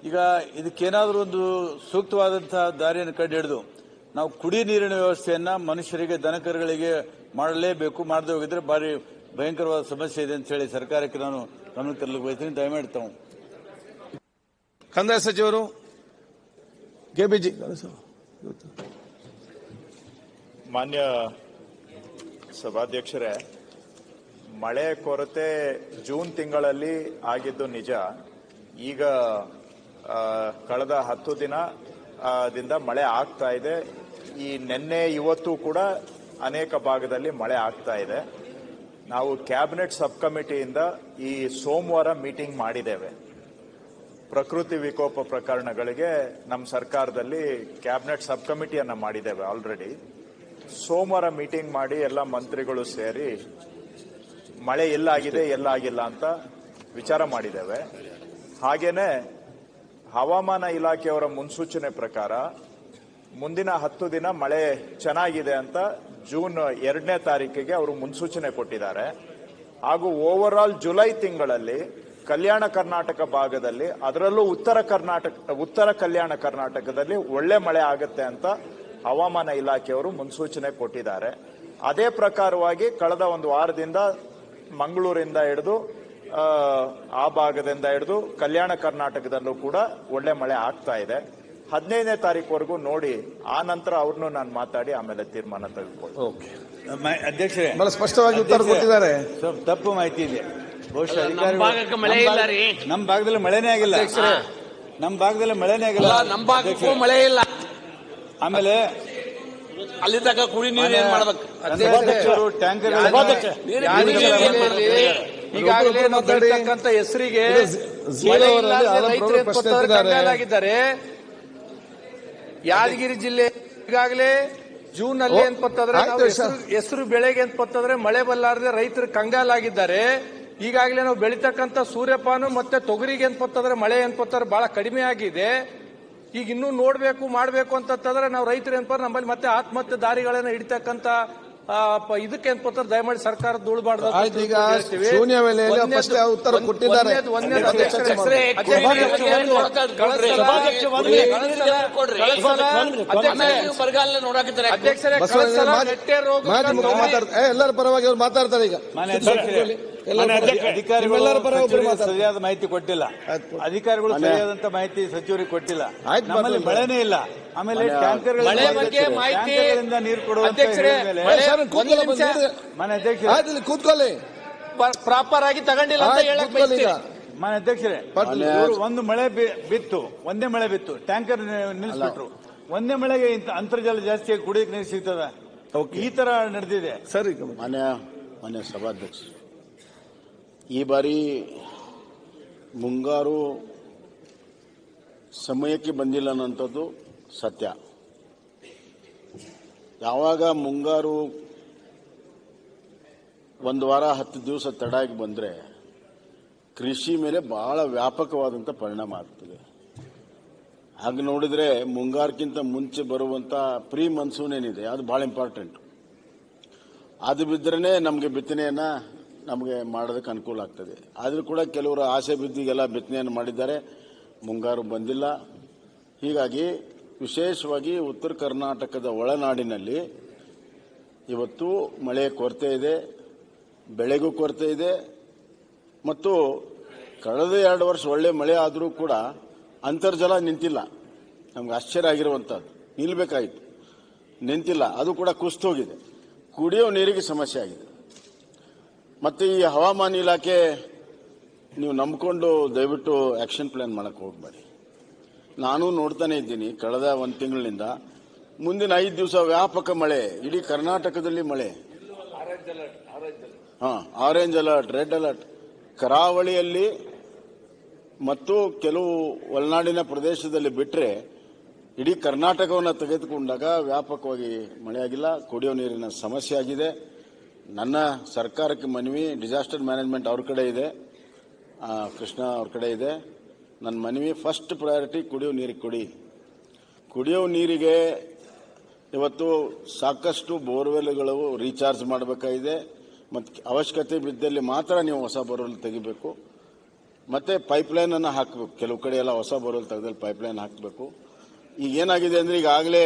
ಈಗ ಇದಕ್ಕೇನಾದರೂ ಒಂದು ಸೂಕ್ತವಾದಂತಹ ದಾರಿಯನ್ನು ಕಂಡು ಹಿಡಿದು ನಾವು ಕುಡಿಯುವ ನೀರಿನ ವ್ಯವಸ್ಥೆಯನ್ನ ಮನುಷ್ಯರಿಗೆ, ದನಕರುಗಳಿಗೆ ಮಾಡಲೇಬೇಕು. ಮಾಡದೆ ಹೋಗಿದ್ರೆ ಭಾರಿ ಭಯಂಕರವಾದ ಸಮಸ್ಯೆ ಇದೆ ಅಂತ ಹೇಳಿ ಸರ್ಕಾರಕ್ಕೆ ನಾನು ಗಮನ ತರಲಿಕ್ಕೆ ಬಯಸ್ತೀನಿ. ದಯಮಾಡಿ ತಾವು ಕಂದಾಯ ಸಚಿವರು ಕೆಬಿಜಿ. ಮಾನ್ಯ ಸಭಾಧ್ಯಕ್ಷರೇ, ಮಳೆ ಕೊರತೆ ಜೂನ್ ತಿಂಗಳಲ್ಲಿ ಆಗಿದ್ದು ನಿಜ. ಈಗ ಕಳೆದ 10 ದಿನದಿಂದ ಮಳೆ ಆಗ್ತಾ ಇದೆ. ಈ ನಿನ್ನೆ ಇವತ್ತು ಕೂಡ ಅನೇಕ ಭಾಗದಲ್ಲಿ ಮಳೆ ಆಗ್ತಾ ಇದೆ. ನಾವು ಕ್ಯಾಬಿನೆಟ್ ಸಬ್ ಕಮಿಟಿಯಿಂದ ಈ ಸೋಮವಾರ ಮೀಟಿಂಗ್ ಮಾಡಿದ್ದೇವೆ. ಪ್ರಕೃತಿ ವಿಕೋಪ ಪ್ರಕರಣಗಳಿಗೆ ನಮ್ಮ ಸರ್ಕಾರದಲ್ಲಿ ಕ್ಯಾಬಿನೆಟ್ ಸಬ್ ಕಮಿಟಿಯನ್ನ ಮಾಡಿದ್ದೇವೆ ಆಲ್ರೆಡಿ. ಸೋಮವಾರ ಮೀಟಿಂಗ್ ಮಾಡಿ ಎಲ್ಲ ಮಂತ್ರಿಗಳು ಸೇರಿ ಮಳೆ ಎಲ್ಲಾಗಿದೆ ಎಲ್ಲಾಗಿಲ್ಲ ಅಂತ ವಿಚಾರ ಮಾಡಿದ್ದೇವೆ. ಹಾಗೇನೆ ಹವಾಮಾನ ಇಲಾಖೆಯವರ ಮುನ್ಸೂಚನೆ ಪ್ರಕಾರ ಮುಂದಿನ 10 ದಿನ ಮಳೆ ಚೆನ್ನಾಗಿದೆ ಅಂತ ಜೂನ್ 2ನೇ ತಾರೀಕಿಗೆ ಅವರು ಮುನ್ಸೂಚನೆ ಕೊಟ್ಟಿದ್ದಾರೆ. ಹಾಗೂ ಓವರ್ ಆಲ್ ಜುಲೈ ತಿಂಗಳಲ್ಲಿ ಕಲ್ಯಾಣ ಕರ್ನಾಟಕ ಭಾಗದಲ್ಲಿ, ಅದರಲ್ಲೂ ಉತ್ತರ ಕಲ್ಯಾಣ ಕರ್ನಾಟಕದಲ್ಲಿ ಒಳ್ಳೆ ಮಳೆ ಆಗುತ್ತೆ ಅಂತ ಹವಾಮಾನ ಇಲಾಖೆಯವರು ಮುನ್ಸೂಚನೆ ಕೊಟ್ಟಿದ್ದಾರೆ. ಅದೇ ಪ್ರಕಾರವಾಗಿ ಕಳೆದ ಒಂದು ವಾರದಿಂದ ಮಂಗಳೂರಿಂದ ಹಿಡಿದು ಆ ಭಾಗದಿಂದ ಹಿಡಿದು ಕಲ್ಯಾಣ ಕರ್ನಾಟಕದಲ್ಲೂ ಕೂಡ ಒಳ್ಳೆ ಮಳೆ ಆಗ್ತಾ ಇದೆ. 15ನೇ ತಾರೀಕುವರೆಗೂ ನೋಡಿ, ಆ ನಂತರ ಅವ್ರನ್ನು ನಾನು ಮಾತಾಡಿ ಆಮೇಲೆ ತೀರ್ಮಾನ ತೆಗೆದುಕೊಳ್ಳಿ. ಅಧ್ಯಕ್ಷರೇ, ಬಹಳ ಸ್ಪಷ್ಟವಾಗಿ ಉತ್ತರ ಕೊಟ್ಟಿದ್ದಾರೆ. ಸ್ವಲ್ಪ ತಪ್ಪು ಮಾಹಿತಿ ಇದೆ. ಬಹುಶಃ ಮಳೆ ಇಲ್ಲ ರೀ, ನಮ್ಮ ಭಾಗದಲ್ಲಿ ಮಳೆನೇ ಆಗಿಲ್ಲ. ನಮ್ಮ ಭಾಗದಲ್ಲಿ ಮಳೆನೇ ಆಗಿಲ್ಲ. ನಮ್ಮ ಭಾಗಕ್ಕೂ ಮಳೆ ಇಲ್ಲ. ಆಮೇಲೆ ಅಲ್ಲಿ ತನಕ ಕುಡಿ ನೀರು ಏನ್ ಮಾಡ್ಬೇಕು? ಅಧ್ಯಕ್ಷರು ಟ್ಯಾಂಕರ್ ಈಗಾಗಲೇ ಬೆಳೀತಕ್ಕಂಥ ಹೆಸರಿಗೆ ಕಂಗಾಲಾಗಿದ್ದಾರೆ. ಯಾದಗಿರಿ ಜಿಲ್ಲೆ ಈಗಾಗಲೇ ಜೂನ್ ಅಲ್ಲಿ ಅಂತಂದ್ರೆ ಹೆಸರು ಬೆಳೆಗೆ ಅಂತಂದ್ರೆ ಮಳೆ ಬಲ್ಲಾರದೆ ರೈತರು ಕಂಗಾಲಾಗಿದ್ದಾರೆ. ಈಗಾಗಲೇ ನಾವು ಬೆಳೀತಕ್ಕಂಥ ಸೂರ್ಯಪಾನ ಮತ್ತೆ ತೊಗರಿಗೆ ಅಂತಂದ್ರೆ ಮಳೆ ಅಂತಂದ್ರೆ ಬಹಳ ಕಡಿಮೆ ಆಗಿದೆ. ಈಗ ಇನ್ನೂ ನೋಡ್ಬೇಕು ಮಾಡಬೇಕು ಅಂತಂದ್ರೆ ನಾವು ರೈತರು ಏನಪ್ಪ ನಮ್ಮಲ್ಲಿ ಮತ್ತೆ ಆತ್ಮಹತ್ಯೆ ದಾರಿಗಳನ್ನ ಹಿಡಿತಕ್ಕಂಥ ಇದಕ್ಕೆ ಏನ್ಪತ್ತಾರೆ ದಯಮಾಡಿ ಸರ್ಕಾರ ಧೂಳಬಾರ್ದು. ಈಗ ಶೂನ್ಯ ವೇಳೆಯಲ್ಲಿ ಉತ್ತರ ಕೊಟ್ಟಿದ್ದಾರೆ. ಎಲ್ಲರ ಪರವಾಗಿ ಅವ್ರು ಮಾತಾಡ್ತಾರೆ. ಈಗ ಅಧಿಕಾರಿಗಳು ಸರಿಯಾದ ಮಾಹಿತಿ ಕೊಟ್ಟಿಲ್ಲ. ಅಧಿಕಾರಿಗಳು ಸರಿಯಾದಂತ ಮಾಹಿತಿ ಸಚಿವರಿಗೆ ಕೊಟ್ಟಿಲ್ಲ. ನಮ್ಮಲ್ಲಿ ಮಳೆನೇ ಇಲ್ಲ. ಆಮೇಲೆ ಟ್ಯಾಂಕರ್ಗಳಿಂದ ನೀರು ಕೊಡುವಂತ ಕೂತ್ಕೊಳ್ಳಿ, ಪ್ರಾಪರ್ ಆಗಿ ತಗೊಂಡಿಲ್ಲ ಅಂತ ಹೇಳಕ್ ಬಯಸ್ತೀರಾ? ಮಾನ್ಯ ಅಧ್ಯಕ್ಷರೇ, ಒಂದು ಮಳೆ ಬಿತ್ತು, ಒಂದೇ ಮಳೆ ಬಿತ್ತು, ಟ್ಯಾಂಕರ್ ನಿಲ್ಲಿಸ್ಬಿಟ್ರು. ಒಂದೇ ಮಳೆಗೆ ಅಂತರ್ಜಲ ಜಾಸ್ತಿ ಕುಡಿಯಕ್ಕೆ ನೀರು ಸಿಗ್ತದ? ಈ ತರ ನಡೆದಿದೆ. ಸರಿ. ಮಾನ್ಯ ಸಭಾಧ್ಯಕ್ಷ, ಈ ಬಾರಿ ಮುಂಗಾರು ಸಮಯಕ್ಕೆ ಬಂದಿಲ್ಲ ಅನ್ನೋಂಥದ್ದು ಸತ್ಯ. ಯಾವಾಗ ಮುಂಗಾರು ಒಂದು ವಾರ 10 ದಿವಸ ತಡಾಗಿ ಬಂದರೆ ಕೃಷಿ ಮೇಲೆ ಬಹಳ ವ್ಯಾಪಕವಾದಂಥ ಪರಿಣಾಮ ಆಗ್ತದೆ. ಹಾಗೆ ನೋಡಿದರೆ ಮುಂಗಾರಕ್ಕಿಂತ ಮುಂಚೆ ಬರುವಂಥ ಪ್ರೀ ಮನ್ಸೂನ್ ಏನಿದೆ ಅದು ಬಹಳ ಇಂಪಾರ್ಟೆಂಟ್. ಅದು ಬಿದ್ದರೇ ನಮಗೆ ಬಿತ್ತನೆಯನ್ನು ನಮಗೆ ಮಾಡೋದಕ್ಕೆ ಅನುಕೂಲ ಆಗ್ತದೆ. ಆದರೂ ಕೂಡ ಕೆಲವರು ಆಸೆ ಬಿದ್ದಿಗೆಲ್ಲ ಬಿತ್ತನೆಯನ್ನು ಮಾಡಿದ್ದಾರೆ, ಮುಂಗಾರು ಬಂದಿಲ್ಲ. ಹೀಗಾಗಿ ವಿಶೇಷವಾಗಿ ಉತ್ತರ ಕರ್ನಾಟಕದ ಒಳನಾಡಿನಲ್ಲಿ ಇವತ್ತು ಮಳೆಯ ಕೊರತೆ ಇದೆ, ಬೆಳೆಗೂ ಕೊರತೆ ಇದೆ. ಮತ್ತು ಕಳೆದ 2 ವರ್ಷ ಒಳ್ಳೆ ಮಳೆ ಆದರೂ ಕೂಡ ಅಂತರ್ಜಲ ನಿಂತಿಲ್ಲ. ನಮ್ಗೆ ಆಶ್ಚರ್ಯ ಆಗಿರುವಂಥದ್ದು, ನಿಲ್ಲಬೇಕಾಯಿತು, ನಿಂತಿಲ್ಲ. ಅದು ಕೂಡ ಕುಸಿತೋಗಿದೆ. ಕುಡಿಯೋ ನೀರಿಗೆ ಸಮಸ್ಯೆ ಆಗಿದೆ. ಮತ್ತು ಈ ಹವಾಮಾನ ಇಲಾಖೆ ನೀವು ನಂಬಿಕೊಂಡು ದಯವಿಟ್ಟು ಆಕ್ಷನ್ ಪ್ಲಾನ್ ಮಾಡಕ್ಕೆ ಹೋಗಬೇಡಿ. ನಾನು ನೋಡ್ತಾನೆ ಇದ್ದೀನಿ ಕಳೆದ 1 ತಿಂಗಳಿನಿಂದ. ಮುಂದಿನ 5 ದಿವಸ ವ್ಯಾಪಕ ಮಳೆ, ಇಡೀ ಕರ್ನಾಟಕದಲ್ಲಿ ಮಳೆ. Orange alert, red alert. ಕರಾವಳಿಯಲ್ಲಿ ಮತ್ತು ಕೆಲವು ಒಳನಾಡಿನ ಪ್ರದೇಶದಲ್ಲಿ ಬಿಟ್ಟರೆ ಇಡೀ ಕರ್ನಾಟಕವನ್ನು ತೆಗೆದುಕೊಂಡಾಗ ವ್ಯಾಪಕವಾಗಿ ಮಳೆಯಾಗಿಲ್ಲ. ಕುಡಿಯೋ ನೀರಿನ ಸಮಸ್ಯೆ ಆಗಿದೆ. ನನ್ನ ಸರ್ಕಾರಕ್ಕೆ ಮನವಿ, ಡಿಸಾಸ್ಟರ್ ಮ್ಯಾನೇಜ್ಮೆಂಟ್ ಅವ್ರ ಕಡೆ ಇದೆ, ಕೃಷ್ಣ ಅವ್ರ ಕಡೆ ಇದೆ. ನನ್ನ ಮನವಿ, ಫಸ್ಟ್ ಪ್ರಯಾರಿಟಿ ಕುಡಿಯೋ ನೀರಿಗೆ ಕೊಡಿ. ಕುಡಿಯೋ ನೀರಿಗೆ ಇವತ್ತು ಸಾಕಷ್ಟು ಬೋರ್ವೆಲ್ಗಳು ರೀಚಾರ್ಜ್ ಮಾಡಬೇಕಾಗಿದೆ. ಮತ್ತು ಅವಶ್ಯಕತೆ ಬಿದ್ದಲ್ಲಿ ಮಾತ್ರ ನೀವು ಹೊಸ ಬೋರ್ವೆಲ್ ತೆಗಿಬೇಕು. ಮತ್ತು ಪೈಪ್ಲೈನನ್ನು ಹಾಕಬೇಕು. ಕೆಲವು ಕಡೆ ಎಲ್ಲ ಹೊಸ ಬೋರ್ವೆಲ್ ತೆಗೆದಲ್ಲಿ ಪೈಪ್ಲೈನ್ ಹಾಕಬೇಕು. ಈಗ ಏನಾಗಿದೆ ಅಂದರೆ ಈಗಾಗಲೇ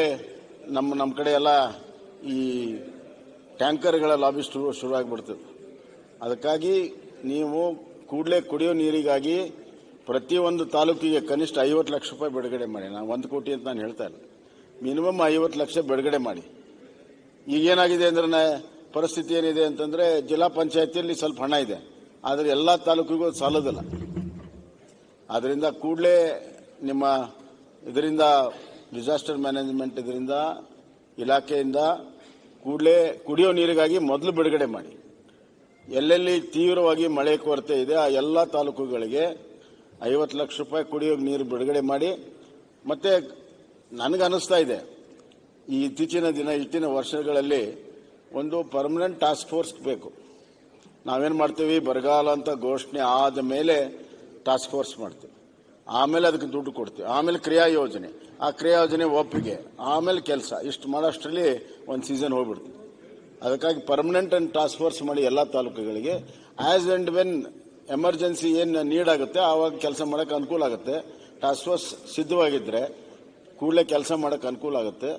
ನಮ್ಮ ಕಡೆ ಎಲ್ಲ ಈ ಟ್ಯಾಂಕರ್ಗಳ ಲಾಬಿ ಶುರುವಾಗಿಬಿಡ್ತದೆ. ಅದಕ್ಕಾಗಿ ನೀವು ಕೂಡಲೇ ಕುಡಿಯೋ ನೀರಿಗಾಗಿ ಪ್ರತಿಯೊಂದು ತಾಲೂಕಿಗೆ ಕನಿಷ್ಠ 50 ಲಕ್ಷ ರೂಪಾಯಿ ಬಿಡುಗಡೆ ಮಾಡಿ. ನಾನು 1 ಕೋಟಿ ಅಂತ ನಾನು ಹೇಳ್ತಾ ಇಲ್ಲ, ಮಿನಿಮಮ್ 50 ಲಕ್ಷ ಬಿಡುಗಡೆ ಮಾಡಿ. ಈಗೇನಾಗಿದೆ ಅಂದ್ರೆ ಪರಿಸ್ಥಿತಿ ಏನಿದೆ ಅಂತಂದ್ರೆ ಜಿಲ್ಲಾ ಪಂಚಾಯತಿಯಲ್ಲಿ ಸ್ವಲ್ಪ ಹಣ ಇದೆ, ಆದರೆ ಎಲ್ಲ ತಾಲೂಕಿಗೂ ಸಾಲೋದಿಲ್ಲ. ಆದ್ದರಿಂದ ಕೂಡಲೇ ನಿಮ್ಮ ಇದರಿಂದ ಡಿಸಾಸ್ಟರ್ ಮ್ಯಾನೇಜ್ಮೆಂಟ್ ಇದರಿಂದ ಇಲಾಖೆಯಿಂದ ಕೂಡಲೇ ಕುಡಿಯೋ ನೀರಿಗಾಗಿ ಮೊದಲು ಬಿಡುಗಡೆ ಮಾಡಿ. ಎಲ್ಲೆಲ್ಲಿ ತೀವ್ರವಾಗಿ ಮಳೆ ಕೊರತೆ ಇದೆ ಆ ಎಲ್ಲ ತಾಲೂಕುಗಳಿಗೆ 50 ಲಕ್ಷ ರೂಪಾಯಿ ಕುಡಿಯೋ ನೀರು ಬಿಡುಗಡೆ ಮಾಡಿ. ಮತ್ತೆ ನನಗನ್ನಿಸ್ತಾ ಇದೆ ಈ ಇತ್ತೀಚಿನ ವರ್ಷಗಳಲ್ಲಿ ಒಂದು ಪರ್ಮನೆಂಟ್ ಟಾಸ್ಕ್ ಫೋರ್ಸ್ ಬೇಕು. ನಾವೇನು ಮಾಡ್ತೀವಿ, ಬರಗಾಲ ಅಂತ ಘೋಷಣೆ ಆದ ಮೇಲೆ ಟಾಸ್ಕ್ ಫೋರ್ಸ್ ಮಾಡ್ತೀವಿ, ಆಮೇಲೆ ಅದಕ್ಕೆ ದುಡ್ಡು ಕೊಡ್ತೀವಿ, ಆಮೇಲೆ ಕ್ರಿಯಾ ಯೋಜನೆ, ಆ ಕ್ರಿಯಾ ಯೋಜನೆ ಒಪ್ಪಿಗೆ, ಆಮೇಲೆ ಕೆಲಸ. ಇಷ್ಟು ಮಾಡೋಷ್ಟರಲ್ಲಿ ಒಂದು ಸೀಸನ್ ಹೋಗ್ಬಿಡ್ತೀವಿ. ಅದಕ್ಕಾಗಿ ಪರ್ಮನೆಂಟ್ ಅಂಡ್ ಟಾಸ್ಕ್ ಫೋರ್ಸ್ ಮಾಡಿ ಎಲ್ಲ ತಾಲೂಕುಗಳಿಗೆ ಆಸ್ ಅಂಡ್ ವೆನ್ ಎಮರ್ಜೆನ್ಸಿ ಏನು ನೀಡ್ ಆಗುತ್ತೆ ಆವಾಗ ಕೆಲಸ ಮಾಡೋಕೆ ಅನುಕೂಲ ಆಗುತ್ತೆ. ಟಾಸ್ಕ್ ಫೋರ್ಸ್ ಸಿದ್ಧವಾಗಿದ್ದರೆ ಕೂಡಲೇ ಕೆಲಸ ಮಾಡೋಕೆ ಅನುಕೂಲ ಆಗುತ್ತೆ.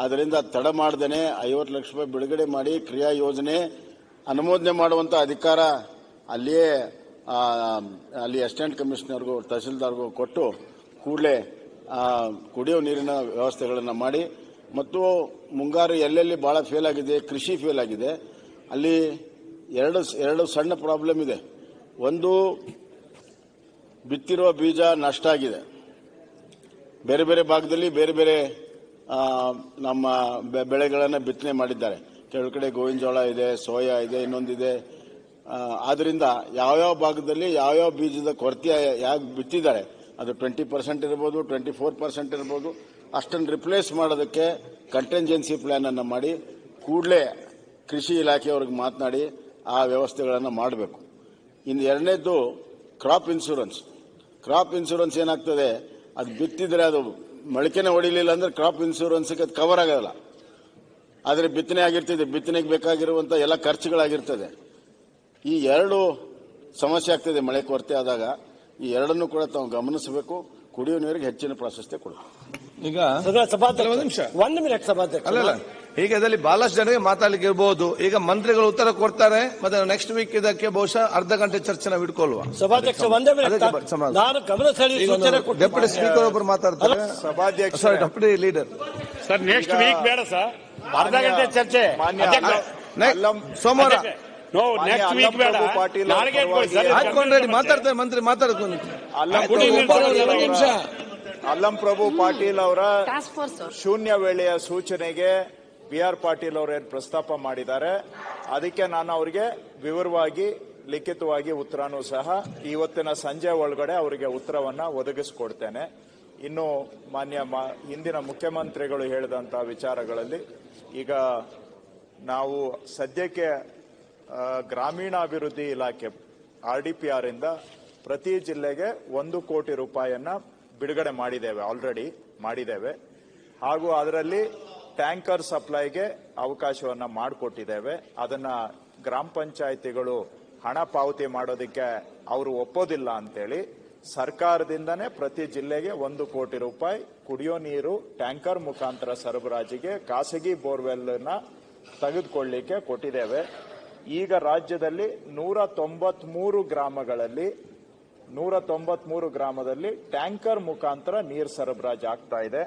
ಆದ್ದರಿಂದ ತಡ ಮಾಡ್ದೇನೆ 50 ಲಕ್ಷ ರೂಪಾಯಿ ಬಿಡುಗಡೆ ಮಾಡಿ ಕ್ರಿಯಾ ಯೋಜನೆ ಅನುಮೋದನೆ ಮಾಡುವಂಥ ಅಧಿಕಾರ ಅಲ್ಲಿ ಅಸಿಸ್ಟೆಂಟ್ ಕಮಿಷನರ್ಗೂ ತಹಸೀಲ್ದಾರ್ಗೂ ಕೊಟ್ಟು ಕೂಡಲೇ ಕುಡಿಯೋ ನೀರಿನ ವ್ಯವಸ್ಥೆಗಳನ್ನು ಮಾಡಿ ಮತ್ತು ಮುಂಗಾರು ಎಲ್ಲೆಲ್ಲಿ ಭಾಳ ಫೇಲ್ ಆಗಿದೆ, ಕೃಷಿ ಫೇಲ್ ಆಗಿದೆ, ಅಲ್ಲಿ ಎರಡು ಸಣ್ಣ ಪ್ರಾಬ್ಲಮ್ ಇದೆ. ಒಂದು, ಬಿತ್ತಿರುವ ಬೀಜ ನಷ್ಟ ಆಗಿದೆ. ಬೇರೆ ಬೇರೆ ಭಾಗದಲ್ಲಿ ಬೇರೆ ಬೇರೆ ನಮ್ಮ ಬೆಳೆಗಳನ್ನು ಬಿತ್ತನೆ ಮಾಡಿದ್ದಾರೆ. ಕೆಲವು ಕಡೆ ಗೋವಿನ ಜೋಳ ಇದೆ, ಸೋಯಾ ಇದೆ, ಇನ್ನೊಂದಿದೆ. ಆದ್ದರಿಂದ ಯಾವ್ಯಾವ ಭಾಗದಲ್ಲಿ ಯಾವ್ಯಾವ ಬೀಜದ ಕೊರತೆ ಯಾಕೆ ಬಿತ್ತಿದ್ದಾರೆ ಅದು 20% ಇರ್ಬೋದು, 24% ಇರ್ಬೋದು, ಅಷ್ಟನ್ನು ರಿಪ್ಲೇಸ್ ಮಾಡೋದಕ್ಕೆ ಕಂಟಿಂಜೆನ್ಸಿ ಪ್ಲಾನ್ ಅನ್ನು ಮಾಡಿ ಕೂಡಲೇ ಕೃಷಿ ಇಲಾಖೆಯವ್ರಿಗೆ ಮಾತನಾಡಿ ಆ ವ್ಯವಸ್ಥೆಗಳನ್ನು ಮಾಡಬೇಕು. ಇನ್ನು ಎರಡನೇದ್ದು ಕ್ರಾಪ್ ಇನ್ಶೂರೆನ್ಸ್. ಕ್ರಾಪ್ ಇನ್ಶೂರೆನ್ಸ್ ಏನಾಗ್ತದೆ, ಅದು ಬಿತ್ತಿದ್ರೆ ಅದು ಮೊಳಕೆನೆ ಹೊಡಿಲಿಲ್ಲ ಅಂದ್ರೆ ಕ್ರಾಪ್ ಇನ್ಶೂರೆನ್ಸ್ಗೆ ಅದು ಕವರ್ ಆಗೋಲ್ಲ. ಆದರೆ ಬಿತ್ತನೆ ಆಗಿರ್ತದೆ, ಬಿತ್ತನೆಗೆ ಬೇಕಾಗಿರುವಂಥ ಎಲ್ಲ ಖರ್ಚುಗಳಾಗಿರ್ತದೆ. ಈ ಎರಡು ಸಮಸ್ಯೆ ಆಗ್ತದೆ ಮಳೆ ಕೊರತೆ ಆದಾಗ. ಈ ಎರಡನ್ನೂ ಕೂಡ ತಾವು ಗಮನಿಸಬೇಕು. ಕುಡಿಯುವ ನೀರಿಗೆ ಹೆಚ್ಚಿನ ಪ್ರಾಶಸ್ತ್ಯ ಕೊಡಬೇಕು. ಈಗ ನಿಮಿಷ 1 ಮಿನಿಟ್ ಸಭಾಧ್ಯಕ್ಷ. ಅಲ್ಲ ಈಗ ಇದರಲ್ಲಿ ಬಹಳಷ್ಟು ಜನರಿಗೆ ಮಾತಾಡ್ಲಿಕ್ಕೆ ಇರಬಹುದು. ಈಗ ಮಂತ್ರಿಗಳು ಉತ್ತರ ಕೊಡ್ತಾರೆ, ಮತ್ತೆ ನೆಕ್ಸ್ಟ್ ವೀಕ್ ಇದಕ್ಕೆ ಬಹುಶಃ ಅರ್ಧ ಗಂಟೆ ಚರ್ಚೆ ನಾವು ಇಟ್ಕೊಳ್ಳುವ. ಸಭಾಧ್ಯಕ್ಷ 1 ಮಿನಿಟ್ ನಾನು ಗಮನ ಡೆಪ್ಯೂಟಿ ಸ್ಪೀಕರ್ ಒಬ್ಬರು ಮಾತಾಡ್ತಾರೆ. ಸಭಾಧ್ಯಕ್ಷ deputy leader sir next week ಬೇಡ ಸರ್, ಅರ್ಧ ಗಂಟೆ ಚರ್ಚೆ ಸೋಮವಾರ ನೆಕ್ಸ್ಟ್ ವೀಕ್ ಬೇಡ, ನಾಳೆಗೆ ಹಾಕೊಂಡ್ರೆ ಮಾತಾಡ್ತಾರೆ ಮಂತ್ರಿ ಮಾತಾಡ್ಕೊಂಡು. ಅಲ್ಲಂ ಪ್ರಭು ಪಾಟೀಲ್ ಅವರ ಶೂನ್ಯ ವೇಳೆಯ ಸೂಚನೆಗೆ BR ಪಾಟೀಲ್ ಅವರು ಏನು ಪ್ರಸ್ತಾಪ ಮಾಡಿದ್ದಾರೆ, ಅದಕ್ಕೆ ನಾನು ಅವರಿಗೆ ವಿವರವಾಗಿ ಲಿಖಿತವಾಗಿ ಉತ್ತರನೂ ಸಹ ಇವತ್ತಿನ ಸಂಜೆ ಒಳಗಡೆ ಅವರಿಗೆ ಉತ್ತರವನ್ನ ಒದಗಿಸಿಕೊಡ್ತೇನೆ. ಇನ್ನು ಮಾನ್ಯ ಹಿಂದಿನ ಮುಖ್ಯಮಂತ್ರಿಗಳು ಹೇಳಿದಂತಹ ವಿಚಾರಗಳಲ್ಲಿ ಈಗ ನಾವು ಸದ್ಯಕ್ಕೆ ಗ್ರಾಮೀಣಾಭಿವೃದ್ಧಿ ಇಲಾಖೆ RDPR ಇಂದ ಪ್ರತಿ ಜಿಲ್ಲೆಗೆ 1 ಕೋಟಿ ರೂಪಾಯಿಯನ್ನ ಬಿಡುಗಡೆ ಮಾಡಿದ್ದೇವೆ, ಆಲ್ರೆಡಿ ಮಾಡಿದ್ದೇವೆ. ಹಾಗೂ ಅದರಲ್ಲಿ ಟ್ಯಾಂಕರ್ ಸಪ್ಲೈಗೆ ಅವಕಾಶವನ್ನ ಮಾಡಿಕೊಟ್ಟಿದ್ದೇವೆ. ಅದನ್ನ ಗ್ರಾಮ ಪಂಚಾಯಿತಿಗಳು ಹಣ ಪಾವತಿ ಮಾಡೋದಕ್ಕೆ ಅವರು ಒಪ್ಪೋದಿಲ್ಲ ಅಂತೇಳಿ ಸರ್ಕಾರದಿಂದನೇ ಪ್ರತಿ ಜಿಲ್ಲೆಗೆ 1 ಕೋಟಿ ರೂಪಾಯಿ ಕುಡಿಯೋ ನೀರು ಟ್ಯಾಂಕರ್ ಮುಖಾಂತರ ಸರಬರಾಜಿಗೆ ಖಾಸಗಿ ಬೋರ್ವೆಲ್ನ ತೆಗೆದುಕೊಳ್ಳಿಕ್ಕೆ ಕೊಟ್ಟಿದ್ದೇವೆ. ಈಗ ರಾಜ್ಯದಲ್ಲಿ 193 ಗ್ರಾಮದಲ್ಲಿ ಟ್ಯಾಂಕರ್ ಮುಖಾಂತರ ನೀರು ಸರಬರಾಜು ಆಗ್ತಾ ಇದೆ.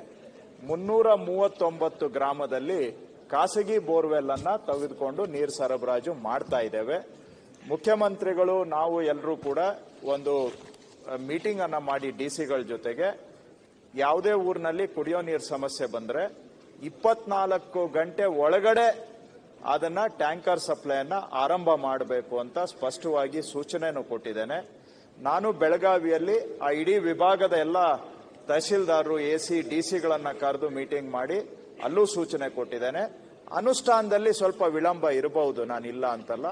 339 ಗ್ರಾಮದಲ್ಲಿ ಖಾಸಗಿ ಬೋರ್ವೆಲ್ ಅನ್ನ ತೆಗೆದುಕೊಂಡು ನೀರು ಸರಬರಾಜು ಮಾಡ್ತಾ ಇದ್ದೇವೆ. ಮುಖ್ಯಮಂತ್ರಿಗಳು ನಾವು ಎಲ್ಲರೂ ಕೂಡ ಒಂದು ಮೀಟಿಂಗ್ ಅನ್ನ ಮಾಡಿ ಡಿಸಿಗಳ ಜೊತೆಗೆ ಯಾವುದೇ ಊರಿನಲ್ಲಿ ಕುಡಿಯೋ ನೀರು ಸಮಸ್ಯೆ ಬಂದ್ರೆ 24 ಗಂಟೆ ಒಳಗಡೆ ಅದನ್ನ ಟ್ಯಾಂಕರ್ ಸಪ್ಲೈಯನ್ನ ಆರಂಭ ಮಾಡಬೇಕು ಅಂತ ಸ್ಪಷ್ಟವಾಗಿ ಸೂಚನೆಯನ್ನು ಕೊಟ್ಟಿದ್ದೇನೆ. ನಾನು ಬೆಳಗಾವಿಯಲ್ಲಿ ಆ ಇಡೀ ವಿಭಾಗದ ಎಲ್ಲ ತಹಶೀಲ್ದಾರರು AC DCಗಳನ್ನ ಕರೆದು ಮೀಟಿಂಗ್ ಮಾಡಿ ಅಲ್ಲೂ ಸೂಚನೆ ಕೊಟ್ಟಿದ್ದೇನೆ. ಅನುಷ್ಠಾನದಲ್ಲಿ ಸ್ವಲ್ಪ ವಿಳಂಬ ಇರಬಹುದು, ನಾನು ಇಲ್ಲ ಅಂತಲ್ಲ.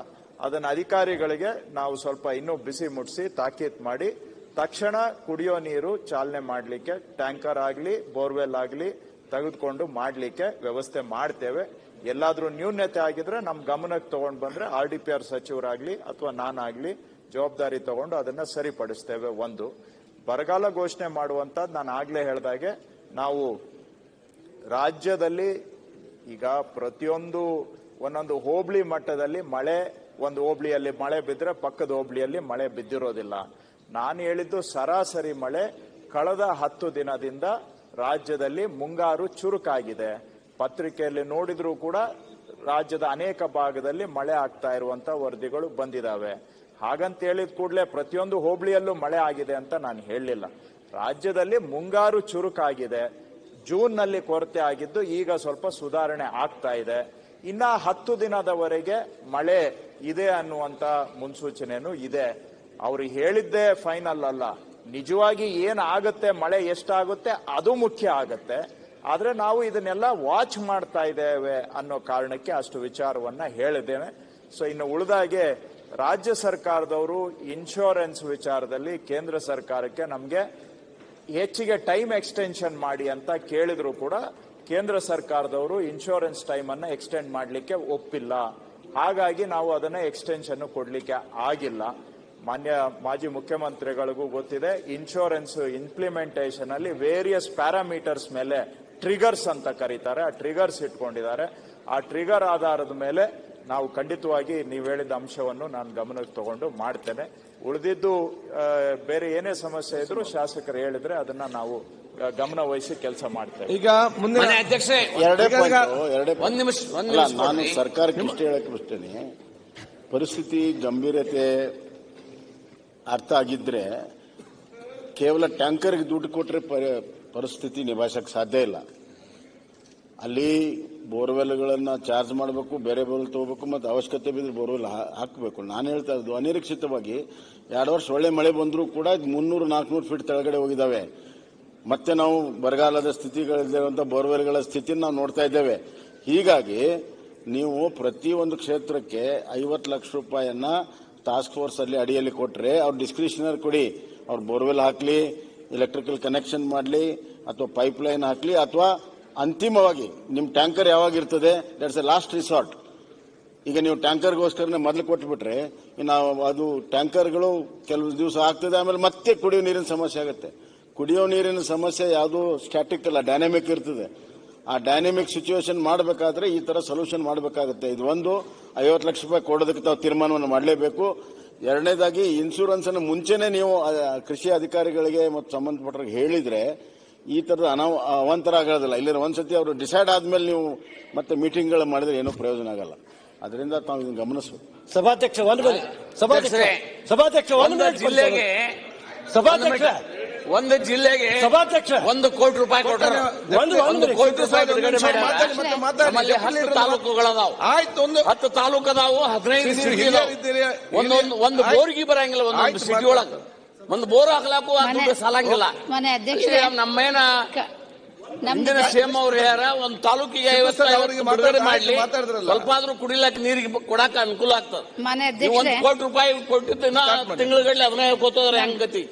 ಅದನ್ನ ಅಧಿಕಾರಿಗಳಿಗೆ ನಾವು ಸ್ವಲ್ಪ ಇನ್ನೂ ಬಿಸಿ ಮುಟ್ಟಿಸಿ ತಾಕೀತು ಮಾಡಿ ತಕ್ಷಣ ಕುಡಿಯೋ ನೀರು ಚಾಲನೆ ಮಾಡಲಿಕ್ಕೆ ಟ್ಯಾಂಕರ್ ಆಗಲಿ ಬೋರ್ವೆಲ್ ಆಗಲಿ ತೆಗೆದುಕೊಂಡು ಮಾಡಲಿಕ್ಕೆ ವ್ಯವಸ್ಥೆ ಮಾಡ್ತೇವೆ. ಎಲ್ಲಾದ್ರೂ ನ್ಯೂನ್ಯತೆ ಆಗಿದ್ರೆ ನಮ್ಮ ಗಮನಕ್ಕೆ ತಗೊಂಡು ಬಂದ್ರೆ RDPR ಸಚಿವರಾಗ್ಲಿ ಅಥವಾ ನಾನಾಗ್ಲಿ ಜವಾಬ್ದಾರಿ ತಗೊಂಡು ಅದನ್ನ ಸರಿಪಡಿಸ್ತೇವೆ. ಒಂದು, ಬರಗಾಲ ಘೋಷಣೆ ಮಾಡುವಂತದ್ದು ನಾನು ಆಗ್ಲೇ ಹೇಳಿದಾಗೆ ನಾವು ರಾಜ್ಯದಲ್ಲಿ ಈಗ ಪ್ರತಿಯೊಂದು ಒಂದೊಂದು ಹೋಬಳಿ ಮಟ್ಟದಲ್ಲಿ ಮಳೆ, ಒಂದು ಹೋಬಳಿಯಲ್ಲಿ ಮಳೆ ಬಿದ್ದರೆ ಪಕ್ಕದ ಹೋಬಳಿಯಲ್ಲಿ ಮಳೆ ಬಿದ್ದಿರೋದಿಲ್ಲ. ನಾನು ಹೇಳಿದ್ದು ಸರಾಸರಿ ಮಳೆ ಕಳೆದ 10 ದಿನದಿಂದ ರಾಜ್ಯದಲ್ಲಿ ಮುಂಗಾರು ಚುರುಕಾಗಿದೆ. ಪತ್ರಿಕೆಯಲ್ಲಿ ನೋಡಿದ್ರೂ ಕೂಡ ರಾಜ್ಯದ ಅನೇಕ ಭಾಗದಲ್ಲಿ ಮಳೆ ಆಗ್ತಾ ಇರುವಂತ ವರದಿಗಳು ಬಂದಿದ್ದಾವೆ. ಹಾಗಂತ ಹೇಳಿದ ಕೂಡಲೇ ಪ್ರತಿಯೊಂದು ಹೋಬಳಿಯಲ್ಲೂ ಮಳೆ ಆಗಿದೆ ಅಂತ ನಾನು ಹೇಳಲಿಲ್ಲ. ರಾಜ್ಯದಲ್ಲಿ ಮುಂಗಾರು ಚುರುಕಾಗಿದೆ. ಜೂನ್ನಲ್ಲಿ ಕೊರತೆ ಆಗಿದ್ದು ಈಗ ಸ್ವಲ್ಪ ಸುಧಾರಣೆ ಆಗ್ತಾ ಇದೆ. ಇನ್ನ 10 ದಿನದವರೆಗೆ ಮಳೆ ಇದೆ ಅನ್ನುವಂತ ಮುನ್ಸೂಚನೆನೂ ಇದೆ. ಅವರು ಹೇಳಿದ್ದೇ ಫೈನಲ್ ಅಲ್ಲ, ನಿಜವಾಗಿ ಏನಾಗುತ್ತೆ, ಮಳೆ ಎಷ್ಟಾಗುತ್ತೆ ಅದು ಮುಖ್ಯ ಆಗತ್ತೆ. ಆದ್ರೆ ನಾವು ಇದನ್ನೆಲ್ಲ ವಾಚ್ ಮಾಡ್ತಾ ಇದ್ದೇವೆ ಅನ್ನೋ ಕಾರಣಕ್ಕೆ ಅಷ್ಟು ವಿಚಾರವನ್ನ ಹೇಳಿದ್ದೇನೆ. ಸೊ ಇನ್ನು ಉಳಿದಾಗೆ ರಾಜ್ಯ ಸರ್ಕಾರದವರು ಇನ್ಶೂರೆನ್ಸ್ ವಿಚಾರದಲ್ಲಿ ಕೇಂದ್ರ ಸರ್ಕಾರಕ್ಕೆ ನಮಗೆ ಹೆಚ್ಚಿಗೆ ಟೈಮ್ ಎಕ್ಸ್ಟೆನ್ಷನ್ ಮಾಡಿ ಅಂತ ಕೇಳಿದ್ರು ಕೂಡ ಕೇಂದ್ರ ಸರ್ಕಾರದವರು ಇನ್ಶೂರೆನ್ಸ್ ಟೈಮ್ ಅನ್ನ ಎಕ್ಸ್ಟೆಂಡ್ ಮಾಡಲಿಕ್ಕೆ ಒಪ್ಪಿಲ್ಲ. ಹಾಗಾಗಿ ನಾವು ಅದನ್ನ ಎಕ್ಸ್ಟೆನ್ಷನ್ ಕೊಡ್ಲಿಕ್ಕೆ ಆಗಿಲ್ಲ. ಮಾನ್ಯ ಮಾಜಿ ಮುಖ್ಯಮಂತ್ರಿಗಳಿಗೂ ಗೊತ್ತಿದೆ. ಇನ್ಶೂರೆನ್ಸ್ ಇಂಪ್ಲಿಮೆಂಟೇಷನ್ ಅಲ್ಲಿ ವೇರಿಯಸ್ ಪ್ಯಾರಾಮೀಟರ್ಸ್ ಮೇಲೆ ಟ್ರಿಗರ್ಸ್ ಅಂತ ಕರೀತಾರೆ, ಆ ಟ್ರಿಗರ್ಸ್ ಇಟ್ಕೊಂಡಿದ್ದಾರೆ. ಆ ಟ್ರಿಗರ್ ಆಧಾರದ ಮೇಲೆ ನಾವು ಖಂಡಿತವಾಗಿ ನೀವು ಹೇಳಿದ ಅಂಶವನ್ನು ನಾನು ಗಮನಕ್ಕೆ ತಗೊಂಡು ಮಾಡ್ತೇನೆ. ಉಳಿದಿದ್ದು ಬೇರೆ ಏನೇ ಸಮಸ್ಯೆ ಇದ್ರೂ ಶಾಸಕರು ಹೇಳಿದ್ರೆ ಅದನ್ನ ನಾವು ಗಮನ ವಹಿಸಿ ಕೆಲಸ ಮಾಡ್ತೇವೆ. ಈಗ ಮುಂದೆ ನಾನು ಸರ್ಕಾರಕ್ಕೆ ಇಷ್ಟ ಹೇಳಕ್ಕೆ ಬಿಡ್ತೇನೆ. ಪರಿಸ್ಥಿತಿ ಗಂಭೀರತೆ ಅರ್ಥ ಆಗಿದ್ರೆ ಕೇವಲ ಟ್ಯಾಂಕರ್ಗೆ ದುಡ್ಡು ಕೊಟ್ಟರೆ ಪರಿಸ್ಥಿತಿ ನಿಭಾಯಿಸಕ್ಕೆ ಸಾಧ್ಯ ಇಲ್ಲ. ಅಲ್ಲಿ ಬೋರ್ವೆಲ್ಗಳನ್ನ ಚಾರ್ಜ್ ಮಾಡಬೇಕು, ಬೇರೆ ಬೋರ್ವೆಲ್ ತಗೋಬೇಕು, ಮತ್ತು ಅವಶ್ಯಕತೆ ಬಿದ್ದರೆ ಬೋರ್ವೆಲ್ ಹಾಕಬೇಕು. ನಾನು ಹೇಳ್ತಾ ಇದ್ದು ಅನಿರೀಕ್ಷಿತವಾಗಿ 2 ವರ್ಷ ಒಳ್ಳೆ ಮಳೆ ಬಂದರೂ ಕೂಡ 300-400 ಫೀಟ್ ಕೆಳಗಡೆ ಹೋಗಿದ್ದಾವೆ. ಮತ್ತೆ ನಾವು ಬರಗಾಲದ ಸ್ಥಿತಿಗಳಿರುವಂತಹ ಬೋರ್ವೆಲ್ಗಳ ಸ್ಥಿತಿಯನ್ನು ನಾವು ನೋಡ್ತಾ ಇದ್ದೇವೆ. ಹೀಗಾಗಿ ನೀವು ಪ್ರತಿಯೊಂದು ಕ್ಷೇತ್ರಕ್ಕೆ 50 ಲಕ್ಷ ರೂಪಾಯಿಯನ್ನ ಟಾಸ್ಕ್ ಫೋರ್ಸ್ ಅಲ್ಲಿ ಅಡಿಯಲ್ಲಿ ಕೊಟ್ಟರೆ ಅವ್ರು ಡಿಸ್ಕ್ರಿಷನರಿ ಕೊಡಿ, ಅವ್ರು ಬೋರ್ವೆಲ್ ಹಾಕ್ಲಿ, ಎಲೆಕ್ಟ್ರಿಕಲ್ ಕನೆಕ್ಷನ್ ಮಾಡಲಿ, ಅಥವಾ ಪೈಪ್ ಲೈನ್ ಹಾಕ್ಲಿ, ಅಥವಾ ಅಂತಿಮವಾಗಿ ನಿಮ್ಮ ಟ್ಯಾಂಕರ್ ಯಾವಾಗ ಇರ್ತದೆ, ದಟ್ಸ್ ಎ ಲಾಸ್ಟ್ ರಿಸಾರ್ಟ್. ಈಗ ನೀವು ಟ್ಯಾಂಕರ್ಗೋಸ್ಕರನೇ ಮೊದಲು ಕೊಟ್ಬಿಟ್ರೆ ನಾವು ಅದು ಟ್ಯಾಂಕರ್ಗಳು ಕೆಲವು ದಿವಸ ಆಗ್ತದೆ, ಆಮೇಲೆ ಮತ್ತೆ ಕುಡಿಯೋ ನೀರಿನ ಸಮಸ್ಯೆ ಆಗುತ್ತೆ. ಕುಡಿಯೋ ನೀರಿನ ಸಮಸ್ಯೆ ಯಾವುದು ಸ್ಟ್ಯಾಟಿಕ್ ಅಲ್ಲ, ಡೈನಾಮಿಕ್ ಇರ್ತದೆ. ಆ ಡೈನಾಮಿಕ್ ಸಿಚುವೇಶನ್ ಮಾಡಬೇಕಾದ್ರೆ ಈ ತರ ಸೊಲ್ಯೂಷನ್ ಮಾಡಬೇಕಾಗುತ್ತೆ. ಇದು ಒಂದು 50 ಲಕ್ಷ ರೂಪಾಯಿ ಕೊಡೋದಕ್ಕೆ ತಾವು ತೀರ್ಮಾನವನ್ನು ಮಾಡಲೇಬೇಕು. ಎರಡನೇದಾಗಿ ಇನ್ಶೂರೆನ್ಸ್ ಅನ್ನು ಮುಂಚೆನೆ ನೀವು ಕೃಷಿ ಅಧಿಕಾರಿಗಳಿಗೆ ಮತ್ತು ಸಂಬಂಧಪಟ್ಟವ್ರಿಗೆ ಹೇಳಿದ್ರೆ ಈ ತರದ ಅವಾಂತರ ಆಗೋದಿಲ್ಲ. ಇಲ್ಲ ಒಂದ್ಸತಿ ಅವರು ಡಿಸೈಡ್ ಆದ್ಮೇಲೆ ನೀವು ಮತ್ತೆ ಮೀಟಿಂಗ್ಗಳು ಮಾಡಿದ್ರೆ ಏನೂ ಪ್ರಯೋಜನ ಆಗಲ್ಲ. ಅದರಿಂದ ತಾವು ಇದನ್ನು ಗಮನಿಸಬೇಕು. ಸಭಾಧ್ಯಕ್ಷ ಒಂದು ಜಿಲ್ಲೆಗೆ ಸಭಾಧ್ಯಕ್ಷ 1 ಕೋಟಿ ರೂಪಾಯಿ ಕೊಟ್ಟರೆ 1 ಕೋಟಿ ರೂಪಾಯಿ ಬಿಡುಗಡೆ ಮಾಡಿ 10 ತಾಲೂಕುಗಳದಾವು. ಆಯ್ತು, 10 ತಾಲೂಕದಾವು, 15 ಸಿಟಿ ಒಂದು ಬೋರ್ಗಿ ಬರಂಗಿಲ್ಲ. ಒಂದು ಸಿಟಿ ಒಳಗೆ ಒಂದು ಬೋರ್ ಹಾಕ್ಲಾಕು ದುಡ್ಡು ಸಾಲಂಗಿಲ್ಲ. ನಮ್ಮೇನ ಹಿಂದಿನ ಸಿಎಂ ಅವ್ರು ಯಾರ ಒಂದು ತಾಲೂಕಿಗೆ 50 ಬಿಡುಗಡೆ ಮಾಡ್ಲಿ, ಸ್ವಲ್ಪ ಆದ್ರೂ ಕುಡಿಲಾಕ ನೀರಿಗೆ ಕೊಡಾಕ ಅನುಕೂಲ ಆಗ್ತದೆ. 1 ಕೋಟಿ ರೂಪಾಯಿ ಕೊಟ್ಟಿದ್ದ ತಿಂಗಳಗಡ್ಲೆ ಅದನ್ನ ಹೇಳ್ಕೊತೋದ್ರೆ ಹೆಂಗ್ ಗತಿ?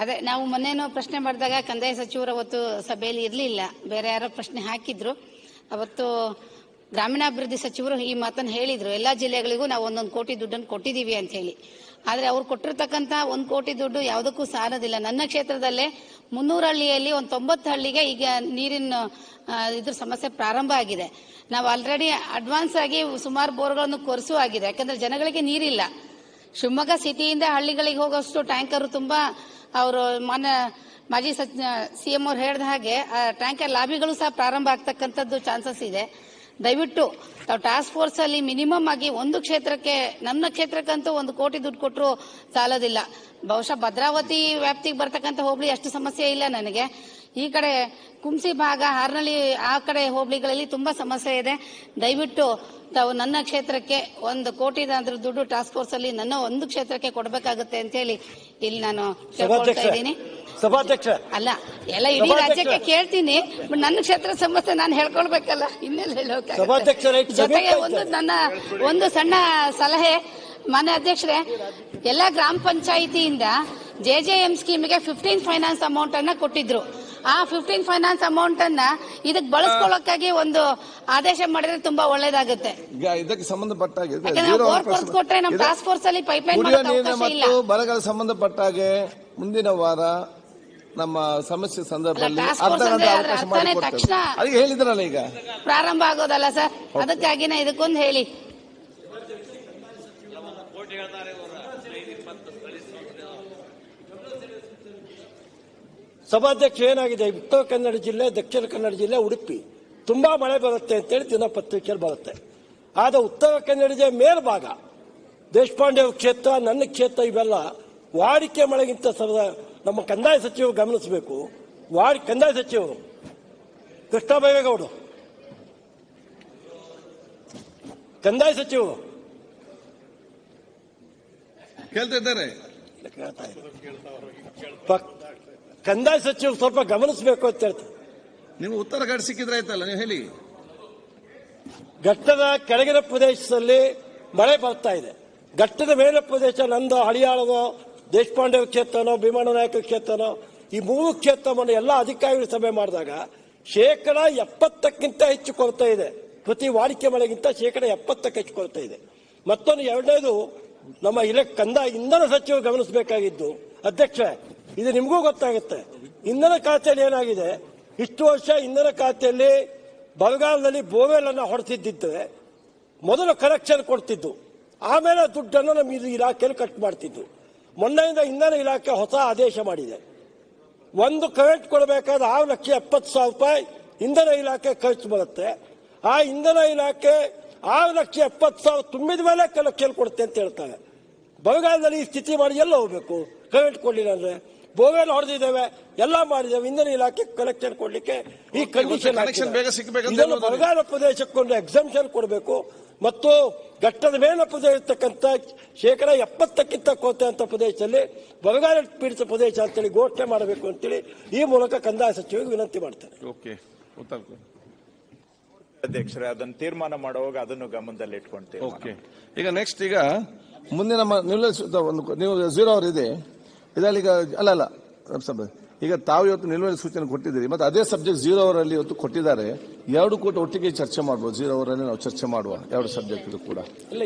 ಅದೇ ನಾವು ಮೊನ್ನೆನೂ ಪ್ರಶ್ನೆ ಮಾಡಿದಾಗ ಕಂದಾಯ ಸಚಿವರು ಅವತ್ತು ಸಭೆಯಲ್ಲಿ ಇರಲಿಲ್ಲ, ಬೇರೆ ಯಾರೋ ಪ್ರಶ್ನೆ ಹಾಕಿದ್ರು. ಅವತ್ತು ಗ್ರಾಮೀಣಾಭಿವೃದ್ಧಿ ಸಚಿವರು ಈ ಮಾತನ್ನು ಹೇಳಿದ್ರು, ಎಲ್ಲಾ ಜಿಲ್ಲೆಗಳಿಗೂ ನಾವು 1 ಕೋಟಿ ದುಡ್ಡನ್ನು ಕೊಟ್ಟಿದ್ದೀವಿ ಅಂತ ಹೇಳಿ. ಆದ್ರೆ ಅವ್ರು ಕೊಟ್ಟಿರ್ತಕ್ಕಂಥ 1 ಕೋಟಿ ದುಡ್ಡು ಯಾವುದಕ್ಕೂ ಸಾಲದಿಲ್ಲ. ನನ್ನ ಕ್ಷೇತ್ರದಲ್ಲೇ 300 ಹಳ್ಳಿಯಲ್ಲಿ 90 ಹಳ್ಳಿಗೆ ಈಗ ನೀರಿನ ಇದ್ರ ಸಮಸ್ಯೆ ಪ್ರಾರಂಭ ಆಗಿದೆ. ನಾವು ಆಲ್ರೆಡಿ ಅಡ್ವಾನ್ಸ್ ಆಗಿ ಸುಮಾರು ಬೋರ್ಗಳನ್ನು ಕೊರೆಸೂ ಆಗಿದೆ, ಯಾಕಂದ್ರೆ ಜನಗಳಿಗೆ ನೀರಿಲ್ಲ. ಶಿವಮೊಗ್ಗ ಸಿಟಿಯಿಂದ ಹಳ್ಳಿಗಳಿಗೆ ಹೋಗೋಷ್ಟು ಟ್ಯಾಂಕರ್ ತುಂಬಾ ಅವರು ಮಾಜಿ ಸಿಎಂ ಅವ್ರು ಹೇಳಿದ ಹಾಗೆ ಟ್ಯಾಂಕರ್ ಲಾಬಿಗಳು ಸಹ ಪ್ರಾರಂಭ ಆಗ್ತಕ್ಕಂಥದ್ದು ಚಾನ್ಸಸ್ ಇದೆ. ದಯವಿಟ್ಟು ತಾವು ಟಾಸ್ಕ್ ಫೋರ್ಸ್ ಅಲ್ಲಿ ಮಿನಿಮಮ್ ಆಗಿ ಒಂದು ಕ್ಷೇತ್ರಕ್ಕೆ, ನನ್ನ ಕ್ಷೇತ್ರಕ್ಕಂತೂ 1 ಕೋಟಿ ದುಡ್ಡು ಕೊಟ್ಟರು ಸಾಲೋದಿಲ್ಲ. ಬಹುಶಃ ಭದ್ರಾವತಿ ವ್ಯಾಪ್ತಿಗೆ ಬರ್ತಕ್ಕಂಥ ಹೋಬಳಿ ಅಷ್ಟು ಸಮಸ್ಯೆ ಇಲ್ಲ ನನಗೆ. ಈ ಕಡೆ ಕುಂಸಿ ಭಾಗ, ಹಾರ್ನಳ್ಳಿ ಆ ಕಡೆ ಹೋಬಳಿಗಳಲ್ಲಿ ತುಂಬಾ ಸಮಸ್ಯೆ ಇದೆ. ದಯವಿಟ್ಟು ತಾವು ನನ್ನ ಕ್ಷೇತ್ರಕ್ಕೆ 1 ಕೋಟಿ ದುಡ್ಡು ಟಾಸ್ಕ್ ಫೋರ್ಸ್ ಅಲ್ಲಿ ನನ್ನ ಒಂದು ಕ್ಷೇತ್ರಕ್ಕೆ ಕೊಡಬೇಕಾಗುತ್ತೆ ಅಂತ ಹೇಳಿ ಇಲ್ಲಿ ನಾನು ಕೇಳ್ಕೊಳ್ತಾ ಇದ್ದೀನಿ. ಸಭಾಧ್ಯಕ್ಷ ಅಲ್ಲ, ಎಲ್ಲ ಇಡೀ ರಾಜ್ಯಕ್ಕೆ ಕೇಳ್ತೀನಿ, ನನ್ನ ಕ್ಷೇತ್ರ ಸಮಸ್ಯೆ ನಾನು ಹೇಳ್ಕೊಳ್ಬೇಕಲ್ಲ, ಇನ್ನೆಲ್ಲ ಹೇಳೋಕೆ. ಜೊತೆಗೆ ಒಂದು ಸಣ್ಣ ಸಲಹೆ ಮಾನ್ಯ ಅಧ್ಯಕ್ಷರೇ, ಎಲ್ಲ ಗ್ರಾಮ ಪಂಚಾಯಿತಿಯಿಂದ JJM ಸ್ಕೀಮ್ಗೆ 15 ಫೈನಾನ್ಸ್ ಅಮೌಂಟ್ ಅನ್ನ ಕೊಟ್ಟಿದ್ರು. ಆ 15 ಫೈನಾನ್ಸ್ ಅಮೌಂಟ್ ಅನ್ನ ಇದಕ್ಕೆ ಬಳಸ್ಕೊಳ್ಳೋಕ್ಕಾಗಿ ಒಂದು ಆದೇಶ ಮಾಡಿದ್ರೆ ತುಂಬಾ ಒಳ್ಳೇದಾಗುತ್ತೆ. ಇದಕ್ಕೆ ಸಂಬಂಧಪಟ್ಟ ಕೊಟ್ರೆ ನಮ್ಮ ಟಾಸ್ಕ್ ಫೋರ್ಸ್ ಅಲ್ಲಿ ಪೈಪ್ಲೈನ್ ಮತ್ತು ಬರಗಾಲ ಸಂಬಂಧಪಟ್ಟ ಹಾಗೆ ಮುಂದಿನ ವಾರ ನಮ್ಮ ಸಮಸ್ಯೆ ಸಂದರ್ಭದಲ್ಲಿ ಅರ್ಧ ಗಂಟೆ ಅವಕಾಶ ಮಾಡಿಕೊಡ್ತೇವೆ. ಅದಕ್ಕೆ ಹೇಳಿದ್ರಲ್ಲ ಈಗ ಪ್ರಾರಂಭ ಆಗೋದಲ್ಲ ಸರ್, ಅದಕ್ಕಾಗಿನ ಇದಕ್ಕೊಂದು ಹೇಳಿ. ಸಭಾಧ್ಯಕ್ಷ ಏನಾಗಿದೆ, ಉತ್ತರ ಕನ್ನಡ ಜಿಲ್ಲೆ, ದಕ್ಷಿಣ ಕನ್ನಡ ಜಿಲ್ಲೆ, ಉಡುಪಿ ತುಂಬಾ ಮಳೆ ಬರುತ್ತೆ ಅಂತೇಳಿ ದಿನಪತ್ರಿಕೆಯಲ್ಲಿ ಬರುತ್ತೆ. ಆದ ಉತ್ತರ ಕನ್ನಡ ಜಿಲ್ಲೆ ಮೇಲ್ಭಾಗ ದೇಶಪಾಂಡೆ ಕ್ಷೇತ್ರ, ನನ್ನ ಕ್ಷೇತ್ರ, ಇವೆಲ್ಲ ವಾಡಿಕೆ ಮಳೆಗಿಂತ ನಮ್ಮ ಕಂದಾಯ ಸಚಿವರು ಗಮನಿಸಬೇಕು. ಕಂದಾಯ ಸಚಿವರು ಕೃಷ್ಣ ಬೈರೇಗೌಡರು, ಕಂದಾಯ ಸಚಿವರು ಕೇಳ್ತಿದ್ದಾರೆ, ಕಂದಾಯ ಸಚಿವರು ಸ್ವಲ್ಪ ಗಮನಿಸಬೇಕು ಅಂತ ಹೇಳ್ತಾರೆ. ನೀವು ಉತ್ತರ ಕಡೆ ಸಿಕ್ಕಿದ್ರೆ ಆಯ್ತಲ್ಲ, ನೀವು ಹೇಳಿ. ಘಟ್ಟದ ಕೆಳಗಿನ ಪ್ರದೇಶದಲ್ಲಿ ಮಳೆ ಬರ್ತಾ ಇದೆ, ಘಟ್ಟದ ಮೇಲೆ ಪ್ರದೇಶ ನಂದು ಹಳಿಯಾಳನೋ, ದೇಶಪಾಂಡೆ ಕ್ಷೇತ್ರನೋ, ಭೀಮಣ್ಣ ನಾಯಕ ಕ್ಷೇತ್ರನೋ, ಈ 3 ಕ್ಷೇತ್ರವನ್ನು ಎಲ್ಲ ಅಧಿಕಾರಿಗಳು ಸಭೆ ಮಾಡಿದಾಗ 70% ಹೆಚ್ಚು ಕೊರತೆ ಇದೆ. ಪ್ರತಿ ವಾಡಿಕೆ ಮಳೆಗಿಂತ 70% ಹೆಚ್ಚು ಕೊರತೆ ಇದೆ. ಮತ್ತೊಂದು ಎರಡನೇದು ನಮ್ಮ ಇಂಧನ ಸಚಿವರು ಗಮನಿಸಬೇಕಾಗಿದ್ದು, ಅಧ್ಯಕ್ಷ ಇದು ನಿಮಗೂ ಗೊತ್ತಾಗುತ್ತೆ, ಇಂಧನ ಖಾತೆಯಲ್ಲಿ ಏನಾಗಿದೆ, ಇಷ್ಟು ವರ್ಷ ಇಂಧನ ಖಾತೆಯಲ್ಲಿ ಬರಗಾಲದಲ್ಲಿ ಬೋರ್ವೆಲ್ ಅನ್ನ ಹೊಡೆಸಿದ್ದಿದ್ರೆ ಮೊದಲು ಕನೆಕ್ಷನ್ ಕೊಡ್ತಿದ್ದು, ಆಮೇಲೆ ದುಡ್ಡನ್ನು ನಮ್ಮ ಇದು ಇಲಾಖೆಯಲ್ಲಿ ಕಟ್ ಮಾಡ್ತಿದ್ದು. ಮೊನ್ನೆಯಿಂದ ಇಂಧನ ಇಲಾಖೆ ಹೊಸ ಆದೇಶ ಮಾಡಿದೆ. ಒಂದು ಕರೆಂಟ್ ಕೊಡಬೇಕಾದ್ರೆ 6,70,000 ಇಂಧನ ಇಲಾಖೆ ಖರ್ಚು ಬರುತ್ತೆ. ಆ ಇಂಧನ ಇಲಾಖೆ 6,70,000 ತುಂಬಿದ ಮೇಲೆ ಕನೆಕ್ಷನ್ ಕೊಡುತ್ತೆ ಅಂತ ಹೇಳ್ತಾರೆ. ಬರಗಾಲದಲ್ಲಿ ಈ ಸ್ಥಿತಿ ಮಾಡಿ ಎಲ್ಲ ಹೋಗ್ಬೇಕು ಕರೆಂಟ್ ಕೊಡಲಿಲ್ಲ ಅಂದ್ರೆ? ಬೋರ್ವೆಲ್ ಹೊಡೆದಿದ್ದೇವೆ, ಎಲ್ಲ ಮಾಡಿದ್ದೇವೆ, ಇಂಧನ ಇಲಾಖೆ ಕನೆಕ್ಷನ್ ಕೊಡ್ಲಿಕ್ಕೆ ಈ ಕಂಡೀಷನ್ ಬರಗಾಲ ಪ್ರದೇಶಕ್ಕೊಂದು ಎಕ್ಸಂಪ್ಷನ್ ಕೊಡಬೇಕು ಮತ್ತು ಘಟ್ಟದ ಮೇಲೆ ಪ್ರದೇಶ ಇರ್ತಕ್ಕಂಥ 70%ಕ್ಕಿಂತ ಕೊರತೆ ಅಂತ ಪ್ರದೇಶದಲ್ಲಿ ಬರಗಾಲ ಪೀಡಿತ ಪ್ರದೇಶ ಅಂತೇಳಿ ಘೋಷಣೆ ಮಾಡಬೇಕು ಅಂತೇಳಿ ಈ ಮೂಲಕ ಕಂದಾಯ ಸಚಿವರಿಗೆ ವಿನಂತಿ ಮಾಡ್ತಾರೆ. ಅಧ್ಯಕ್ಷರೇ, ಅದನ್ನು ತೀರ್ಮಾನ ಮಾಡುವಾಗ ಅದನ್ನು ಗಮನದಲ್ಲಿ ಇಟ್ಕೊಳ್ತೇವೆ. ಈಗ ನೆಕ್ಸ್ಟ್ ಈಗ ಮುಂದೆ ನಮ್ಮ ನೀವು 0 ಅವರ್ ಇದೆ ಇದರಲ್ಲಿ ಈಗ ಅಲ್ಲ ಈಗ ತಾವು ಇವತ್ತು ನಿಲುವಳಿ ಸೂಚನೆ ಕೊಟ್ಟಿದ್ದೀರಿ, ಮತ್ತೆ ಅದೇ ಸಬ್ಜೆಕ್ಟ್ 0 ಅವರ್ ಅಲ್ಲಿ ಇವತ್ತು ಕೊಟ್ಟಿದ್ದಾರೆ. 2 ಕೂಟ ಒಟ್ಟಿಗೆ ಚರ್ಚೆ ಮಾಡಬಹುದು. 0 ಅವರ್ ಅಲ್ಲಿ ನಾವು ಚರ್ಚೆ ಮಾಡುವ 2 ಸಬ್ಜೆಕ್ಟ್ ಇದು ಕೂಡ.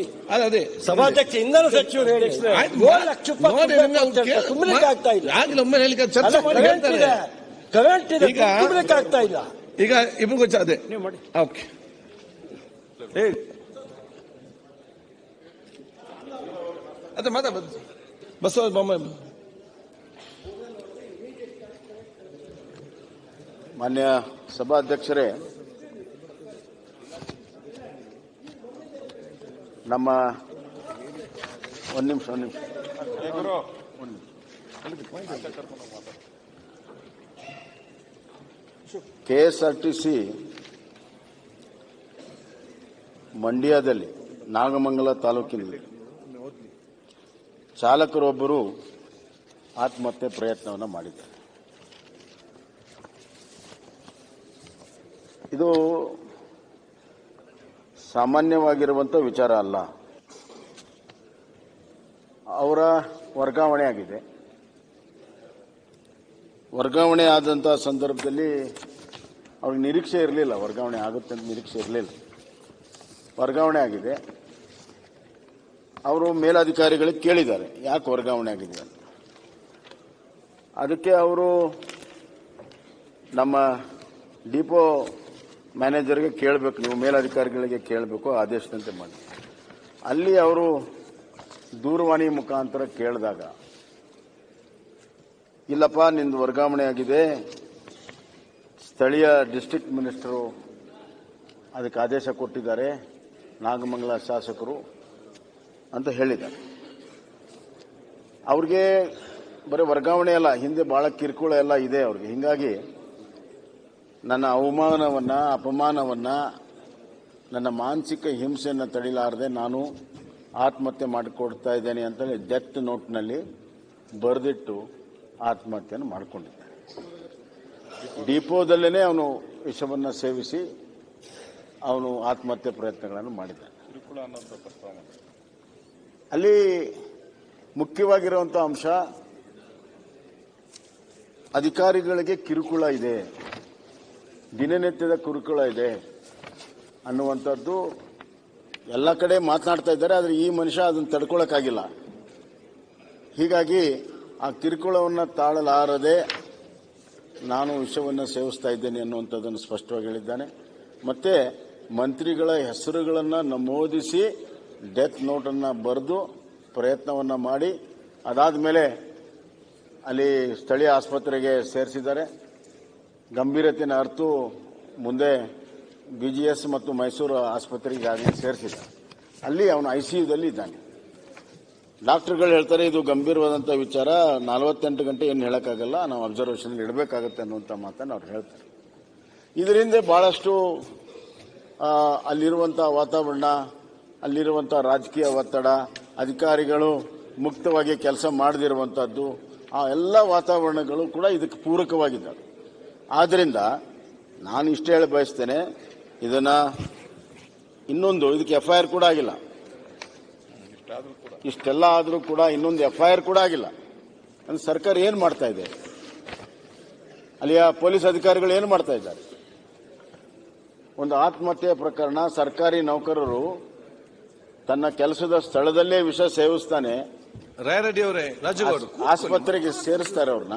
ಅದೇ ಸಭಾಧ್ಯಕ್ಷ ಇಂಧನ ಸಚಿವರು ಹೇಳಿ ಆಗ್ತಾ ಇಲ್ಲ, ಕರೆಂಟ್ ಇದೆ ಆಗ್ತಾ ಇಲ್ಲ. ಈಗ ಇಬ್ರಿಗೂ ಅದೇ ಓಕೆ. ಅದೇ ಬಸವರಾಜ ಬೊಮ್ಮಾಯಿ. ಮಾನ್ಯ ಸಭಾಧ್ಯಕ್ಷರೇ, ನಮ್ಮ ಒಂದು ನಿಮಿಷ ಕೆಎಸ್ಆರ್ಟಿಸಿ ಮಂಡ್ಯದಲ್ಲಿ ನಾಗಮಂಗಲ ತಾಲೂಕಿನಲ್ಲಿ ಚಾಲಕರೊಬ್ಬರು ಆತ್ಮಹತ್ಯೆ ಪ್ರಯತ್ನವನ್ನು ಮಾಡಿದ್ದಾರೆ. ಇದು ಸಾಮಾನ್ಯವಾಗಿರುವಂಥ ವಿಚಾರ ಅಲ್ಲ. ಅವರ ವರ್ಗಾವಣೆ ಆಗಿದೆ. ವರ್ಗಾವಣೆ ಆದಂಥ ಸಂದರ್ಭದಲ್ಲಿ ಅವ್ರಿಗೆ ನಿರೀಕ್ಷೆ ಇರಲಿಲ್ಲ, ವರ್ಗಾವಣೆ ಆಗುತ್ತೆ ಅಂತ ನಿರೀಕ್ಷೆ ಇರಲಿಲ್ಲ. ವರ್ಗಾವಣೆ ಆಗಿದೆ. ಅವರು ಮೇಲಾಧಿಕಾರಿಗಳಿಗೆ ಕೇಳಿದ್ದಾರೆ ಯಾಕೆ ವರ್ಗಾವಣೆ ಆಗಿದೆ ಅಂತ. ಅದಕ್ಕೆ ಅವರು ನಮ್ಮ ಡಿಪೋ ಮ್ಯಾನೇಜರ್ಗೆ ಕೇಳಬೇಕು, ನೀವು ಮೇಲಾಧಿಕಾರಿಗಳಿಗೆ ಕೇಳಬೇಕು, ಆದೇಶದಂತೆ ಮಾಡಿ. ಅಲ್ಲಿ ಅವರು ದೂರವಾಣಿ ಮುಖಾಂತರ ಕೇಳಿದಾಗ, ಇಲ್ಲಪ್ಪ ನಿಂದು ವರ್ಗಾವಣೆ ಆಗಿದೆ, ಸ್ಥಳೀಯ ಡಿಸ್ಟ್ರಿಕ್ಟ್ ಮಿನಿಸ್ಟರು ಅದಕ್ಕೆ ಆದೇಶ ಕೊಟ್ಟಿದ್ದಾರೆ, ನಾಗಮಂಗಲ ಶಾಸಕರು ಅಂತ ಹೇಳಿದ್ದಾರೆ. ಅವ್ರಿಗೆ ಬರೀ ವರ್ಗಾವಣೆ ಅಲ್ಲ, ಹಿಂದೆ ಬಹಳ ಕಿರುಕುಳ ಎಲ್ಲ ಇದೆ ಅವ್ರಿಗೆ. ಹೀಗಾಗಿ ನನ್ನ ಅವಮಾನವನ್ನ, ಅಪಮಾನವನ್ನ, ನನ್ನ ಮಾನಸಿಕ ಹಿಂಸೆಯನ್ನು ತಡಿಲಾರದೆ ನಾನು ಆತ್ಮಹತ್ಯೆ ಮಾಡಿಕೊಡ್ತಾ ಇದ್ದೇನೆ ಅಂತ ಡೆತ್ ನೋಟ್ನಲ್ಲಿ ಬರೆದಿಟ್ಟು ಆತ್ಮಹತ್ಯೆಯನ್ನು ಮಾಡಿಕೊಂಡಿದ್ದಾನೆ. ಡಿಪೋದಲ್ಲೇ ಅವನು ವಿಷವನ್ನು ಸೇವಿಸಿ ಅವನು ಆತ್ಮಹತ್ಯೆ ಪ್ರಯತ್ನಗಳನ್ನು ಮಾಡಿದ್ದಾನೆ. ಅಲ್ಲಿ ಮುಖ್ಯವಾಗಿರುವಂತಹ ಅಂಶ, ಅಧಿಕಾರಿಗಳಿಗೆ ಕಿರುಕುಳ ಇದೆ, ದಿನನಿತ್ಯದ ಕಿರುಕುಳ ಇದೆ ಅನ್ನುವಂಥದ್ದು ಎಲ್ಲ ಕಡೆ ಮಾತನಾಡ್ತಾ ಇದ್ದಾರೆ. ಆದರೆ ಈ ಮನುಷ್ಯ ಅದನ್ನು ತಡ್ಕೊಳ್ಳೋಕ್ಕಾಗಿಲ್ಲ. ಹೀಗಾಗಿ ಆ ಕಿರುಕುಳವನ್ನು ತಾಳಲಾರದೆ ನಾನು ವಿಷವನ್ನು ಸೇವಿಸ್ತಾ ಇದ್ದೇನೆ ಅನ್ನುವಂಥದ್ದನ್ನು ಸ್ಪಷ್ಟವಾಗಿ ಹೇಳಿದ್ದಾನೆ. ಮತ್ತೆ ಮಂತ್ರಿಗಳ ಹೆಸರುಗಳನ್ನು ನಮೂದಿಸಿ ಡೆತ್ ನೋಟನ್ನು ಬರೆದು ಪ್ರಯತ್ನವನ್ನು ಮಾಡಿ ಅದಾದ ಮೇಲೆ ಅಲ್ಲಿ ಸ್ಥಳೀಯ ಆಸ್ಪತ್ರೆಗೆ ಸೇರಿಸಿದ್ದಾರೆ. ಗಂಭೀರತೆಯನ್ನು ಅರಿತು ಮುಂದೆ BGS ಮತ್ತು ಮೈಸೂರು ಆಸ್ಪತ್ರೆಗೆ ಈಗಾಗಲೇ ಸೇರಿಸಿದ್ದಾರೆ. ಅಲ್ಲಿ ಅವನು ICUದಲ್ಲಿ ಇದ್ದಾನೆ. ಡಾಕ್ಟರ್ಗಳು ಹೇಳ್ತಾರೆ ಇದು ಗಂಭೀರವಾದಂಥ ವಿಚಾರ, 48 ಗಂಟೆ ಏನು ಹೇಳೋಕ್ಕಾಗಲ್ಲ, ನಾವು ಅಬ್ಸರ್ವೇಷನ್ ಇಡಬೇಕಾಗುತ್ತೆ ಅನ್ನುವಂಥ ಮಾತನ್ನು ಅವ್ರು ಹೇಳ್ತಾರೆ. ಇದರಿಂದ ಬಹಳಷ್ಟು ಅಲ್ಲಿರುವಂಥ ವಾತಾವರಣ, ಅಲ್ಲಿರುವಂಥ ರಾಜಕೀಯ ಒತ್ತಡ, ಅಧಿಕಾರಿಗಳು ಮುಕ್ತವಾಗಿ ಕೆಲಸ ಮಾಡದಿರುವಂಥದ್ದು, ಆ ಎಲ್ಲ ವಾತಾವರಣಗಳು ಕೂಡ ಇದಕ್ಕೆ ಪೂರಕವಾಗಿದ್ದಾವೆ. ಆದ್ದರಿಂದ ನಾನು ಇಷ್ಟೇ ಹೇಳಿ ಬಯಸ್ತೇನೆ, ಇದನ್ನ ಇನ್ನೊಂದು ಇದಕ್ಕೆ FIR ಕೂಡ ಆಗಿಲ್ಲ. ಇಷ್ಟೆಲ್ಲ ಆದರೂ ಕೂಡ ಇನ್ನೊಂದು FIR ಕೂಡ ಆಗಿಲ್ಲ. ಅಂದ್ರೆ ಸರ್ಕಾರ ಏನು ಮಾಡ್ತಾ ಇದೆ, ಅಲ್ಲಿಯ ಪೊಲೀಸ್ ಅಧಿಕಾರಿಗಳು ಏನು ಮಾಡ್ತಾ ಇದ್ದಾರೆ? ಒಂದು ಆತ್ಮಹತ್ಯೆ ಪ್ರಕರಣ, ಸರ್ಕಾರಿ ನೌಕರರು ತನ್ನ ಕೆಲಸದ ಸ್ಥಳದಲ್ಲೇ ವಿಷ ಸೇವಿಸ್ತಾನೆ ರಾಯರೆಡ್ಡಿ ಅವರೇ, ರಾಜುಗೌಡ ಆಸ್ಪತ್ರೆಗೆ ಸೇರಿಸ್ತಾರೆ ಅವ್ರನ್ನ,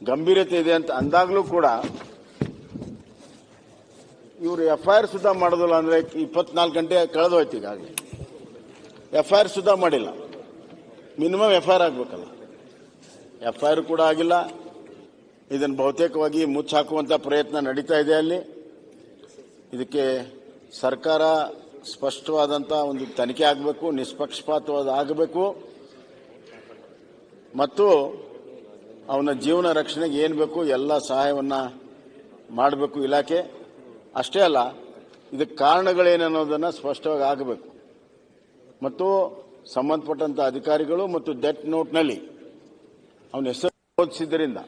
ಗಂಭೀರತೆ ಇದೆ ಅಂತ ಅಂದಾಗ್ಲೂ ಕೂಡ ಇವರು FIR ಸುಧಾ ಮಾಡೋದಿಲ್ಲ ಅಂದ್ರೆ 24 ಗಂಟೆ ಕಳೆದೋಯ್ತು. ಈಗಾಗಲೇ FIR ಸುಧಾ ಮಾಡಿಲ್ಲ. ಮಿನಿಮಮ್ FIR ಆಗ್ಬೇಕಲ್ಲ, FIR ಕೂಡ ಆಗಿಲ್ಲ. ಇದನ್ನು ಬಹುತೇಕವಾಗಿ ಮುಚ್ಚಾಕುವಂತ ಪ್ರಯತ್ನ ನಡೀತಾ ಇದೆ ಅಲ್ಲಿ. ಇದಕ್ಕೆ ಸರ್ಕಾರ ಸ್ಪಷ್ಟವಾದಂತ ಒಂದು ತನಿಖೆ ಆಗಬೇಕು, ನಿಷ್ಪಕ್ಷಪಾತವಾದ ಆಗಬೇಕು ಮತ್ತು ಅವನ ಜೀವನ ರಕ್ಷಣೆಗೆ ಏನು ಬೇಕು ಎಲ್ಲ ಸಹಾಯವನ್ನ ಮಾಡಬೇಕು ಇಲಾಖೆ. ಅಷ್ಟೇ ಅಲ್ಲ, ಇದಕ್ಕೆ ಕಾರಣಗಳೇನನ್ನೋದನ್ನು ಸ್ಪಷ್ಟವಾಗಿ ಆಗಬೇಕು ಮತ್ತು ಸಂಬಂಧಪಟ್ಟಂತ ಅಧಿಕಾರಿಗಳು ಮತ್ತು ಡೆತ್ ನೋಟ್ನಲ್ಲಿ ಅವನ ಹೆಸರು ಓದಿಸಿದ್ದರಿಂದ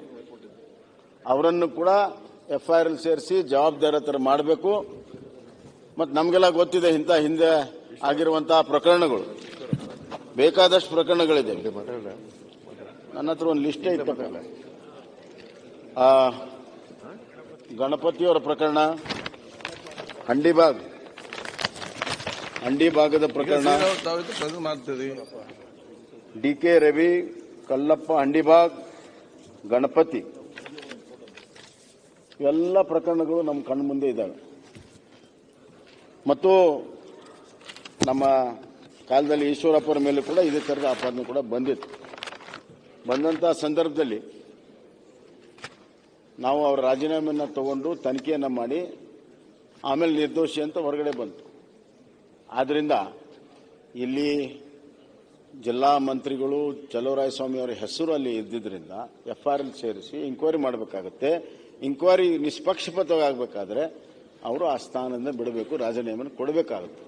ಅವರನ್ನು ಕೂಡ FIR ಸೇರಿಸಿ ಜವಾಬ್ದಾರತರ ಮಾಡಬೇಕು. ಮತ್ತು ನಮಗೆಲ್ಲ ಗೊತ್ತಿದೆ ಇಂಥ ಹಿಂದೆ ಆಗಿರುವಂತಹ ಪ್ರಕರಣಗಳು, ಬೇಕಾದಷ್ಟು ಪ್ರಕರಣಗಳಿದೆ. ನನ್ನ ಹತ್ರ ಒಂದು ಲಿಸ್ಟೇ ಇತ್ತು. ಗಣಪತಿಯವರ ಪ್ರಕರಣ, ಹಂಡಿಭಾಗದ ಪ್ರಕರಣ, DK ರವಿ, ಕಲ್ಲಪ್ಪ ಹಂಡಿಭಾಗ್, ಗಣಪತಿ, ಇವೆಲ್ಲ ಪ್ರಕರಣಗಳು ನಮ್ಮ ಕಣ್ಣು ಮುಂದೆ ಇದ್ದಾವೆ. ಮತ್ತು ನಮ್ಮ ಕಾಲದಲ್ಲಿ ಈಶ್ವರಪ್ಪರ ಮೇಲೆ ಕೂಡ ಇದೇ ಥರದ ಆಪಾದನೆ ಕೂಡ ಬಂದಿತ್ತು. ಬಂದಂತಹ ಸಂದರ್ಭದಲ್ಲಿ ನಾವು ಅವರ ರಾಜೀನಾಮೆಯನ್ನು ತಗೊಂಡು ತನಿಖೆಯನ್ನು ಮಾಡಿ ಆಮೇಲೆ ನಿರ್ದೋಷಿ ಅಂತ ಹೊರಗಡೆ ಬಂತು. ಆದ್ದರಿಂದ ಇಲ್ಲಿ ಜಿಲ್ಲಾ ಮಂತ್ರಿಗಳು ಚಲುವರಾಯಸ್ವಾಮಿ ಅವರ ಹೆಸರು ಅಲ್ಲಿ ಇದ್ದಿದ್ದರಿಂದ FIR ಸೇರಿಸಿ ಇಂಕ್ವೈರಿ ಮಾಡಬೇಕಾಗುತ್ತೆ. ಇಂಕ್ವೈರಿ ನಿಷ್ಪಕ್ಷಪಾತವಾಗಿ ಆಗಬೇಕಾದ್ರೆ ಅವರು ಆ ಸ್ಥಾನದಿಂದ ಬಿಡಬೇಕು, ರಾಜೀನಾಮೆಯನ್ನು ಕೊಡಬೇಕಾಗುತ್ತೆ.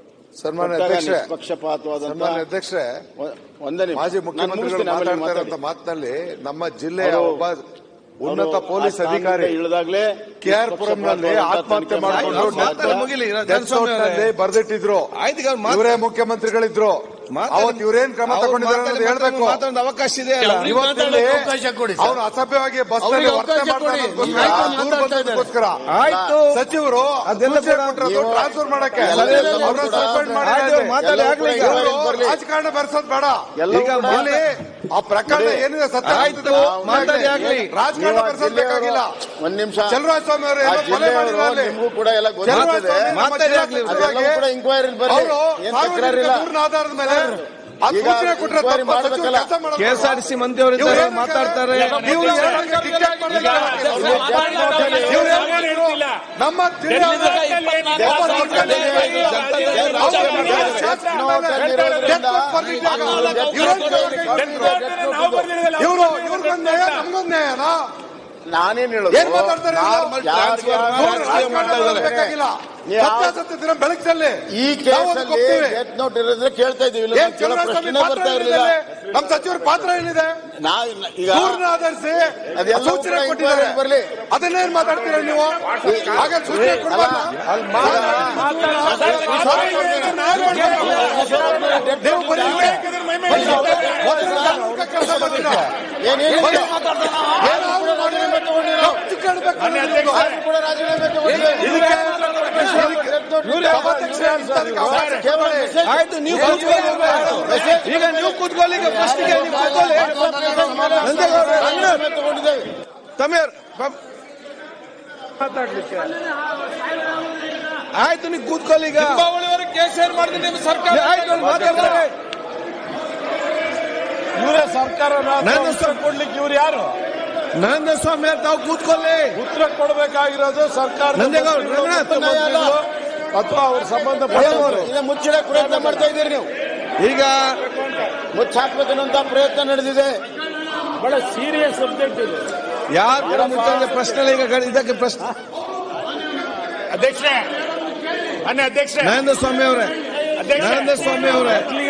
ನಿಷ್ಪಕ್ಷಪಾತವಾದಂತ ಅಧ್ಯಕ್ಷರೇ, ಒಂದೇ ಮಾಜಿ ಮುಖ್ಯಮಂತ್ರಿಗಳು ಮಾತಾಡ್ತಾ ಮಾತಿನಲ್ಲಿ ನಮ್ಮ ಜಿಲ್ಲೆಯ ಒಬ್ಬ ಉನ್ನತ ಪೊಲೀಸ್ ಅಧಿಕಾರಿ ಇಳಿದಾಗಲೇ KR ಪುರಂನಲ್ಲಿ ಆತ್ಮಹತ್ಯೆ ಮಾಡಿಕೊಂಡು ಬರೆದಿಟ್ಟಿದ್ರು. ಇವರೇ ಮುಖ್ಯಮಂತ್ರಿಗಳಿದ್ರು. ಅವತ್ತು ಇವರೇನ್ ಕ್ರಮ ತಗೊಂಡಿದ್ದಾರೆ ಅನ್ನೋದು ಹೇಳ್ಬೇಕು. ಅವಕಾಶ ಇದೆ. ಅವರು ಅಸಭ್ಯವಾಗಿ ಬಸ್ ನಲ್ಲಿ ವರ್ತನೆ ಮಾಡ್ತಾರೆ. ಆಯ್ತು, ಸಚಿವರು ಟ್ರಾನ್ಸ್ಫರ್ ಮಾಡಕ್ಕೆ ಸಸ್ಪೆಂಡ್ ಮಾಡಿ ರಾಜಕಾರಣ ಬೆರೆಸೋದು ಬೇಡ. ಇಲ್ಲಿ ಆ ಪ್ರಕರಣ ಏನಿದೆ ಸತ್ಯ ರಾಜಕಾರಣ ಬೆರೆಸೋದು ಬೇಕಾಗಿಲ್ಲ. ಒಂದ್ ನಿಮಿಷ, ಚಲುವರಾಯಸ್ವಾಮಿ ಅವರು ಕೊಲೆ ಮಾಡಿದ್ರು. ನಿಮಗೂ ಕೂಡ ಎಲ್ಲ ಗೊತ್ತಾಗ್ತದೆ. ದೂರಿನ ಆಧಾರದ ಮೇಲೆ ಸೂಚನೆ ಕೊಟ್ಟರೆ KSRTC ಮಂತ್ರಿಯವರಿದ್ದಾರೆ, ಮಾತಾಡ್ತಾರೆ. ನಮ್ಮ ಇವರು ಇವ್ರಿಗೊಂದು ನ್ಯಾಯ, ನಮ್ಗೊಂದು ನ್ಯಾಯನಾ? ನಾನೇನ್ ಹೇಳೋದು, ಏನ್ ಮಾತಾಡ್ತಾರೆ? ಬೆಳಕಲ್ಲಿ ಈ ಕೇಸಲ್ಲಿ ಡೆತ್ ನೋಟ್ ಇರೋದ್ರೆ ಕೇಳ್ತಾ ಇದೀವಿ. ನಮ್ಮ ಸಚಿವರ ಪಾತ್ರ ಏನಿದೆ? ಆಧರಿಸಿ ಸೂಚನೆ ಕೊಟ್ಟಿದ್ದಾರೆ, ಬರಲಿ. ಅದನ್ನೇನ್ ಮಾತಾಡ್ತೀರ ನೀವು? ಹಾಗೆ ಸೂಚನೆ ಕೊಡಬಾರ್ದು. ಆಯ್ತು, ನೀವು ಈಗ ನೀವು ಕೂತ್ಕೊಳ್ಳಿ. ಆಯ್ತು, ನೀವು ಕೂತ್ಕೊಳ್ಳಿ. ಈಗ ಕೇಸ್ ಏನ್ ಮಾಡಿದ್ರೆ ನಿಮ್ಮ ಸರ್ಕಾರ ಮಾತಾಡ್ತಾರೆ. ಇವರೇ ಸರ್ಕಾರ ಕೊಡ್ಲಿಕ್ಕೆ ಇವ್ರು ಯಾರು? ನರೇಂದ್ರ ಸ್ವಾಮಿ ತಾವು ಕೂತ್ಕೊಳ್ಳಿ. ಉತ್ತರ ಕೊಡಬೇಕಾಗಿರೋದು ಸರ್ಕಾರ ಅಥವಾ ಅವ್ರ ಸಂಬಂಧಪಟ್ಟವರು. ಮುಚ್ಚಿಡಕ್ಕೆ ಪ್ರಯತ್ನ ಮಾಡ್ತಾ ಇದ್ದೀರಿ ನೀವು. ಈಗ ಮುಚ್ಚಾಕ್ಬೇಕನ್ನೋಂತ ಪ್ರಯತ್ನ ನಡೆದಿದೆ. ಬಹಳ ಸೀರಿಯಸ್ ಸಬ್ಜೆಕ್ಟ್ ಇದು. ಯಾರು ಕೂಡ ಮುಚ್ಚ ಪ್ರಶ್ನೆ ಈಗ ಇದಕ್ಕೆ ಪ್ರಶ್ನೆ. ಅಧ್ಯಕ್ಷರೇ, ನರೇಂದ್ರ ಸ್ವಾಮಿ ಅವರೇ,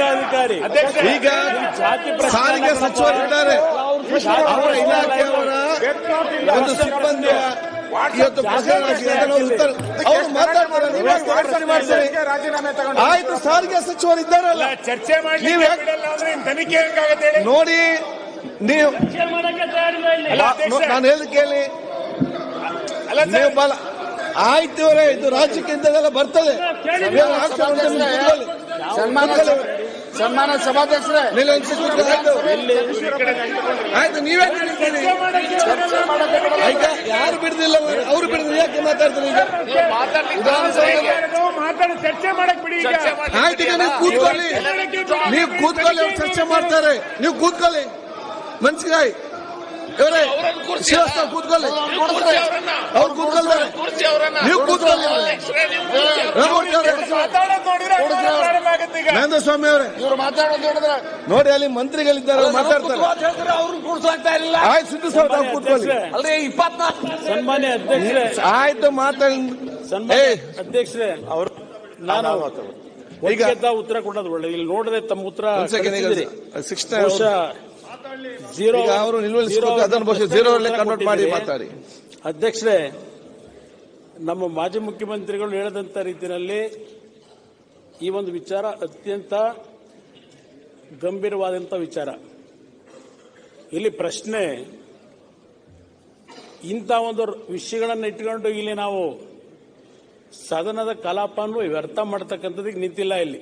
ಅಧಿಕಾರಿ ಈಗ ಸಾರಿಗೆ ಸಚಿವರಿದ್ದಾರೆ, ಅವರ ಇಲಾಖೆಯವರ ಒಂದು ಸಿಬ್ಬಂದಿಯ ಇವತ್ತು ಪ್ರಕರಣ ಅವರು ಮಾತಾಡ್ತಾರೆ. ಆಯ್ತು, ಸಾರಿಗೆ ಸಚಿವರು ಇದ್ದಾರಲ್ಲ, ಚರ್ಚೆ ಮಾಡಿ ತನಿಖೆ ನೋಡಿ. ನೀವು ನಾನು ಹೇಳಿ ಕೇಳಿ. ನೀವು ಆಯ್ತು, ಇದು ರಾಜ್ಯಕ್ಕೆ ಇಂಥದ್ದೆಲ್ಲ ಬರ್ತದೆ. ಸನ್ಮಾನ ಸಭಾಧ್ಯಕ್ಷರೇ, ಆಯ್ತು, ನೀವೇ ಯಾರು ಬಿಡುದಿಲ್ಲ, ಅವ್ರು ಬಿಡುದಿಲ್ಲ, ಯಾಕೆ ಮಾತಾಡ್ತಾರೆ ಈಗ? ಚರ್ಚೆ ಮಾಡಕ್ ಬಿಡಿ. ಆಯ್ತು, ಈಗ ನೀವು ಕೂತ್ಕೊಳ್ಳಿ, ಅವ್ರು ಚರ್ಚೆ ಮಾಡ್ತಾರೆ, ನೀವು ಕೂತ್ಕೊಳ್ಳಿ. ಮನ್ಸಿಗಾಯ್ ಇವರೇ ಶ್ರೀವಾಸ್ತವ ಕೂತ್ಕೊಳ್ಳಿ, ಅವ್ರು ಕೂತ್ಕೊಳ್ತಾರೆ, ನೀವು ಕೂತ್ಕೊಳ್ಳಿ. ಮಹೇಂದ್ರ ಸ್ವಾಮಿ ಅವರೇ, ಇವರು ಮಾತಾಡೋದು ನೋಡಿದ್ರೆ ನೋಡಿ ಅಲ್ಲಿ ಮಂತ್ರಿಗಳಿದ್ದಾರೆ, ಮಾತಾಡ್ತಾರೆ. ಆಯ್ತು, ಸಿದ್ದು ಸರ್ ತಾವು ಕೂತ್ಕೊಳ್ಳಿ. ಸನ್ಮಾನ್ಯ ಅಧ್ಯಕ್ಷರೇ, ಆಯ್ತು, ಮಾತಾಡಿ. ಅಧ್ಯಕ್ಷರೇ, ಅವರು ನಾನು ಈಗ ಉತ್ತರ ಕೊಡೋದು ಒಳ್ಳೆ. ಇಲ್ಲಿ ನೋಡದೆ ತಮ್ಮ ಉತ್ತರ ಅವರು ಕನ್ವರ್ಟ್ ಮಾಡಿ ಮಾತಾಡಿ. ಅಧ್ಯಕ್ಷರೇ, ನಮ್ಮ ಮಾಜಿ ಮುಖ್ಯಮಂತ್ರಿಗಳು ಹೇಳಿದಂತ ರೀತಿಯಲ್ಲಿ ಈ ಒಂದು ವಿಚಾರ ಅತ್ಯಂತ ಗಂಭೀರವಾದಂಥ ವಿಚಾರ. ಇಲ್ಲಿ ಪ್ರಶ್ನೆ ಇಂಥ ಒಂದು ವಿಷಯಗಳನ್ನು ಇಟ್ಕೊಂಡು ಇಲ್ಲಿ ನಾವು ಸದನದ ಕಲಾಪವನ್ನು ವ್ಯರ್ಥ ಮಾಡತಕ್ಕಂಥದಕ್ಕೆ ನಿಂತಿಲ್ಲ. ಇಲ್ಲಿ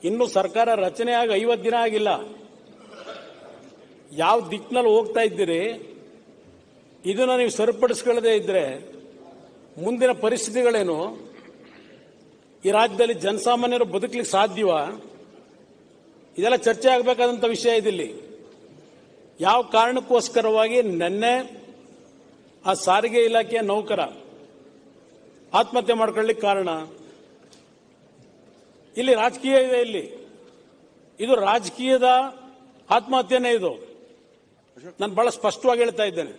ಇನ್ನು ಸರ್ಕಾರ ರಚನೆ ಆಗಿ 50 ದಿನ ಆಗಿಲ್ಲ. ಯಾವ ದಿಕ್ಕಿನಲ್ಲಿ ಹೋಗ್ತಾ ಇದ್ದೀರಿ ಇದನ್ನ ನೀವು ಸರಿಪಡಿಸ್ಕೊಳ್ಳದೆ ಇದ್ರೆ ಮುಂದಿನ ಪರಿಸ್ಥಿತಿಗಳೇನು? ಈ ರಾಜ್ಯದಲ್ಲಿ ಜನಸಾಮಾನ್ಯರು ಬದುಕಲಿಕ್ಕೆ ಸಾಧ್ಯವಾ? ಇದೆಲ್ಲ ಚರ್ಚೆ ಆಗಬೇಕಾದಂಥ ವಿಷಯ ಇದಿಲ್ಲಿ. ಯಾವ ಕಾರಣಕ್ಕೋಸ್ಕರವಾಗಿ ನಿನ್ನೆ ಆ ಸಾರಿಗೆ ಇಲಾಖೆಯ ನೌಕರ ಆತ್ಮಹತ್ಯೆ ಮಾಡ್ಕೊಳ್ಳಿಕ್ಕೆ ಕಾರಣ? ಇಲ್ಲಿ ರಾಜಕೀಯ ಇದೆ. ಇದು ರಾಜಕೀಯದ ಆತ್ಮಹತ್ಯೆನೇ. ಇದು ನಾನು ಬಹಳ ಸ್ಪಷ್ಟವಾಗಿ ಹೇಳ್ತಾ ಇದ್ದೇನೆ.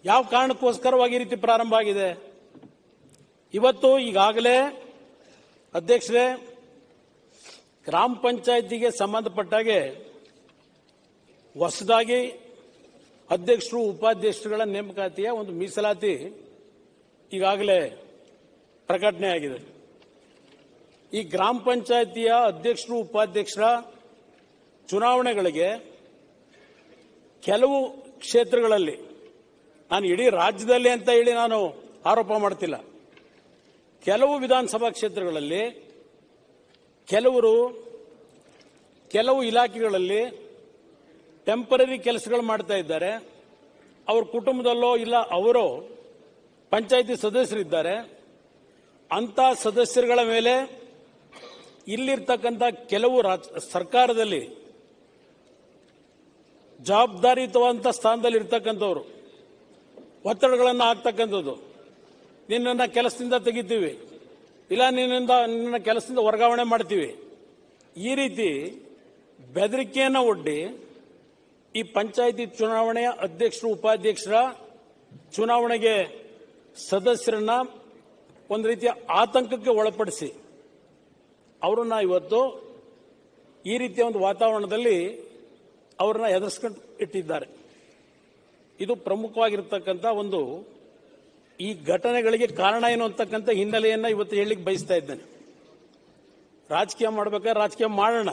ಯಾವ ಕಾರಣಕ್ಕೋಸ್ಕರವಾಗಿ ಈ ರೀತಿ ಪ್ರಾರಂಭ ಆಗಿದೆ? ಇವತ್ತು ಈಗಾಗಲೇ ಅಧ್ಯಕ್ಷರೇ, ಗ್ರಾಮ ಪಂಚಾಯತಿಗೆ ಸಂಬಂಧಪಟ್ಟಾಗೆ ಹೊಸದಾಗಿ ಅಧ್ಯಕ್ಷರು ಉಪಾಧ್ಯಕ್ಷರುಗಳ ನೇಮಕಾತಿಯ ಒಂದು ಮೀಸಲಾತಿ ಈಗಾಗಲೇ ಪ್ರಕಟಣೆ ಆಗಿದೆ. ಈ ಗ್ರಾಮ ಪಂಚಾಯತಿಯ ಅಧ್ಯಕ್ಷರು ಉಪಾಧ್ಯಕ್ಷರ ಚುನಾವಣೆಗಳಿಗೆ ಕೆಲವು ಕ್ಷೇತ್ರಗಳಲ್ಲಿ, ನಾನು ಇಡೀ ರಾಜ್ಯದಲ್ಲಿ ಅಂತ ಹೇಳಿ ನಾನು ಆರೋಪ ಮಾಡ್ತಿಲ್ಲ, ಕೆಲವು ವಿಧಾನಸಭಾ ಕ್ಷೇತ್ರಗಳಲ್ಲಿ ಕೆಲವು ಇಲಾಖೆಗಳಲ್ಲಿ ಟೆಂಪರರಿ ಕೆಲಸಗಳು ಮಾಡ್ತಾ ಇದ್ದಾರೆ. ಅವ್ರ ಕುಟುಂಬದಲ್ಲೋ ಇಲ್ಲ ಅವರು ಪಂಚಾಯಿತಿ ಸದಸ್ಯರಿದ್ದಾರೆ. ಅಂತ ಸದಸ್ಯರುಗಳ ಮೇಲೆ ಇಲ್ಲಿರ್ತಕ್ಕಂಥ ಕೆಲವು ಸರ್ಕಾರದಲ್ಲಿ ಜವಾಬ್ದಾರಿಯುತವಾದಂಥ ಸ್ಥಾನದಲ್ಲಿ ಇರ್ತಕ್ಕಂಥವ್ರು ಒತ್ತಡಗಳನ್ನು ಹಾಕ್ತಕ್ಕಂಥದ್ದು. ನಿನ್ನನ್ನು ಕೆಲಸದಿಂದ ತೆಗಿತೀವಿ, ಇಲ್ಲ ನಿನ್ನ ಕೆಲಸದಿಂದ ವರ್ಗಾವಣೆ ಮಾಡ್ತೀವಿ, ಈ ರೀತಿ ಬೆದರಿಕೆಯನ್ನು ಒಡ್ಡಿ ಈ ಪಂಚಾಯಿತಿ ಚುನಾವಣೆಯ ಅಧ್ಯಕ್ಷರು ಉಪಾಧ್ಯಕ್ಷರ ಚುನಾವಣೆಗೆ ಸದಸ್ಯರನ್ನ ಒಂದು ರೀತಿಯ ಆತಂಕಕ್ಕೆ ಒಳಪಡಿಸಿ ಅವರನ್ನ ಇವತ್ತು ಈ ರೀತಿಯ ಒಂದು ವಾತಾವರಣದಲ್ಲಿ ಅವರನ್ನ ಎದುರಿಸ್ಕೊಂಡು ಇಟ್ಟಿದ್ದಾರೆ. ಇದು ಪ್ರಮುಖವಾಗಿರ್ತಕ್ಕಂಥ ಒಂದು ಈ ಘಟನೆಗಳಿಗೆ ಕಾರಣ ಏನು ಅಂತಕ್ಕಂಥ ಹಿನ್ನೆಲೆಯನ್ನು ಇವತ್ತು ಹೇಳಲಿಕ್ಕೆ ಬಯಸ್ತಾ ಇದ್ದೇನೆ. ರಾಜಕೀಯ ಮಾಡಬೇಕಾದ್ರೆ ರಾಜಕೀಯ ಮಾಡೋಣ,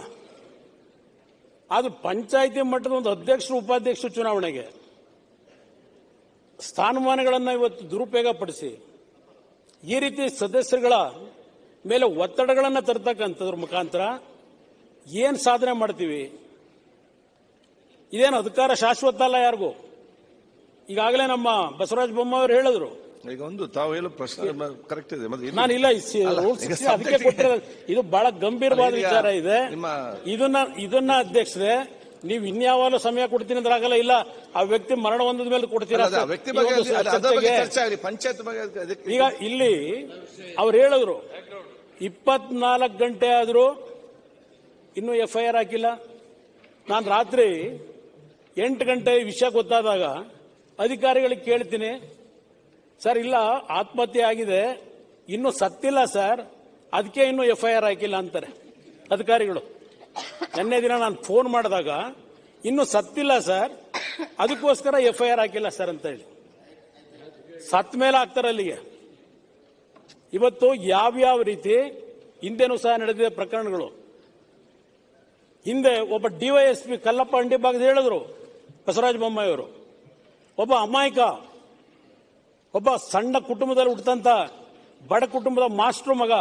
ಆದ್ರೆ ಪಂಚಾಯಿತಿ ಮಟ್ಟದ ಒಂದು ಅಧ್ಯಕ್ಷರು ಉಪಾಧ್ಯಕ್ಷರು ಚುನಾವಣೆಗೆ ಸ್ಥಾನಮಾನಗಳನ್ನು ಇವತ್ತು ದುರುಪಯೋಗ ಪಡಿಸಿ ಈ ರೀತಿ ಸದಸ್ಯರುಗಳ ಮೇಲೆ ಒತ್ತಡಗಳನ್ನು ತರ್ತಕ್ಕಂಥದ್ರ ಮುಖಾಂತರ ಏನು ಸಾಧನೆ ಮಾಡ್ತೀವಿ? ಇದೇನು ಅಧಿಕಾರ ಶಾಶ್ವತ ಅಲ್ಲ ಯಾರಿಗೂ. ಈಗಾಗಲೇ ನಮ್ಮ ಬಸವರಾಜ ಬೊಮ್ಮಾಯಿ ಅವರು ಹೇಳಿದ್ರು. ಈಗ ಒಂದು ತಾವು ಹೇಳೋ ಪ್ರಶ್ನೆ ಕರೆಕ್ಟ್ ಇದೆ. ನಾನು ಇಲ್ಲ ಅದಕ್ಕೆ ಕೊಟ್ಟಿರೋ ಇದು ಬಹಳ ಗಂಭೀರವಾದ ವಿಚಾರ ಇದೆ. ಇದನ್ನ ಅಧ್ಯಕ್ಷರೇ, ನೀವು ಇನ್ಯಾವಾಗಲೂ ಸಮಯ ಕೊಡ್ತೀನಿ ಅಂದ್ರೆ ಆಗಲ್ಲ. ಇಲ್ಲ, ಆ ವ್ಯಕ್ತಿ ಮರಣ ಹೊಂದಿದ ಮೇಲೆ ಕೊಡ್ತೀರಾ? ಈಗ ಇಲ್ಲಿ ಅವ್ರು ಹೇಳಿದ್ರು 24 ಗಂಟೆ ಆದರೂ ಇನ್ನೂ FIR ಹಾಕಿಲ್ಲ. ನಾನು ರಾತ್ರಿ 8 ಗಂಟೆ ವಿಷಯ ಗೊತ್ತಾದಾಗ ಅಧಿಕಾರಿಗಳಿಗೆ ಕೇಳ್ತೀನಿ, ಸರ್ ಇಲ್ಲ ಆತ್ಮಹತ್ಯೆ ಆಗಿದೆ, ಇನ್ನೂ ಸತ್ತಿಲ್ಲ ಸರ್, ಅದಕ್ಕೆ ಇನ್ನೂ FIR ಹಾಕಿಲ್ಲ ಅಂತಾರೆ ಅಧಿಕಾರಿಗಳು. ನಿನ್ನೆ ದಿನ ನಾನು ಫೋನ್ ಮಾಡಿದಾಗ ಇನ್ನೂ ಸತ್ತಿಲ್ಲ ಸರ್, ಅದಕ್ಕೋಸ್ಕರ FIR ಹಾಕಿಲ್ಲ ಸರ್ ಅಂತ ಹೇಳಿ. ಸತ್ತ ಮೇಲೆ ಹಾಕ್ತಾರೆ ಅಲ್ಲಿಗೆ. ಇವತ್ತು ಯಾವ್ಯಾವ ರೀತಿ ಹಿಂದೆನೂ ಸಹ ನಡೆದಿದೆ ಪ್ರಕರಣಗಳು. ಹಿಂದೆ ಒಬ್ಬ DYSP ಕಲ್ಲಪ್ಪ ಅಂಡಿಭಾಗದ ಹೇಳಿದ್ರು ಬಸವರಾಜ ಬೊಮ್ಮಾಯಿ ಅವರು, ಒಬ್ಬ ಅಮಾಯಕ, ಒಬ್ಬ ಸಣ್ಣ ಕುಟುಂಬದಲ್ಲಿ ಹುಟ್ಟಂತ ಬಡ ಕುಟುಂಬದ ಮಾಸ್ಟರ್ ಮಗ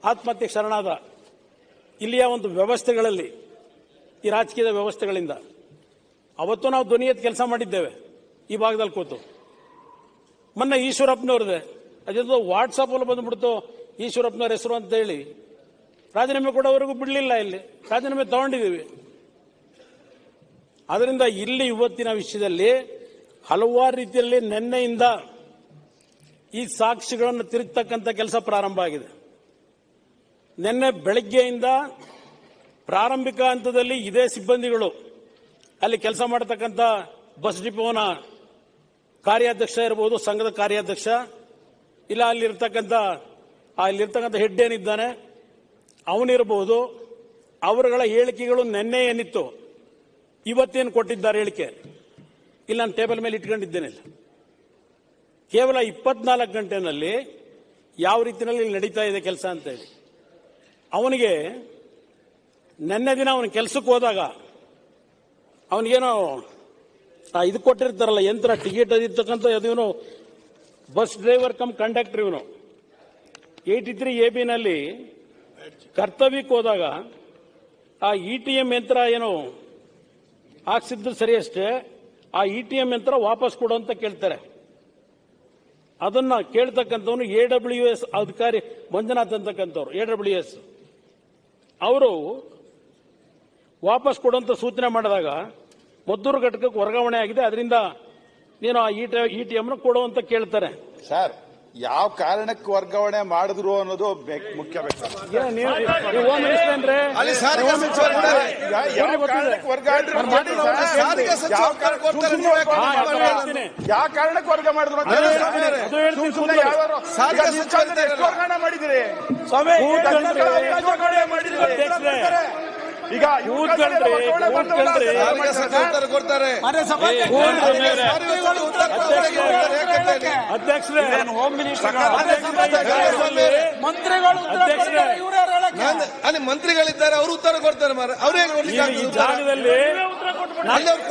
ಆತ್ಮಹತ್ಯೆಗೆ ಶರಣಾದ ಇಲ್ಲಿಯ ಒಂದು ವ್ಯವಸ್ಥೆಗಳಲ್ಲಿ, ಈ ರಾಜಕೀಯದ ವ್ಯವಸ್ಥೆಗಳಿಂದ ಅವತ್ತು ನಾವು ಧ್ವನಿ ಎತ್ತಿ ಕೆಲಸ ಮಾಡಿದ್ದೇವೆ ಈ ಭಾಗದಲ್ಲಿ ಕೂತು. ಮೊನ್ನೆ ಈಶ್ವರಪ್ಪನವ್ರದೆ ಅದೊಂದು ವಾಟ್ಸಾಪ್ ಅಲ್ಲಿ ಬಂದ್ಬಿಡ್ತು, ಈಶ್ವರಪ್ಪನವ್ರ ಹೆಸರು ಅಂತ ಹೇಳಿ ರಾಜೀನಾಮೆ ಕೊಡೋವರೆಗೂ ಬಿಡಲಿಲ್ಲ. ಇಲ್ಲಿ ರಾಜೀನಾಮೆ ತಗೊಂಡಿದ್ದೀವಿ. ಅದರಿಂದ ಇಲ್ಲಿ ಇವತ್ತಿನ ವಿಷಯದಲ್ಲಿ ಹಲವಾರು ರೀತಿಯಲ್ಲಿ ನಿನ್ನೆಯಿಂದ ಈ ಸಾಕ್ಷಿಗಳನ್ನು ತಿರುಗತಕ್ಕಂಥ ಕೆಲಸ ಪ್ರಾರಂಭ ಆಗಿದೆ. ನಿನ್ನೆ ಬೆಳಗ್ಗೆಯಿಂದ ಪ್ರಾರಂಭಿಕ ಹಂತದಲ್ಲಿ ಇದೇ ಸಿಬ್ಬಂದಿಗಳು ಅಲ್ಲಿ ಕೆಲಸ ಮಾಡತಕ್ಕಂಥ ಬಸ್ ಡಿಪೋನ ಕಾರ್ಯಾಧ್ಯಕ್ಷ ಇರಬಹುದು, ಸಂಘದ ಕಾರ್ಯಾಧ್ಯಕ್ಷ, ಇಲ್ಲ ಅಲ್ಲಿರ್ತಕ್ಕಂಥ ಹೆಡ್ ಏನಿದ್ದಾನೆ ಅವನಿರಬಹುದು, ಅವರುಗಳ ಹೇಳಿಕೆಗಳು ನಿನ್ನೆ ಏನಿತ್ತು ಇವತ್ತೇನು ಕೊಟ್ಟಿದ್ದಾರೆ ಹೇಳಿಕೆ ಇಲ್ಲ, ನಾನು ಟೇಬಲ್ ಮೇಲೆ ಇಟ್ಕೊಂಡಿದ್ದೇನೆ. ಕೇವಲ 24 ಗಂಟೆನಲ್ಲಿ ಯಾವ ರೀತಿಯಲ್ಲಿ ನಡೀತಾ ಇದೆ ಕೆಲಸ ಅಂತ ಹೇಳಿ ಅವನಿಗೆ ನಿನ್ನೆ ದಿನ ಅವನ ಕೆಲಸಕ್ಕೆ ಹೋದಾಗ ಅವನಿಗೇನೋ ಇದು ಕೊಟ್ಟಿರ್ತಾರಲ್ಲ ಯಂತ್ರ, ಟಿಕೆಟ್ ಅದಿರ್ತಕ್ಕಂಥ ಇವನು ಬಸ್ ಡ್ರೈವರ್ ಕಮ್ ಕಂಡಕ್ಟರ್, ಇವನು 83 AB ನಲ್ಲಿ ಕರ್ತವ್ಯಕ್ಕೆ ಹೋದಾಗ ಆ ETM ಯಂತ್ರ ಏನೋ ಹಾಕ್ಸಿದ್ದು ಸರಿ ಅಷ್ಟೇ, ಆ ETM ಯಂತ್ರ ವಾಪಸ್ ಕೊಡು ಅಂತ ಕೇಳ್ತಾರೆ. ಅದನ್ನ ಕೇಳ್ತಕ್ಕಂಥವನು AWS ಅಧಿಕಾರಿ ಮಂಜುನಾಥ್ ಅಂತಕ್ಕಂಥವ್ರು, AWS ಅವರು ವಾಪಸ್ ಕೊಡುವಂತ ಸೂಚನೆ ಮಾಡಿದಾಗ ಮದ್ದೂರು ಘಟಕಕ್ಕೆ ವರ್ಗಾವಣೆ ಆಗಿದೆ, ಅದರಿಂದ ನೀನು ಆ ETM ಕೊಡುವಂತ ಕೇಳ್ತಾರೆ. ಸರ್, ಯಾವ ಕಾರಣಕ್ಕೆ ವರ್ಗಾವಣೆ ಮಾಡಿದ್ರು ಅನ್ನೋದು ಮುಖ್ಯ. ಯಾವ ಕಾರಣಕ್ಕೆ ವರ್ಗ ಮಾಡಿದ್ರು ಮಾಡಿದಿರಿ ಈಗ ಕೊಡ್ತಾರೆ. ಅಧ್ಯಕ್ಷರೇ, ಹೋಮ್ ಮಿನಿಸ್ಟರ್ ಮಂತ್ರಿಗಳಿದ್ದಾರೆ, ಅವರು ಉತ್ತರ ಕೊಡ್ತಾರೆ. ಅವರೇ ಜಾಗದಲ್ಲಿ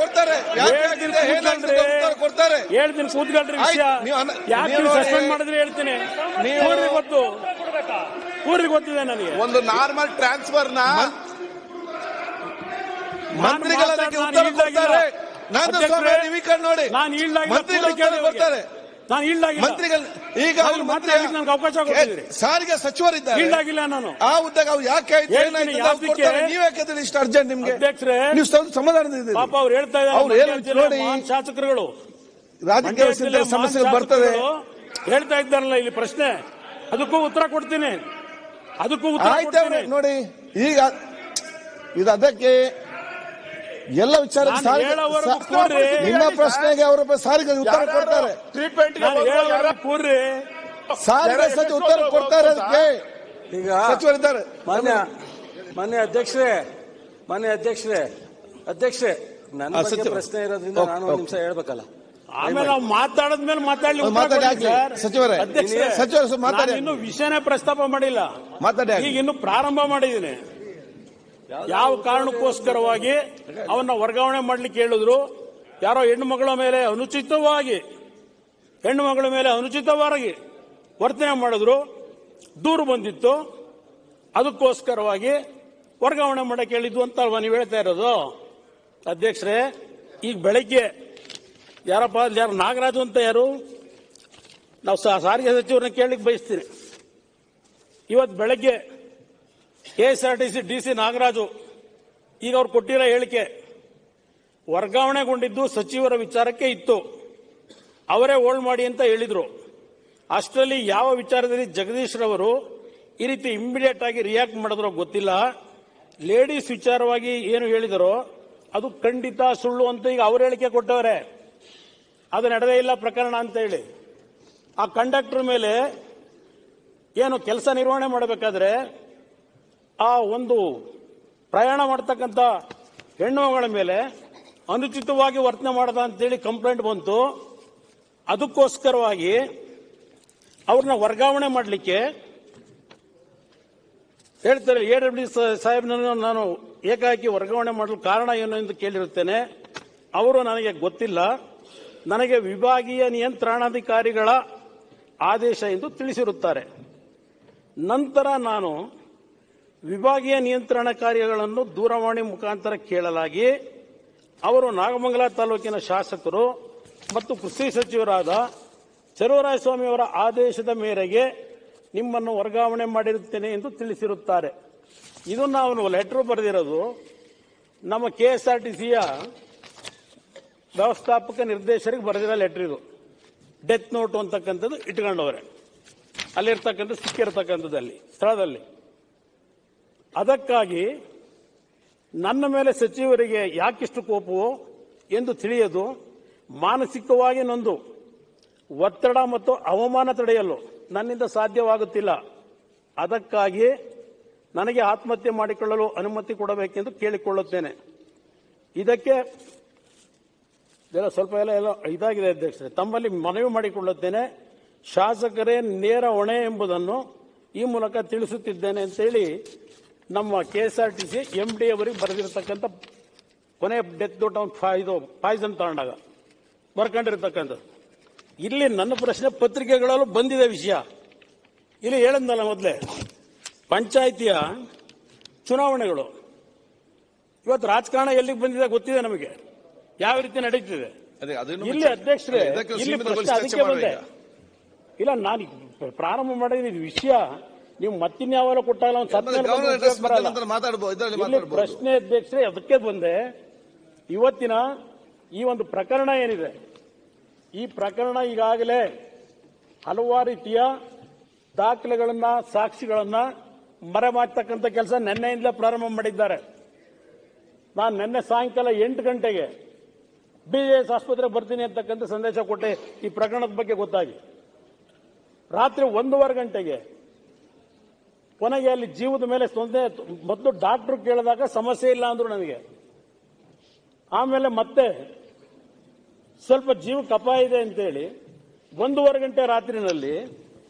ಕೊಡ್ತಾರೆ, ಕೊಡ್ತಾರೆ. ಹೇಳ್ತೀನಿ, ಕೂತ್ಕೊಳ್ರಿ. ಯಾಕೆ ಸಸ್ಪೆಂಡ್ ಮಾಡಿದ್ರೆ ಹೇಳ್ತೀನಿ. ಊರಿಗೆ ಗೊತ್ತಿದೆ ನನಗೆ. ಒಂದು ನಾರ್ಮಲ್ ಟ್ರಾನ್ಸ್ಫರ್ ನ ಮಂತ್ರಿಗಳ ಉತ್ತರ ಕೊಡ್ತಾರೆ. ನೋಡಿ, ಕೊಡ್ತಾರೆ ಮಂತ್ರಿಗಳು. ಈಗ ನನಗೆ ಅವಕಾಶ ಕೊಟ್ಟಿದ್ದೀರಿ. ಸಾರಿಗೆ ಸಚಿವರಿದ್ದಾರೆ, ಈಡಾಗಿಲ್ಲ ನಾನು ಆ ಹುದ್ದೆಗೆ ಅವ್ರು ಯಾಕೆ ನೀವ್ಯಾಕೆ ಇಷ್ಟು ಅರ್ಜೆಂಟ್ ನಿಮ್ಗೆ? ಅಧ್ಯಕ್ಷರೇ, ನೀವು ಸಮಾಧಾನ ಪಾಪ ಅವ್ರು ಹೇಳ್ತಾ ಇದ್ದಾರೆ, ನೋಡಿ ಶಾಸಕರುಗಳು ರಾಜಕೀಯ ಸಮಸ್ಯೆಗಳು ಬರ್ತದೆ ಹೇಳ್ತಾ ಇದ್ದಾರಲ್ಲ ಇಲ್ಲಿ ಪ್ರಶ್ನೆ, ಅದಕ್ಕೂ ಉತ್ತರ ಕೊಡ್ತೀನಿ. ನೋಡಿ, ಈಗ ಇದು ಅದಕ್ಕೆ ಎಲ್ಲ ವಿಚಾರ ನಿಮ್ಮ ಪ್ರಶ್ನೆಗೆ ಅವರ ಸಾರಿಗೆ ಉತ್ತರ ಕೊಡ್ತಾರೆ. ಸಾರಿಗೆ ಸಚಿವ ಉತ್ತರ ಕೊಡ್ತಾರೆ. ಅದಕ್ಕೆ ಈಗ ಸಚಿವರಿದ್ದಾರೆ. ಮಾನ್ಯ ಅಧ್ಯಕ್ಷರೇ ನನ್ನ ಬಗ್ಗೆ ಪ್ರಶ್ನೆ ಇರೋದ್ರಿಂದ ನಾನು ಒಂದು ನಿಮಿಷ ಹೇಳ್ಬೇಕಲ್ಲ. ಆಮೇಲೆ ನಾವು ಮಾತಾಡದ್ಮೇಲೆ ಸಚಿವರೇ, ಇನ್ನು ವಿಷಯನೇ ಪ್ರಸ್ತಾಪ ಮಾಡಿಲ್ಲ, ಈಗ ಇನ್ನು ಪ್ರಾರಂಭ ಮಾಡಿದ್ದೀನಿ. ಯಾವ ಕಾರಣಕ್ಕೋಸ್ಕರವಾಗಿ ಅವನ್ನ ವರ್ಗಾವಣೆ ಮಾಡ್ಲಿಕ್ಕೆ ಹೇಳಿದ್ರು, ಯಾರೋ ಹೆಣ್ಣು ಮಗಳ ಮೇಲೆ ಅನುಚಿತವಾಗಿ ವರ್ತನೆ ಮಾಡಿದ್ರು, ದೂರು ಬಂದಿತ್ತು, ಅದಕ್ಕೋಸ್ಕರವಾಗಿ ವರ್ಗಾವಣೆ ಮಾಡಕ್ಕೆ ಹೇಳಿದ್ವು ಅಂತ ಅಲ್ವಾ ನೀವು ಹೇಳ್ತಾ ಇರೋದು? ಅಧ್ಯಕ್ಷರೇ, ಈಗ ಬೆಳಗ್ಗೆ ಯಾರು ನಾಗರಾಜು ಅಂತ ಯಾರು, ನಾವು ಸಾರಿಗೆ ಸಚಿವರನ್ನ ಕೇಳಲಿಕ್ಕೆ ಬಯಸ್ತೀನಿ. ಇವತ್ತು ಬೆಳಗ್ಗೆ KSRTC DC ನಾಗರಾಜು ಈಗ ಅವ್ರು ಕೊಟ್ಟಿರೋ ಹೇಳಿಕೆ ವರ್ಗಾವಣೆಗೊಂಡಿದ್ದು ಸಚಿವರ ವಿಚಾರಕ್ಕೆ ಇತ್ತು, ಅವರೇ ಹೋಲ್ಡ್ ಮಾಡಿ ಅಂತ ಹೇಳಿದ್ರು. ಅಷ್ಟರಲ್ಲಿ ಯಾವ ವಿಚಾರದಲ್ಲಿ ಜಗದೀಶ್ ರವರು ಈ ರೀತಿ ಇಮ್ಮಿಡಿಯೇಟ್ ಆಗಿ ರಿಯಾಕ್ಟ್ ಮಾಡಿದ್ರೋ ಗೊತ್ತಿಲ್ಲ. ಲೇಡೀಸ್ ವಿಚಾರವಾಗಿ ಏನು ಹೇಳಿದರೋ ಅದು ಖಂಡಿತ ಸುಳ್ಳು ಅಂತ ಈಗ ಅವ್ರ ಹೇಳಿಕೆ ಕೊಟ್ಟವರೇ, ಅದು ನಡೆದೇ ಇಲ್ಲ ಪ್ರಕರಣ ಅಂತ ಹೇಳಿ. ಆ ಕಂಡಕ್ಟರ್ ಮೇಲೆ ಏನು ಕೆಲಸ ನಿರ್ವಹಣೆ ಮಾಡಬೇಕಾದ್ರೆ ಆ ಒಂದು ಪ್ರಯಾಣ ಮಾಡತಕ್ಕಂಥ ಹೆಣ್ಣು ಮಗಳ ಮೇಲೆ ಅನುಚಿತವಾಗಿ ವರ್ತನೆ ಮಾಡದ ಅಂತೇಳಿ ಕಂಪ್ಲೇಂಟ್ ಬಂತು. ಅದಕ್ಕೋಸ್ಕರವಾಗಿ ಅವ್ರನ್ನ ವರ್ಗಾವಣೆ ಮಾಡಲಿಕ್ಕೆ ಹೇಳ್ತಾರೆ. AWS ಸಾಹೇಬ್ನನ್ನು ನಾನು ಏಕಾಏಕಿ ವರ್ಗಾವಣೆ ಮಾಡಲು ಕಾರಣ ಏನು ಎಂದು ಕೇಳಿರುತ್ತೇನೆ. ಅವರು ನನಗೆ ಗೊತ್ತಿಲ್ಲ, ನನಗೆ ವಿಭಾಗೀಯ ನಿಯಂತ್ರಣಾಧಿಕಾರಿಗಳ ಆದೇಶ ಎಂದು ತಿಳಿಸಿರುತ್ತಾರೆ. ನಂತರ ನಾನು ವಿಭಾಗೀಯ ನಿಯಂತ್ರಣ ಕಾರ್ಯಗಳನ್ನು ದೂರವಾಣಿ ಮುಖಾಂತರ ಕೇಳಲಾಗಿ ಅವರು ನಾಗಮಂಗಲ ತಾಲೂಕಿನ ಶಾಸಕರು ಮತ್ತು ಕೃಷಿ ಸಚಿವರಾದ ಚಲುವರಾಯಸ್ವಾಮಿಯವರ ಆದೇಶದ ಮೇರೆಗೆ ನಿಮ್ಮನ್ನು ವರ್ಗಾವಣೆ ಮಾಡಿರುತ್ತೇನೆ ಎಂದು ತಿಳಿಸಿರುತ್ತಾರೆ. ಇದು ನಾವು ಲೆಟರ್ ಬರೆದಿರೋದು ನಮ್ಮ KSRTCಯ ವ್ಯವಸ್ಥಾಪಕ ನಿರ್ದೇಶಕರಿಗೆ ಬರೆದಿರೋ ಲೆಟರ್. ಇದು ಡೆತ್ ನೋಟ್ ಅಂತಕ್ಕಂಥದ್ದು ಇಟ್ಕೊಂಡವ್ರೆ ಅಲ್ಲಿರ್ತಕ್ಕಂಥ ಸಿಕ್ಕಿರ್ತಕ್ಕಂಥದ್ದಲ್ಲಿ ಸ್ಥಳದಲ್ಲಿ. ಅದಕ್ಕಾಗಿ ನನ್ನ ಮೇಲೆ ಸಚಿವರಿಗೆ ಯಾಕಿಷ್ಟು ಕೋಪವೋ ಎಂದು ತಿಳಿಯದು ಮಾನಸಿಕವಾಗಿ ನೊಂದು ಒತ್ತಡ ಮತ್ತು ಅವಮಾನ ತಡೆಯಲು ನನ್ನಿಂದ ಸಾಧ್ಯವಾಗುತ್ತಿಲ್ಲ. ಅದಕ್ಕಾಗಿ ನನಗೆ ಆತ್ಮಹತ್ಯೆ ಮಾಡಿಕೊಳ್ಳಲು ಅನುಮತಿ ಕೊಡಬೇಕೆಂದು ಕೇಳಿಕೊಳ್ಳುತ್ತೇನೆ. ಇದಕ್ಕೆ ಸ್ವಲ್ಪ ಎಲ್ಲ ಇದಾಗಿದೆ ಅಧ್ಯಕ್ಷರೇ, ತಮ್ಮಲ್ಲಿ ಮನವಿ ಮಾಡಿಕೊಳ್ಳುತ್ತೇನೆ. ಶಾಸಕರೇ ನೇರ ಹೊಣೆ ಎಂಬುದನ್ನು ಈ ಮೂಲಕ ತಿಳಿಸುತ್ತಿದ್ದೇನೆ ಅಂತೇಳಿ ನಮ್ಮ KSRTC MD ಅವರಿಗೆ ಬರೆದಿರತಕ್ಕಂಥ ಕೊನೆ ಡೆತ್ ನೋಟ್ ಇದು ಪಾಯ್ಸನ್ ತಗೊಂಡಾಗ ಬರ್ಕೊಂಡಿರ್ತಕ್ಕಂಥದ್ದು. ಇಲ್ಲಿ ನನ್ನ ಪ್ರಶ್ನೆ ಪತ್ರಿಕೆಗಳಲ್ಲೂ ಬಂದಿದೆ ವಿಷಯ. ಇಲ್ಲಿ ಹೇಳಿದ್ನಲ್ಲ ಮೊದಲೇ, ಪಂಚಾಯಿತಿಯ ಚುನಾವಣೆಗಳು ಇವತ್ತು ರಾಜಕಾರಣ ಎಲ್ಲಿಗೆ ಬಂದಿದೆ ಗೊತ್ತಿದೆ ನಮಗೆ, ಯಾವ ರೀತಿ ನಡೀತಿದೆ. ಇಲ್ಲಿ ಅಧ್ಯಕ್ಷರೇ, ಇಲ್ಲಿ ಪ್ರಶ್ನೆ ಅದಕ್ಕೆ ಬಂದೆ. ಇಲ್ಲ, ನಾನು ಪ್ರಾರಂಭ ಮಾಡಿದ ವಿಷಯ ನೀವು ಮತ್ತಿನ್ಯಾವ ಕೊಟ್ಟಾಗಲ್ಲ ಒಂದು ಪ್ರಶ್ನೆ ಅಧ್ಯಕ್ಷರೇ, ಅದಕ್ಕೆ ಬಂದೆ. ಇವತ್ತಿನ ಈ ಒಂದು ಪ್ರಕರಣ ಏನಿದೆ, ಈ ಪ್ರಕರಣ ಈಗಾಗಲೇ ಹಲವಾರು ರೀತಿಯ ದಾಖಲೆಗಳನ್ನ ಸಾಕ್ಷಿಗಳನ್ನ ಮರೆಮಾಚತಕ್ಕಂಥ ಕೆಲಸ ನಿನ್ನೆಯಿಂದಲೇ ಪ್ರಾರಂಭ ಮಾಡಿದ್ದಾರೆ. ನಾನು ನಿನ್ನೆ ಸಾಯಂಕಾಲ 8 ಗಂಟೆಗೆ BJS ಆಸ್ಪತ್ರೆಗೆ ಬರ್ತೀನಿ ಅಂತಕ್ಕಂಥ ಸಂದೇಶ ಕೊಟ್ಟೆ ಈ ಪ್ರಕರಣದ ಬಗ್ಗೆ ಗೊತ್ತಾಗಿ. ರಾತ್ರಿ 1:15 ಗಂಟೆಗೆ ಕೊನೆಗೆ ಅಲ್ಲಿ ಜೀವದ ಮೇಲೆ ಮೊದಲು ಡಾಕ್ಟರ್ ಕೇಳಿದಾಗ ಸಮಸ್ಯೆ ಇಲ್ಲ ಅಂದ್ರು ನನಗೆ. ಆಮೇಲೆ ಮತ್ತೆ ಸ್ವಲ್ಪ ಜೀವಕ್ಕೆ ಅಪಾಯ ಇದೆ ಅಂತೇಳಿ 1:15 ಗಂಟೆ ರಾತ್ರಿನಲ್ಲಿ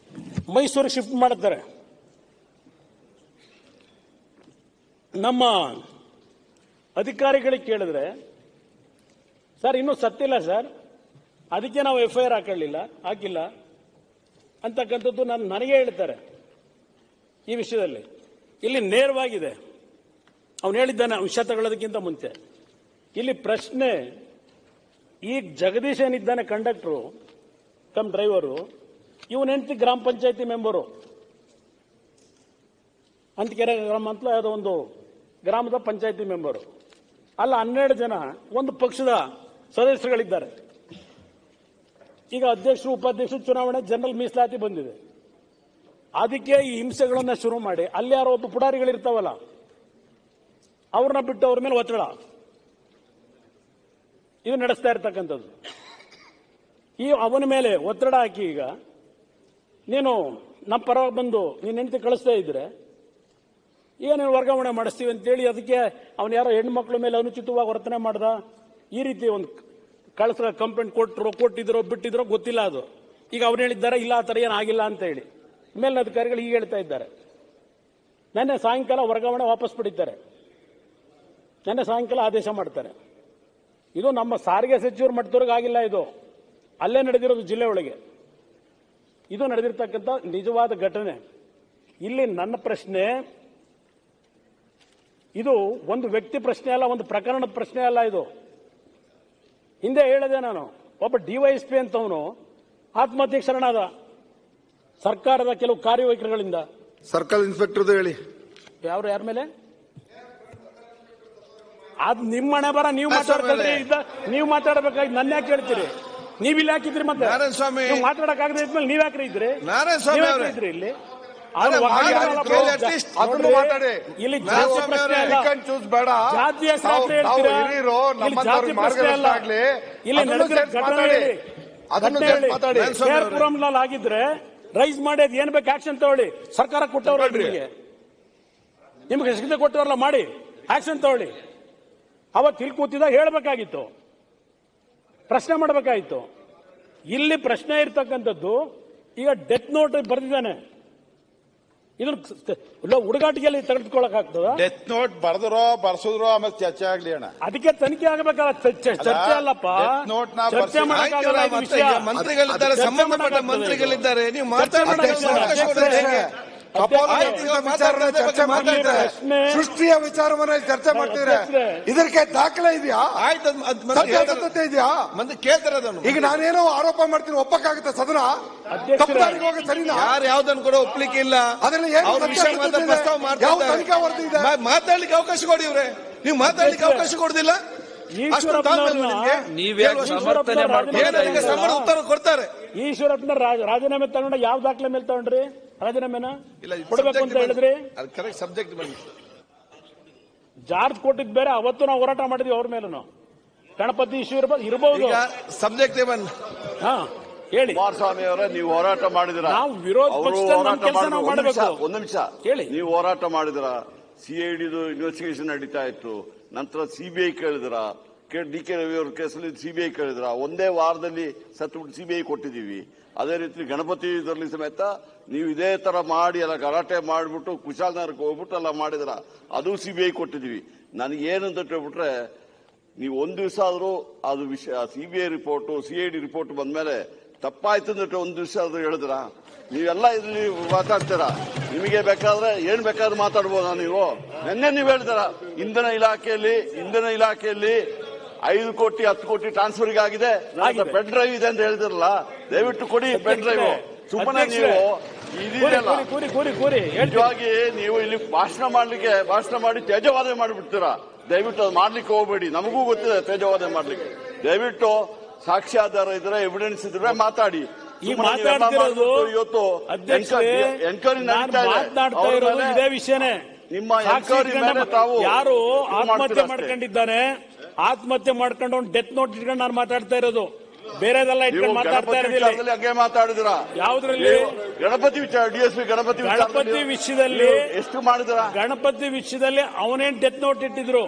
ಮೈಸೂರಿಗೆ ಶಿಫ್ಟ್ ಮಾಡ್ತಾರೆ. ನಮ್ಮ ಅಧಿಕಾರಿಗಳಿಗೆ ಕೇಳಿದ್ರೆ, ಸರ್ ಇನ್ನೂ ಸತ್ತಿಲ್ಲ ಸರ್, ಅದಕ್ಕೆ ನಾವು FIR ಹಾಕಿಲ್ಲ ಅಂತಕ್ಕಂಥದ್ದು ನನಗೆ ಹೇಳ್ತಾರೆ. ಈ ವಿಷಯದಲ್ಲಿ ಇಲ್ಲಿ ನೇರವಾಗಿದೆ. ಅವನು ಹೇಳಿದ್ದಾನೆ ವಿಷಯ ತಗೊಳ್ಳೋದಕ್ಕಿಂತ ಮುಂಚೆ. ಇಲ್ಲಿ ಪ್ರಶ್ನೆ, ಈ ಜಗದೀಶ್ ಏನಿದ್ದಾನೆ ಕಂಡಕ್ಟರು ಕಮ್ ಡ್ರೈವರು, ಇವನ ಹೆಂಡತಿ ಗ್ರಾಮ ಪಂಚಾಯತಿ ಮೆಂಬರು, ಅಂತಕೆರೆ ಗ್ರಾಮ ಅಂತ ಯಾವುದೋ ಒಂದು ಗ್ರಾಮದ ಪಂಚಾಯತಿ ಮೆಂಬರು. ಅಲ್ಲ 12 ಜನ ಒಂದು ಪಕ್ಷದ ಸದಸ್ಯರುಗಳಿದ್ದಾರೆ. ಈಗ ಅಧ್ಯಕ್ಷರು ಉಪಾಧ್ಯಕ್ಷರು ಚುನಾವಣೆ ಜನರಲ್ ಮೀಸಲಾತಿ ಬಂದಿದೆ. ಅದಕ್ಕೆ ಈ ಹಿಂಸೆಗಳನ್ನ ಶುರು ಮಾಡಿ ಅಲ್ಲಿ ಯಾರೋ ಒಬ್ಬ ಪುಡಾರಿಗಳಿರ್ತಾವಲ್ಲ ಅವ್ರನ್ನ ಬಿಟ್ಟು ಅವ್ರ ಮೇಲೆ ಒತ್ತಡ ಇದು ನಡೆಸ್ತಾ ಇರ್ತಕ್ಕಂಥದ್ದು. ಈ ಅವನ ಮೇಲೆ ಒತ್ತಡ ಹಾಕಿ ಈಗ ನೀನು ನಮ್ಮ ಪರವಾಗಿ ಬಂದು ನೀನು ಹೆಂಡತಿ ಕಳಿಸ್ತಾ ಇದ್ರೆ ಈಗ ನೀನು ವರ್ಗಾವಣೆ ಮಾಡಿಸ್ತೀವಿ ಅಂತೇಳಿ ಅದಕ್ಕೆ ಅವನು ಯಾರೋ ಹೆಣ್ಮಕ್ಳ ಮೇಲೆ ಅನುಚಿತವಾಗಿ ವರ್ತನೆ ಮಾಡ್ದ, ಈ ರೀತಿ ಒಂದು ಕಳಿಸ ಕಂಪ್ಲೇಂಟ್ ಕೊಟ್ಟಿದ್ರೋ ಬಿಟ್ಟಿದ್ರೋ ಗೊತ್ತಿಲ್ಲ. ಅದು ಈಗ ಅವ್ರು ಹೇಳಿದ್ದಾರೆ ಇಲ್ಲ ಆ ಥರ ಏನಾಗಿಲ್ಲ ಅಂತ ಹೇಳಿ ಮೇಲಿನ ಅಧಿಕಾರಿಗಳು ಈಗ ಹೇಳ್ತಾ ಇದ್ದಾರೆ. ನೆನ್ನೆ ಸಾಯಂಕಾಲ ವರ್ಗಾವಣೆ ವಾಪಸ್ ಪಡೀತಾರೆ, ನೆನ್ನೆ ಸಾಯಂಕಾಲ ಆದೇಶ ಮಾಡ್ತಾರೆ. ಇದು ನಮ್ಮ ಸಾರಿಗೆ ಸಚಿವರು ಮಟ್ಟದವರೆಗೆ ಆಗಿಲ್ಲ, ಇದು ಅಲ್ಲೇ ನಡೆದಿರೋದು ಜಿಲ್ಲೆ ಒಳಗೆ. ಇದು ನಡೆದಿರ್ತಕ್ಕಂಥ ನಿಜವಾದ ಘಟನೆ. ಇಲ್ಲಿ ನನ್ನ ಪ್ರಶ್ನೆ, ಇದು ಒಂದು ವ್ಯಕ್ತಿ ಪ್ರಶ್ನೆ ಅಲ್ಲ, ಒಂದು ಪ್ರಕರಣದ ಪ್ರಶ್ನೆ ಅಲ್ಲ. ಇದು ಹಿಂದೆ ಹೇಳಿದೆ ನಾನು, ಒಬ್ಬ DYSP ಅಂತವನು ಆತ್ಮಹತ್ಯೆ ಶರಣಾದ ಸರ್ಕಾರದ ಕೆಲವು ಕಾರ್ಯವೈಖರಿಗಳಿಂದ. ಸರ್ಕಲ್ ಇನ್ಸ್ಪೆಕ್ಟರ್ ಹೇಳಿ, ಯಾರ ಮೇಲೆ? ಅದ್ ನಿಮ್ಮ ಹಣೆ ಬರ, ನೀವು ಮಾತಾಡ್ತಿದ್ರಿ, ನೀವು ಮಾತಾಡಬೇಕಾಗಿ ನನ್ನ ಯಾಕೆ ಹೇಳ್ತೀರಿ? ನೀವ್ ಇಲ್ಲಿ ಹಾಕಿದ್ರಿ, ಮತ್ತೆ ಮಾತಾಡಕ್ಕಾಗದೆ ಇದ್ಮೇಲೆ ನೀವ್ ಯಾಕ್ರಿ ಇದ್ರಿ? ಇದ್ರಿ ಇಲ್ಲಿ ಅದನ್ನು ಮಾತಾಡಿ. ಇಲ್ಲಿ ಜಾತಿ ಪ್ರಶ್ನೆ ಅಲ್ಲ, ಜಾತಿ ಹೆಸರು ಜಾತಿ ಪ್ರಶ್ನೆ ಅಲ್ಲ. ಇಲ್ಲಿ ನಡೆದಿರೋ ಘಟನೆ ಕೇರ್ಪುರಂನಲ್ಲಿ ಆಗಿದ್ರೆ ರೈಸ್ ಮಾಡಿ ಅದ್ ಏನ್ ಬೇಕು ಆಕ್ಷನ್ ತಗೊಳ್ಳಿ. ಸರ್ಕಾರ ಕೊಟ್ಟವ್ರ ನಿಮ್ಗೆ ಸಿಗದೆ ಕೊಟ್ಟವ್ರಲ್ಲ, ಮಾಡಿ ಆಕ್ಷನ್ ತಗೊಳ್ಳಿ. ಅವತ್ತು ಇಲ್ಲಿ ಕೂತಿದಾಗ ಹೇಳ್ಬೇಕಾಗಿತ್ತು, ಪ್ರಶ್ನೆ ಮಾಡಬೇಕಾಗಿತ್ತು. ಇಲ್ಲಿ ಪ್ರಶ್ನೆ ಇರ್ತಕ್ಕಂಥದ್ದು, ಈಗ ಡೆತ್ ನೋಟ್ ಬರೆದಿದ್ದಾನೆ, ಇದನ್ನ ಹುಡುಗಾಟಿಗೆಲ್ಲಿ ತೆಗೆದುಕೊಳ್ಳಕ್ಕಾಗ್ತದ? ಡೆತ್ ನೋಟ್ ಬರ್ಸಿದ್ರು ಆಮೇಲೆ ಚರ್ಚೆ ಆಗ್ಲಿ ಅಣ್ಣ. ಅದಕ್ಕೆ ತನಿಖೆ ಆಗಬೇಕಲ್ಲ, ಚರ್ಚೆ ಅಲ್ಲಪ್ಪ. ಚರ್ಚೆ ಮಾಡಕ್ಕಾಗಲ್ಲ, ಮಂತ್ರಿಗಳಿದ್ದಾರೆ, ಸಂಬಂಧಪಟ್ಟ ಮಂತ್ರಿಗಳಿದ್ದಾರೆ, ನೀವು ಮಾತಾಡೋಣ. ಚರ್ಚೆ ಮಾಡ್ತಿದ್ರೆ ಸೃಷ್ಟಿಯ ವಿಚಾರವನ್ನ ಚರ್ಚೆ ಮಾಡ್ತಿದ್ರೆ ಇದಕ್ಕೆ ದಾಖಲೆ ಇದೆಯಾ? ಸತ್ಯಾಸತ್ಯತೆ ಇದೆಯಾ? ಈಗ ನಾನೇನೋ ಆರೋಪ ಮಾಡ್ತೀನಿ, ಒಪ್ಪಕ್ಕಾಗುತ್ತೆ ಸದನ? ತಪ್ಪದಾರಿಗೆ ಹೋಗಿ ಸರಿನಾ? ಯಾರು ಯಾವ್ದನ್ನು ಕೂಡ ಒಪ್ಲಿಕ್ಕೆ ಇಲ್ಲ. ಅದರಲ್ಲಿ ಏನು ತನಿಖಾ ವರದಿ ಇದೆ? ಮಾತಾಡ್ಲಿಕ್ಕೆ ಅವಕಾಶ ಕೊಡಿ ಇವ್ರೆ. ನೀವು ಮಾತಾಡ್ಲಿಕ್ಕೆ ಅವಕಾಶ ಕೊಡುದಿಲ್ಲ. ಉತ್ತರ ಕೊಡ್ತಾರೆ. ಈಶ್ವರಪ್ಪನ ರಾಜೀನಾಮೆ ತಗೊಂಡ ಯಾವ ದಾಖಲೆ ಮೇಲೆ ತಗೊಂಡ್ರಿ? ರಾಜೀನಾಮೆನ ಕೊಡ್ಬೇಕು ಅಂತ ಹೇಳಿದ್ರಿ. ಕರೆಕ್ಟ್ ಸಬ್ಜೆಕ್ಟ್ ಬನ್ನಿ. ಜಾರ್ಜ್ ಕೊಟ್ಟಿದ್ ಬೇರೆ. ಅವತ್ತು ನಾವು ಹೋರಾಟ ಮಾಡಿದ್ವಿ ಅವ್ರ ಮೇಲೂ. ಗಣಪತಿ ಇಶ್ಯೂ ಇರಬಹುದು. ಸಬ್ಜೆಕ್ಟ್ ಹೇಳಿ. ಕುಮಾರಸ್ವಾಮಿ ಅವರೇ, ನೀವು ಹೋರಾಟ ಮಾಡಿದಿರ. ನಾವು ವಿರೋಧ ಮಾಡಬೇಕು. ಒಂದು ನಿಮಿಷ ಹೇಳಿ. ನೀವು ಹೋರಾಟ ಮಾಡಿದಿರ. ಸಿಐಡಿದು ಇನ್ವೆಸ್ಟಿಗೇಷನ್ ನಡೀತಾ ಇತ್ತು. ನಂತರ ಸಿಬಿಐ ಕೇಳಿದ್ರ. ಡಿ.ಕೆ. ರವಿ ಅವ್ರ ಕೇಸಲ್ಲಿ ಸಿಬಿಐ ಕೇಳಿದ್ರ. ಒಂದೇ ವಾರದಲ್ಲಿ ಸತ್ಬಿಟ್ಟು ಸಿಬಿಐ ಕೊಟ್ಟಿದ್ದೀವಿ. ಅದೇ ರೀತಿ ಗಣಪತಿ ಇದರಲ್ಲಿ ಸಮೇತ ನೀವು ಇದೇ ತರ ಮಾಡಿ ಎಲ್ಲ ಗಲಾಟೆ ಮಾಡಿಬಿಟ್ಟು ಕುಶಾಲನಗರಕ್ಕೆ ಹೋಗ್ಬಿಟ್ಟು ಎಲ್ಲ ಮಾಡಿದ್ರ. ಅದು ಸಿಬಿಐ ಕೊಟ್ಟಿದ್ದೀವಿ. ನನಗೇನಂತ ಹೇಳ್ಬಿಟ್ರೆ, ನೀವು ಒಂದ್ ದಿವಸ ಆದ್ರೂ ಅದು ವಿಷಯ ಸಿಬಿಐ ರಿಪೋರ್ಟ್ ಸಿಐಡಿ ರಿಪೋರ್ಟ್ ಬಂದ್ಮೇಲೆ ತಪ್ಪಾಯ್ತು ಅಂದ್ರೆ ಒಂದ್ ದಿವಸ ಆದ್ರೂ ಹೇಳಿದ್ರ? ನೀವೆಲ್ಲ ಇಲ್ಲಿ ಮಾತಾಡ್ತೀರ. ನಿಮಗೆ ಬೇಕಾದ್ರೆ ಏನ್ ಬೇಕಾದ್ರೂ ಮಾತಾಡ್ಬೋದಾ ನೀವು? ನಿನ್ನೆ ನೀವು ಹೇಳ್ತಾರ ಇಂಧನ ಇಲಾಖೆಯಲ್ಲಿ 5 ಕೋಟಿ 10 ಕೋಟಿ ಟ್ರಾನ್ಸ್ಫರ್ ಆಗಿದೆ, ಪೆನ್ ಡ್ರೈವ್ ಇದೆ ಅಂತ ಹೇಳ್ತಿರಲ್ಲ. ದಯವಿಟ್ಟು ಕೊಡಿ ಪೆನ್ ಡ್ರೈವ್. ಸುಮ್ಮನೆ ನೀವು ಇದೆಯಲ್ಲ, ನಿಜವಾಗಿ ನೀವು ಇಲ್ಲಿ ಭಾಷಣ ಮಾಡಿ ತೇಜವಾದ ಮಾಡಿಬಿಡ್ತೀರಾ. ದಯವಿಟ್ಟು ಅದು ಮಾಡ್ಲಿಕ್ಕೆ ಹೋಗ್ಬೇಡಿ. ನಮಗೂ ಗೊತ್ತಿದೆ ತೇಜವಾದ ಮಾಡ್ಲಿಕ್ಕೆ. ದಯವಿಟ್ಟು ಸಾಕ್ಷ್ಯಾಧಾರ ಇದ್ರೆ, ಎವಿಡೆನ್ಸ್ ಇದ್ರೆ ಮಾತಾಡಿ. ಇವತ್ತು ಎನ್ಕ್ವೈರಿ ನಡೀತಾ ಇದೆ. ಇದೇ ವಿಷಯನೇ. ನಿಮ್ಮ ಎನ್ಕ್ವೈರಿ ಮೇಲೆ ತಾವು ಯಾರು ಆತ್ಮಹತ್ಯೆ ಮಾಡ್ಕೊಂಡಿದ್ದಾನೆ, ಆತ್ಮಹತ್ಯೆ ಮಾಡ್ಕೊಂಡು ಒಂದು ಡೆತ್ ನೋಟ್ ಇಟ್ಕೊಂಡು ನಾನು ಮಾತಾಡ್ತಾ ಇರೋದು. ಬೇರೆದೆಲ್ಲ ಇಟ್ಕೊಂಡು ಮಾತಾಡ್ತಾ ಇರೋದಿಲ್ಲ. ಹಂಗೆ ಮಾತಾಡಿದ್ರ ಯಾವ್ದ್ರಲ್ಲಿ? ಗಣಪತಿ ವಿಚಾರ, ಡಿಎಸ್ಪಿ ಗಣಪತಿ ವಿಷಯದಲ್ಲಿ ಎಷ್ಟು ಮಾಡಿದ್ರ? ಗಣಪತಿ ವಿಷಯದಲ್ಲಿ ಅವನೇನ್ ಡೆತ್ ನೋಟ್ ಇಟ್ಟಿದ್ರು.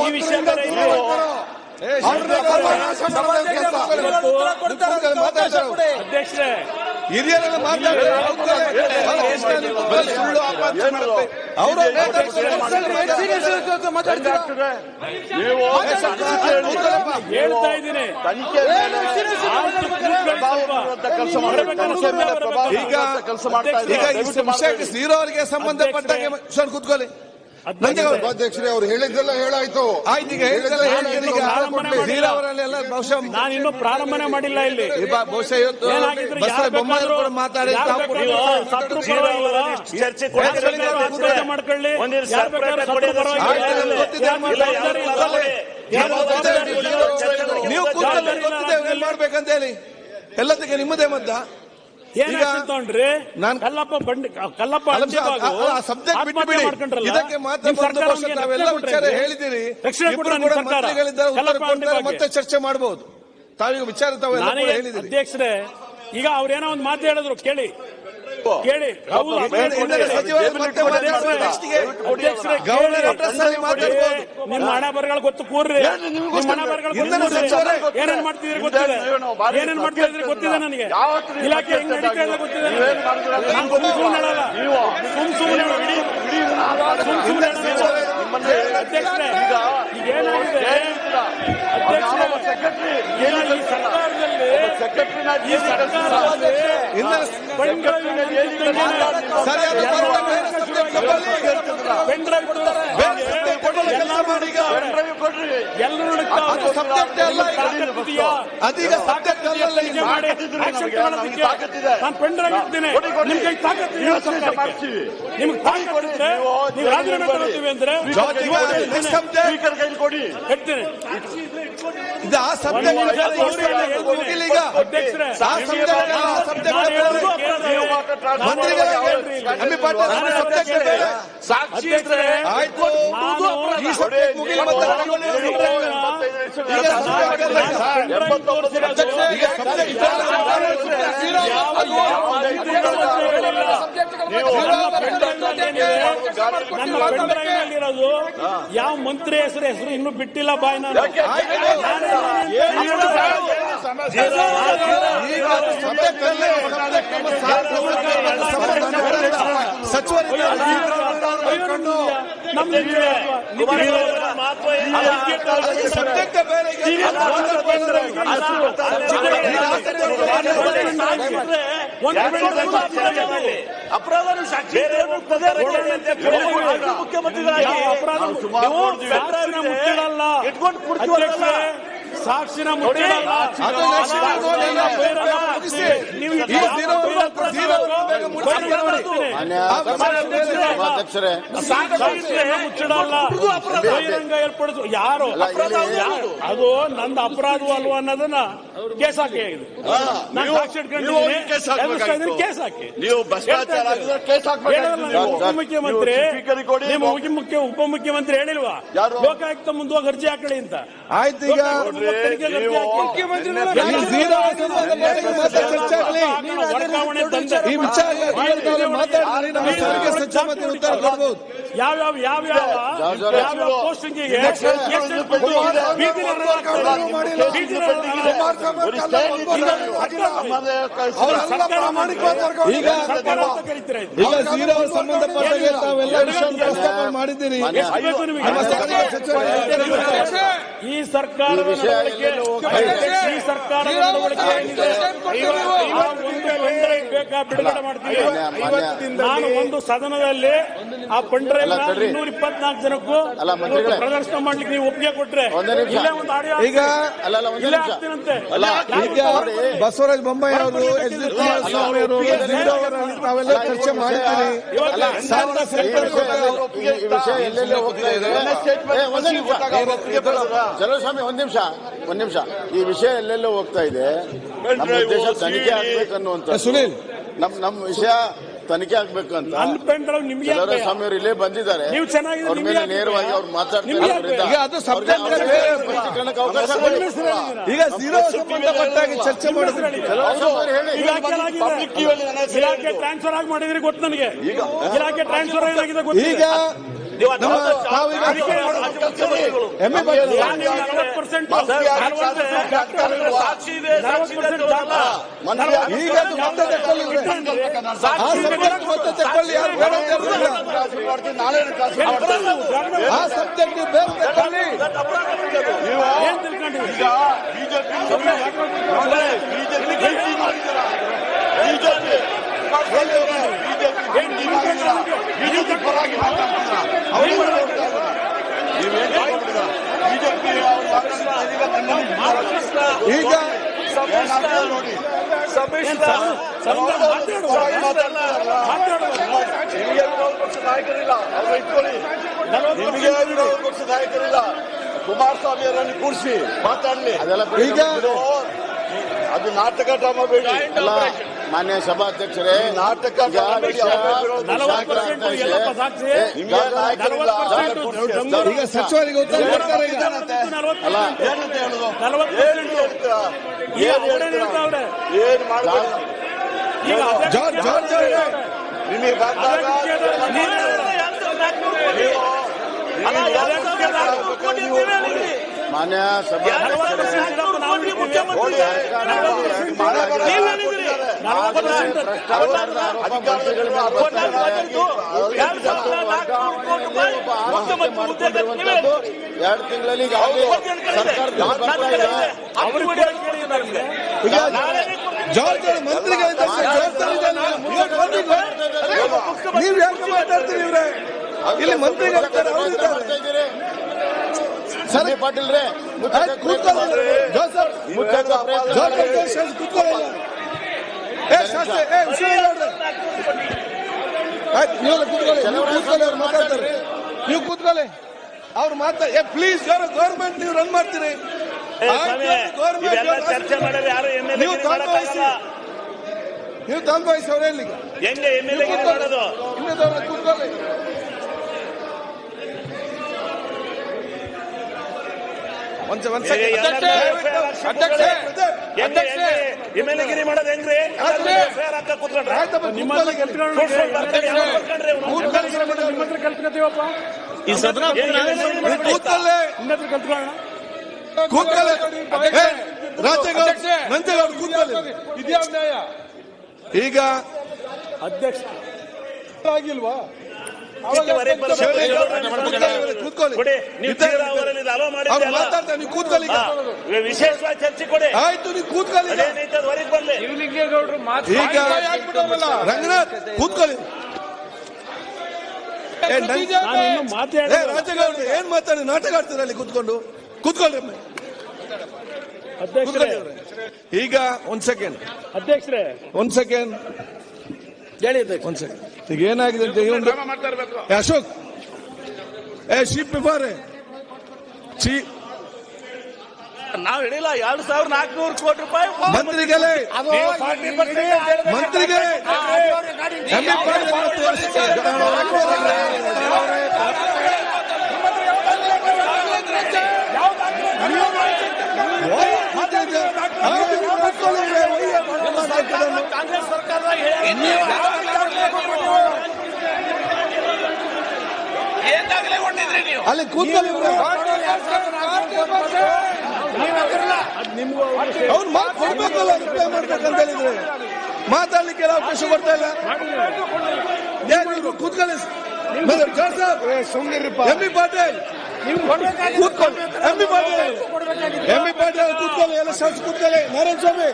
ಈ ವಿಷಯ ಅಧ್ಯಕ್ಷರೇ, ಹಿರಿಯರೆಲ್ಲ ಹೇಳ್ತಾ ಇದ್ದೀನಿ. ಈಗ ಶ್ರೀರಾವ್ರಿಗೆ ಸಂಬಂಧಪಟ್ಟಾಗೆ ಕೂತ್ಕೊಳ್ಳಿ. ಅಧ್ಯಕ್ಷರೇ, ಅವ್ರು ಹೇಳಿದ್ದೆಲ್ಲ ಹೇಳಾಯ್ತು. ಶ್ರೀರಾವರಲ್ಲೆಲ್ಲ ಬಹುಶಃ ನಾನಿನ್ನೂ ಪ್ರಾರಂಭನೆ ಮಾಡಿಲ್ಲ. ಇಲ್ಲಿ ಬಹುಶಃ ಇವತ್ತು ಮಾತಾಡಿ ಮಾಡ್ಕೊಳ್ಳಿ. ನೀವು ಕೂತ್ಕೊಳ್ಳಿ, ಮಾಡ್ಬೇಕಂತ ಹೇಳಿ ಎಲ್ಲದಕ್ಕೆ ನಿಮ್ಮದೇ ಮದ್ದ. ಏನ್ರಿ ನಾನು ಕಲ್ಲಪ್ಪ ಸಬ್ಜೆಕ್ಟ್ ಬಿಟ್ಟು ಮಾಡ್ಕೊಂಡ್ರಲ್ಲ, ಇದಕ್ಕೆ ಮಾತ್ರ ಹೇಳಿದಿರಿ. ಮತ್ತೆ ಚರ್ಚೆ ಮಾಡಬಹುದು. ತಾವೀಗ ವಿಚಾರ ತಾವೆಲ್ಲ ಹೇಳಿದಿರಿ. ಅಧ್ಯಕ್ಷರೇ, ಈಗ ಅವ್ರೇನೋ ಒಂದು ಮಾತು ಹೇಳಿದ್ರು, ಕೇಳಿ. ನಿಮ್ಮ ಹಣ ಬರಗಳು ಗೊತ್ತು, ಕೂರ್ರಿ. ನಿಮ್ಮ ಹಣ ಬರಗಳು ಏನೇನ್ ಮಾಡ್ತಿದ್ರಿ ಗೊತ್ತಿದೆ, ಏನೇನ್ ಮಾಡ್ತಿದ್ರಿ ಗೊತ್ತಿದೆ ನನಗೆ. ಇಲಾಖೆ ಹೆಂಗ್ ನಡೀತಾ ಇದೆ ಗೊತ್ತಿದೆ. ನಾನು ಸುಮ್ಮನೆ ಹೇಳಲ್ಲ, ಸುಮ್ಮನೆ ಅಧ್ಯಕ್ಷರೇ, ಈಗ ಏನಾಗಿದೆ ಅಧ್ಯಕ್ಷರೇ, ಈ ಸರ್ಕಾರದಲ್ಲಿ ಅದೀಗ ಸಬ್ಜೆಕ್ಟ್ ನಾನು ಪೆನ್ ಡ್ರೈವ್ ಇರ್ತೀನಿ. ನಿಮ್ಗೆ ನಿಮ್ಗೆ ತಾಕತ್ತಿದ್ರೆ ನೀವು ರಾಜೀನಾಮೆ ತಗೊಳ್ತೀವಿ ಅಂದ್ರೆ ಹೇಳ್ತೀನಿ. ಇದು ಆ ಸಬ್ಜೆಕ್ಟ್ ಈಗ ಅಧ್ಯಕ್ಷರೇ, ಸಾಕ್ಷಿ ಆಯ್ತು. ಇರೋದು ಯಾವ ಮಂತ್ರಿ ಹೆಸರು ಇನ್ನೂ ಬಿಟ್ಟಿಲ್ಲ ಬಾಯ್ನ. ಸಾಕ್ಷಿನ ಬಹಿರಂಗ ಏರ್ಪಡಿಸು ಯಾರು ಅದು ನಂದು ಅಪರಾಧ ಅಲ್ವಾ ಅನ್ನೋದನ್ನ ಕೇಸ್ ಹಾಕಿ ಆಗಿದೆ. ನಾನು ಸಾಕ್ಷಿ ಇಟ್ಕೊಂಡಿದ್ದೀನಿ, ಕೇಸ್ ಹಾಕಿ. ಉಪಮುಖ್ಯಮಂತ್ರಿ ಉಪಮುಖ್ಯಮಂತ್ರಿ ಹೇಳಿಲ್ವಾ ಲೋಕಾಯುಕ್ತ ಮುಂದುವಾಗಿ ಅರ್ಜಿ ಹಾಕಳಿ ಅಂತ? ಆಯ್ತು, ಈಗ ಯಾವ್ಯಾವ ಪೋಸ್ಟಿಂಗಿಗೆ ಸಂಬಂಧಪಟ್ಟ ತಾವೆಲ್ಲ ವಿಷಯ ಪ್ರಸ್ತಾಪ ಮಾಡಿದ್ದೀರಿ. ಈ ಸರ್ಕಾರದ ಬಿಡುಗಡೆ ಮಾಡ್ತೀವಿ. ನಾನು ಒಂದು ಸದನದಲ್ಲಿ ಆ ಪೆಂಡ್ರೈವ್ 224 ಜನಕ್ಕೂ ಪ್ರದರ್ಶನ ಮಾಡ್ಲಿಕ್ಕೆ ನೀವು ಒಪ್ಪಿಗೆ ಕೊಟ್ರೆ ಇಲ್ಲೇ ಒಂದು ಆಡಿಯೋ ಇಲ್ಲೇ ಆಗ್ತೀನಂತೆ. ಬಸವರಾಜ ಬೊಮ್ಮಾಯಿ ಅವರು ಕುಮಾರಸ್ವಾಮಿ ಅವರು ನಾವೆಲ್ಲ ಚರ್ಚೆ ಮಾಡಿದ್ದೀರಿ. ಚಲೋಸ್ವಾಮಿ ಒಂದ್ ನಿಮಿಷ ಈ ವಿಷಯ ಎಲ್ಲೆಲ್ಲೋ ಹೋಗ್ತಾ ಇದೆ. ನಮ್ಮ ಉದ್ದೇಶ ತನಿಖೆ ಆಗ್ಬೇಕನ್ನುವಂತ ಸುನೀಲ್ ನಮ್ಮ ವಿಷಯ ತನಿಖೆ ಆಗ್ಬೇಕಂತ ಸ್ವಾಮಿ ಅವರು ಇಲ್ಲೇ ಬಂದಿದ್ದಾರೆ. ಅವ್ರ ಮೇಲೆ ನೇರವಾಗಿ ಅವ್ರು ಮಾತಾಡ್ತಿರೋದ್ರಿಂದ ಈಗ ಝೀರೋ ಸಂಬಂಧಪಟ್ಟಾಗಿ ಚರ್ಚೆ ಮಾಡಿದ್ರೆ ಇಲಾಖೆ ಟ್ರಾನ್ಸ್ಫರ್ ಆಗಿ ಮಾಡಿದ್ರಿ ಗೊತ್ತು ನನಗೆ. ಇಲಾಖೆ ಟ್ರಾನ್ಸ್ಫರ್ ಏನಾಗಿದೆ ಗೊತ್ತು. ಈಗ ಈಗ ನಾಯಕರಿಲ್ಲ ಅವ್ರು ಇಟ್ಕೊಳ್ಳಿ. ನಿಮಗೆ ವಿರೋಧ ಪಕ್ಷದ ನಾಯಕರಿಲ್ಲ. ಕುಮಾರಸ್ವಾಮಿ ಅವರನ್ನು ಕೂರಿಸಿ ಮಾತಾಡಲಿ. ಈಗ ಅದು ನಾಟಕ ಡ್ರಾಮಾ ಬೇಡಿ. ಮಾನ್ಯ ಸಭಾಧ್ಯಕ್ಷರೇ, ನಾಟಕ ಈಗ ಸಚಿವರಿಗೆ ಉತ್ತರ ಕೊಡ್ತಾರೆ. ಏನು ಮಾಡಬೇಡಿ. ನಿಮಗೆ ಬಂದಾಗ ಮಾನ್ಯ ಸಭಾಧ್ಯಕ್ಷರೇ, ಎರಡು ತಿಂಗಳಲ್ಲಿ ಜವಾಬ್ದಾರಿ ಮಂತ್ರಿಗೆ ನೀವು ಯಾಕೆ ಮಾತಾಡ್ತೀರಿ? ಇವ್ರೆ ಇಲ್ಲಿ ಮಂತ್ರಿಗೆ ಸಂಜಯ್ ಪಾಟೀಲ್ ರೇ ಮಾತಾಡ್ತಾರೆ. ನೀವು ಕೂತ್ಕೊಳ್ಳಿ. ಅವ್ರು ಮಾತಾಡ ಪ್ಲೀಸ್. ಗೌರ್ಮೆಂಟ್ ನೀವು ರನ್ ಮಾಡ್ತೀರಿ. ಚರ್ಚೆ ಮಾಡಿದ್ರೆ ಯಾರು ನೀವು ತಂದ್ವಹಿಸಿ ಅವ್ರು ಎಲ್ಲಿಗ ಕೂತ್ಕೊಳ್ಳಿ. ಎಮ್ಎಲ್ಎಗಿರಿ ಮಾಡೋದು ಹೆಂಗ್ರಿ? ನಿಮ್ಮ ಹತ್ರ ಕಲ್ತ್ಕೊತೀವಪ್ಪ. ಈ ಸದನ ಕಲ್ತ್ಕೊಳ್ಳೋಣ. ನಂಜೇಗೌಡ ಕೂತ್ಕೊಳ್ಳಿ. ಇದ್ಯಾವ ನ್ಯಾಯ? ಈಗ ಅಧ್ಯಕ್ಷ ಆಗಿಲ್ವಾ? ಮಾತಾಡ್ತಾರೆ, ನೀವು ಕೂತ್ಕೊಳ್ಳಿ. ವಿಶೇಷವಾಗಿ ಚರ್ಚೆ ಕೊಡಿ. ಆಯ್ತು, ನೀವು ಕೂತ್ಕೊಳ್ಳಿ. ಈಗ ರಂಗನಾಥ್ ಕೂತ್ಕೊಳ್ಳಿ. ರಾಜಗೌಡ್ರು ಏನ್ ಮಾತಾಡಿ ನಾಟಕ ಆಡ್ತಾರೆ ಅಲ್ಲಿ ಕೂತ್ಕೊಂಡು? ಕೂತ್ಕೊಳ್ಳಿ. ಈಗ ಒಂದ್ ಸೆಕೆಂಡ್ ಅಧ್ಯಕ್ಷರೇ, ಒಂದ್ ಸೆಕೆಂಡ್ ಹೇಳಿ. ಒಂದ್ ಸೆಕೆಂಡ್. ಈಗ ಏನಾಗಿದೆ ಅಂತ ಅಶೋಕ್ ಚೀಫ್ ಬಿಫಾರೆ ನಾವು ಹೇಳಿಲ್ಲ 2400 ಕೋಟಿ ರೂಪಾಯಿ ಮಂತ್ರಿಗೆ ಕಾಂಗ್ರೆಸ್ ಸರ್ಕಾರದಾಗ ಅಲ್ಲಿ ಕೂತ್ಕೊಳ್ಳಿ. ಅವ್ನು ಮಾತು ಕೊಡ್ಬೇಕಲ್ಲ, ರಿಪ್ಲೈ ಮಾಡ್ಬೇಕಂತ ಹೇಳಿದ್ರೆ ಮಾತಾಡ್ಲಿಕ್ಕೆ ಅವಕಾಶ ಕೊಡ್ತಾ ಇಲ್ಲ. ಕೂತ್ಕೊಳ್ಳಿ. ಎಂ ಬಿ ಪಾಟೀಲ್ ಕೂತ್ಕೊಳ್ಳಿ. ಎಂ ಬಿ ಪಾಟೀಲ್ ಕೂತ್ಕೊಳ್ಳಿ. ಎಲ್ಲ ಶಾಸಕ ಕೂತ್ಕೊಳ್ಳಿ. ನಾರಾಯಣ ಸ್ವಾಮಿ,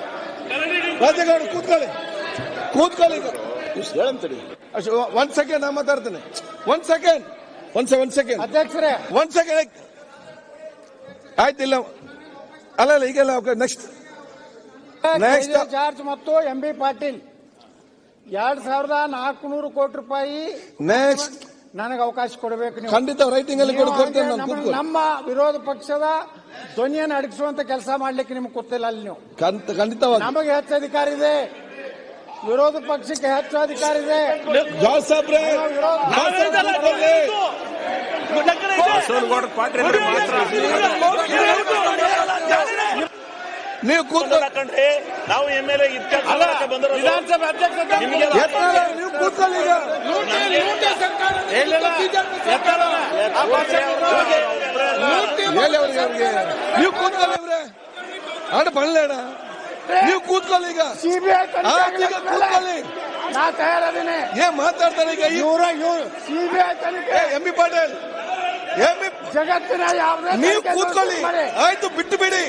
ರಾಜೇಗೌಡ ಕೂತ್ಕೊಳ್ಳಿ. ಹೇಳಂತೀರಿ. ಒಂದ್ ಸೆಕೆಂಡ್ ನಾ ಮಾತಾಡ್ತೇನೆ. ಒಂದ್ ಸೆಕೆಂಡ್ ಅಧ್ಯಕ್ಷರೇ, ಒಂದ್ ಸೆಕೆಂಡ್ ಆಯ್ತಿಲ್ಲ. ಅಲ್ಲ ಈಗೆಲ್ಲ ನೆಕ್ಸ್ಟ್ ಜಾರ್ಜ್ ಮತ್ತು ಎಂ ಬಿ ಪಾಟೀಲ್ 2400 ಕೋಟಿ ರೂಪಾಯಿ ನೆಕ್ಸ್ಟ್ ನನಗೆ ಅವಕಾಶ ಕೊಡಬೇಕು. ನೀವು ಖಂಡಿತ ರೈಟಿಂಗ್ ಅಲ್ಲಿ ಕೊಡ್ತೇನೆ. ನಮ್ಮ ವಿರೋಧ ಪಕ್ಷದ ಧ್ವನಿಯನ್ನು ಅಡಗಿಸುವಂತ ಕೆಲಸ ಮಾಡ್ಲಿಕ್ಕೆ ನಿಮ್ಗೆ ಗೊತ್ತಿಲ್ಲ. ಅಲ್ಲಿ ನೀವು ಖಂಡಿತವಾಗಿ ನಮಗೆ ಹೆಚ್ಚು ಅಧಿಕಾರ ಇದೆ, ವಿರೋಧ ಪಕ್ಷಕ್ಕೆ ಹೆಚ್ಚು ಅಧಿಕಾರ ಇದೆ. ನೀವು ಕೂತ್ಕೊಂಡ್ರೆ ನಾವು MLA ವಿಧಾನಸಭೆ ಅಧ್ಯಕ್ಷ ನೀವು ಕೂತ್ಕೊಳ್ಳಿ. ನೀವು ಕೂತ್ಕೊಳ್ಳಿ. ಆಡ ಬಳ್ಳೇಡ ನೀವು ಕೂತ್ಕೊಳ್ಳಿ. ಈಗ ಸಿಬಿಐ ಕೂತ್ಕೊಳ್ಳಿ. ನಾ ತಯಾರದೇನೆ. ಏನ್ ಮಾತಾಡ್ತಾರೆ ಈಗ? ಸಿಬಿಐ ತನಿಖೆ. ಎಂ ಬಿ ಪಾಟೀಲ್ ಜಗತ್ತಿನ ಯಾವುದೇ ನೀವು ಕೂತ್ಕೊಳ್ಳಿ. ಆಯ್ತು, ಬಿಟ್ಟು ಬಿಡಿ.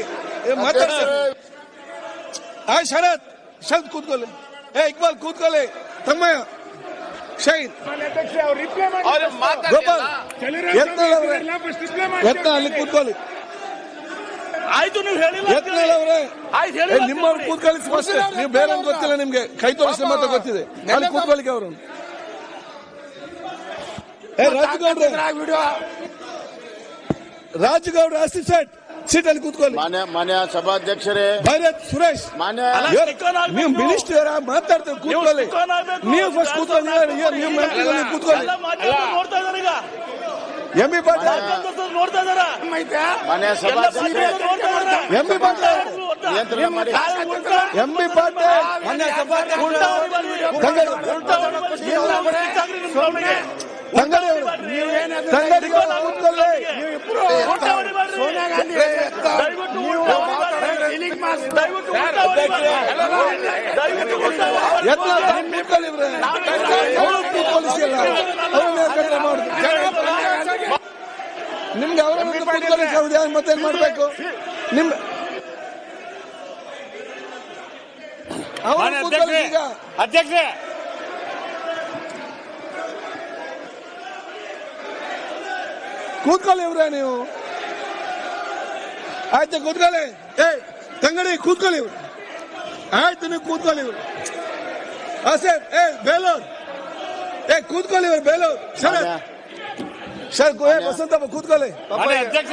ಶರತ್ ಕೂತ್ಕೊಳ್ಳಿ. ಇಕ್ಬಾಲ್ ಕೂತ್ಕೊಳ್ಳಿ. ತಮ್ಮಯ್ಯ, ಶೈನ್, ಗೋಪಾಲ್, ಯತ್ನ ಅಲ್ಲಿ ಕೂತ್ಕೊಳ್ಳಿ. ಆಯ್ತು, ನೀವು ಹೇಳಿಲ್ಲ. ನಿಮ್ಮವ್ರು ಕೂತ್ಕೊಳ್ಳಿ. ಸ್ಪಷ್ಟ. ನೀವು ಬೇರೆ ಗೊತ್ತಿಲ್ಲ ನಿಮ್ಗೆ. ಕೈ ತೋರಿಸಿ ಮಾತ್ರ ಗೊತ್ತಿದೆ. ಅಲ್ಲಿ ಕೂತ್ಕೊಳ್ಳಿಕ್ಕೆ ಅವರು. ರಾಜಗೌಡ ಅಸಿಸ್ಟೆಂಟ್ ಸೀಟ್ ಅಲ್ಲಿ ಕೂತ್ಕೊಳ್ಳಿ. ಮಾನ್ಯ ಸಭಾಧ್ಯಕ್ಷರೇ, ಭೈರತ್ ಸುರೇಶ್, ನೀವು ಮಿನಿಸ್ಟರ್ ಮಾತಾಡ್ತಾರೆ, ಕೂತ್ಕೊಳ್ಳಿ. ನೀವು ಫಸ್ಟ್ ಕೂತ್ಕೊಳ್ಳಿ. ನೀವು ಮಂತ್ರಿಗಳು ಕೂತ್ಕೊಳ್ಳಿ. ಎಂ ಬಿ ಪಾಟೀಲ್ ನೋಡ್ತಾ ಇದಾರ. ಮಾನ್ಯ ಸಭಾಧ್ಯಕ್ಷರೇ, ಎಂ ಬಿ ಪಾಟೀಲ್ ಮಾನ್ಯ ಸೋನಿಯಾ ಗಾಂಧಿ ನಿಮ್ಗೆ ಅವರ ಮತ್ತೇನ್ ಮಾಡ್ಬೇಕು? ನಿಮ್ ಅಧ್ಯಕ್ಷ ಕೂತ್ಕೊಳ್ಳಿ. ಇವ್ರೆ ನೀವು ಆಯ್ತು, ಕೂತ್ಕೊಳ್ಳಿ. ತಂಗಡಿ ಕೂತ್ಕೊಳ್ಳಿ. ಆಯ್ತು, ನೀವು ಕೂತ್ಕೊಳ್ಳಿ. ಬೇಲೂರ್ ಕೂತ್ಕೊಳ್ಳಿ. ಇವ್ರು ಬೇಲೂರ್ ಸರ್ ವಸಂತಪ್ಪ ಕೂತ್ಕೊಳ್ಳಿ. ಅಧ್ಯಕ್ಷ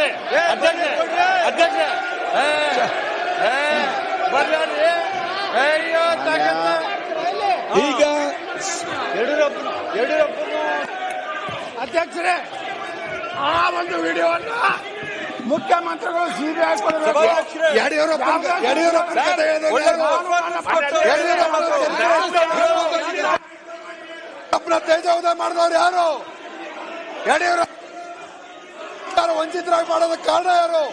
ಈಗ ಯಡಿಯೂರಪ್ಪ ಅಧ್ಯಕ್ಷರೇ, ಆ ಒಂದು ವಿಡಿಯೋವನ್ನ ಮುಖ್ಯಮಂತ್ರಿಗಳು ಸಿಬಿಐ ಕೊಡಬೇಕು. ಯಡಿಯೂರಪ್ಪ ತೇಜೋವಧೆ ಮಾಡಿದವ್ರು ಯಾರು? ಯಡಿಯೂರಪ್ಪ ವಂಚಿತರಾಗಿ ಮಾಡೋದಕ್ಕೆ ಕಾರಣ ಯಾರು?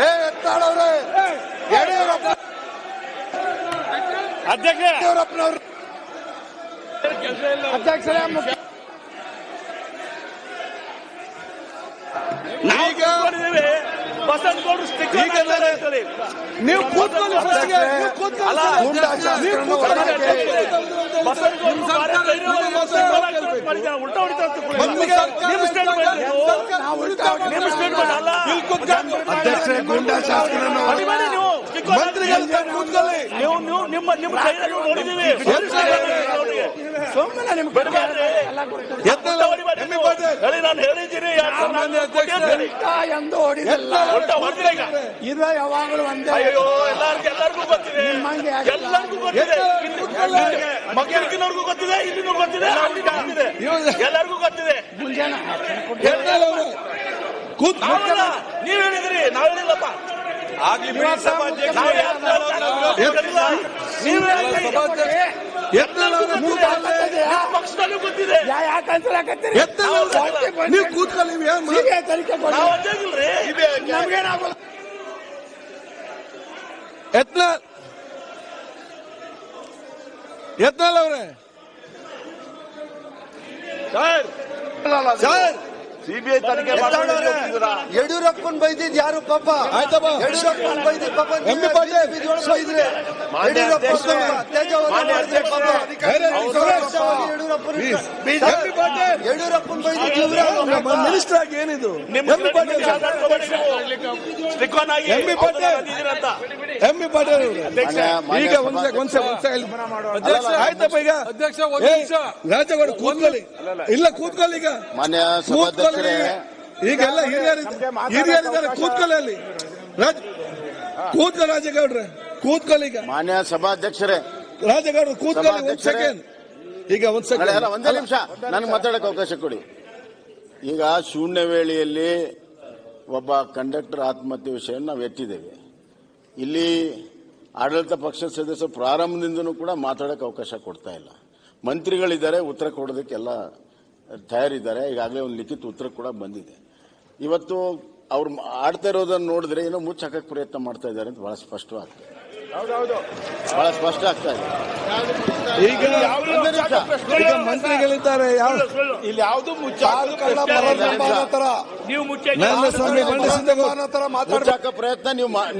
ಎತ್ತಾಳವ್ರೆ ಯಡಿಯೂರಪ್ಪನವರು ಅಧ್ಯಕ್ಷರೇ ನೀವು ಕೂತ್ಕೊಳ್ಳಿ ನಾನು ಹೇಳಿದ್ದೀನಿ ಎಂದು ಹೊಡಿದಿಲ್ಲ ಇದು ಯಾವಾಗಲೂ ಒಂದೇ. ಎಲ್ಲರಿಗೂ ಗೊತ್ತಿದೆ, ಎಲ್ಲರಿಗೂ ಗೊತ್ತಿದೆ, ಮಕ್ಕಳಿಗಿನವ್ರಿಗೂ ಗೊತ್ತಿದೆ, ಇಲ್ಲಿನೂ ಗೊತ್ತಿದೆ, ಎಲ್ಲರಿಗೂ ಗೊತ್ತಿದೆ. ನೀವ್ ಹೇಳಿದ್ರಿ, ನಾವ್ ಹೇಳಿಲ್ಲಪ್ಪ. ಪಕ್ಷದಲ್ಲೂ ಗೊತ್ತಿದೆ. ನೀವು ಕೂತ್ಕೊಳ್ಳಿ. ಯತ್ನಾಳ್ ಅವರೇ, ಸರ್ ಸಿಬಿಐ ತನಿಖೆ ಯಡಿಯೂರಪ್ಪನ್ ಬೈದಿದ್ ಯಾರು ಪಾಪ? ಯಡಿಯೂರಪ್ಪನ್ ಬೈದಿದ್ ಪಾಪ ಯಡಿಯೂರಪ್ಪನ್ ಬೈದಿದ್ ಮಿನಿಸ್ಟರ್ ಆಗಿ ಏನಿದು? ಎಂ.ಬಿ. ಪಾಟೀಲ್ ಈಗ ಆಯ್ತಪ್ಪ. ಈಗ ರಾಜಗೌಡ ಕೂತ್ಕೊಳ್ಳಿ, ಇಲ್ಲ ಕೂತ್ಕೊಳ್ಳಿ. ಈಗ ಕೂತ್ಕೊಳ್ಳಿ, ಈಗೆಲ್ಲ ಹಿರಿಯರಿದ್ದಾರೆ, ಕೂತ್ಕೊಳ್ಳಿ. ಅಲ್ಲಿ ಕೂತ್ಕೊಳ್ಳಿ ರಾಜಗೌಡ್ರೆ, ಕೂತ್ಕೊಳ್ಳಿ. ಈಗ ಮಾನ್ಯ ಸಭಾಧ್ಯಕ್ಷರೇ, ರಾಜಗೌಡ್ರು ಕೂತ್ಕೊಳ್ಳಿ. ಒಂದ್ ಸೆಕೆಂಡ್, ಈಗ ಒಂದೇ ನಿಮಿಷ ನನಗೆ ಮಾತಾಡಕ್ಕೆ ಅವಕಾಶ ಕೊಡಿ. ಈಗ ಶೂನ್ಯ ವೇಳೆಯಲ್ಲಿ ಒಬ್ಬ ಕಂಡಕ್ಟರ್ ಆತ್ಮಹತ್ಯೆ ವಿಷಯವನ್ನು ನಾವು ಎತ್ತಿದ್ದೇವೆ. ಇಲ್ಲಿ ಆಡಳಿತ ಪಕ್ಷದ ಸದಸ್ಯರು ಪ್ರಾರಂಭದಿಂದನೂ ಕೂಡ ಮಾತಾಡಕ್ಕೆ ಅವಕಾಶ ಕೊಡ್ತಾ ಇಲ್ಲ. ಮಂತ್ರಿಗಳಿದ್ದಾರೆ, ಉತ್ತರ ಕೊಡೋದಕ್ಕೆಲ್ಲ ತಯಾರಿದ್ದಾರೆ. ಈಗಾಗಲೇ ಒಂದು ಲಿಖಿತ ಉತ್ತರ ಕೂಡ ಬಂದಿದೆ. ಇವತ್ತು ಅವ್ರು ಆಡ್ತಾ ಇರೋದನ್ನು ನೋಡಿದ್ರೆ ಏನೋ ಮುಚ್ಚಾಕಕ್ಕೆ ಪ್ರಯತ್ನ ಮಾಡ್ತಾ ಇದ್ದಾರೆ ಅಂತ ಬಹಳ ಸ್ಪಷ್ಟವಾಗ್ತದೆ, ಬಹಳ ಸ್ಪಷ್ಟ ಆಗ್ತಾ ಇದೆ. ಈಗ ಮಂತ್ರಿಗಳಿದ್ದಾರೆ, ಇಲ್ಲಿ ಯಾವುದು ಮುಚ್ಚಾಕ ಪ್ರಯತ್ನ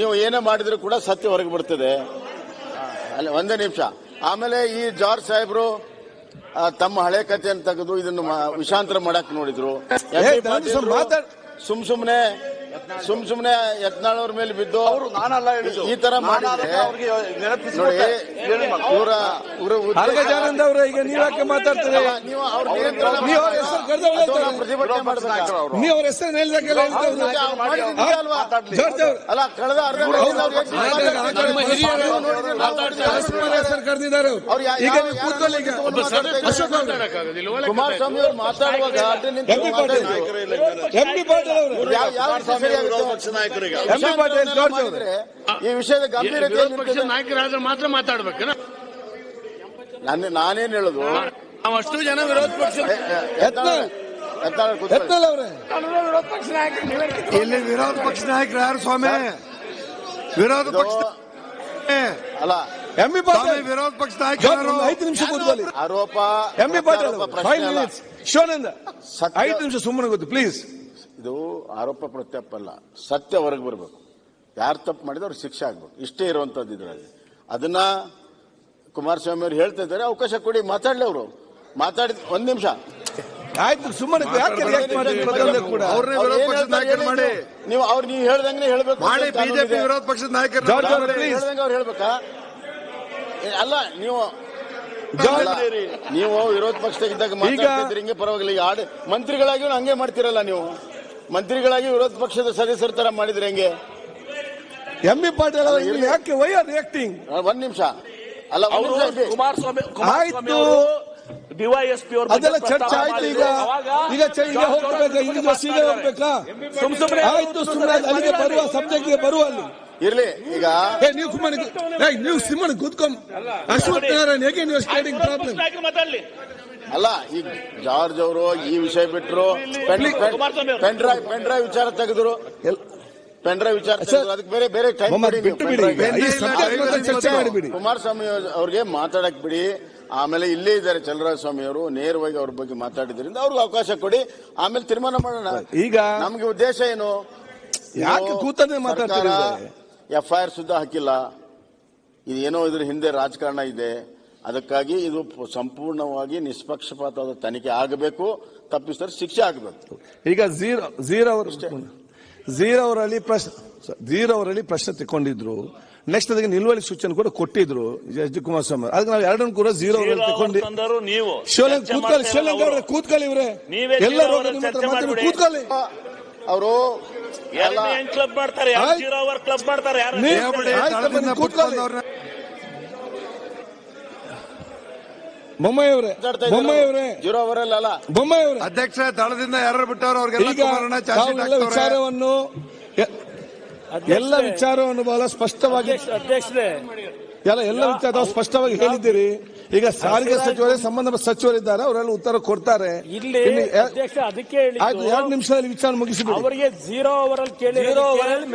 ನೀವು ಏನೇ ಮಾಡಿದ್ರು ಕೂಡ ಸತ್ಯ ಹೊರಗೆ ಬರ್ತದೆ. ಅಲ್ಲಿ ಒಂದೇ ನಿಮಿಷ. ಆಮೇಲೆ ಈ ಜಾರ್ಜ್ ಸಾಹೇಬ್ರು ತಮ್ಮ ಹಳೆ ಕಥೆಯನ್ನು ತೆಗೆದು ಇದನ್ನು ವಿಷಾಂತರ ಮಾಡಕ್ ನೋಡಿದ್ರು. ಸುಮ್ನೆ ಯತ್ನಾಳ್ ಅವ್ರ ಮೇಲೆ ಬಿದ್ದು ಈ ತರ ಮಾಡಿದ್ರೆ ಜಾನಂದ್ ಅವರೇ, ಈಗ ನೀವ್ಯಾಕೆ ಮಾತಾಡ್ತೀರಿ? ಪ್ರತಿಭಟನೆ ಮಾಡಬೇಕು. ನೀವು ಅವ್ರ ಹೆಸರು ಹೇಳಿದಾಗೆಲ್ಲ ಅಲ್ಲ, ಕಳೆದ ಹೆಸರು ಕರೆದಿದ್ದಾರೆ. ಈಗ ನೀವು ಕೂತ್ಕೊಳ್ಳಿ. ಈಗ ಕುಮಾರಸ್ವಾಮಿ ಅವರು ಮಾತಾಡುವಾಗ ಎಂ.ಬಿ. ಪಾಟೀಲ್ ಅವರು, ಈ ವಿಷಯದ ಗಂಭೀರತೆ ನಾಯಕರಾದ್ರೆ ಮಾತ್ರ ಮಾತಾಡ್ಬೇಕು. ನಾನೇನ್ ಹೇಳುದು, ನಾವು ಅಷ್ಟು ಜನ ವಿರೋಧ ಪಕ್ಷ ಇಲ್ಲಿ ವಿರೋಧ ಪಕ್ಷ ನಾಯಕರು ಯಾರು ಸ್ವಾಮಿ? ವಿರೋಧ ಪಕ್ಷ ಅಲ್ಲ, ಎಂ.ಬಿ. ಪಾಟೀಲ್ ವಿರೋಧ ಪಕ್ಷ ನಾಯಕರು. 5 ನಿಮಿಷ ಕೂತ್ಕೊಳ್ಳಿ. ಆರೋಪ ಎಂ.ಬಿ. ಪಾಟೀಲ್ 5 minutes. ಶಿವಾನಂದ 5 ನಿಮಿಷ ಸುಮ್ಮನೆ ಗೊತ್ತು ಪ್ಲೀಸ್. ಇದು ಆರೋಪ ಪ್ರತ್ಯಾಪ ಅಲ್ಲ, ಸತ್ಯ ಹೊರಗೆ ಬರಬೇಕು. ಯಾರು ತಪ್ಪು ಮಾಡಿದ್ರೆ ಅವ್ರಿಗೆ ಶಿಕ್ಷೆ ಆಗ್ಬೇಕು. ಇಷ್ಟೇ ಇರುವಂತದ್ದು ಇದ್ರಲ್ಲಿ. ಅದನ್ನ ಕುಮಾರಸ್ವಾಮಿ ಅವರು ಹೇಳ್ತಾ ಇದ್ದಾರೆ, ಅವಕಾಶ ಕೊಡಿ, ಮಾತಾಡ್ಲಿ. ಅವರು ಮಾತಾಡಿದ 1 ನಿಮಿಷ ಆಯ್ತು, ಸುಮ್ಮನೆ ನೀವು ಹೇಳ್ದಂಗೆ ಹೇಳ್ಬೇಕು. ಬಿಜೆಪಿ ವಿರೋಧ ಪಕ್ಷದ ನಾಯಕರು ಹೇಳ್ದಂಗೆ ಅವ್ರು ಹೇಳ್ಬೇಕಾ? ಅಲ್ಲ, ನೀವು ವಿರೋಧ ಪಕ್ಷದಾಗಿದ್ದಾಗ ಮಾತಾಡ್ತಿದ್ರಿ, ಹಿಂಗೆ ಪರವಾಗಿಲ್ಲ. ಈಗ ಮಂತ್ರಿಗಳಾಗಿ ಹಂಗೆ ಮಾಡ್ತಿರಲ್ಲ ನೀವು. ಮಂತ್ರಿಗಳಾಗಿ ವಿರೋಧ ಪಕ್ಷದ ಸದಸ್ಯರ ತರ ಮಾಡಿದ್ರೆ ಹೆಂಗೆ? ಎಂ.ಬಿ. ಪಾಟೀಲ್ ಅವರು ಯಾಕೆ ವೈ ಆರ್ ರಿಯಾಕ್ಟಿಂಗ್? 1 ನಿಮಿಷ ಅಲ್ಲ, ಕುಮಾರಸ್ವಾಮಿ ಡಿವೈಎಸ್ಪಿ ಅವರು ಅದೆಲ್ಲ ಚರ್ಚೆ ಆಯ್ತು. ಈಗ ಹೋಗ್ಬೇಕಾ? ಈಗ ಸೀದೆ ಹೋಗ್ಬೇಕಾ? ಆಯ್ತು, ಸುಮ್ಮನೆ ಅಲ್ಲಿಗೆ ಬರುವ ಸಬ್ಜೆಕ್ಟ್ಗೆ ಬರುವ. ಅಲ್ಲಿ ಇರ್ಲಿ. ಈಗ ನೀವು ಸುಮ್ಮನೆ ಕೂತ್ಕೊಂಡ್ ಅಶ್ವಥ್ ನಾರಾಯಣ್ ಹೇಗೆ ನೀವು ಸ್ಟೇಟಿಂಗ್ ಪ್ರಾಬ್ಲಮ್ ಅಲ್ಲ. ಈಗ ಜಾರ್ಜ್ ಅವರು ಈ ವಿಷಯ ಬಿಟ್ಟರು, ಪೆನ್ ಡ್ರೈವ್ ವಿಚಾರ ತೆಗೆದ್ರು. ಪೆನ್ ಡ್ರೈವ್ ವಿಚಾರ ಅದಕ್ಕೆ ಬೇರೆ ಬೇರೆ ಟೈಮ್ ಚರ್ಚೆ ಮಾಡಿಬಿಡಿ. ಕುಮಾರಸ್ವಾಮಿ ಅವ್ರಿಗೆ ಮಾತಾಡಕ್ ಬಿಡಿ. ಆಮೇಲೆ ಇಲ್ಲೇ ಇದ್ದಾರೆ ಚಲರಾಜಸ್ವಾಮಿ ಅವರು, ನೇರವಾಗಿ ಅವ್ರ ಬಗ್ಗೆ ಮಾತಾಡಿದ್ರಿಂದ ಅವ್ರಿಗೆ ಅವಕಾಶ ಕೊಡಿ, ಆಮೇಲೆ ತೀರ್ಮಾನ ಮಾಡೋಣ. ಈಗ ನಮ್ಗೆ ಉದ್ದೇಶ ಏನು, ಯಾಕೆ ಕೂತನ್ನೇ ಮಾತಾಡ್ತಾರೆ? FIR ಸುದ್ದ ಹಾಕಿಲ್ಲ, ಇದೇನೋ ಇದ್ರ ಹಿಂದೆ ರಾಜಕಾರಣ ಇದೆ. ಅದಕ್ಕಾಗಿ ಇದು ಸಂಪೂರ್ಣವಾಗಿ ನಿಷ್ಪಕ್ಷಪಾತವಾದ ತನಿಖೆ ಆಗಬೇಕು, ತಪ್ಪಿಸಿದರೆ ಶಿಕ್ಷೆ ಆಗಬೇಕು. ಈಗ ಅವರಲ್ಲಿ ಪ್ರಶ್ನೆ ತಗೊಂಡಿದ್ರು. ನೆಕ್ಸ್ಟ್ ಅದಕ್ಕೆ ನಿಲುವಳಿ ಸೂಚನೆ ಕೂಡ ಕೊಟ್ಟಿದ್ರು ಎಚ್ ಡಿ ಕುಮಾರಸ್ವಾಮಿ. ಅದಕ್ಕೆ ನಾವು ಎರಡನ್ನು ಕೂಡ 0 ತಗೊಂಡು ಕೂತ್ಕೊಳ್ಳಿ ಇವ್ರೆ ಎಲ್ಲರೂ ಕೂತ್ಕೊಳ್ಳಿ. ಅವರು ಕ್ಲಬ್ ಮಾಡ್ತಾರೆ, ಕ್ಲಬ್ ಮಾಡ್ತಾರೆ. ಬೊಮ್ಮಾಯಿಯವರೇ ಅಧ್ಯಕ್ಷ ದಳದಿಂದ ಯಾರು ಬಿಟ್ಟವರು ಅವ್ರಿಗೆಲ್ಲ ವಿಚಾರವನ್ನು ಎಲ್ಲ ವಿಚಾರವನ್ನು ಬಹಳ ಸ್ಪಷ್ಟವಾಗಿ ಅಧ್ಯಕ್ಷರೇ ಎಲ್ಲ ವಿಚಾರ ಸ್ಪಷ್ಟವಾಗಿ ಹೇಳಿದ್ದೀರಿ. ಈಗ ಸಾರಿಗೆ ಸಚಿವರೇ ಸಂಬಂಧಪಟ್ಟ ಸಚಿವರಿದ್ದಾರೆ, ಅವರೆಲ್ಲ ಉತ್ತರ ಕೊಡ್ತಾರೆ. ಇಲ್ಲಿ ಅಧ್ಯಕ್ಷ ಅದಕ್ಕೆ 2 ನಿಮಿಷದಲ್ಲಿ ವಿಚಾರ ಮುಗಿಸಿಬಿಡಿ. ಅವರಿಗೆ 0 ಅವರಲ್ಲಿ ಕೇಳಿ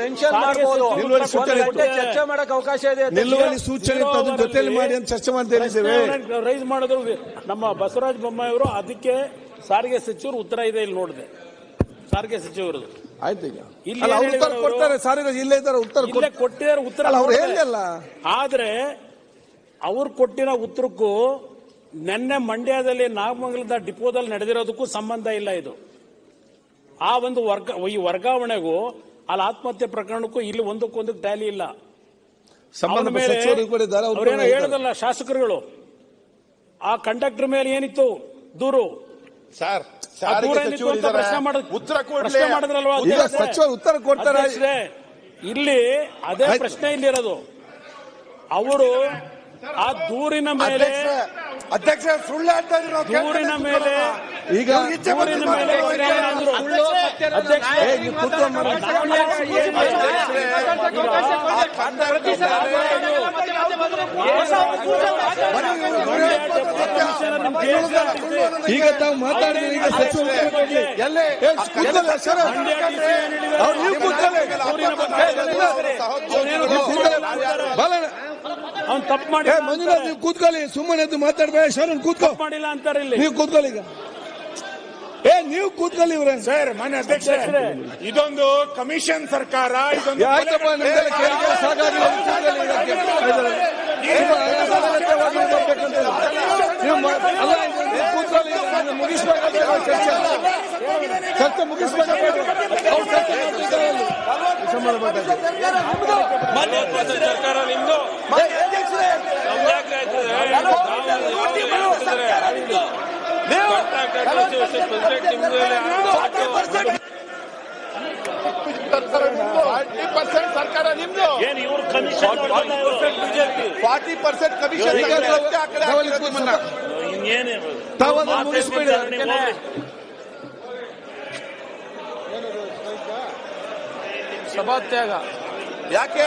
ಮೆನ್ಷನ್ ಮಾಡಬಹುದು, ಚರ್ಚೆ ಮಾಡಕ್ಕೆ ಅವಕಾಶ ಇದೆ. ನಿಲುವಳಿ ಸೂಚನೆ ಅದ್ರ ಜೊತೆಲಿ ಮಾಡಿ ಅಂತ ಚರ್ಚೆ ಮಾಡ್ತಾ ಇದ್ದೇವೆ. ರೈಸ್ ಮಾಡಿದ್ರು ನಮ್ಮ ಬಸವರಾಜ ಬೊಮ್ಮಾಯಿ ಅವರು. ಅದಕ್ಕೆ ಸಾರಿಗೆ ಸಚಿವರು ಉತ್ತರ ಇದೆ, ಇಲ್ಲಿ ನೋಡಿದೆ ಸಾರಿಗೆ ಸಚಿವರು. ಆಯ್ತು, ಈಗ ಉತ್ತರ ಕೊಡ್ತಾರೆ. ಸಾರಿಗೆ ಇಲ್ಲೇ ಇದ್ದಾರೆ, ಉತ್ತರ ಕೊಟ್ಟಿದ್ದಾರೆ. ಉತ್ತರ ಅವ್ರು ಹೇಳಿಲ್ಲ. ಆದ್ರೆ ಅವ್ರು ಕೊಟ್ಟಿರೋ ಉತ್ತರಕ್ಕೂ ನೆನ್ನೆ ಮಂಡ್ಯದಲ್ಲಿ ನಾಗಮಂಗಲದ ಡಿಪೋದಲ್ಲಿ ನಡೆದಿರೋದಕ್ಕೂ ಸಂಬಂಧ ಇಲ್ಲ. ಇದು ಆ ಒಂದು ಈ ವರ್ಗಾವಣೆಗೂ ಅಲ್ಲಿ ಆತ್ಮಹತ್ಯೆ ಪ್ರಕರಣಕ್ಕೂ ಇಲ್ಲಿ ಒಂದಕ್ಕೊಂದು ಟ್ಯಾಲಿ ಇಲ್ಲ. ಅವ್ರೇನೋ ಹೇಳದಲ್ಲ ಶಾಸಕರುಗಳು, ಆ ಕಂಡಕ್ಟರ್ ಮೇಲೆ ಏನಿತ್ತು ದೂರು, ಸರ್ ಪ್ರಶ್ನೆ ಮಾಡಿದ್ರಲ್ವಾ ಸಚಿವರು ಉತ್ತರ ಕೊಡ್ತಾರೆ. ಇಲ್ಲಿ ಅದೇ ಪ್ರಶ್ನೆ ಇಲ್ಲಿರೋದು. ಅವರು ಆ ದೂರಿನ ಮೇಲೆ ಅಧ್ಯಕ್ಷ ಸುಳ್ಳು ಹೇಳ್ತಾ ಇದ್ರು. ದೂರಿನ ಮೇಲೆ ಈಗ ದೂರಿನ ಮೇಲೆ ಈಗ ತಾವು ಮಾತಾಡಿದ್ರೆ ಈಗ ಸಚಿವರು ಅವ್ನು ತಪ್ಪು ಮಾಡಿ ಮಂಜುನಾಥ್, ನೀವು ಕೂತ್ಕೊಳ್ಳಿ, ಸುಮ್ಮನೆ ಮಾತಾಡ್ಬೇಡ. ಶರಣ್ ಕೂತ್ಕೊ, ಮಾಡಿಲ್ಲ ಅಂತಾರೆ ಇಲ್ಲಿ. ನೀವು ಕೂತ್ಕೊಳ್ಳಿ. ಈಗ ನೀವು ಕೂತ್ಕೊಳ್ಳಿ ಇವ್ರೆ. ಸರ್, ಮಾನ್ಯ ಅಧ್ಯಕ್ಷ, ಇದೊಂದು ಕಮಿಷನ್ ಸರ್ಕಾರ. ಆಯ್ತಪ್ಪ, ನಿಮ್ದೆಲ್ಲ ಕೇಳಿದ್ರೆ ಸಾಕಾಗಿಲ್ಲ. ಕೂತ್ಕೊಳ್ಳಿ, ಮುಗಿಸ್ಬೇಕಾದ್ರೆ ಚರ್ಚೆ ಮುಗಿಸ್ಬೇಕಾದ್ರೆ ಸರ್ಕಾರ ನಿಮ್ದು ಸರ್ಕಾರ ನಿಮ್ದು ಏನು ಇವ್ರು ಕಮಿಷನ್ 40% ಕಮಿಷನ್ ಇನ್ನೇನು ಮುಗಿಸ್ಬೇಡಿ. ಸಭಾತ್ಯಾಗ ಯಾಕೆ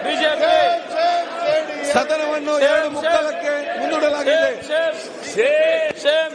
ಬಿಜೆಪಿ ಸದನವನ್ನು 2:45ಕ್ಕೆ ಮುಂದೂಡಲಾಗಿದೆ. ಸೇಮ್